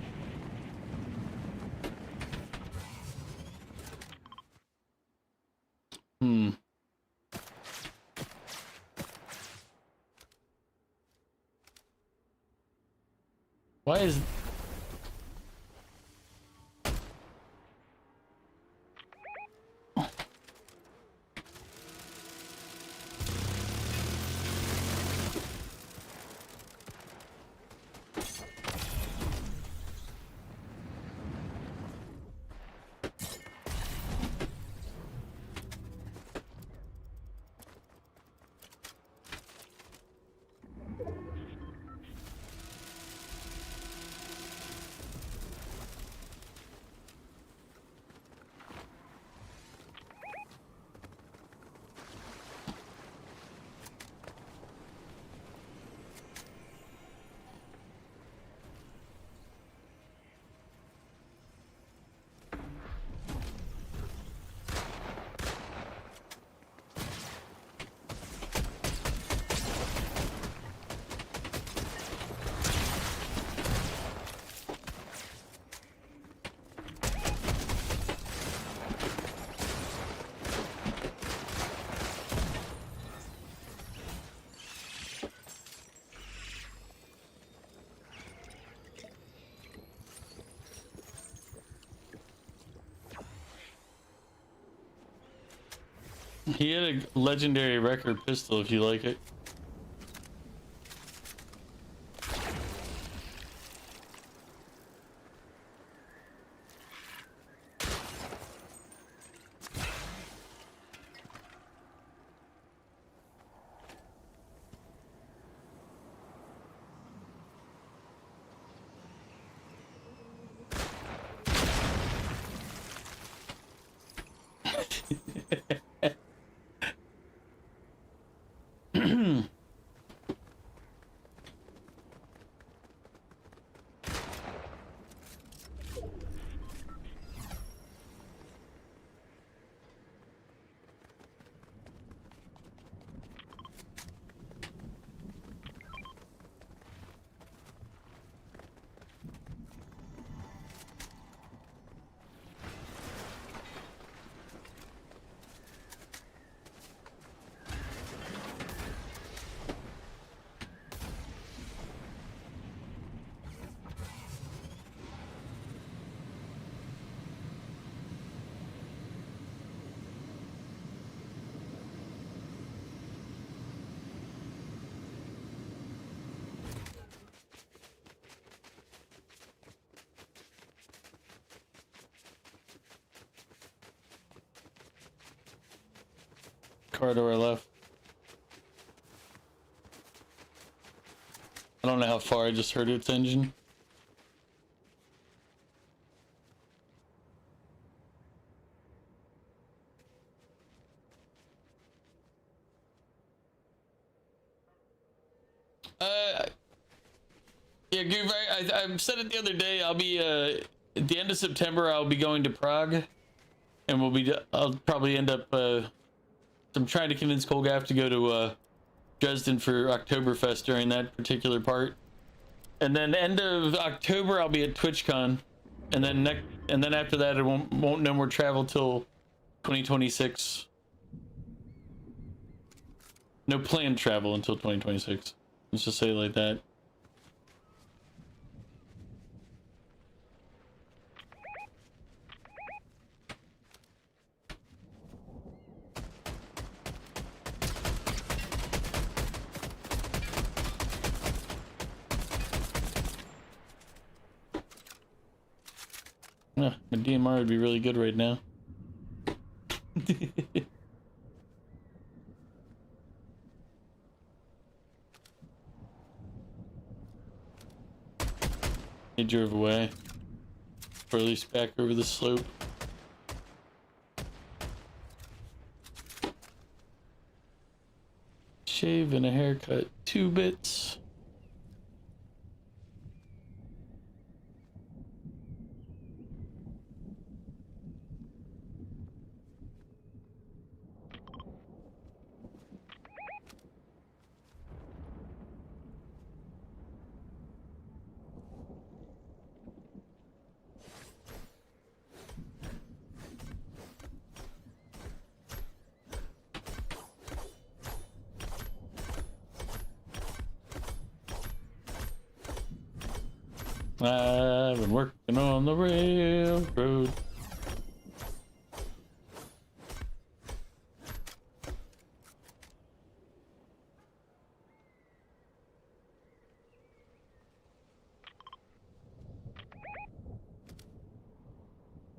Why is... He had a legendary record pistol if you like it. Car to our left. I don't know how far, I just heard its engine. Yeah, Goob, I said it the other day, I'll be, at the end of September, I'll be going to Prague. And I'll probably end up, I'm trying to convince Colgaff to go to, Dresden for Oktoberfest during that particular part. And then end of October, I'll be at TwitchCon. And then after that, it won't no more travel till 2026. No planned travel until 2026. Let's just say it like that. Yeah, my DMR would be really good right now. He drove away, or at least back over the slope. shave and a haircut, 2 bits. I've been working on the railroad.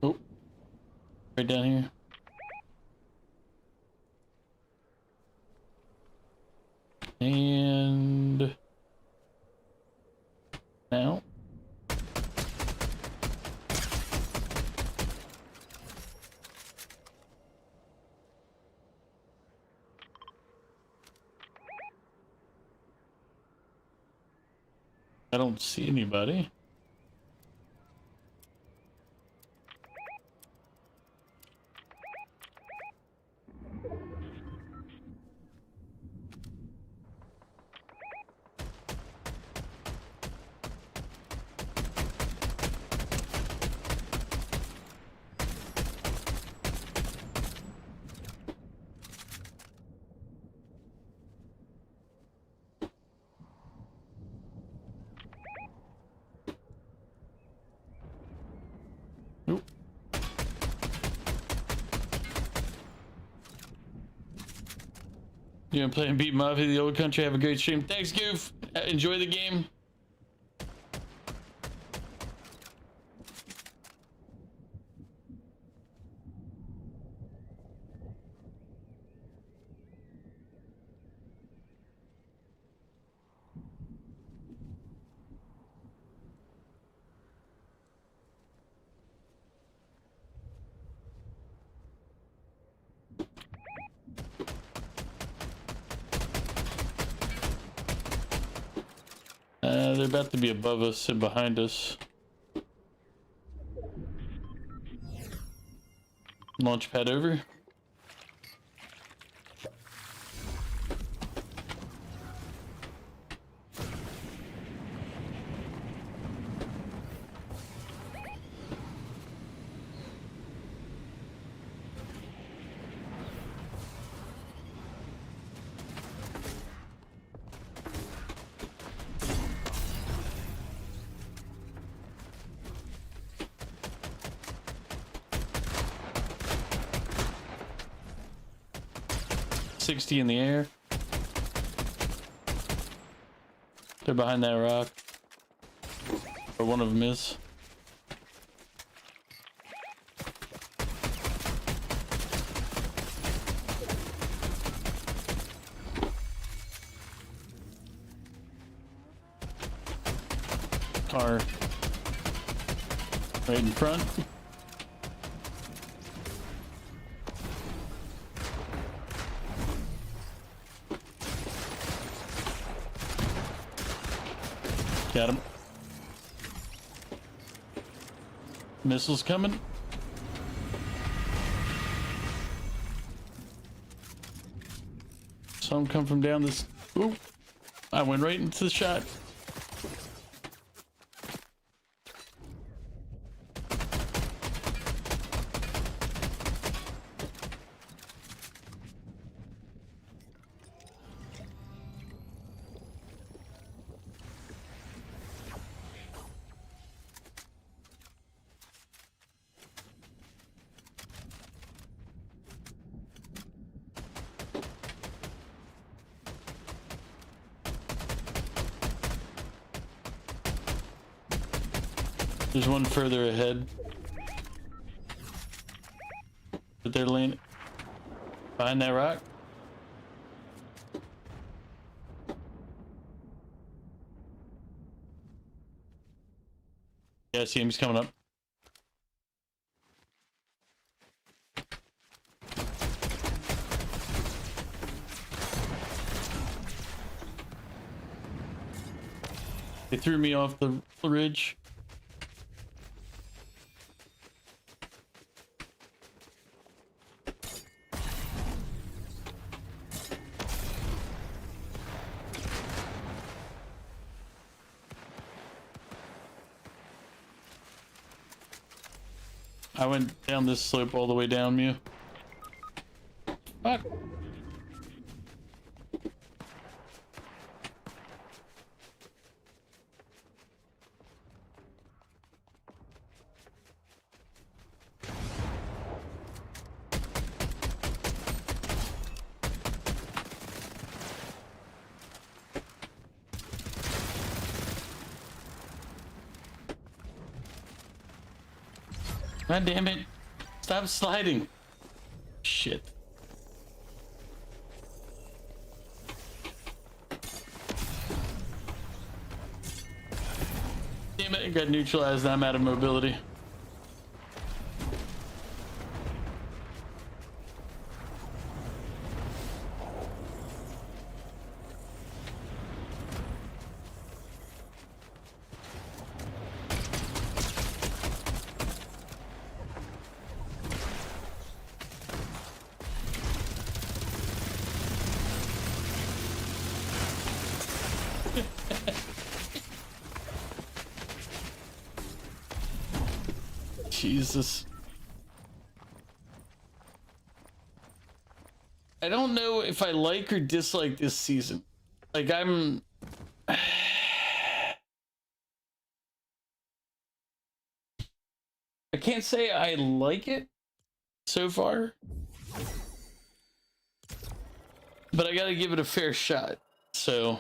Oh, right down here. And now. I don't see anybody. Nope. You gonna play and beat Mafia the Old Country? Have a great stream. Thanks, Goof. Enjoy the game. They're about to be above us and behind us. Launch pad over. .60 in the air. They're behind that rock. Or one of them is. Car right in front. Got him. Missiles coming. Some come from down this. Ooh, I went right into the shot. There's one further ahead. But they're laying behind that rock. Yeah, I see him. He's coming up. They threw me off the ridge. I went down this slope all the way down, Mew. Fuck. God damn it. Stop sliding. Shit. Damn it, I got neutralized. I'm out of mobility. Jesus. I don't know if I like or dislike this season. Like, I can't say I like it so far, but I gotta give it a fair shot. So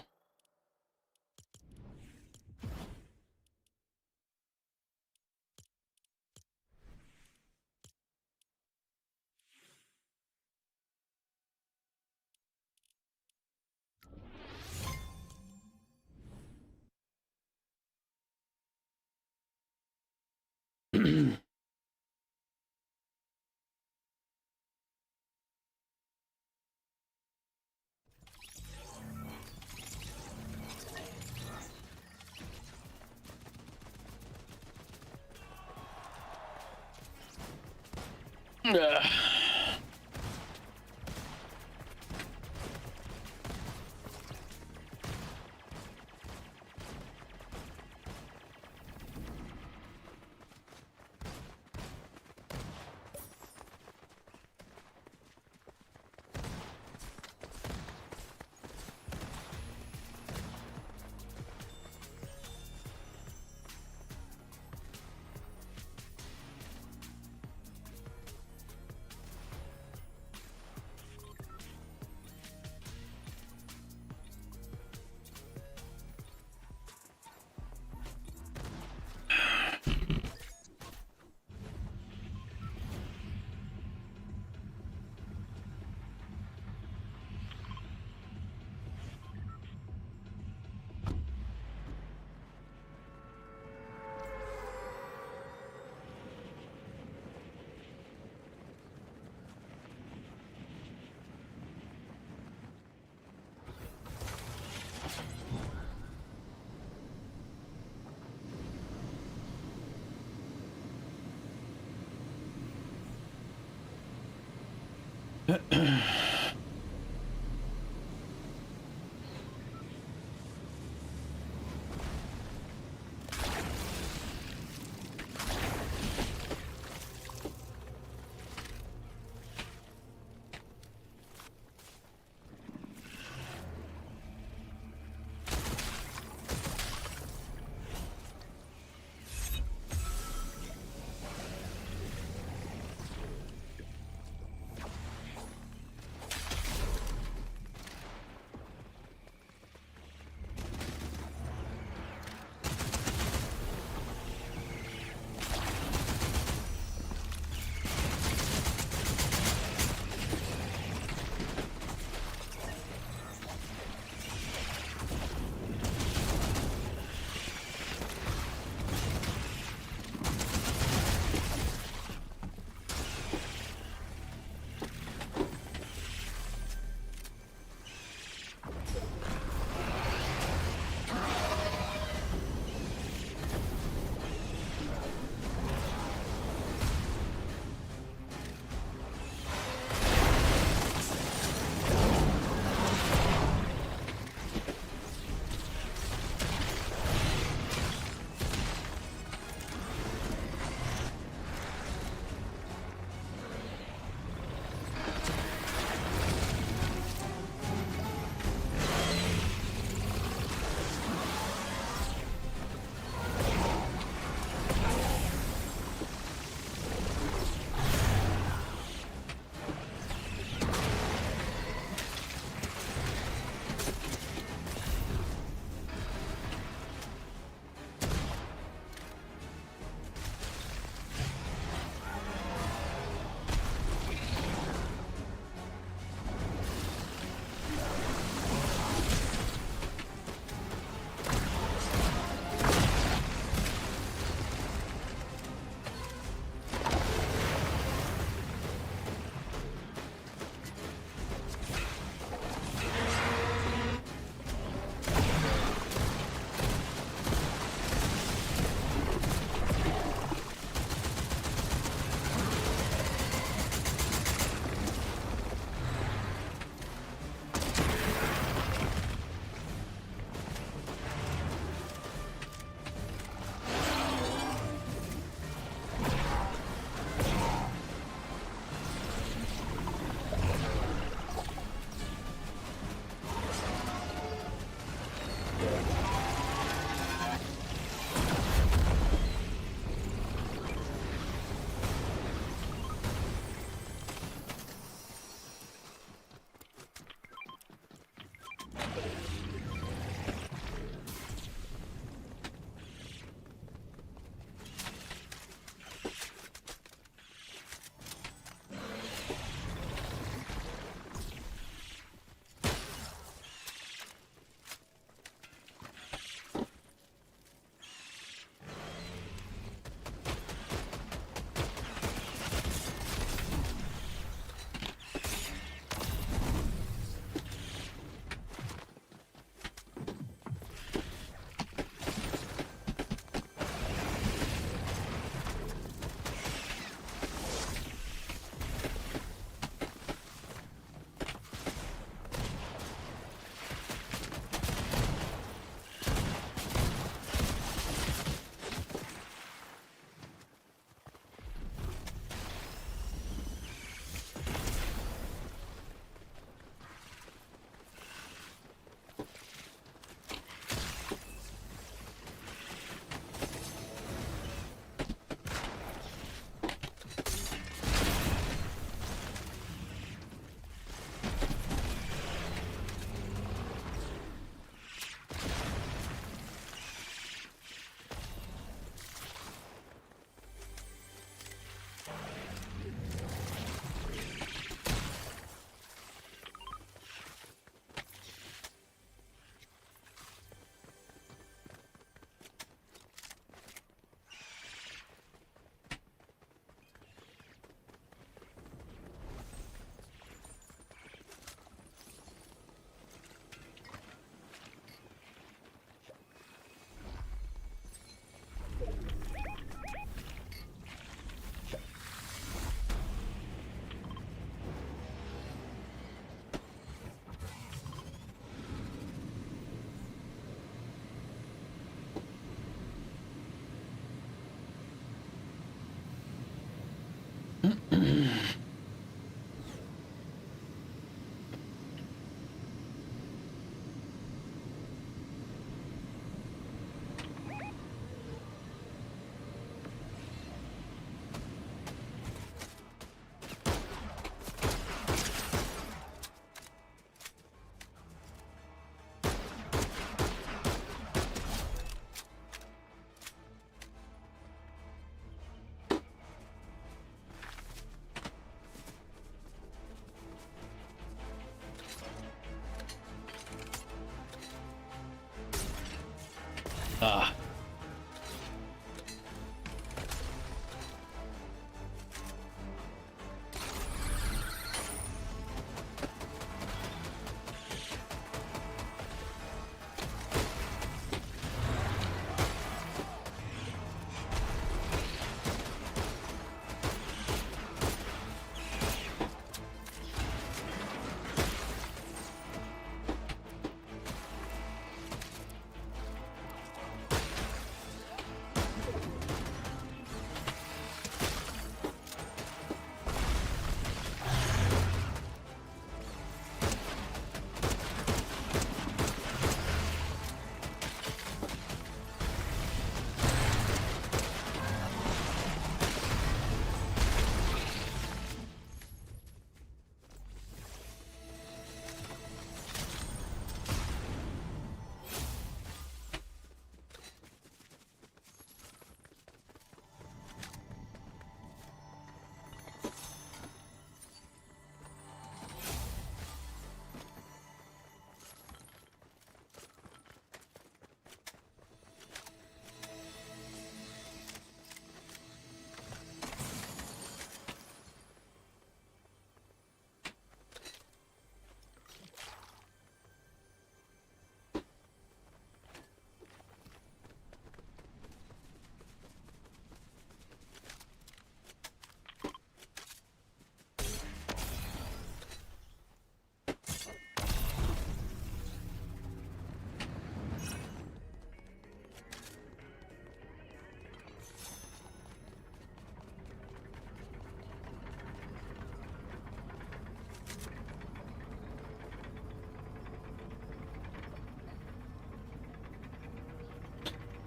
Ah.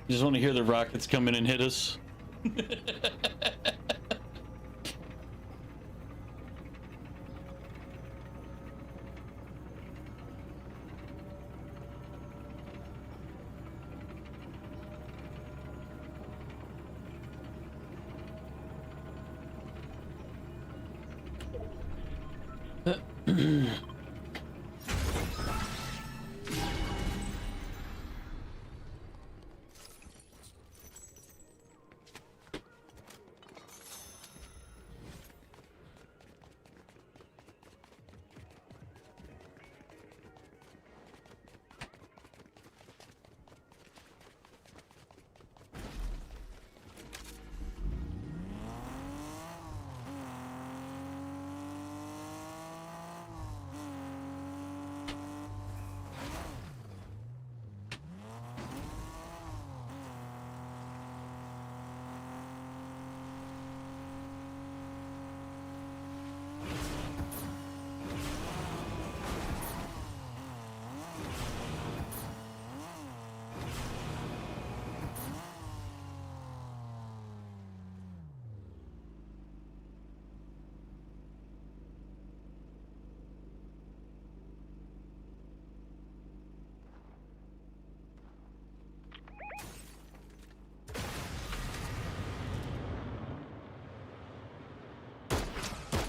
Just want to hear the rockets come in and hit us.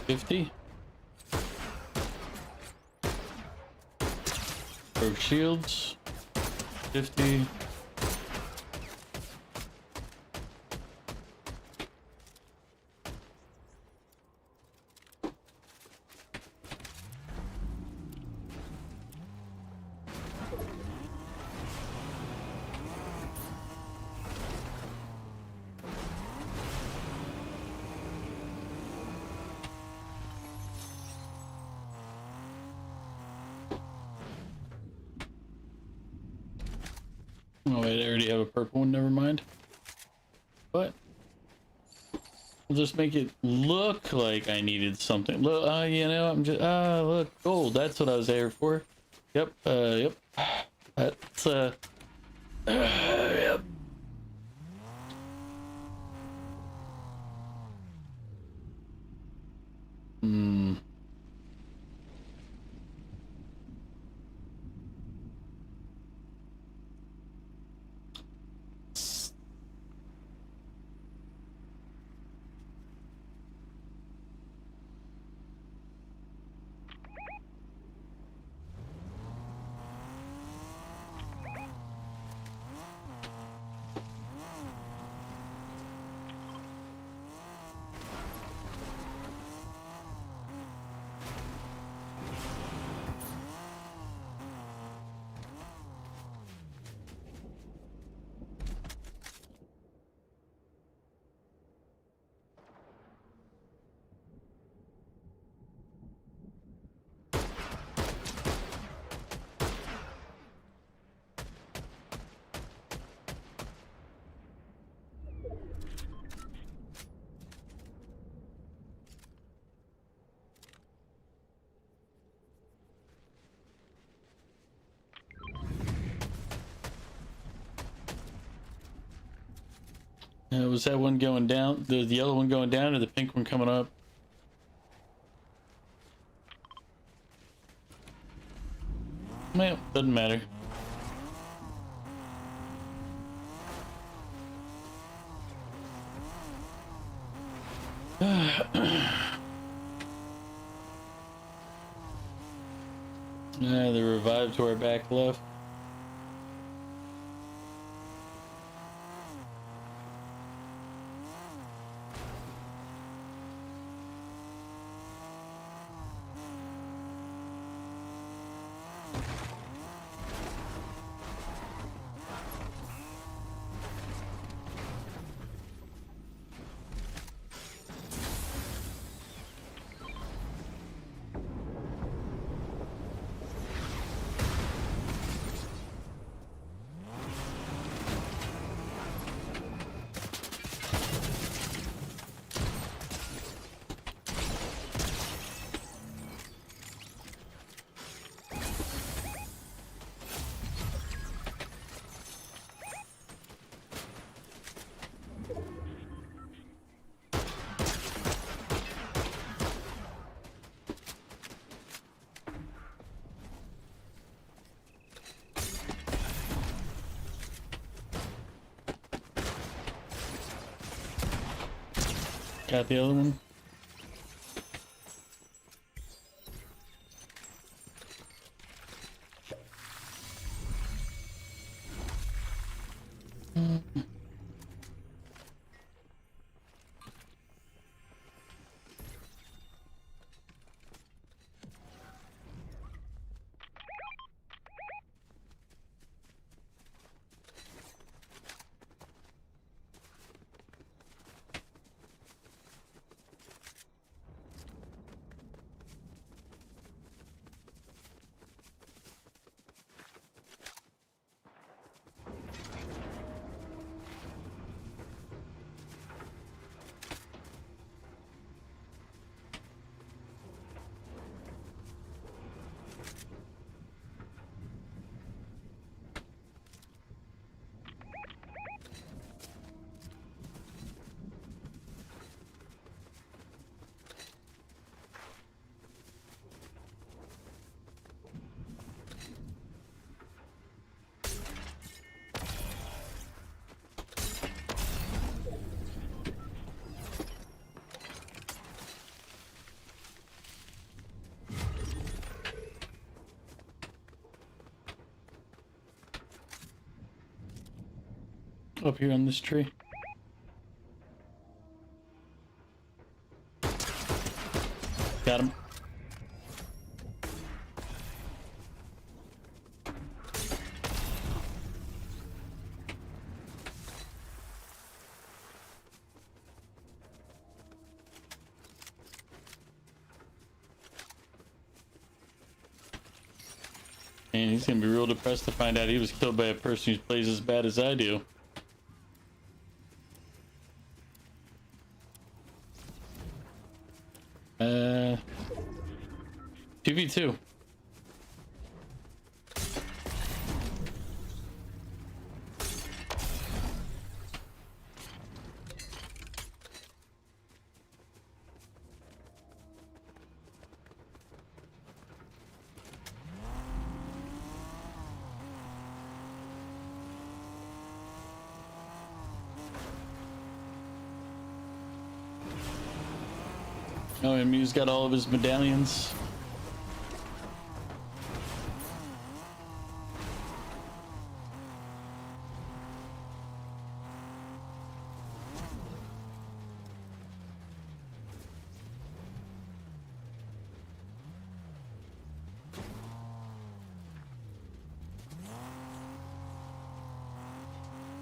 $50. Broke shields. 50. Oh wait, I already have a purple one, never mind. But I'll just make it look like I needed something. Look, you know, I'm just, look, gold. That's what I was there for. Yep, yep. That's, yep. Hmm. Was that one going down? The yellow one going down or the pink one coming up? Well, doesn't matter. They revived to our back left. Got the other one. Up here on this tree. Got him. And he's gonna be real depressed to find out he was killed by a person who plays as bad as I do. 2v2. Oh, and Mew's got all of his medallions.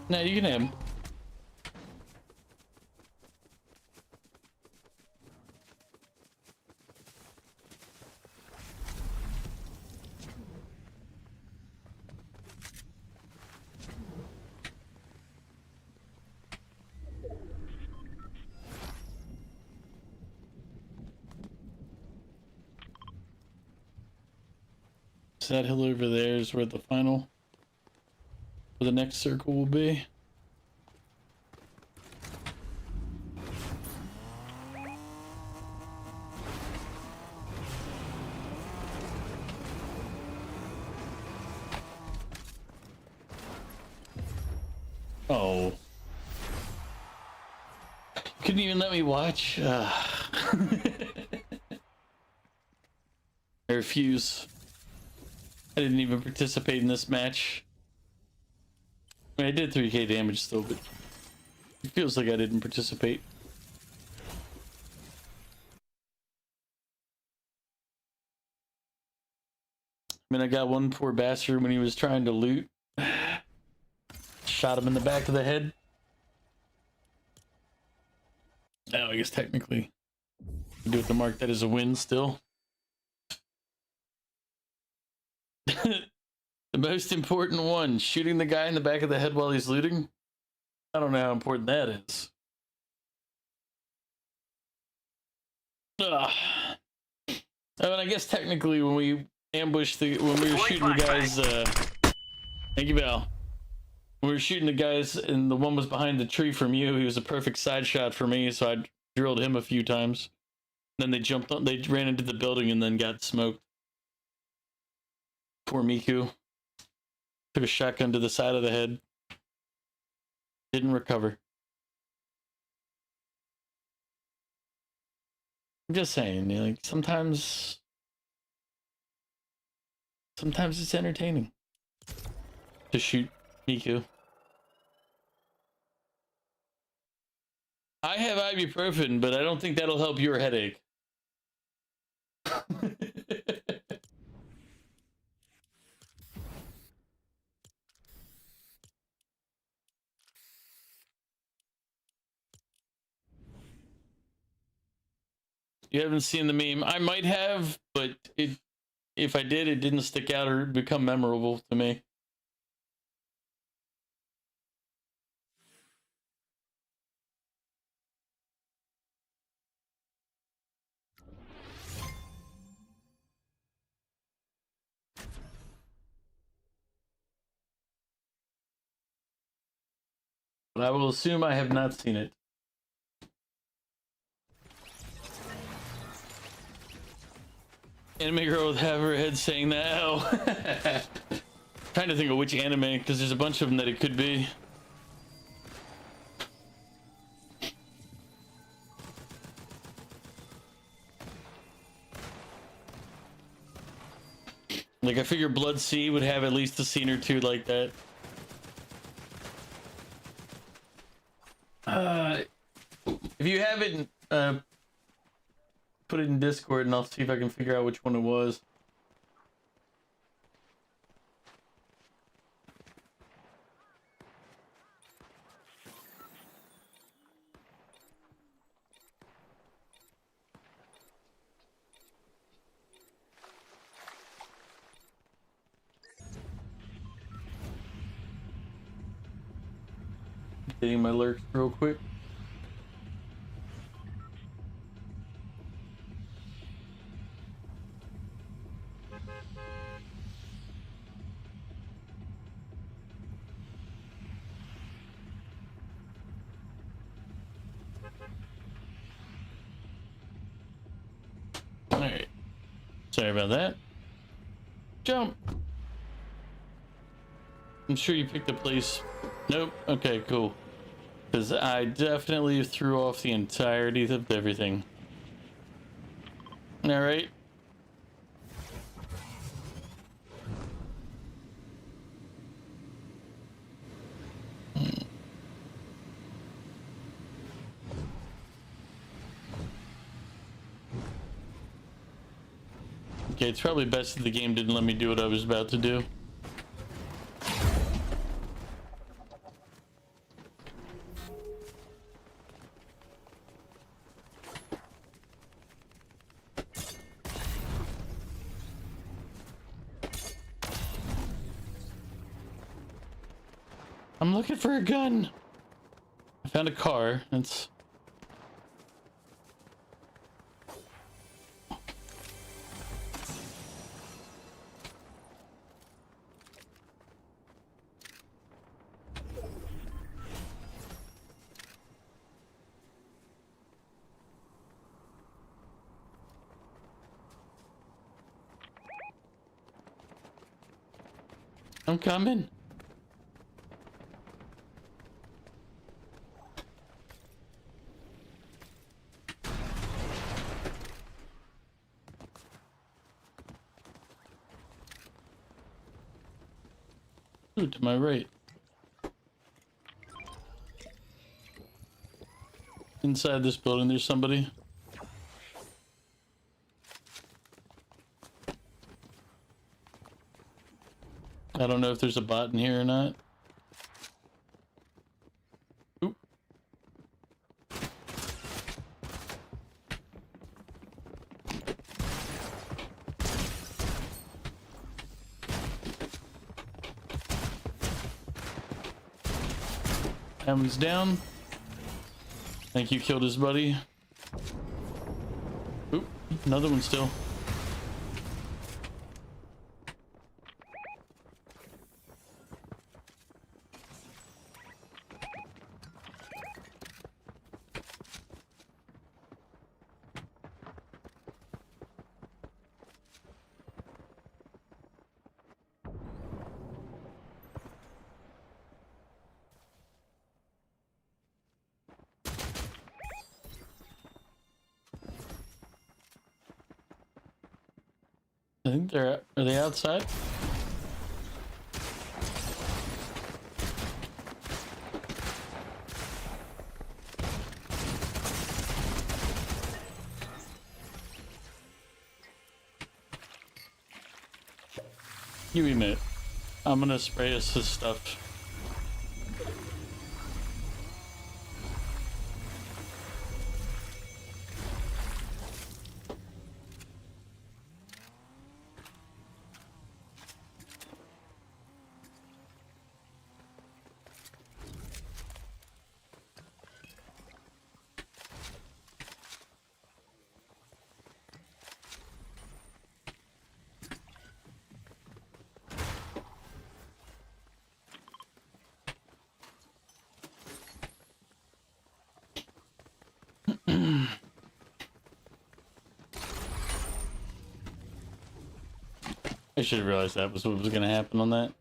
No, you can have him. So that hill over there is where the final, where the next circle will be. Oh. Couldn't even let me watch. I refuse. I didn't even participate in this match. I mean, I did 3k damage still, but it feels like I didn't participate. I mean, I got one poor bastard when he was trying to loot. Shot him in the back of the head. Oh, I guess technically, do it to mark that as a win still. The most important one, shooting the guy in the back of the head while he's looting. I don't know how important that is. Ugh. I mean, I guess technically when we ambushed when we were shooting the guys, thank you, Val. When we were shooting the guys and the one was behind the tree from you, he was a perfect side shot for me, so I drilled him a few times. Then they jumped on, they ran into the building and then got smoked. Poor Miku. Took a shotgun to the side of the head. Didn't recover. I'm just saying, you know, like sometimes it's entertaining to shoot Miku. I have ibuprofen, but I don't think that'll help your headache. You haven't seen the meme. I might have, but if I did, it didn't stick out or become memorable to me. But I will assume I have not seen it. Anime girl with have her head saying that. Oh. Trying to think of which anime, because there's a bunch of them that it could be. Like, I figure Blood Sea would have at least a scene or two like that. If you have it, put it in Discord and I'll see if I can figure out which one it was. Getting my lurks real quick. Sorry about that. Jump. I'm sure you picked a place. Nope. Okay, cool. Because I definitely threw off the entirety of everything. All right. Okay, it's probably best that the game didn't let me do what I was about to do. I'm looking for a gun. I found a car. It's... I'm coming. Ooh, to my right. Inside this building, there's somebody. I don't know if there's a bot in here or not. Oop. That one's down. Think you killed his buddy. Oop, another one still. I think are they outside? You emit. I'm gonna spray us this stuff. I should have realized that was what was going to happen on that.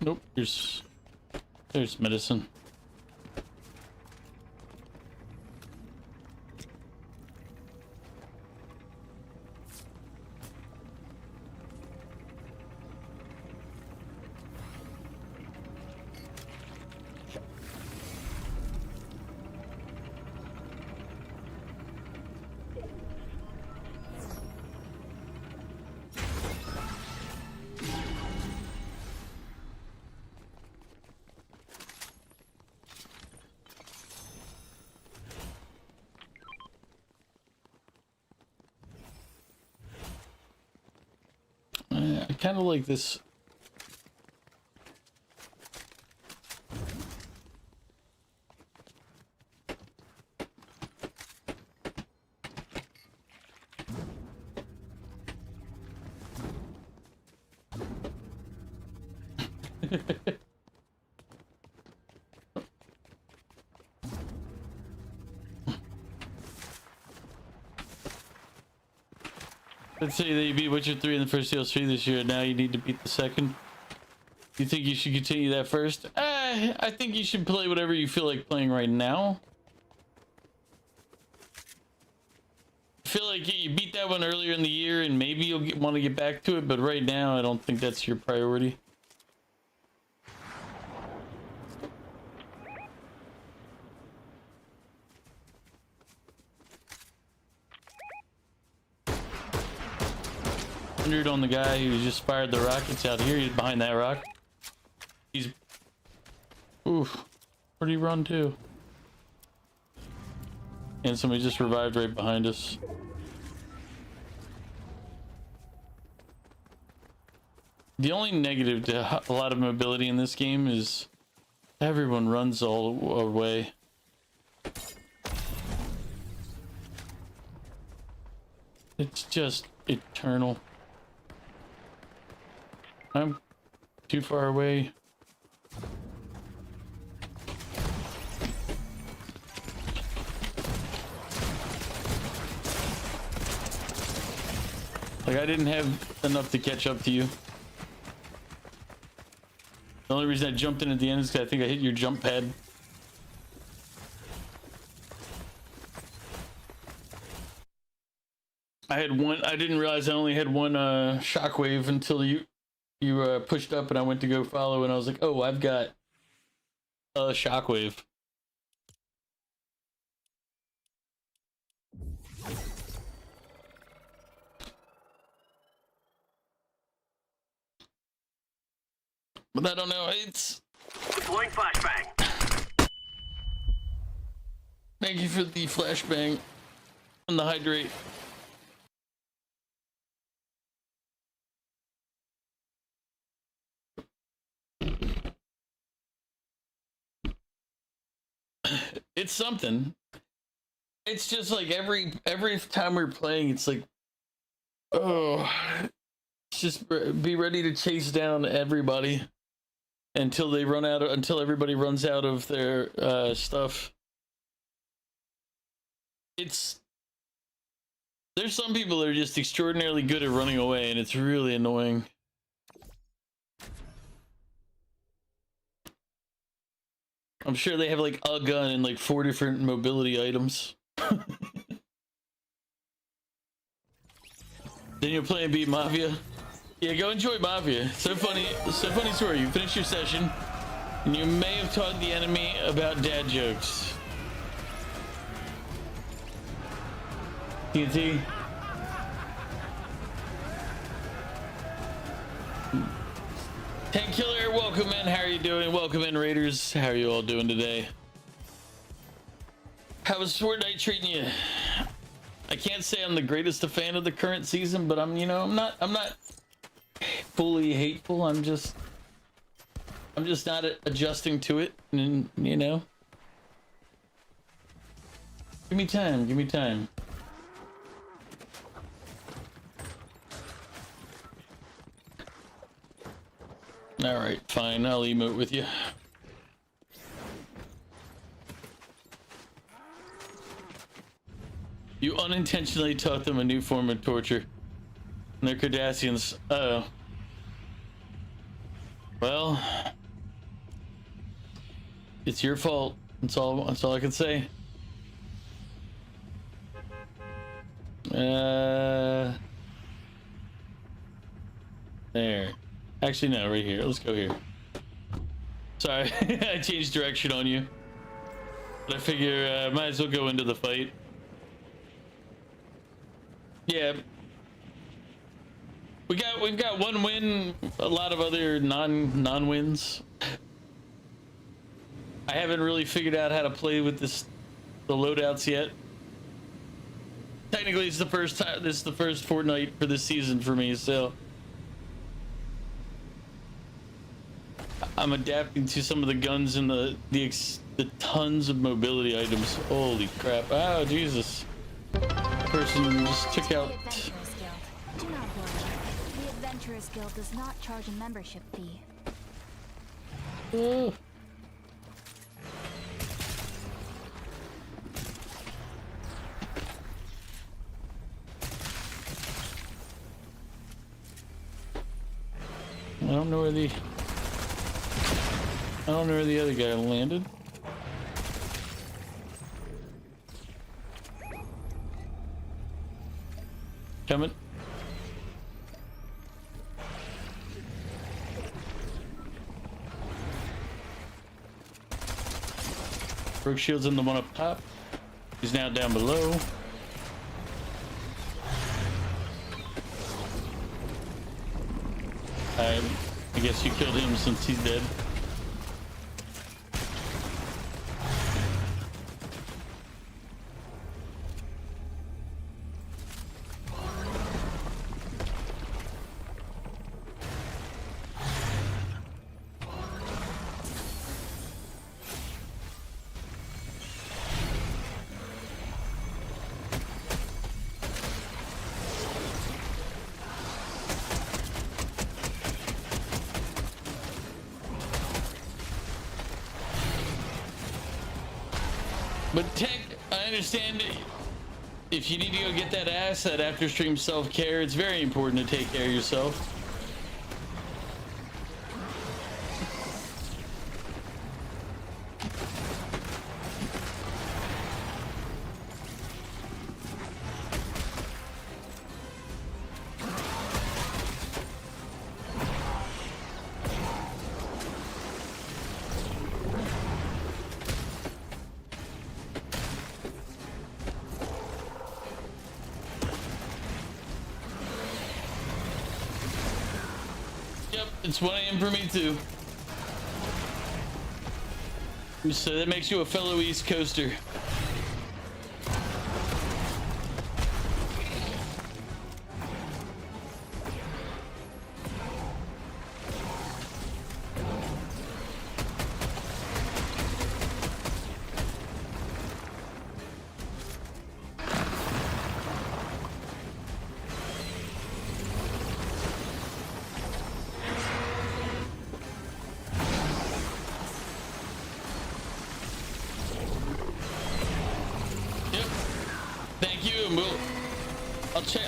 Nope, there's medicine. kind of like this. Let's say that you beat Witcher 3 in the first DLC this year, now you need to beat the second. You think you should continue that first? I think you should play whatever you feel like playing right now. I feel like you beat that one earlier in the year and maybe you'll want to get back to it, but right now I don't think that's your priority. On the guy who just fired the rockets out here. He's behind that rock. He's... Oof. Where'd he run to? And somebody just revived right behind us. The only negative to a lot of mobility in this game is everyone runs all away. It's just eternal. I'm too far away. Like, I didn't have enough to catch up to you. The only reason I jumped in at the end is because I think I hit your jump pad. I didn't realize I only had one shockwave until you pushed up and I went to go follow and I was like, oh, I've got a shockwave. But I don't know, it's... Deploying flashbang. Thank you for the flashbang and the hydrate. It's something. It's just like every time we're playing, it's like, oh, just be ready to chase down everybody until everybody runs out of their stuff. There's some people that are just extraordinarily good at running away, and it's really annoying. I'm sure they have like a gun and like 4 different mobility items. Then you'll play and beat Mafia. Yeah, go enjoy Mafia. So funny story. You finish your session and you may have taught the enemy about dad jokes. TNT. Tank Killer, welcome in. How are you doing? Welcome in, Raiders. How are you all doing today? How was Fortnite treating you? I can't say I'm the greatest a fan of the current season, but I'm not fully hateful. I'm just not adjusting to it, and you know. Give me time. Give me time. All right, fine. I'll emote with you. You unintentionally taught them a new form of torture. And they're Cardassians. Uh-oh. Well, it's your fault. That's all I can say. There. Actually, no, right here. Let's go here. Sorry, I changed direction on you. But I figure might as well go into the fight. Yeah. We've got one win, a lot of other non-wins. I haven't really figured out how to play with the loadouts yet. Technically, it's the first time. This is the first Fortnite for this season for me, so I'm adapting to some of the guns and the tons of mobility items. Holy crap! Oh Jesus! Person just took The out. Adventurers Guild. Do not worry. The Adventurers Guild does not charge a membership fee. Oh. I don't know where the other guy landed. Coming. Broke shields in the one up top. He's now down below. I guess you killed him since he's dead. But Tech, I understand if you need to go get that asset after stream self-care, it's very important to take care of yourself. It's 1 a.m. for me too. So that makes you a fellow East Coaster.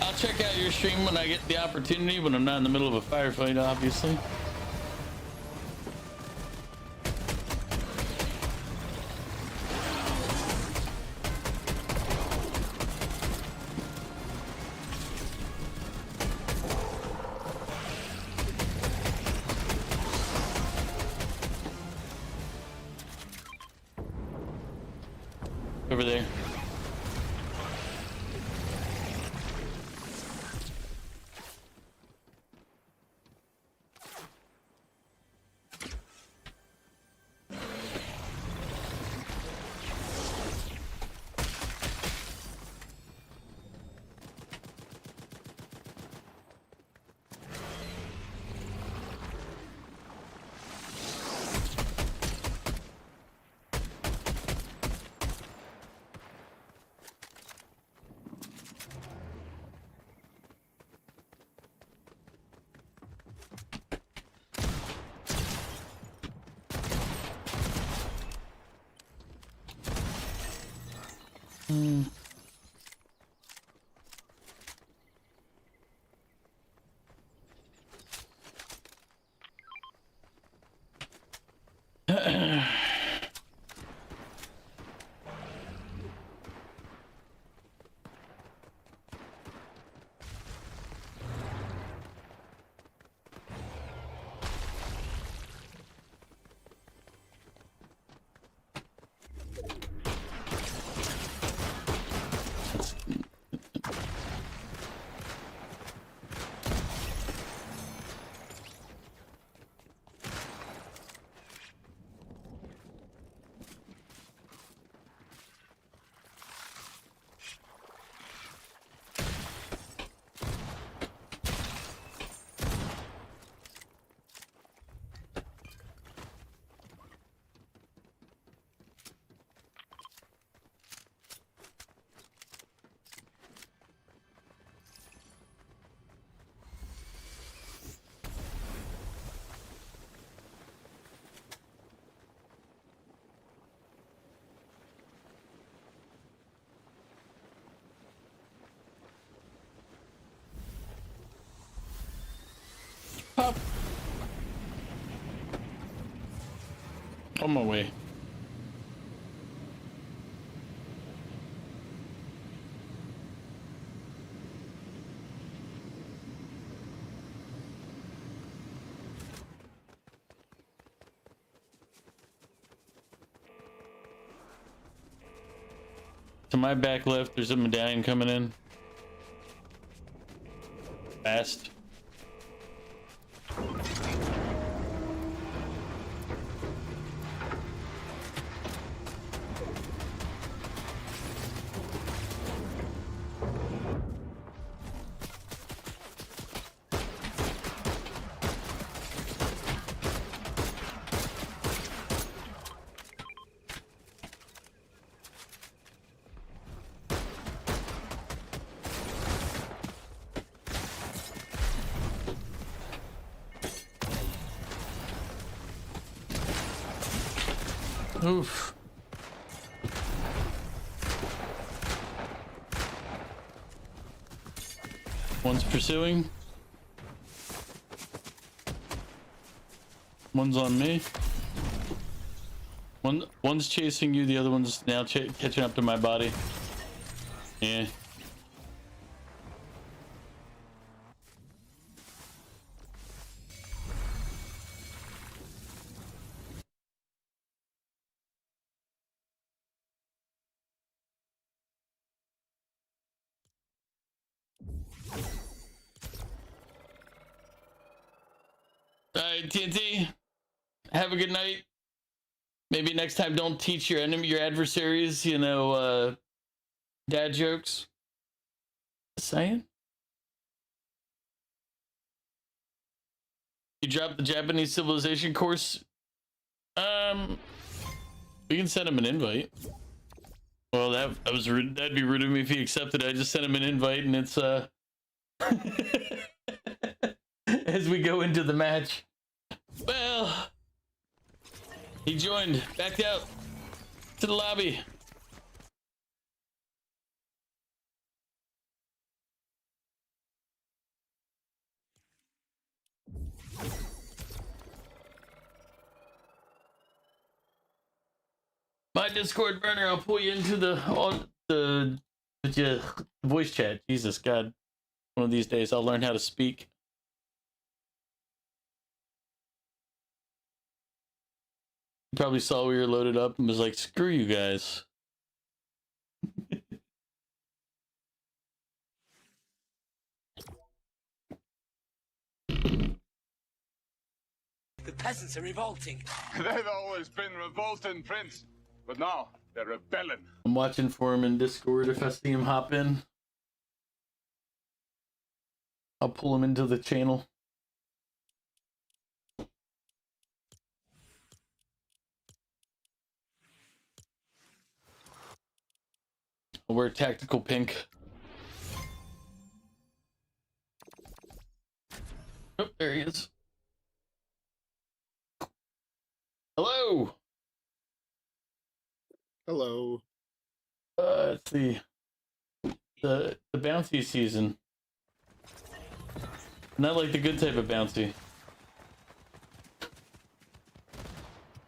I'll check out your stream when I get the opportunity, when I'm not in the middle of a firefight, obviously. Over there. on my way. To my back left, there's a medallion coming in. Fast. Oof. One's pursuing. One's on me. One's chasing you, the other one's now catching up to my body. Yeah. Alright, TNT. Have a good night. Maybe next time don't teach your adversaries, you know, dad jokes. Just saying. You dropped the Japanese civilization course. We can send him an invite. Well, that was rude. That'd be rude of me if he accepted it. I just sent him an invite, and it's as we go into the match. Well, he joined, backed out to the lobby. My Discord burner, I'll pull you into the voice chat. Jesus God, one of these days I'll learn how to speak. You probably saw we were loaded up and was like, "Screw you guys." The peasants are revolting. They've always been revolting, Prince. But now, they're rebelling. I'm watching for him in Discord. If I see him hop in, I'll pull him into the channel. I'll wear tactical pink. Oh, there he is. Hello. Hello. Let's see. The bouncy season. Not like the good type of bouncy.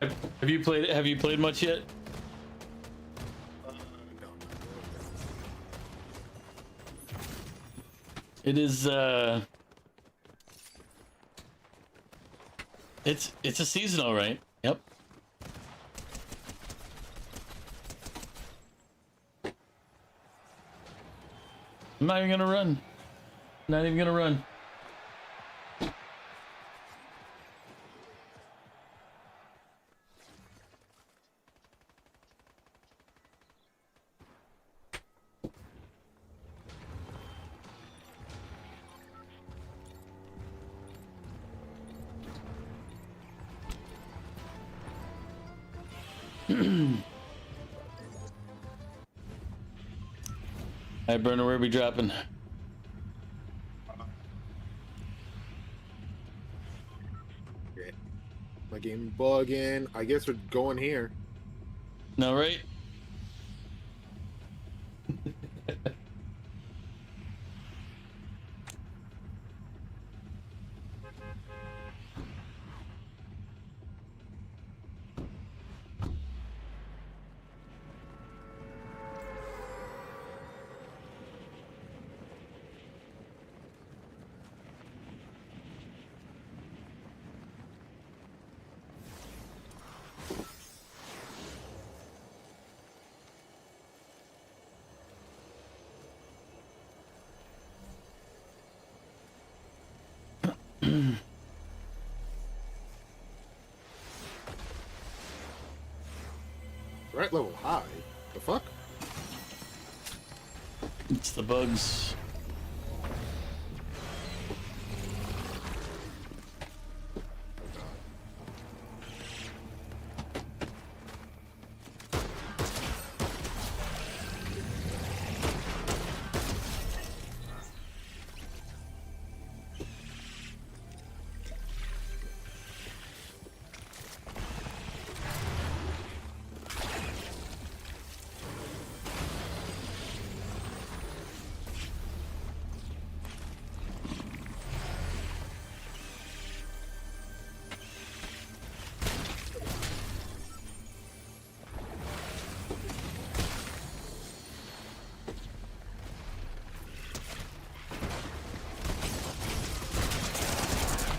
Have you played much yet? No. It is it's a season, all right. Yep. I'm not even gonna run. Not even gonna run. Hey, Burner, where are we dropping? Okay. My game bugging. I guess we're going here. No, right? Threat level high. The fuck? It's the bugs.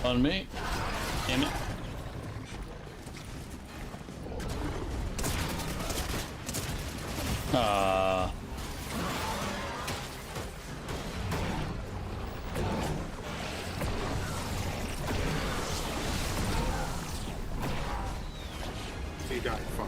On me. Damn it. Ah. He died. Fuck.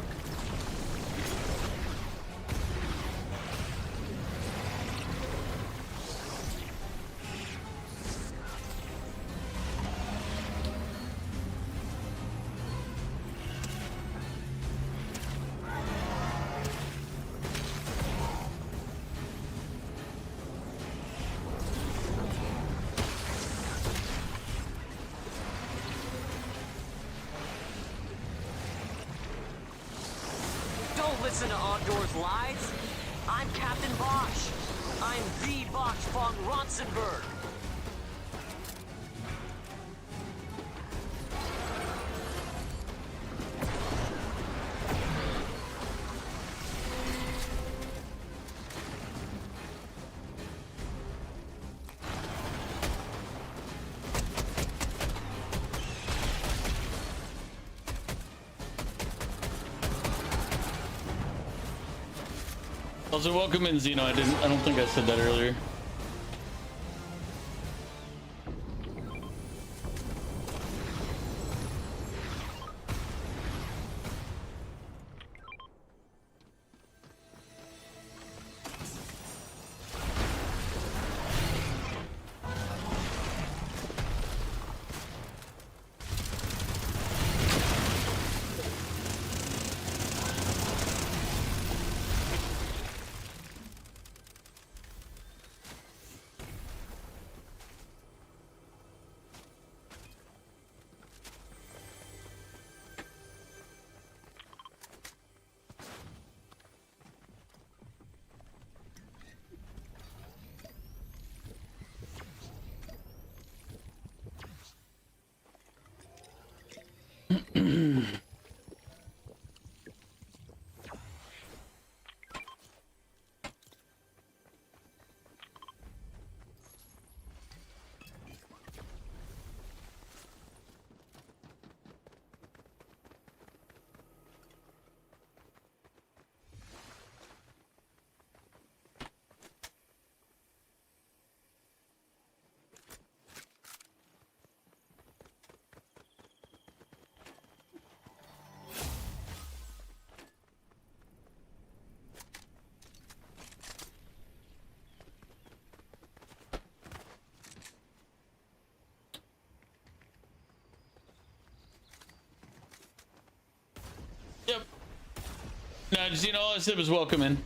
Don't listen to Ondor's lies. I'm Captain Bosch. I'm the Bosch von Ronsenberg. Also, welcome in, Xeno. I don't think I said that earlier. Yep. No, Xeno, all I said was welcome in.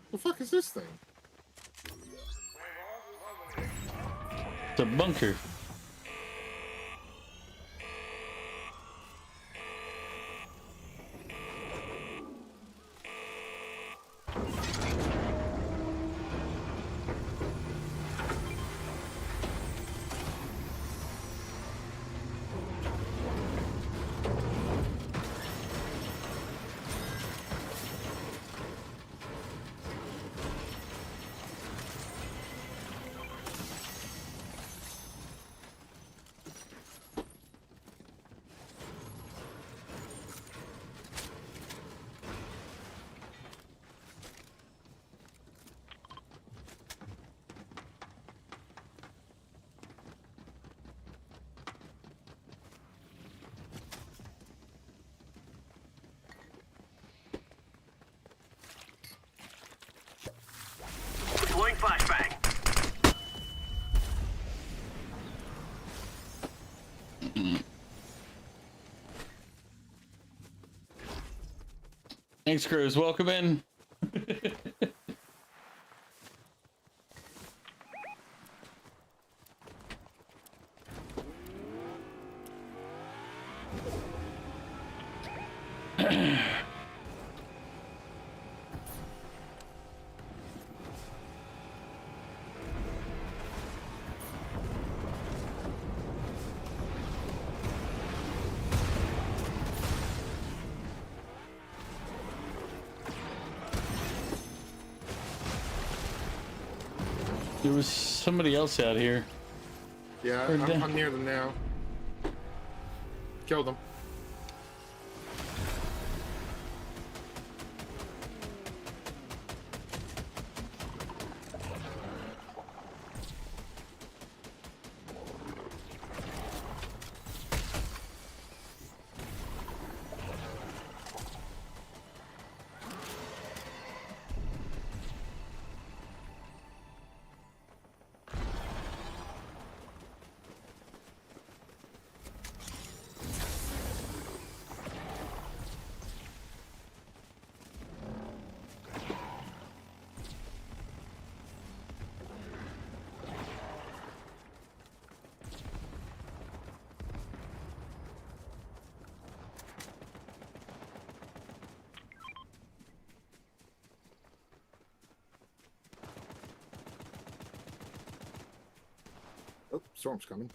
The fuck is this thing? It's a bunker. Thanks, Cruz. Welcome in. There was somebody else out here. Yeah, Or I'm near them now. Killed them. Oh, storm's coming.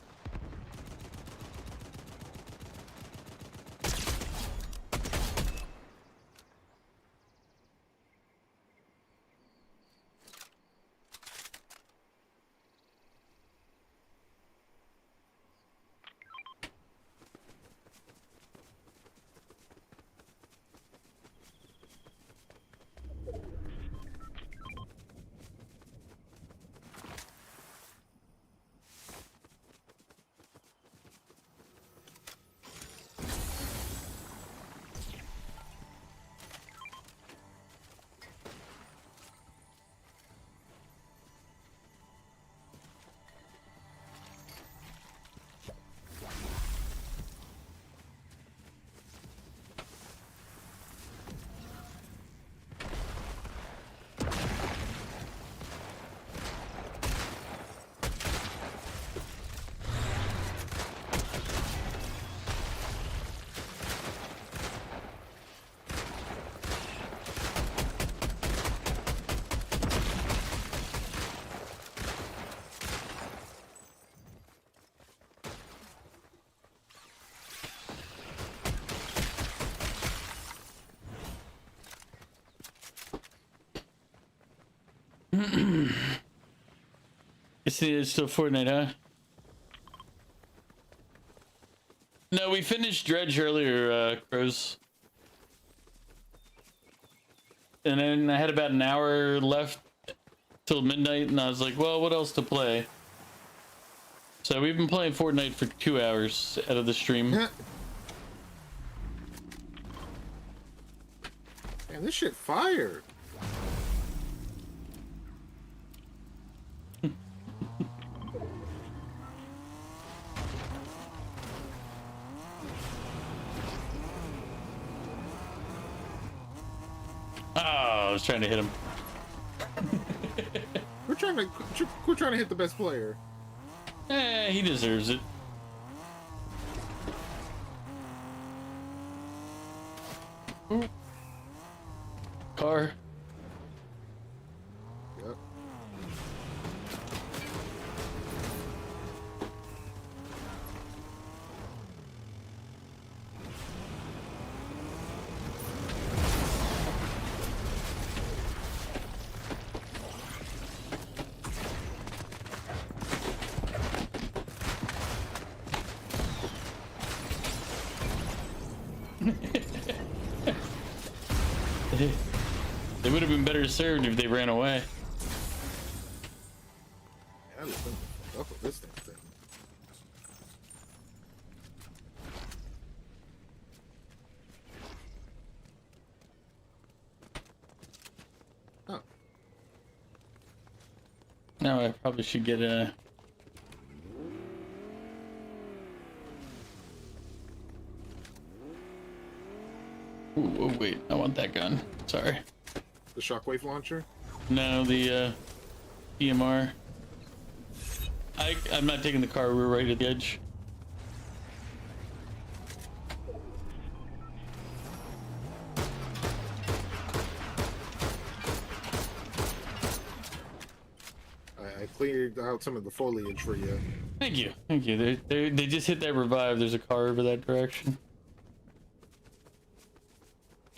It's still Fortnite, huh? No, we finished Dredge earlier, Crows. And then I had about an hour left till midnight, and I was like, well, what else to play? So we've been playing Fortnite for 2 hours out of the stream. Man, this shit fired. Oh, I was trying to hit him. We're trying to hit the best player. He deserves it. Ooh. Car. Yep. They would have been better served if they ran away. Yeah, I just think up with this damn thing. Oh. Now I probably should get a... Ooh, oh, wait, I want that gun. Sorry. The shockwave launcher? No, the EMR. I'm not taking the car. We're right at the edge. I cleared out some of the foliage for you. Thank you, thank you. They just hit that revive. There's a car over that direction.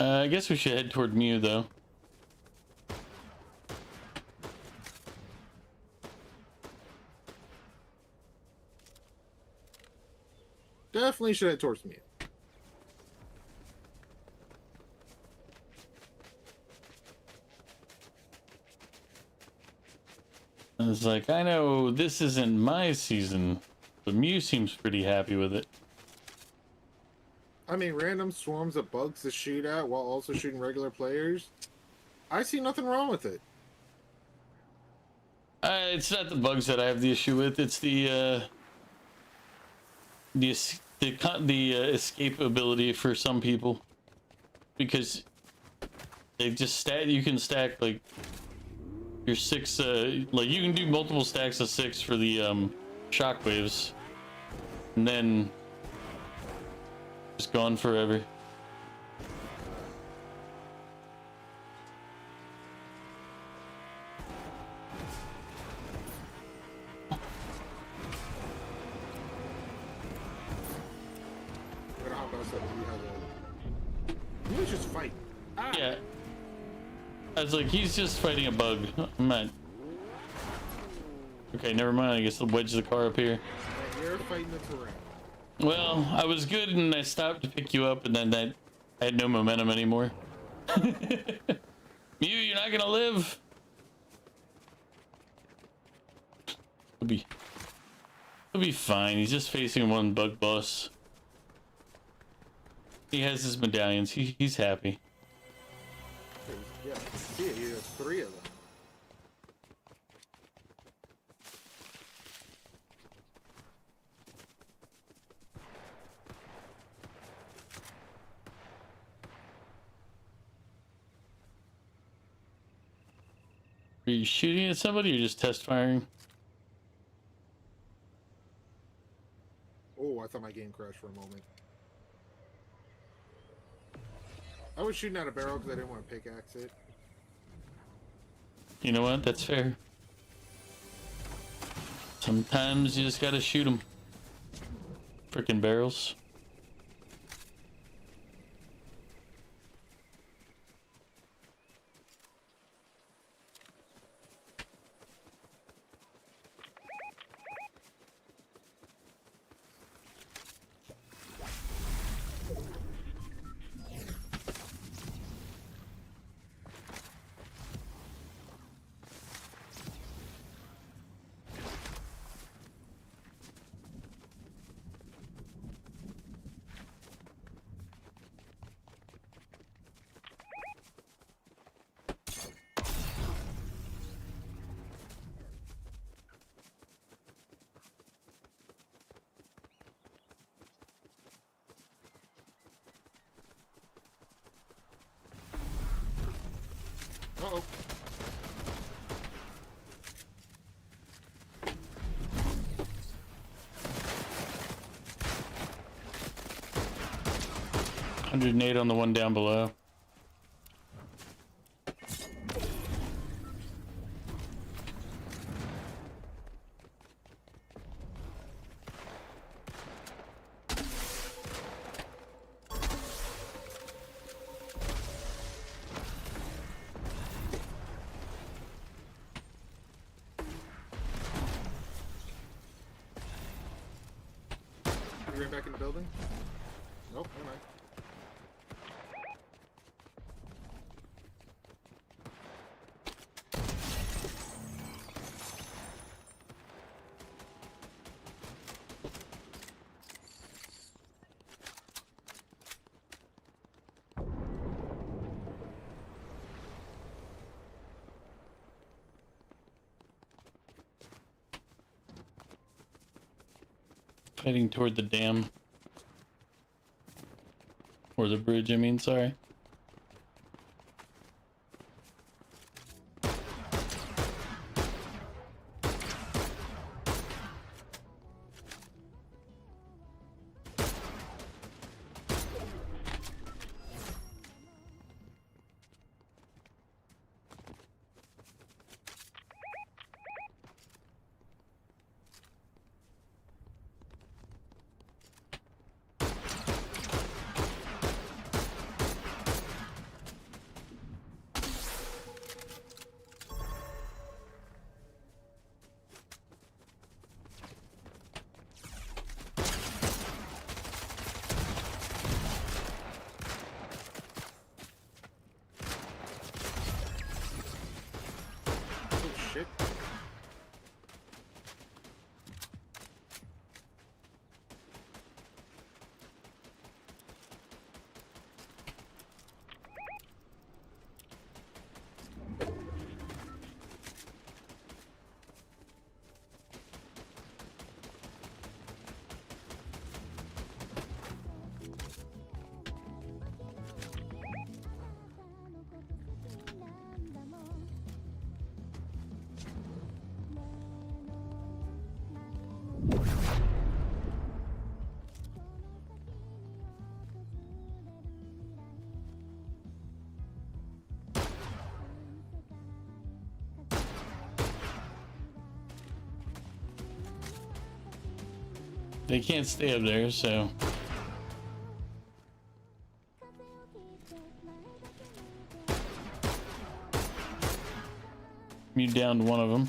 I guess we should head toward Mew though. Definitely should head towards me. And it's like, I know this isn't my season, but Mew seems pretty happy with it. I mean, random swarms of bugs to shoot at while also shooting regular players. I see nothing wrong with it. It's not the bugs that I have the issue with. It's the escape ability for some people, because they just stack. You can stack like your 6. Like you can do multiple stacks of 6 for the shockwaves, and then just gone forever. I'm gonna hop outside and see how the... You just fight. Ah! Yeah. I was like, he's just fighting a bug. I'm not. Okay, never mind. I guess I'll wedge the car up here. And you're fighting the terrain. Well, I was good and I stopped to pick you up, and then I had no momentum anymore. Mew, you're not gonna live. He'll be fine. He's just facing one bug boss. He has his medallions. He's happy. Yeah, see it. There's 3 of them. Are you shooting at somebody or just test firing? Oh, I thought my game crashed for a moment. I was shooting at a barrel because I didn't want to pickaxe it. You know what? That's fair. Sometimes you just gotta shoot them. Frickin' barrels. Uh-oh. $108 on the one down below. You ran back in the building? Nope, never mind. Heading toward the dam. Or the bridge, I mean, sorry. Oh shit. They can't stay up there, so. You downed one of them.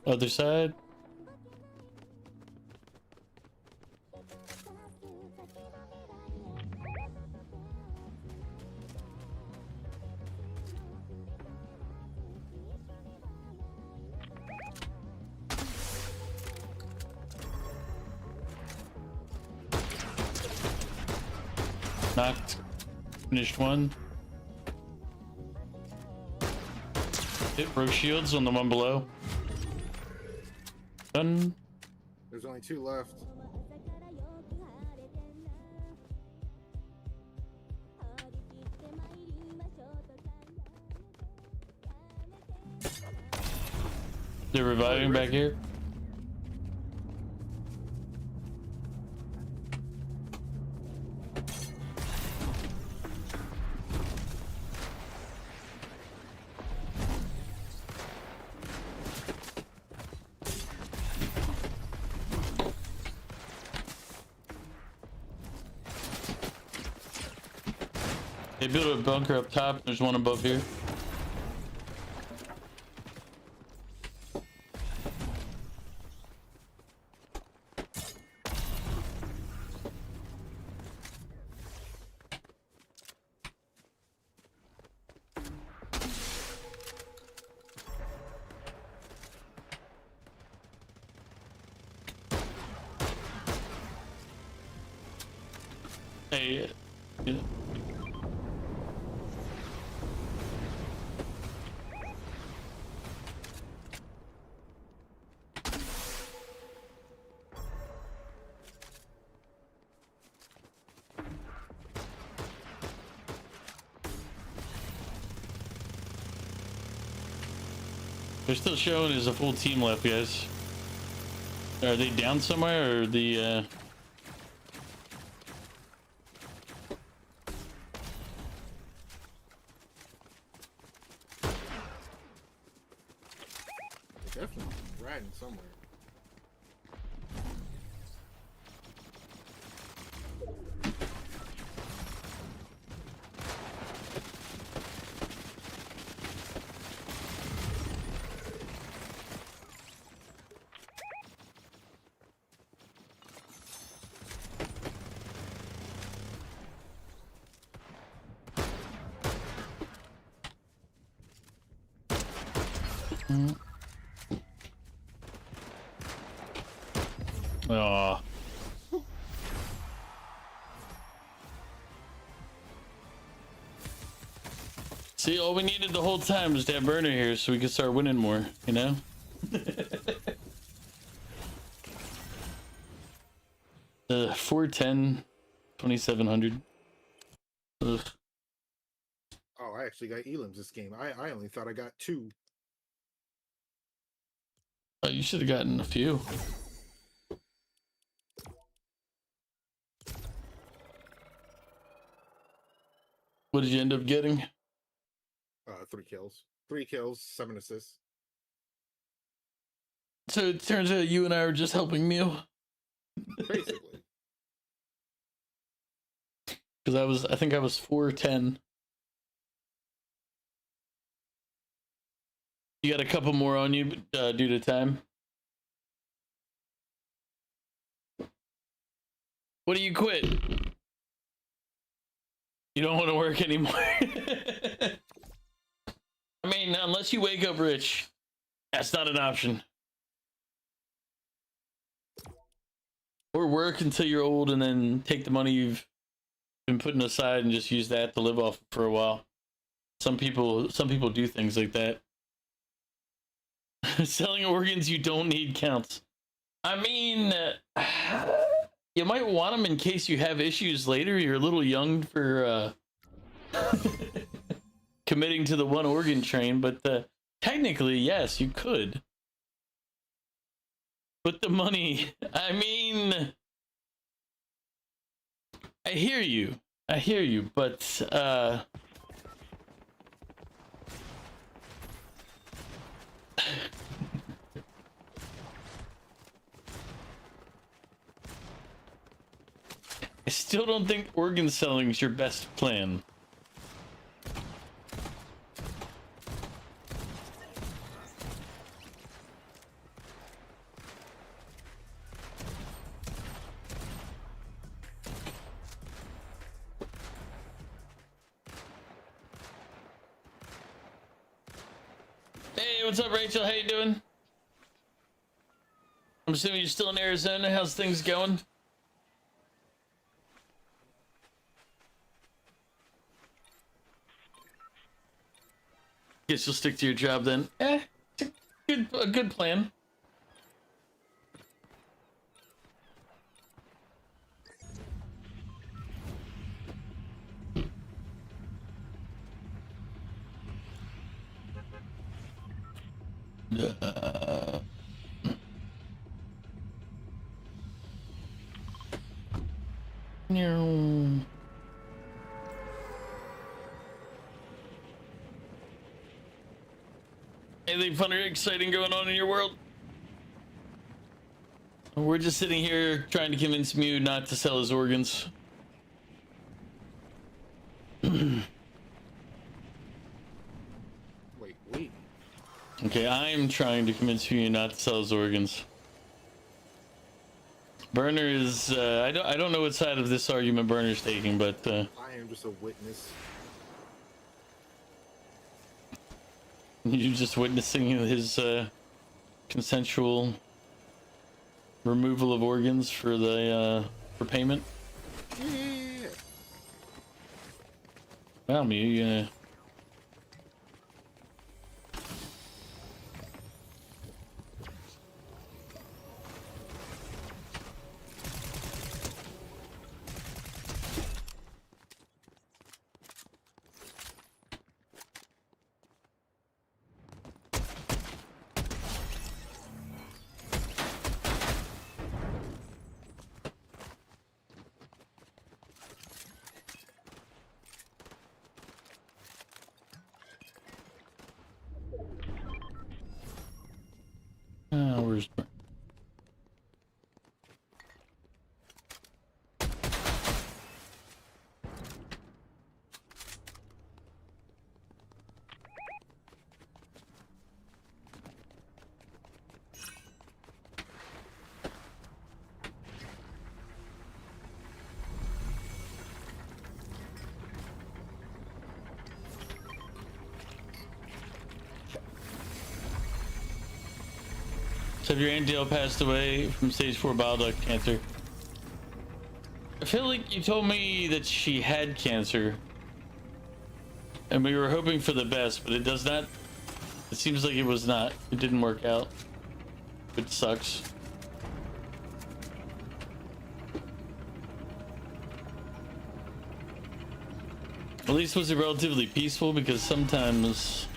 Other side. Knocked. Finished one. Hit broke shields on the one below. Done. There's only 2 left. They're reviving back here. They built a bunker up top. There's one above here. Hey, yeah. They're still showing there's a full team left, guys. Are they down somewhere, or the Definitely riding somewhere. Aw. See, all we needed the whole time was to have Burner here so we could start winning more, you know? 410 2,700. Ugh. Oh, I actually got elims this game. I only thought I got 2. Oh, you should have gotten a few. What did you end up getting? 3 kills. 3 kills, 7 assists. So it turns out you and I are just helping Mew. Basically. Because I think I was 410. You got a couple more on you due to time. What do you quit? You don't want to work anymore. I mean, unless you wake up rich, that's not an option. Or work until you're old and then take the money you've been putting aside and just use that to live off for a while. Some people do things like that. Selling organs you don't need counts. I mean, you might want them in case you have issues later. You're a little young for committing to the one organ train, but technically, yes, you could. But the money, I mean, I hear you, but I still don't think organ selling is your best plan. Hey, what's up, Rachel? How you doing? I'm assuming you're still in Arizona. How's things going? Guess you'll stick to your job then. It's a good plan. Anything fun or exciting going on in your world? We're just sitting here trying to convince Mew not to sell his organs. Wait. Okay, I'm trying to convince Mew not to sell his organs. Burner is, I don't know what side of this argument Burner's taking, but I am just a witness. you're just witnessing his consensual removal of organs for the for payment. Yeah. Wow, Mew, you where's So your Aunt Dale passed away from stage 4 bile duct cancer. I feel like you told me that she had cancer, and we were hoping for the best, but it does not. It seems like it was not. It didn't work out. It sucks. At least was it relatively peaceful, because sometimes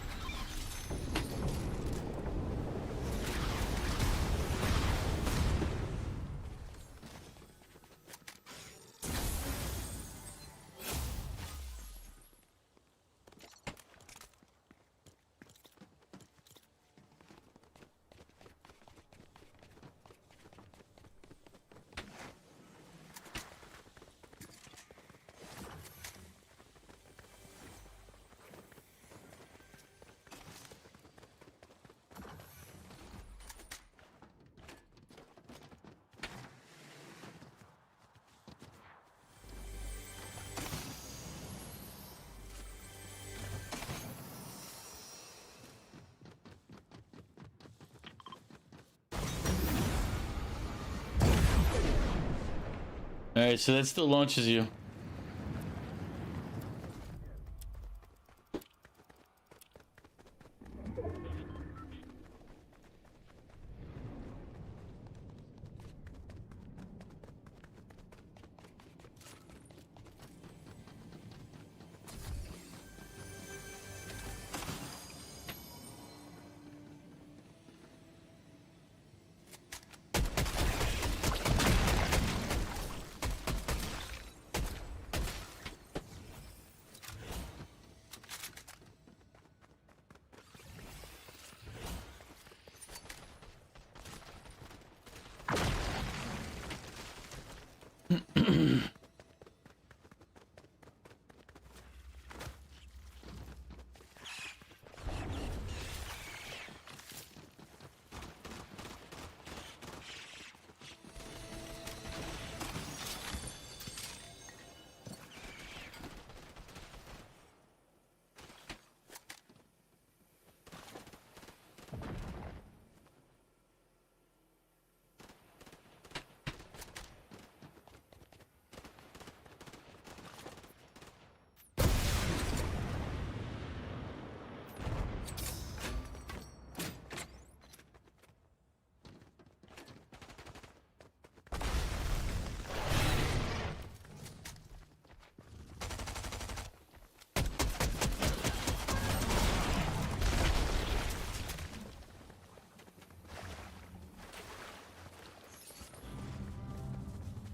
Alright, so that still launches you.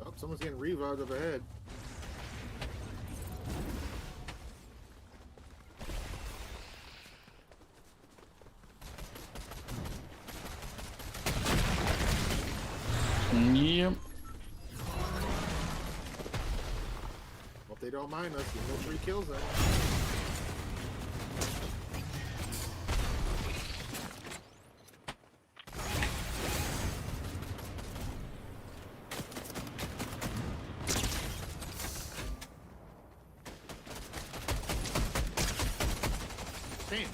Oh, someone's getting revived up ahead. Yep. Well, if they don't mind us, give them 3 kills then. Damn.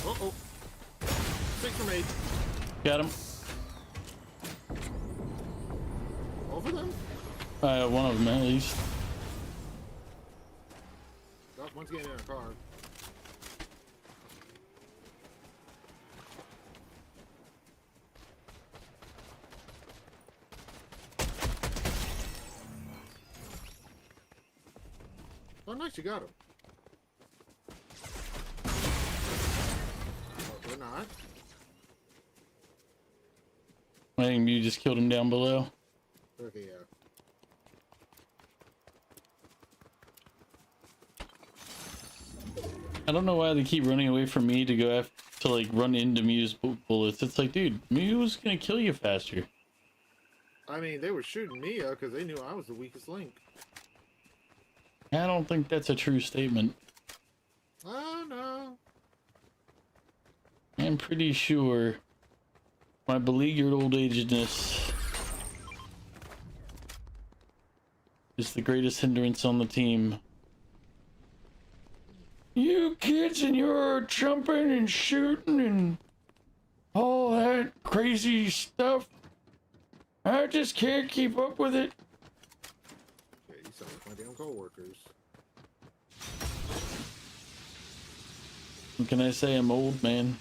Uh-oh. 6 from 8. Got him. Over them? One of them at least. Oh, one's getting in a car. Oh, nice, you got him. Oh, they're not. I think you just killed him down below. Okay, yeah. I don't know why they keep running away from me to go after, to like run into Mew's bullets. It's like, dude, Mew's gonna kill you faster. I mean, they were shooting me because they knew I was the weakest link. I don't think that's a true statement. Oh, no. I'm pretty sure my beleaguered old agedness is the greatest hindrance on the team. You kids and your jumping and shooting and all that crazy stuff. I just can't keep up with it. Yeah, you sound like my damn coworkers. What can I say? I'm old, man.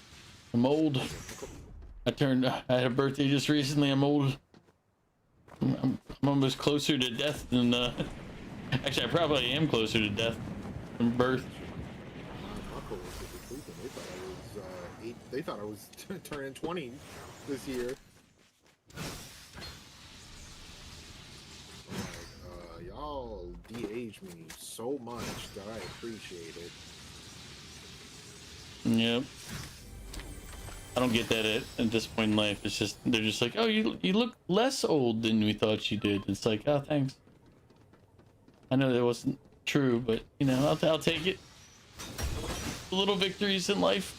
I'm old. I had a birthday just recently. I'm old. I'm almost closer to death than, actually, I probably am closer to death than birth. My coworkers were sleeping. They thought I was turning 20 this year. I'm like, y'all de-age me so much that I appreciate it. Yep. I don't get that at this point in life. It's just, they're just like, oh, you look less old than we thought you did. It's like, oh, thanks. I know that wasn't true, but you know, I'll take it. The little victories in life.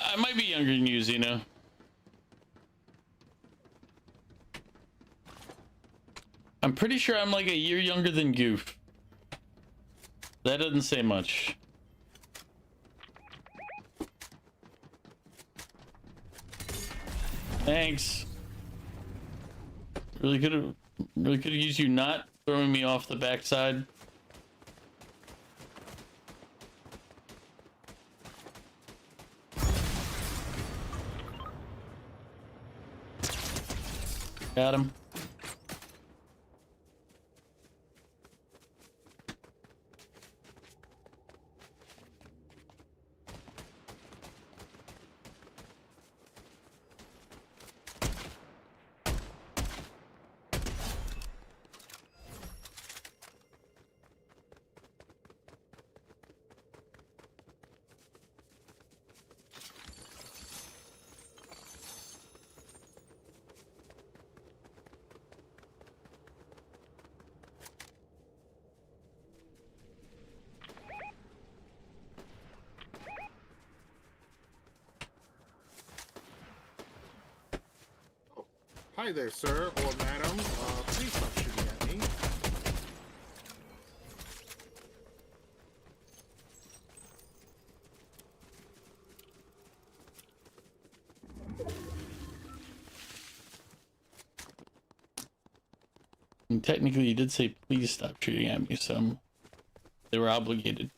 I might be younger than you, Zeno. I'm pretty sure I'm like a year younger than Goof. That doesn't say much. Thanks. Really could have used you not throwing me off the backside. Got him. Hi there, sir or madam. Please stop shooting at me. And technically, you did say please stop shooting at me, so they were obligated.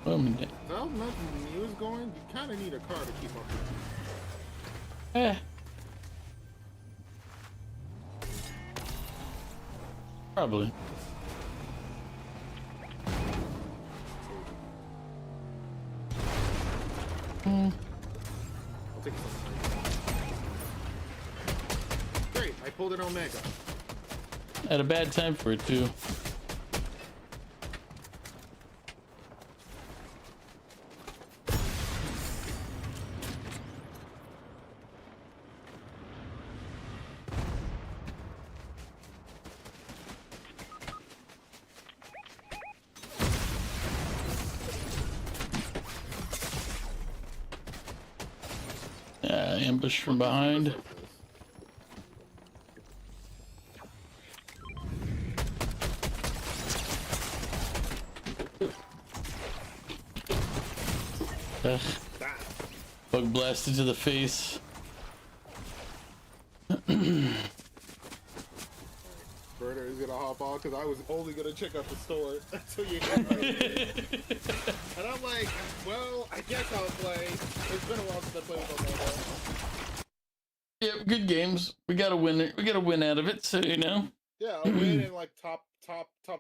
Without nothing news going, you kind of need a car to keep up with. Eh. Probably. I'll take some. Great, I pulled an Omega. At a bad time for it too. Ambush from behind. Ugh. Bug blasted to the face. Berner is gonna hop on because I was only gonna check out the store until you got right here. And I'm like, well, I guess I'll play. It's been a while since I played with Omega. Yep, good games. We got to win it. We got to win out of it. So you know. Yeah, a win in like top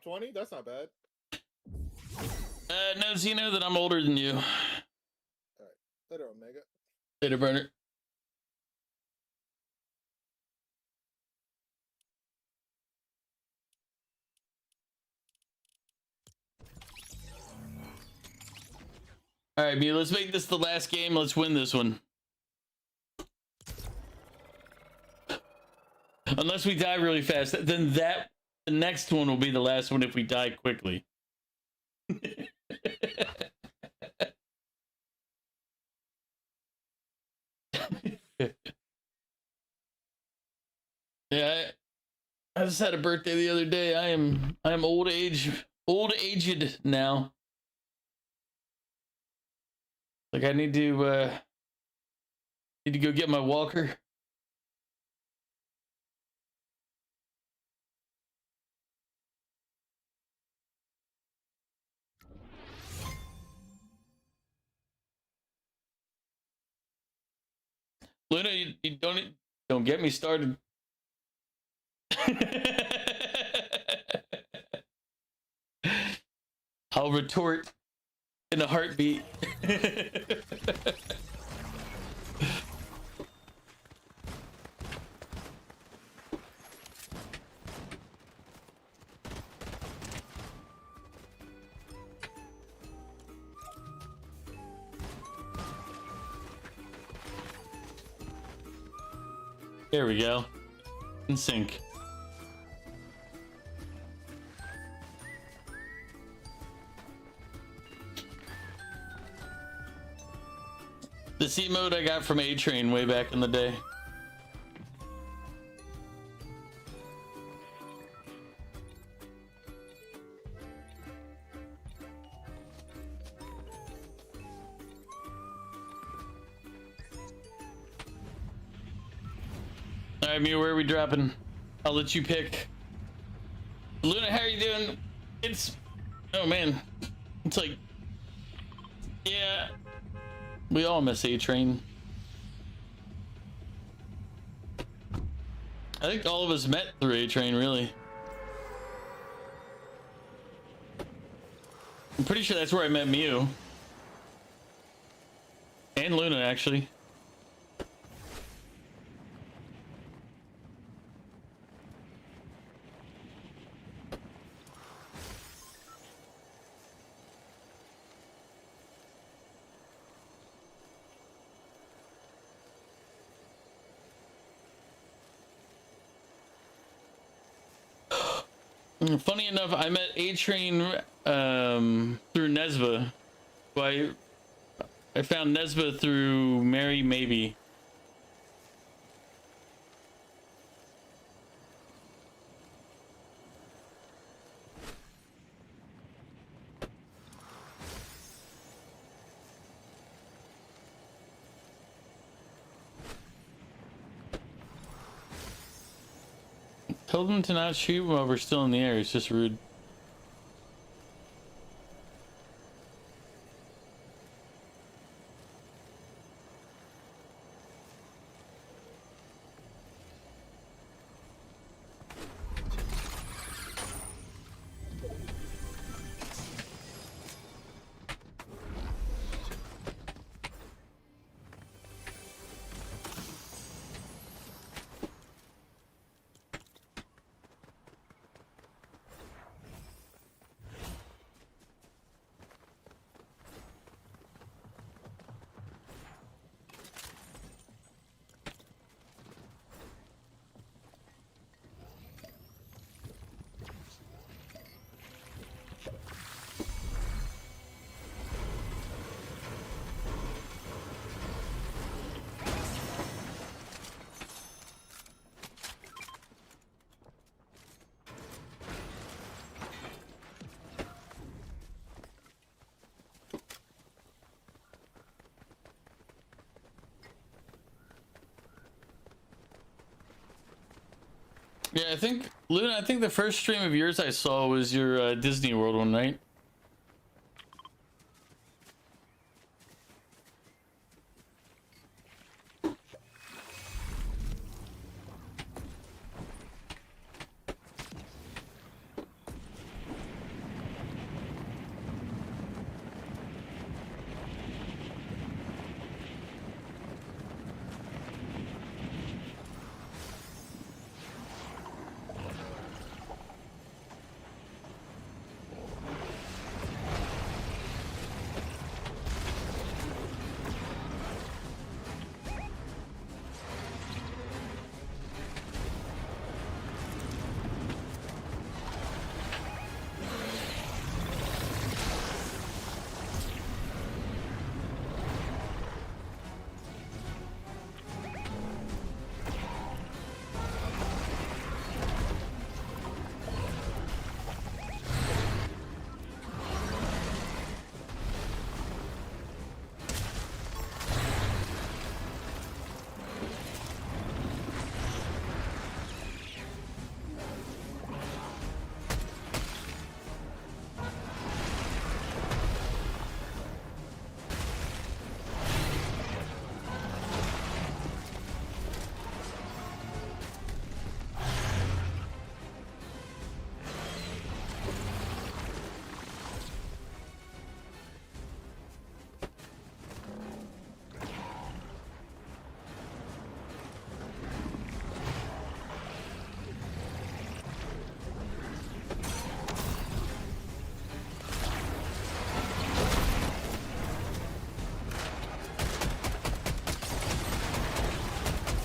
20. That's not bad. No, Zeno, that I'm older than you. All right, later, Omega. Later, burner. All right, Mew, let's make this the last game. Let's win this one. Unless we die really fast, then the next one will be the last one if we die quickly. Yeah, I just had a birthday the other day. I am old aged now. Like I need to go get my walker. Luna, you don't get me started. I'll retort in a heartbeat. There we go. In sync. The seat mode I got from A-Train way back in the day. Alright, Mew, where are we dropping? I'll let you pick. Luna, how are you doing? It's... Oh, man. It's like... Yeah. We all miss A-Train. I think all of us met through A-Train, really. I'm pretty sure that's where I met Mew. And Luna, actually. Funny enough, I met A-Train through Nesba. So I found Nesba through Mary Maybe. Told them to not shoot while we're still in the air. It's just rude. Yeah, I think, Luna, I think the first stream of yours I saw was your Disney World one, right?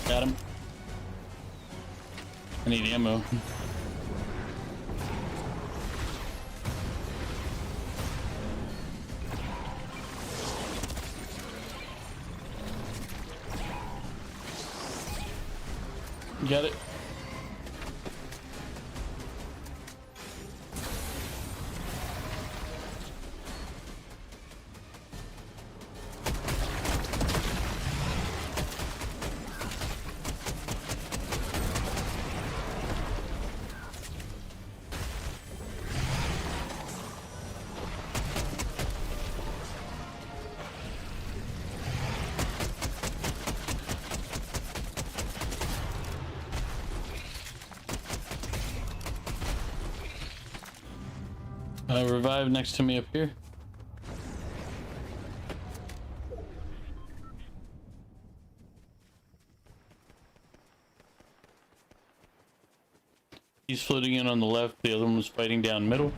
Got him. I need ammo. Got it. Revive next to me up here. He's floating in on the left, the other one was fighting down middle.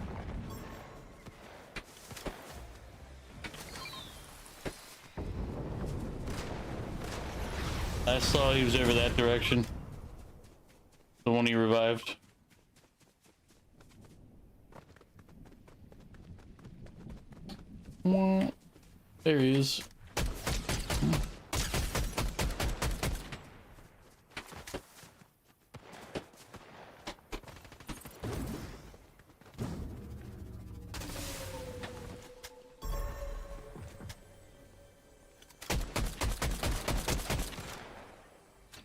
I saw he was over that direction. The one he revived. There he is.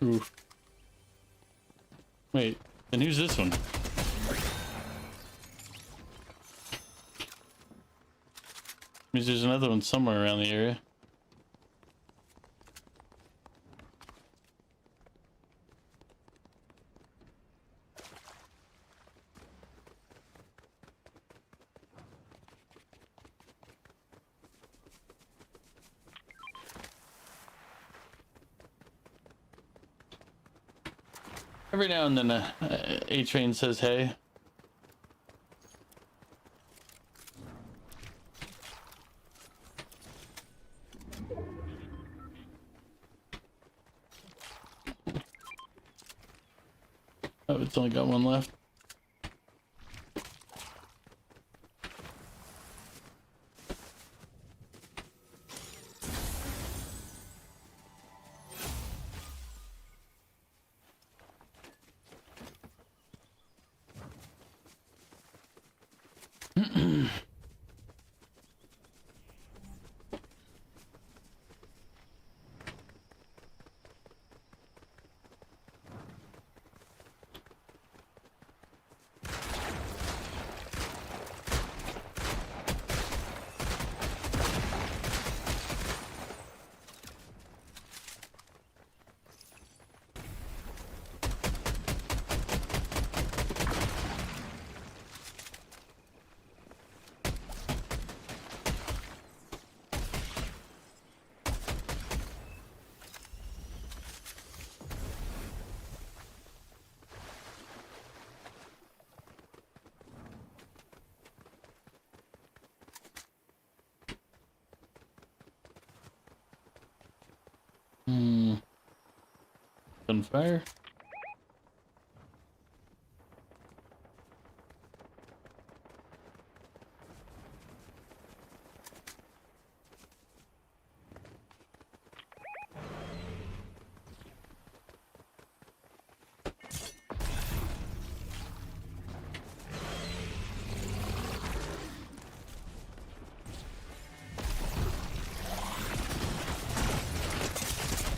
Ooh. Wait, and who's this one? Means there's another one somewhere around the area. Every now and then a train says hey. Oh, it's only got one left. Gunfire.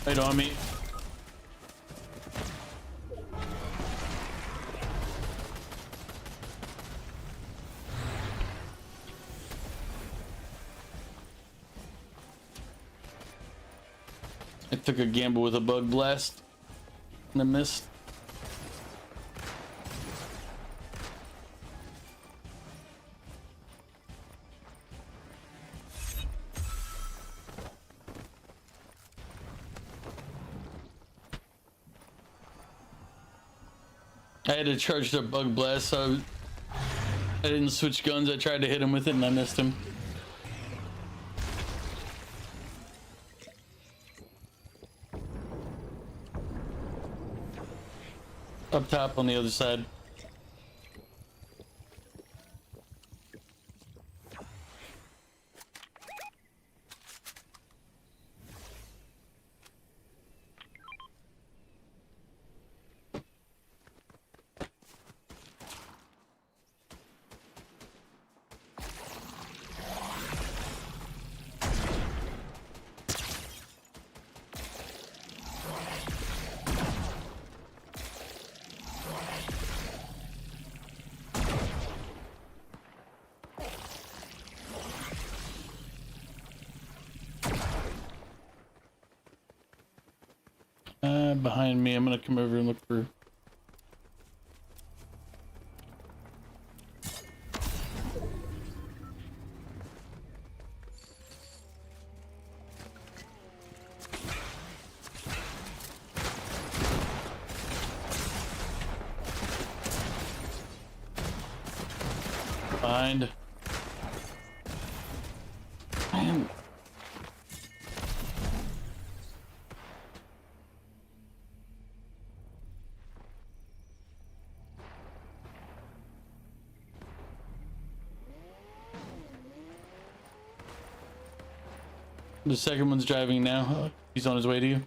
Right on me. I took a gamble with a bug blast and I missed. I had a charged up bug blast, so I didn't switch guns. I tried to hit him with it and I missed him. Up top on the other side. Behind me. I'm gonna come over and look for. Find. Man. The second one's driving now. He's on his way to you.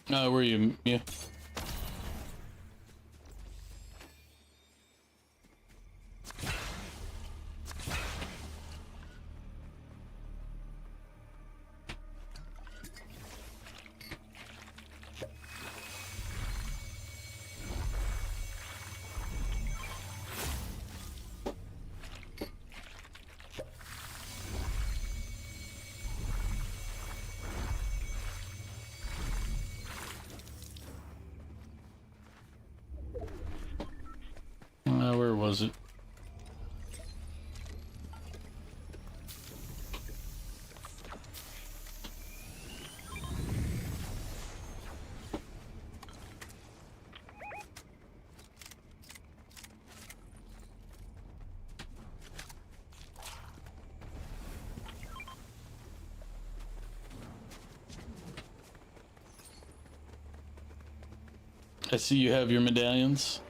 Where are you? Yeah. Where was it? I see you have your medallions.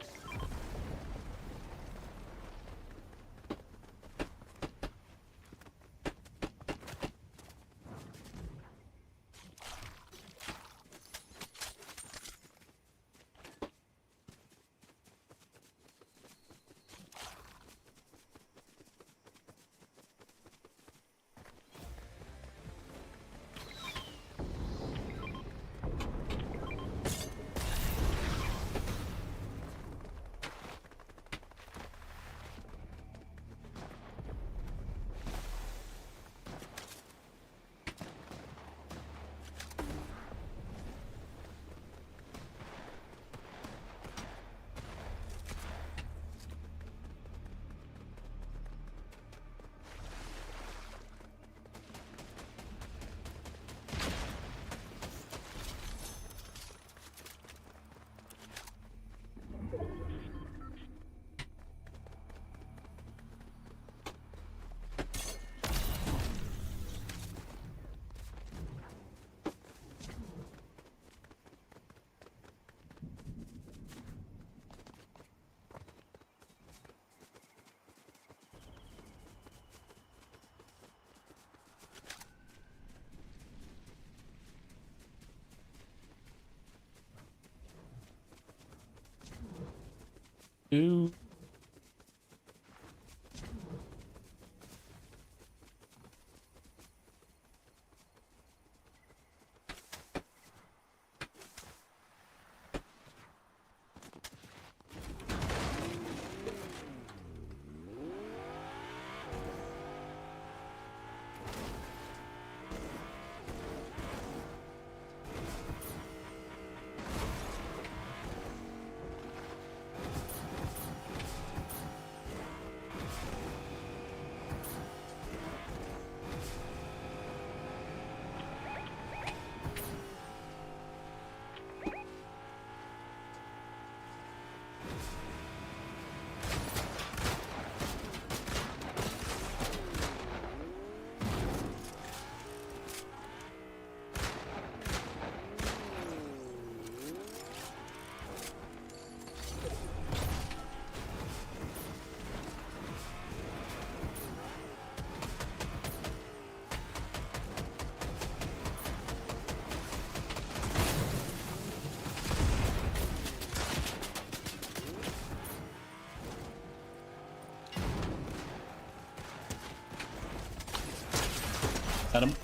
Ooh. Got him.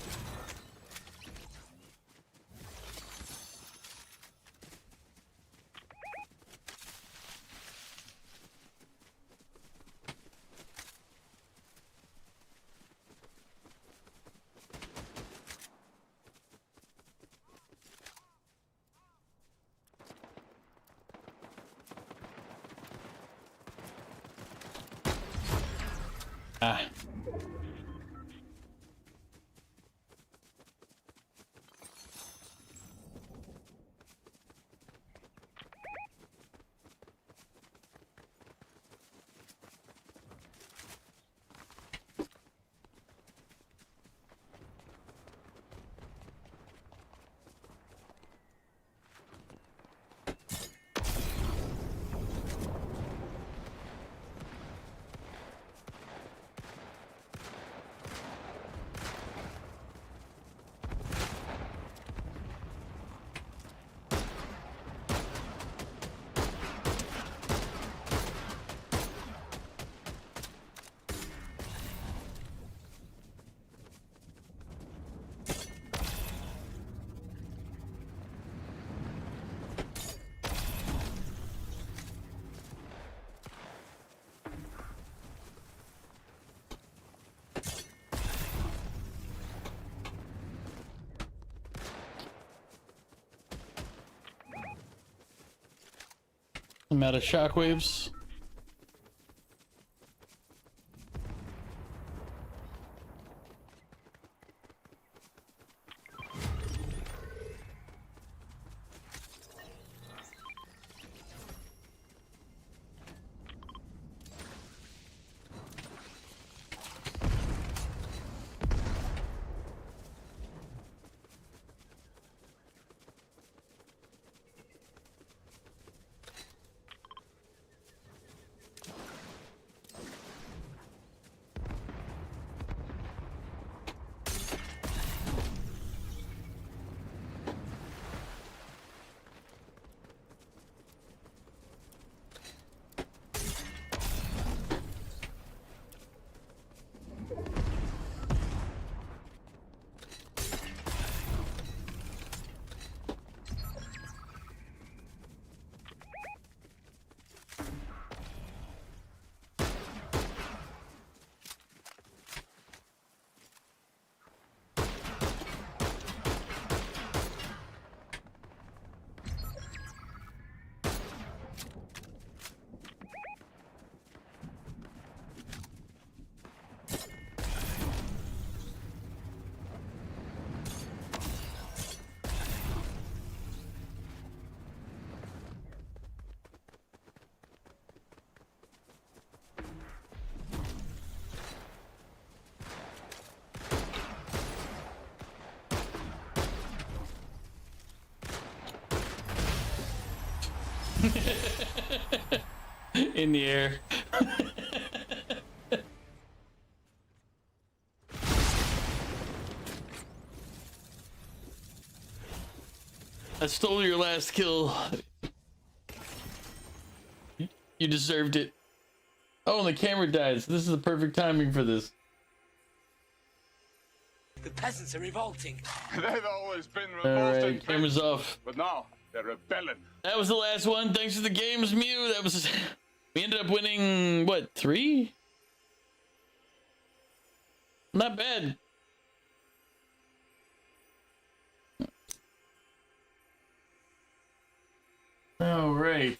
Ah. I'm out of shockwaves. In the air. I stole your last kill. You deserved it. Oh, and the camera dies. This is the perfect timing for this. The peasants are revolting. They've always been All revolting, right, camera's Prince, off. but now they're rebelling. That was the last one. Thanks for the games, Mew. That was. We ended up winning what, 3? Not bad. All right.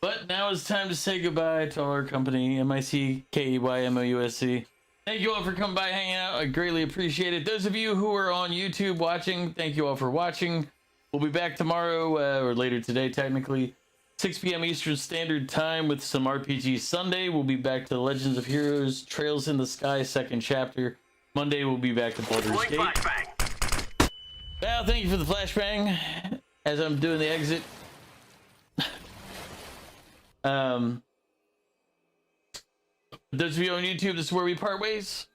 But now it's time to say goodbye to our company, MICKEYMOUSC. Thank you all for coming by, hanging out. I greatly appreciate it. Those of you who are on YouTube watching, thank you all for watching. We'll be back tomorrow, or later today, technically, 6 p.m. Eastern Standard Time with some RPG Sunday. We'll be back to Legends of Heroes, Trails in the Sky, 2nd chapter. Monday, we'll be back to Baldur's Gate. Well, thank you for the flashbang as I'm doing the exit. Those of you on YouTube, this is where we part ways.